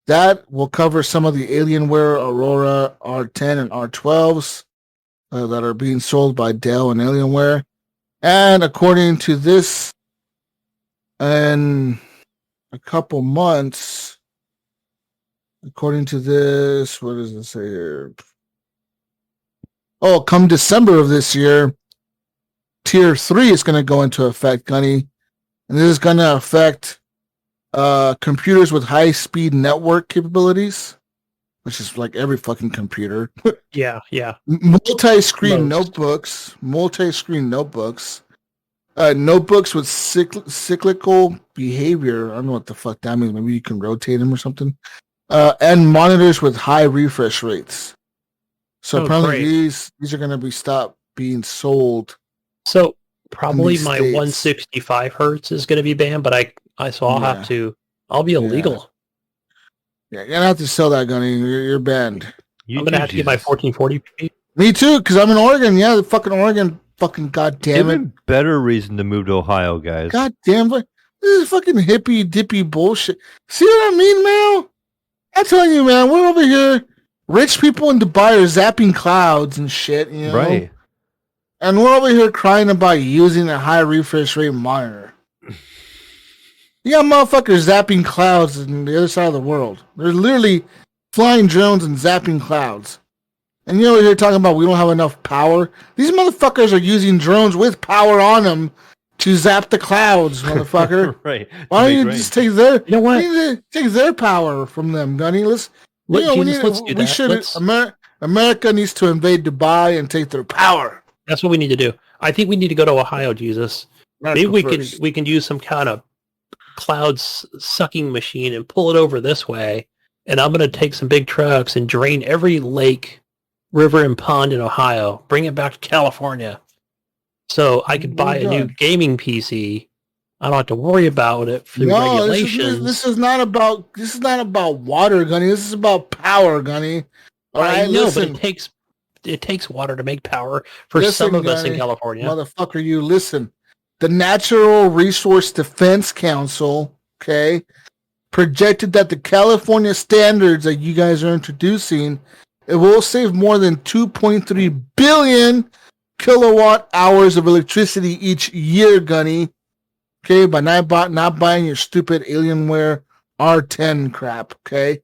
S5: That will cover some of the Alienware Aurora R10 and R12s that are being sold by Dell and Alienware. And according to this, in a couple months, according to this, what does it say here? Oh, come December of this year, Tier 3 is going to go into effect, Gunny. And this is going to affect computers with high-speed network capabilities, which is like every fucking computer.
S2: Yeah.
S5: Multi-screen notebooks, notebooks with cyclical behavior. I don't know what the fuck that means. Maybe you can rotate them or something. And monitors with high refresh rates. So apparently these are going to be stopped being sold.
S2: So probably my 165 hertz is going to be banned, but I'll be illegal.
S5: Yeah, you're going to have to sell that, Gunny. You're banned.
S2: I'm going to have to get my 1440p.
S5: Me too, because I'm in Oregon. Yeah, the fucking Oregon. Fucking goddamn it.
S4: Even better reason to move to Ohio, guys.
S5: Goddamn it. This is fucking hippy dippy bullshit. See what I mean, man? I'm telling you, man, we're over here. Rich people in Dubai are zapping clouds and shit, you know?
S4: Right.
S5: And we're over here crying about using a high refresh rate monitor. You got motherfuckers zapping clouds on the other side of the world. They're literally flying drones and zapping clouds. And you're over here talking about we don't have enough power. These motherfuckers are using drones with power on them to zap the clouds, motherfucker.
S4: Right.
S5: Why don't you just take their take their power from them, Gunny? America needs to invade Dubai and take their power.
S2: That's what we need to do. I think we need to go to Ohio, Jesus. Maybe we can use some kind of cloud sucking machine and pull it over this way. And I'm going to take some big trucks and drain every lake, river, and pond in Ohio. Bring it back to California, so I could buy a new gaming PC. I don't have to worry about it through regulations.
S5: This is not about water, Gunny. This is about power, Gunny. All right, listen.
S2: But it takes water to make power for some of us in California.
S5: Motherfucker, you listen. The Natural Resource Defense Council, okay, projected that the California standards that you guys are introducing, it will save more than 2.3 billion kilowatt hours of electricity each year, Gunny. Okay, by not buying your stupid Alienware R10 crap, okay?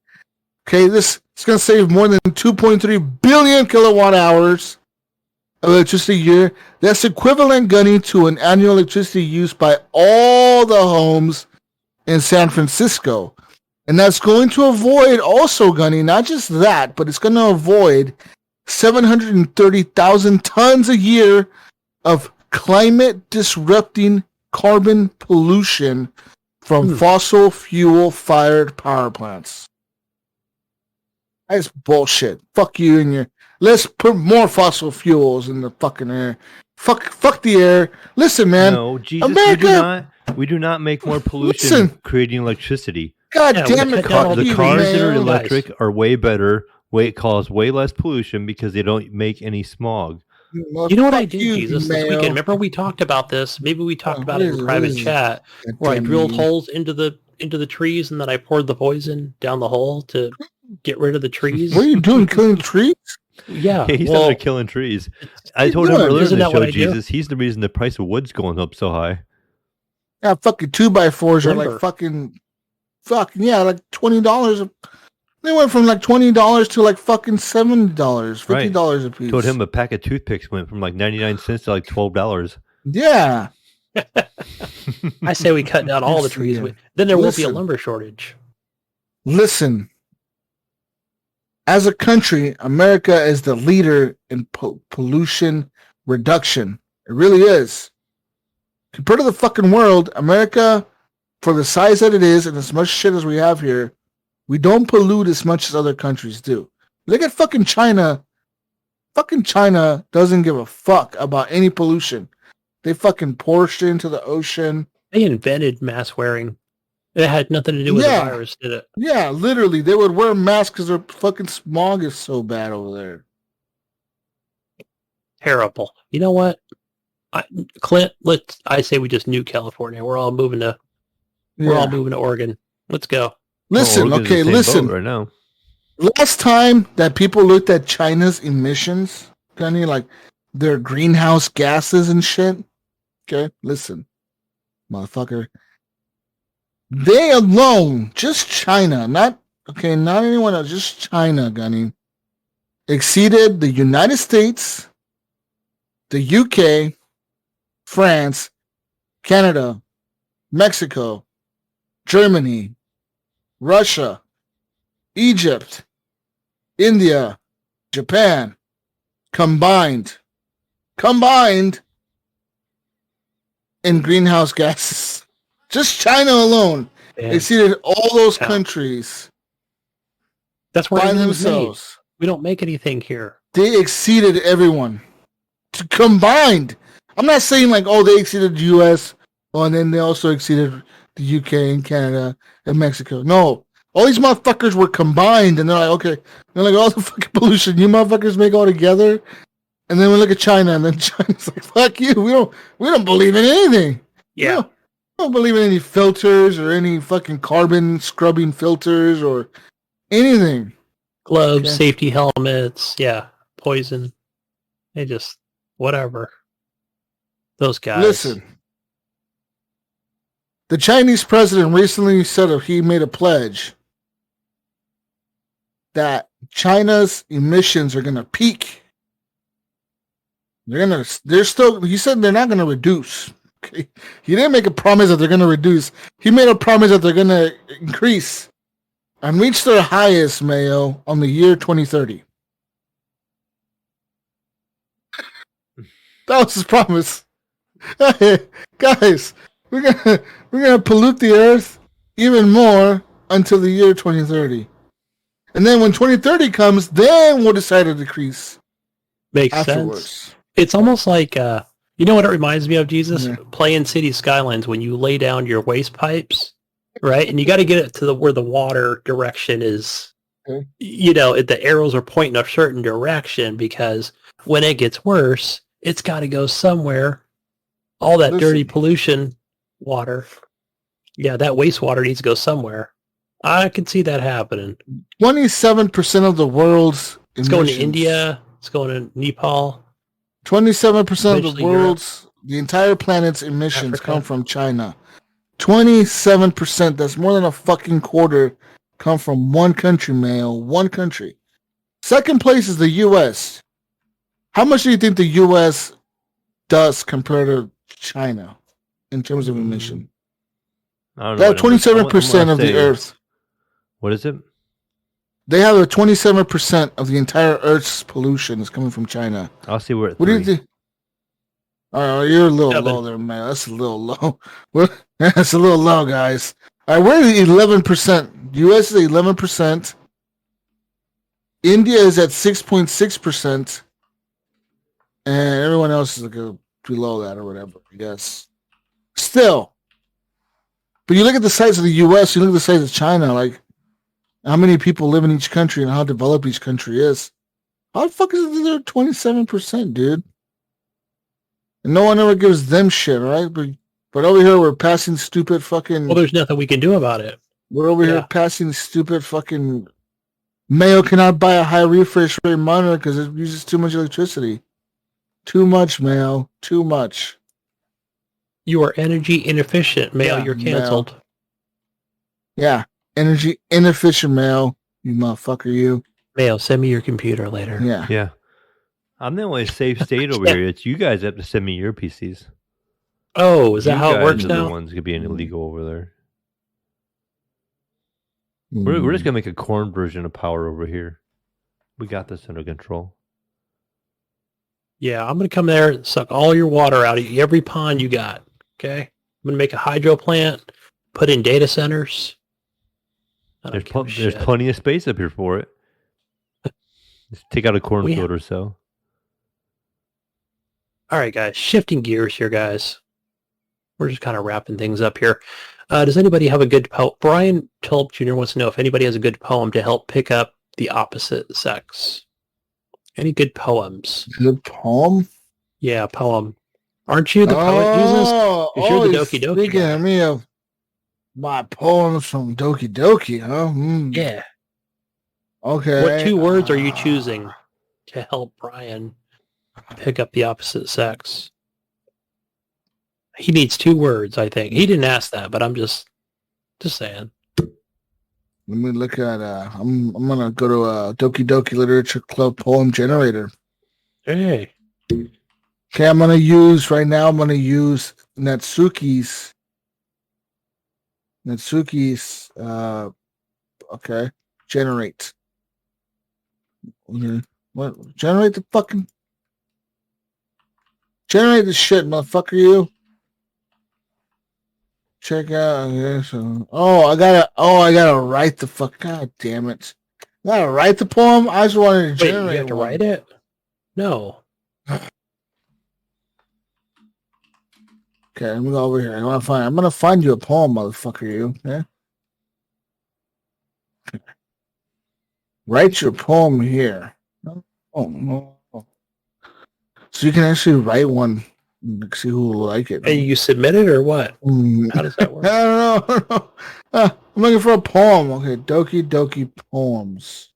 S5: Okay, this is going to save more than 2.3 billion kilowatt hours of electricity a year. That's equivalent, Gunny, to an annual electricity use by all the homes in San Francisco. And that's going to avoid also, Gunny, not just that, but it's going to avoid 730,000 tons a year of climate-disrupting carbon pollution from fossil fuel-fired power plants. That's bullshit. Fuck you and your... Let's put more fossil fuels in the fucking air. Fuck the air. Listen, man.
S4: No, Jesus,
S5: America,
S4: we do not make more pollution creating electricity.
S5: God damn it,
S4: The cars that are electric are way better, cause way less pollution because they don't make any smog.
S2: You know what I did, Jesus, this weekend? Remember we talked about this? Maybe we talked about it in private chat, where I drilled holes into the trees and then I poured the poison down the hole to get rid of the trees.
S5: What are you doing, killing trees?
S2: Yeah.
S4: He's out there killing trees. I told him earlier in the show, Jesus, he's the reason the price of wood's going up so high.
S5: Yeah, fucking 2x4s are like fucking like $20. They went from like $20 to like fucking $70, $50 a piece.
S4: Told him a pack of toothpicks went from like 99 cents to like $12.
S5: Yeah.
S2: I say we cut down all the trees. Then there won't be a lumber shortage.
S5: Listen. As a country, America is the leader in pollution reduction. It really is. Compared to the fucking world, America, for the size that it is and as much shit as we have here, we don't pollute as much as other countries do. Look at fucking China. Fucking China doesn't give a fuck about any pollution. They fucking pour shit into the ocean.
S2: They invented mask wearing. It had nothing to do with the virus, did it?
S5: Yeah, literally. They would wear masks because their fucking smog is so bad over there.
S2: Terrible. You know what? Clint, I say we just nuke California. We're all moving to Oregon. Let's go.
S5: Listen, listen.
S4: Right now.
S5: Last time that people looked at China's emissions, Gunny, like their greenhouse gases and shit. Okay, listen, motherfucker. They alone, just China, not anyone else, just China, Gunny, exceeded the United States, the UK, France, Canada, Mexico, Germany, Russia, Egypt, India, Japan, combined in greenhouse gases. Just China alone exceeded all those countries.
S2: That's why
S5: by themselves.
S2: We don't make anything here.
S5: They exceeded everyone. Combined. I'm not saying like, they exceeded the US, and then they also exceeded the UK and Canada and Mexico. No. All these motherfuckers were combined, and they're like, okay. They're like, all the fucking pollution you motherfuckers make all together. And then we look at China, and then China's like, fuck you. We don't believe in anything.
S2: Yeah.
S5: I don't believe in any filters or any fucking carbon scrubbing filters or anything.
S2: Gloves, safety helmets, poison. They just, whatever. Those guys.
S5: Listen. The Chinese president recently said he made a pledge that China's emissions are going to peak. He said they're not going to reduce. Okay. He didn't make a promise that they're going to reduce. He made a promise that they're going to increase and reach their highest, Mayo, on the year 2030. That was his promise. Guys, we're gonna pollute the earth even more until the year 2030. And then when 2030 comes, then we'll decide to decrease.
S2: Makes sense. It's almost like you know what it reminds me of, Jesus? Yeah. Playing City Skylines when you lay down your waste pipes, right? And you got to get it to where the water direction is. Okay. You know, the arrows are pointing a certain direction because when it gets worse, it's got to go somewhere. All that dirty pollution water. Yeah, that wastewater needs to go somewhere. I can see that happening.
S5: 27% of the world's emissions.
S2: It's going to India. It's going to Nepal.
S5: 27% of the world's, the entire planet's emissions come from China. 27%, that's more than a fucking quarter, come from one country, Mayo. One country. Second place is the U.S. How much do you think the U.S. does compared to China in terms of emission?
S4: I don't know.
S5: They have 27% of the Earth.
S4: What is it?
S5: They have a 27% of the entire Earth's pollution is coming from China.
S4: I'll see where.
S5: What do you think? Oh, you're a little
S2: 7.
S5: low there, man. That's a little low. That's a little low, guys. All right, we're at 11%. U.S. is 11%. India is at 6.6%. And everyone else is like below that or whatever, I guess. Still. But you look at the size of the U.S., you look at the size of China, like how many people live in each country and how developed each country is. How the fuck is it there 27%, dude? And no one ever gives them shit, right? But over here, we're passing stupid fucking...
S2: Well, there's nothing we can do about it.
S5: We're over here passing stupid fucking... Mayo cannot buy a high refresh rate monitor because it uses too much electricity. Too much, Mayo. Too much.
S2: You are energy inefficient, Mayo. You're canceled.
S5: Mayo. Yeah. Energy inefficient, Mayo. You motherfucker, you.
S2: Mayo, send me your computer later.
S5: Yeah.
S4: Yeah. I'm the only safe state over here. It's you guys have to send me your PCs.
S2: Oh, is that how it works
S4: are
S2: now?
S4: The ones could be illegal over there. We're just gonna make a corn version of power over here. We got this under control.
S2: Yeah, I'm gonna come there and suck all your water out of you, every pond you got. Okay, I'm gonna make a hydro plant, put in data centers.
S4: There's plenty of space up here for it. Just take out a cornfield or so.
S2: All right, guys. Shifting gears here, guys. We're just kind of wrapping things up here. Does anybody have a good poem? Brian Tulp Jr. wants to know if anybody has a good poem to help pick up the opposite sex. Any good poems?
S5: Good poem?
S2: Yeah, poem. Aren't you the poet, Jesus? Because you're the Doki Doki
S5: Speaking
S2: guy.
S5: of me of my poems from Doki Doki, huh?
S2: Yeah.
S5: Okay.
S2: What 2 words are you choosing to help Brian pick up the opposite sex? He needs 2 words, I think. He didn't ask that, but I'm just saying.
S5: Let me look at I'm gonna go to Doki Doki Literature Club poem generator.
S2: Hey.
S5: Okay, I'm gonna use Natsuki's okay. Generate. What? Generate the shit, motherfucker, you. Check out. Okay, so, I gotta write the fuck. God damn it! I gotta write the poem. I just wanted to generate.
S2: Wait, you have to write it? No.
S5: Okay, let me go over here. I'm gonna find you a poem, motherfucker. You. Yeah. Write your poem here. Oh no. So you can actually write one. See who will like it.
S2: And you submit it or what? How does that work?
S5: I don't know. I'm looking for a poem. Okay, Doki Doki poems.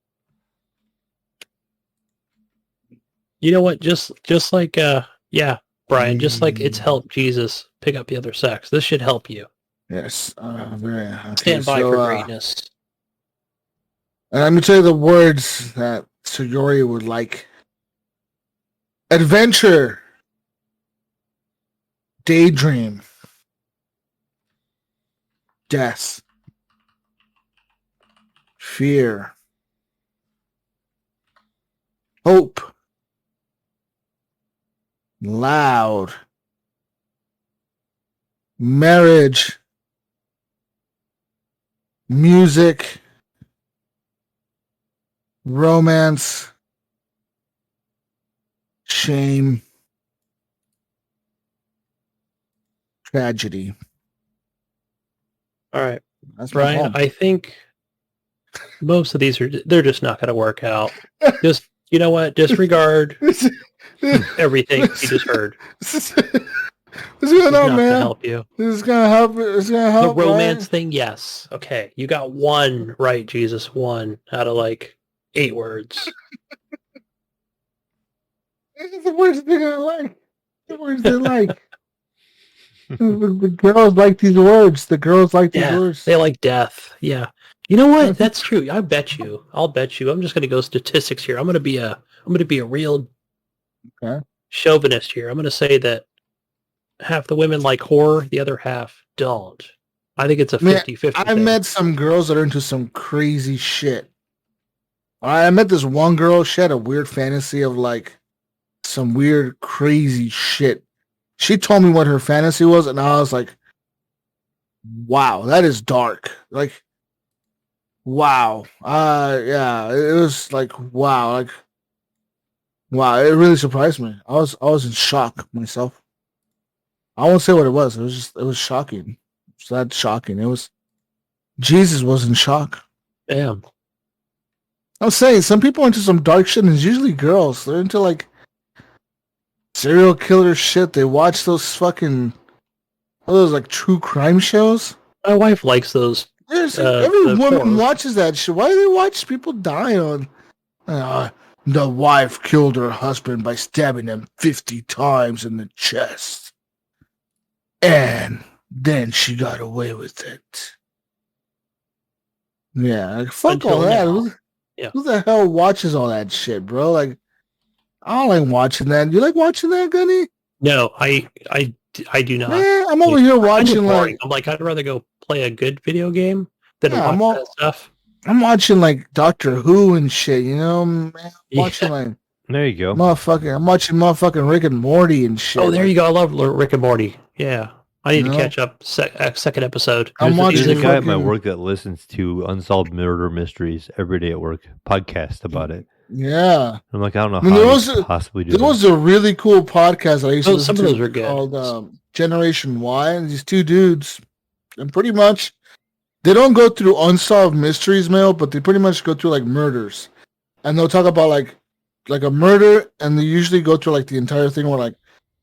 S2: You know what? Just like Brian, just like it's helped Jesus pick up the other sex. This should help you.
S5: Yes.
S2: Stand by for greatness.
S5: And let me tell you the words that Sayori would like. Adventure. Daydream. Death. Fear. Hope. Loud. Marriage. Music. Romance. Shame. Tragedy.
S2: All right,
S5: That's
S2: Brian, I think most of these they're just not going to work out. Just, you know what? Disregard everything you just heard.
S5: What's going on, man?
S2: Help you.
S5: This is gonna help. It's gonna help.
S2: The romance thing, yes. Okay, you got 1 right, Jesus. 1 out of like 8 words.
S5: This is the worst thing I like. The words they like. The girls like these words. The girls like these words.
S2: They like death. Yeah. You know what? That's true. I bet you. I'll bet you. I'm just gonna go statistics here. I'm gonna be a real chauvinist here. I'm gonna say that half the women like horror, the other half don't. I think it's a 50-50
S5: I met some girls that are into some crazy shit. I met this one girl. She had a weird fantasy of like some weird, crazy shit. She told me what her fantasy was, and I was like, wow, that is dark. Like, wow. Yeah, it was like, wow. Like, wow, it really surprised me. I was in shock myself. I won't say what it was. It was shocking. It's that shocking. It was, Jesus was in shock.
S2: Damn.
S5: I'm saying some people are into some dark shit, and it's usually girls. They're into like serial killer shit. They watch those like true crime shows.
S2: My wife likes those.
S5: Every woman
S2: horror.
S5: watches that shit. Why do they watch people die on? The wife killed her husband by stabbing him 50 times in the chest, and then she got away with it. Yeah, like, fuck
S2: Until
S5: all that.
S2: now. Yeah.
S5: Who the hell watches all that shit, bro? Like, I don't like watching that. You like watching that, Gunny?
S2: No, I do not.
S5: Man, I'm over here watching
S2: boring. I'm like, I'd rather go play a good video game than watch that stuff.
S5: I'm watching like Doctor Who and shit, you know? Man, I'm watching like
S4: There you go.
S5: I'm watching motherfucking Rick and Morty and shit.
S2: Oh, there you go. I love Rick and Morty. Yeah. I need to catch up second episode.
S4: There's a guy at my work that listens to unsolved murder mysteries every day at work. Podcast about it.
S5: Yeah.
S4: I'm like, I don't know how you possibly do that.
S5: There was a really cool podcast that I used to listen
S2: to. Some of those are good.
S5: Called Generation Y. And these two dudes, and pretty much, they don't go through unsolved mysteries, Mail, but they pretty much go through like murders. And they'll talk about like a murder, and they usually go through like the entire thing where like,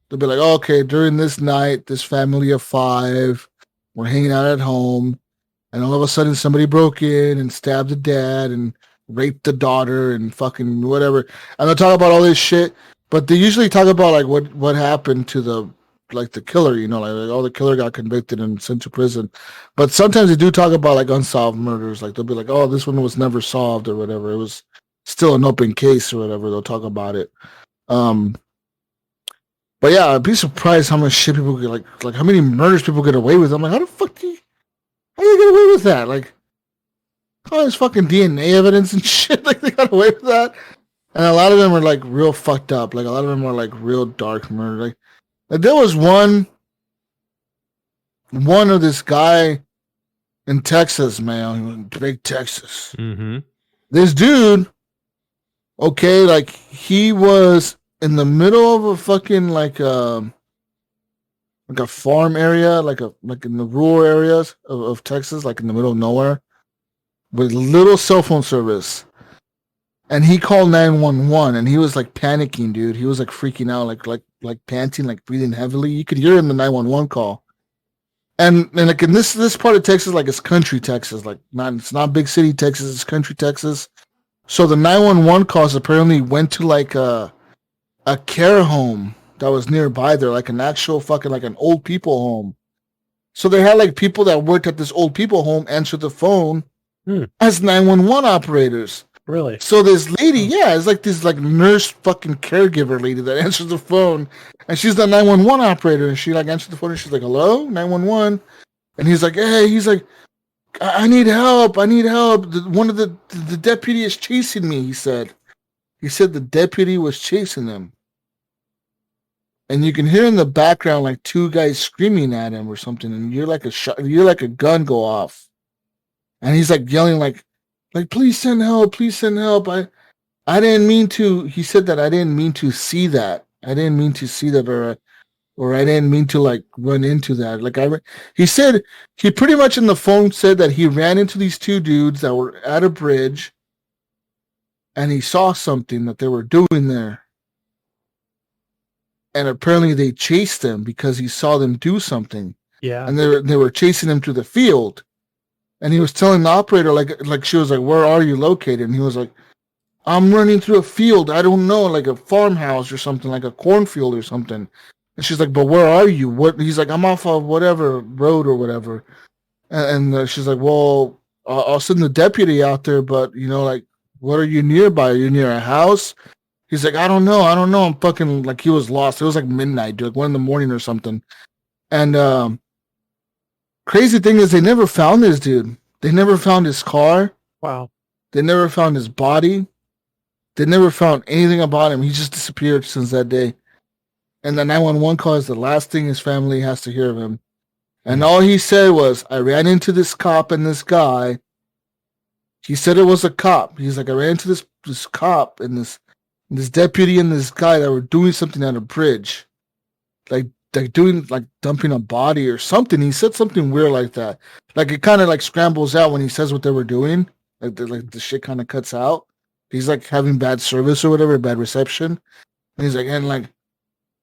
S5: they'll be like, oh, okay, during this night, this family of 5 were hanging out at home, and all of a sudden somebody broke in and stabbed the dad and raped the daughter and fucking whatever. And they'll talk about all this shit, but they usually talk about like what happened to the killer, you know, like oh, the killer got convicted and sent to prison. But sometimes they do talk about like unsolved murders. Like they'll be like, oh, this one was never solved or whatever. It was still an open case or whatever. They'll talk about it. But yeah, I'd be surprised how much shit people get, like how many murders people get away with. I'm like, how do you get away with that? Like, all this fucking DNA evidence and shit, like they got away with that. And a lot of them are like real fucked up. Like a lot of them are like real dark murder. Like there was one of this guy in Texas, man, big Texas.
S4: Mm-hmm.
S5: This dude, okay, like he was in the middle of a fucking like a farm area, like in the rural areas of Texas, like in the middle of nowhere, with little cell phone service. And he called 911, and he was like panicking, dude. He was like freaking out, like panting, like breathing heavily. You could hear him in the 911 call. And like in this part of Texas, like it's country Texas, like it's not big city Texas, it's country Texas. So the 911 calls apparently went to like a care home that was nearby there, like an actual fucking like an old people home. So they had like people that worked at this old people home answer the phone as 911 operators.
S2: Really?
S5: So this lady, it's like this like nurse fucking caregiver lady that answers the phone, and she's the 911 operator, and she like answers the phone, and she's like, "Hello, 911," and he's like, "Hey," he's like, I need help. One of the deputy is chasing me," he said. He said the deputy was chasing him. And you can hear in the background like 2 guys screaming at him or something, and you're like a gun go off. And he's like yelling like please send help, I didn't mean to. He said that I didn't mean to see that. I didn't mean to see that, or I didn't mean to like run into that. Like he said he pretty much in the phone said that he ran into these 2 dudes that were at a bridge, and he saw something that they were doing there. And apparently they chased them because he saw them do something.
S2: Yeah.
S5: And they were chasing him to the field. And he was telling the operator, like she was like, "Where are you located?" And he was like, "I'm running through a field. I don't know, like a farmhouse or something, like a cornfield or something." And she's like, "But where are you?" What? He's like, "I'm off of whatever road or whatever." And she's like, "Well, I'll send the deputy out there, but you know, like, what are you nearby? Are you near a house?" He's like, I don't know. I'm fucking like he was lost. It was like midnight, dude, like 1 a.m. or something. And crazy thing is they never found this dude. They never found his car.
S2: Wow.
S5: They never found his body. They never found anything about him. He just disappeared since that day. And the 911 call is the last thing his family has to hear of him. And all he said was, I ran into this cop and this guy. He said it was a cop. He's like, I ran into this cop and this deputy and this guy that were doing something on a bridge. Like dumping a body or something. He said something weird like that. Like it kind of like scrambles out when he says what they were doing. Like the shit kind of cuts out. He's like having bad service or whatever, bad reception. And he's like, and like,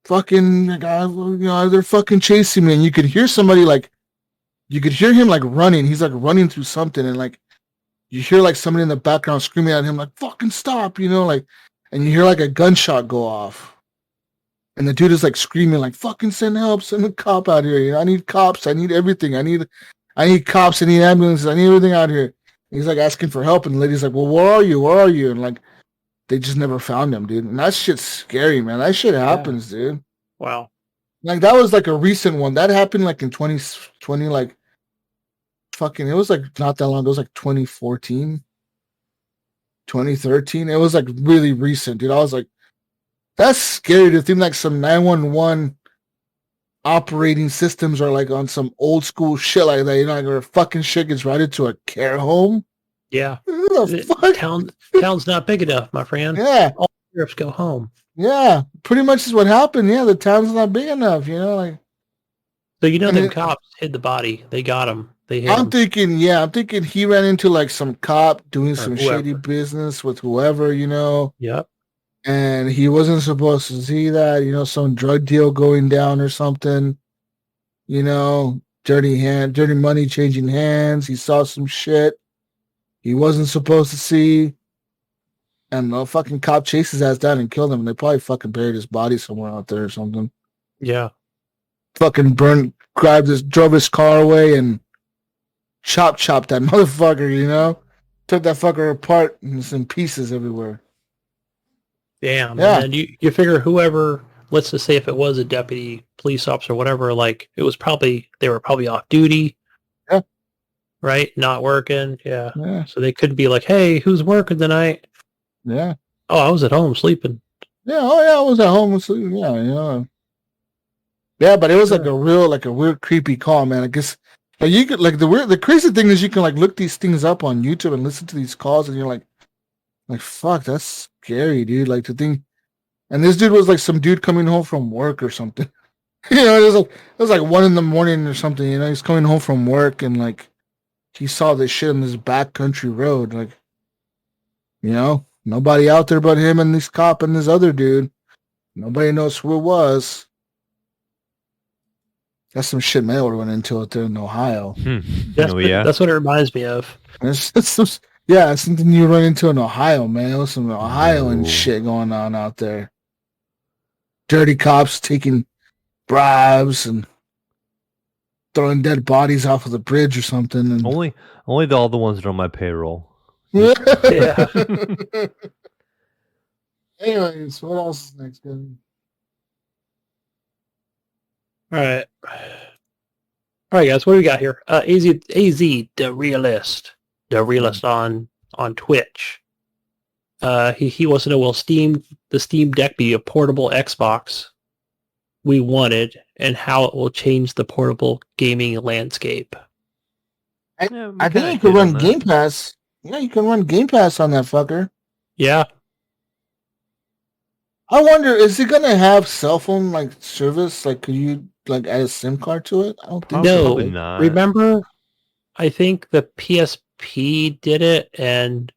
S5: fucking, like, they're fucking chasing me. And you could hear somebody like, you could hear him like running. He's like running through something. And like, you hear like somebody in the background screaming at him, like, fucking stop, like, and you hear like a gunshot go off. And the dude is like screaming, like, fucking send help, send a cop out here. I need cops. I need everything. I need cops. I need ambulances. I need everything out here. He's like asking for help, and the lady's like, well, where are you? Where are you? And like, they just never found him, dude. And that shit's scary, man. That shit happens, dude.
S2: Wow.
S5: Like, that was like a recent one. That happened like in 2020, like, fucking, it was like not that long. It was like 2014, 2013. It was like really recent, dude. I was like, that's scary to think like some 911 operating systems are like on some old school shit like that, like where fucking shit gets routed to a care home.
S2: Yeah.
S5: Fuck?
S2: Town's not big enough, my friend.
S5: Yeah.
S2: All sheriffs go home.
S5: Yeah. Pretty much is what happened. Yeah, the town's not big enough, like.
S2: So them cops hid the body. They got him. They hit
S5: I'm
S2: him.
S5: thinking he ran into like some cop doing some shady business with whoever,
S2: Yep.
S5: And he wasn't supposed to see that, some drug deal going down or something, dirty money changing hands. He saw some shit he wasn't supposed to see. And the fucking cop chased his ass down and killed him. And they probably fucking buried his body somewhere out there or something.
S2: Yeah.
S5: Fucking drove his car away and chopped that motherfucker, took that fucker apart and some pieces everywhere.
S2: Damn.
S5: Yeah.
S2: And then you figure whoever, let's just say if it was a deputy, police officer, whatever, like they were probably off duty.
S5: Yeah.
S2: Right? Not working. Yeah.
S5: Yeah.
S2: So they couldn't be like, hey, who's working tonight?
S5: Yeah.
S2: Oh, I was at home sleeping.
S5: Yeah. Oh yeah, I was at home sleeping. Yeah. Yeah, but it was like a weird creepy call, man. I guess like you could the crazy thing is you can like look these things up on YouTube and listen to these calls and you're like fuck, that's scary, dude. Like to think, and this dude was like some dude coming home from work or something. It was like 1 a.m. or something. He's coming home from work and like he saw this shit on this backcountry road. Like, nobody out there but him and this cop and this other dude. Nobody knows who it was. That's some shit Mayo went into out there in Ohio.
S2: That's what it reminds me of.
S5: It's something you run into in Ohio, man. Some Ohioan shit going on out there. Dirty cops taking bribes and throwing dead bodies off of the bridge or something. And
S4: only all the ones that are on my payroll.
S2: Yeah.
S5: Anyways, what else is next, Gunny?
S2: All right, guys. What do we got here? AZ, the realist on Twitch. He wants to know, will the Steam Deck be a portable Xbox we wanted, and how it will change the portable gaming landscape?
S5: I think you could run Game Pass. Yeah, you can run Game Pass on that fucker.
S2: Yeah.
S5: I wonder, is it gonna have cell phone like service? Like, could you like add a SIM card to it? I don't think
S2: no.
S4: Probably not.
S2: Remember, I think the PSP did it, and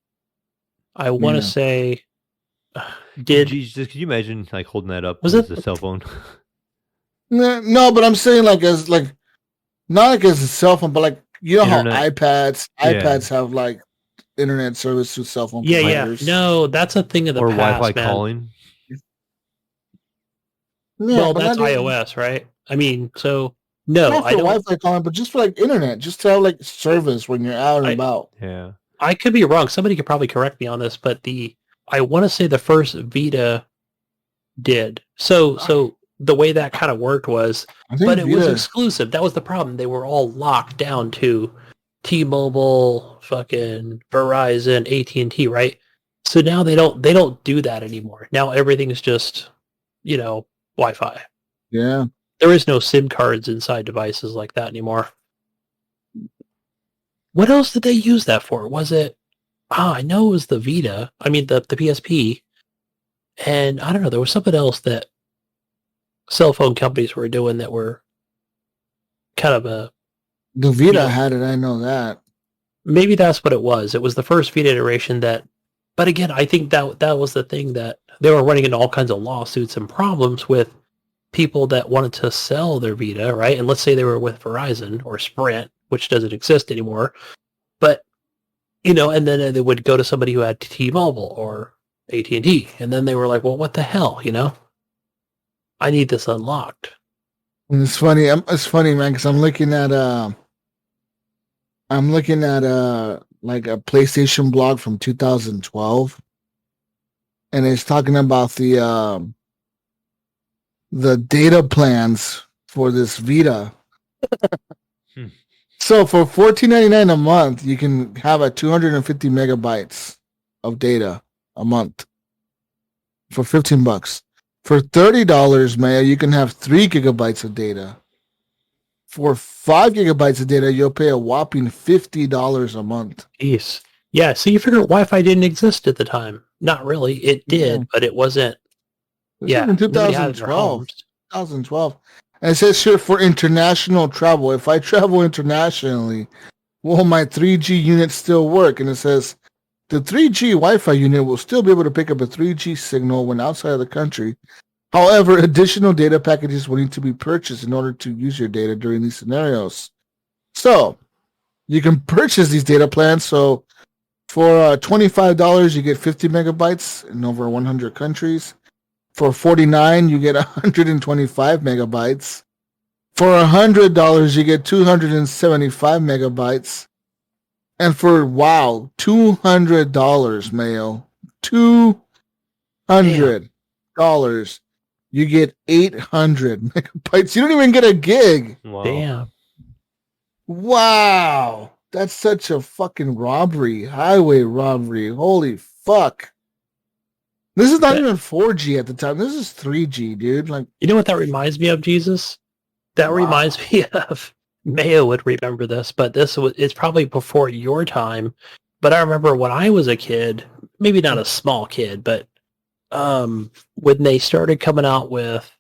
S2: I want to say did.
S4: Jeez, could you imagine like holding that up
S2: Was
S4: as
S2: it
S4: a cell phone?
S5: No, but I'm saying not like as a cell phone, but like Internet. How iPads have like internet service to cell phone providers.
S2: Yeah. No, that's a thing of the
S4: or
S2: past,
S4: Wi-Fi
S2: man.
S4: calling.
S5: Yeah,
S2: well, that's iOS, right? I mean, so no,
S5: not for
S2: I don't.
S5: Wi-Fi calling, but just for like internet, just to have like service when you're out and about.
S4: Yeah,
S2: I could be wrong. Somebody could probably correct me on this, but I want to say the first Vita did. So the way that kind of worked was, but it was exclusive. That was the problem. They were all locked down to T-Mobile, fucking Verizon, AT&T, right? So now they don't do that anymore. Now everything's just, Wi-Fi.
S5: Yeah.
S2: There is no SIM cards inside devices like that anymore. What else did they use that for? Was it? I know it was the Vita. I mean the PSP. And I don't know. There was something else that cell phone companies were doing that were kind of a.
S5: The Vita had it. I know that.
S2: Maybe that's what it was. It was the first Vita iteration that. But again, I think that was the thing that they were running into all kinds of lawsuits and problems with people that wanted to sell their Vita, right? And let's say they were with Verizon or Sprint, which doesn't exist anymore. But, and then they would go to somebody who had T-Mobile or AT&T. And then they were like, well, what the hell, I need this unlocked.
S5: And it's funny, man, because I'm looking at like a PlayStation blog from 2012, and it's talking about the data plans for this Vita. So for $14.99 a month, you can have a 250 megabytes of data a month for $15. For $30, Mayo, you can have 3 gigabytes of data. For 5 gigabytes of data, you'll pay a whopping $50 a month.
S2: Jeez. Yeah, so you figure Wi-Fi didn't exist at the time. Not really. It did, but it wasn't.
S5: This was in 2012. 2012. And it says here for international travel. If I travel internationally, will my 3G unit still work? And it says the 3G Wi-Fi unit will still be able to pick up a 3G signal when outside of the country. However, additional data packages will need to be purchased in order to use your data during these scenarios. So, you can purchase these data plans. So, for $25, you get 50 megabytes in over 100 countries. For $49, you get 125 megabytes. For $100, you get 275 megabytes. And for, $200, Mayo. $200. You get 800 megabytes. You don't even get a gig.
S4: Wow.
S2: Damn.
S5: Wow. That's such a fucking robbery. Highway robbery. Holy fuck. This is not even 4G at the time. This is 3G, dude. Like,
S2: you know what that reminds me of, Jesus? That reminds me of, Mayo would remember this, but it's probably before your time. But I remember when I was a kid, maybe not a small kid, but when they started coming out with,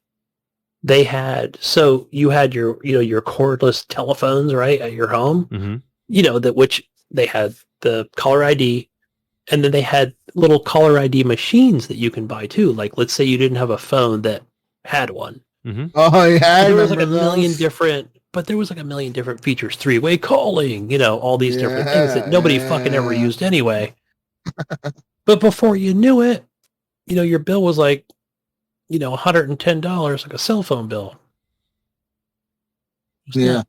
S2: you had your cordless telephones, right, at your home, which they had the caller ID, and then they had little caller ID machines that you can buy too. Like, let's say you didn't have a phone that had one.
S4: Mm-hmm.
S5: Oh yeah,
S2: there was like a million different features, 3-way calling, all these different things that nobody fucking ever used anyway. But before you knew it, your bill was like, $110, like a cell phone bill.
S5: Yeah.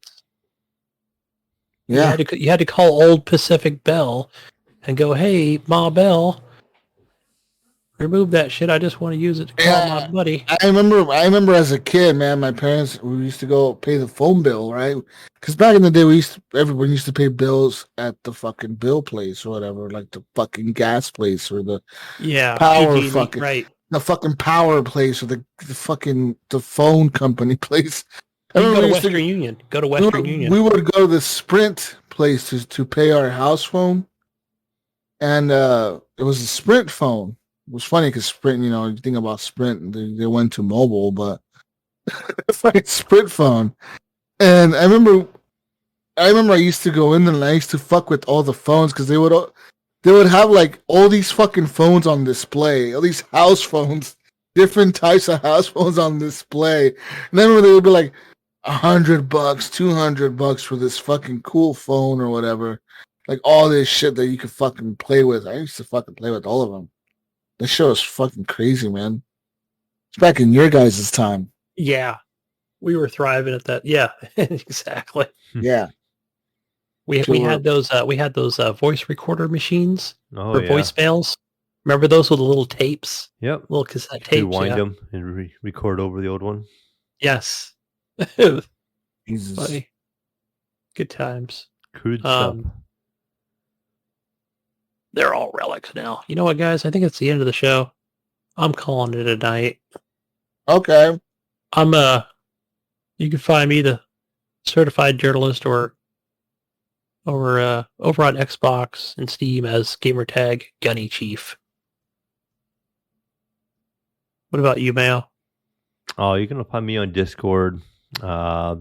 S5: Yeah.
S2: You had to call old Pacific Bell and go, hey, Ma Bell, remove that shit. I just want to use it to call my buddy.
S5: I remember as a kid, man, my parents, we used to go pay the phone bill, right? Because back in the day, everyone used to pay bills at the fucking bill place or whatever, like the fucking gas place or the power
S2: PG&E,
S5: fucking
S2: right.
S5: The fucking power place or the phone company place.
S2: You go to Western Union. Go to Western Union.
S5: We would go to the Sprint place to pay our house phone, and it was a Sprint phone. It was funny because Sprint, you think about Sprint, they went to mobile, but it's like a Sprint phone. And I remember I used to go in and I used to fuck with all the phones because they would have like all these fucking phones on display, all these house phones, different types of house phones on display. And I remember they would be like $100, $200 for this fucking cool phone or whatever. Like all this shit that you could fucking play with. I used to fucking play with all of them. This show is fucking crazy, man. It's back in your guys' time.
S2: Yeah. We were thriving at that. Yeah, exactly.
S5: Yeah.
S2: We had those voice recorder machines for
S4: yeah.
S2: voicemails. Remember those with the little tapes?
S4: Yep.
S2: Little cassette tapes.
S4: Rewind them and record over the old one.
S2: Yes.
S5: Jesus.
S2: Funny. Good times.
S4: Crude stuff.
S2: They're all relics now. You know what, guys? I think it's the end of the show. I'm calling it a night.
S5: Okay.
S2: You can find me, the certified journalist, or over on Xbox and Steam as gamertag Gunny Chief. What about you, Mayo?
S4: Oh, you can find me on Discord, the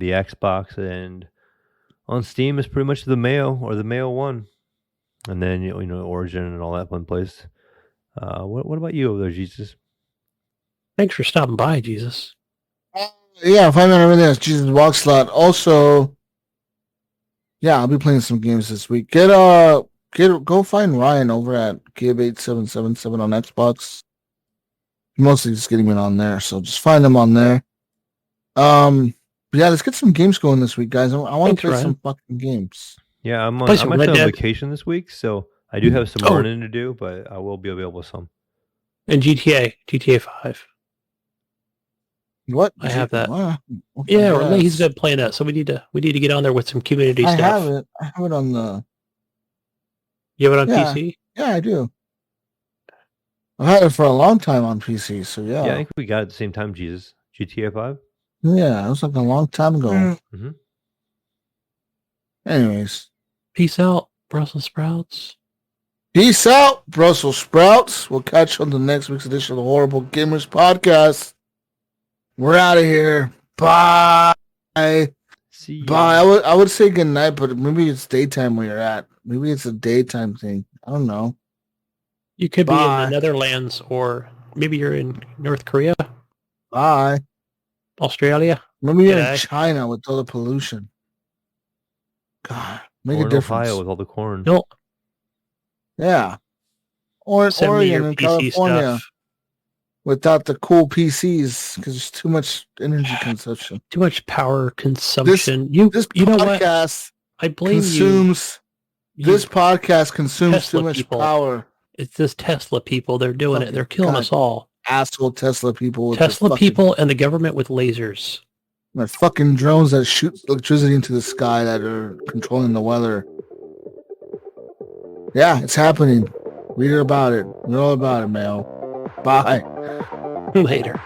S4: Xbox, and on Steam is pretty much the Mayo or the Mayo 1. And then, you know, Origin and all that fun place. What about you over there, Jesus?
S2: Thanks for stopping by, Jesus.
S5: Yeah, find me on everything else. JesusWalksAlot. Also, yeah, I'll be playing some games this week. Go find Ryan over at Gib8777 on Xbox. Mostly just getting it on there, so just find him on there. But yeah, let's get some games going this week, guys. I want to play some fucking games.
S4: Yeah, I'm
S2: Play some
S4: actually
S2: Red
S4: on
S2: Dead.
S4: vacation this week, so I do have some running to do, but I will be available some.
S2: And GTA 5.
S5: What?
S2: I have that.
S5: Okay,
S2: Yeah,
S5: yes.
S2: he's been playing that, so we need to get on there with some community stuff.
S5: I have it on the.
S2: You have it on PC?
S5: Yeah, I do. I've had it for a long time on PC, so yeah.
S4: Yeah, I think we got it at the same time, Jesus. GTA 5?
S5: Yeah, it was like a long time ago.
S4: Mm-hmm.
S5: Anyways.
S2: Peace out, Brussels sprouts.
S5: Peace out, Brussels sprouts. We'll catch you on the next week's edition of the Horrible Gamers Podcast. We're out of here. Bye.
S4: See you.
S5: Bye. I would say good night, but maybe it's daytime where you're at. Maybe it's a daytime thing. I don't know.
S2: You could be in
S5: Bye.
S2: the Netherlands, or maybe you're in North Korea,
S5: Bye.
S2: Australia.
S5: Maybe you're in
S2: G'day.
S5: China with all the pollution. God, make
S4: Or
S5: a
S4: in
S5: difference.
S4: Ohio with all the corn.
S2: No,
S5: Yeah. Or in
S2: send me your
S5: Oregon and
S2: PC
S5: California
S2: stuff.
S5: without the cool PCs because there's too much energy consumption.
S2: Too much power consumption. You know what?
S5: podcast
S2: I blame
S5: consumes.
S2: you.
S5: This podcast consumes
S2: Tesla
S5: too much
S2: people.
S5: power.
S2: It's this Tesla people. They're doing it.
S5: Fucking
S2: They're killing
S5: God.
S2: us all.
S5: Asshole Tesla people. With
S2: Tesla
S5: the fucking,
S2: people and the government with lasers.
S5: My fucking drones that shoot electricity into the sky that are controlling the weather. Yeah, it's happening. Read about it. Read all about it, Mayo. Bye.
S2: Later.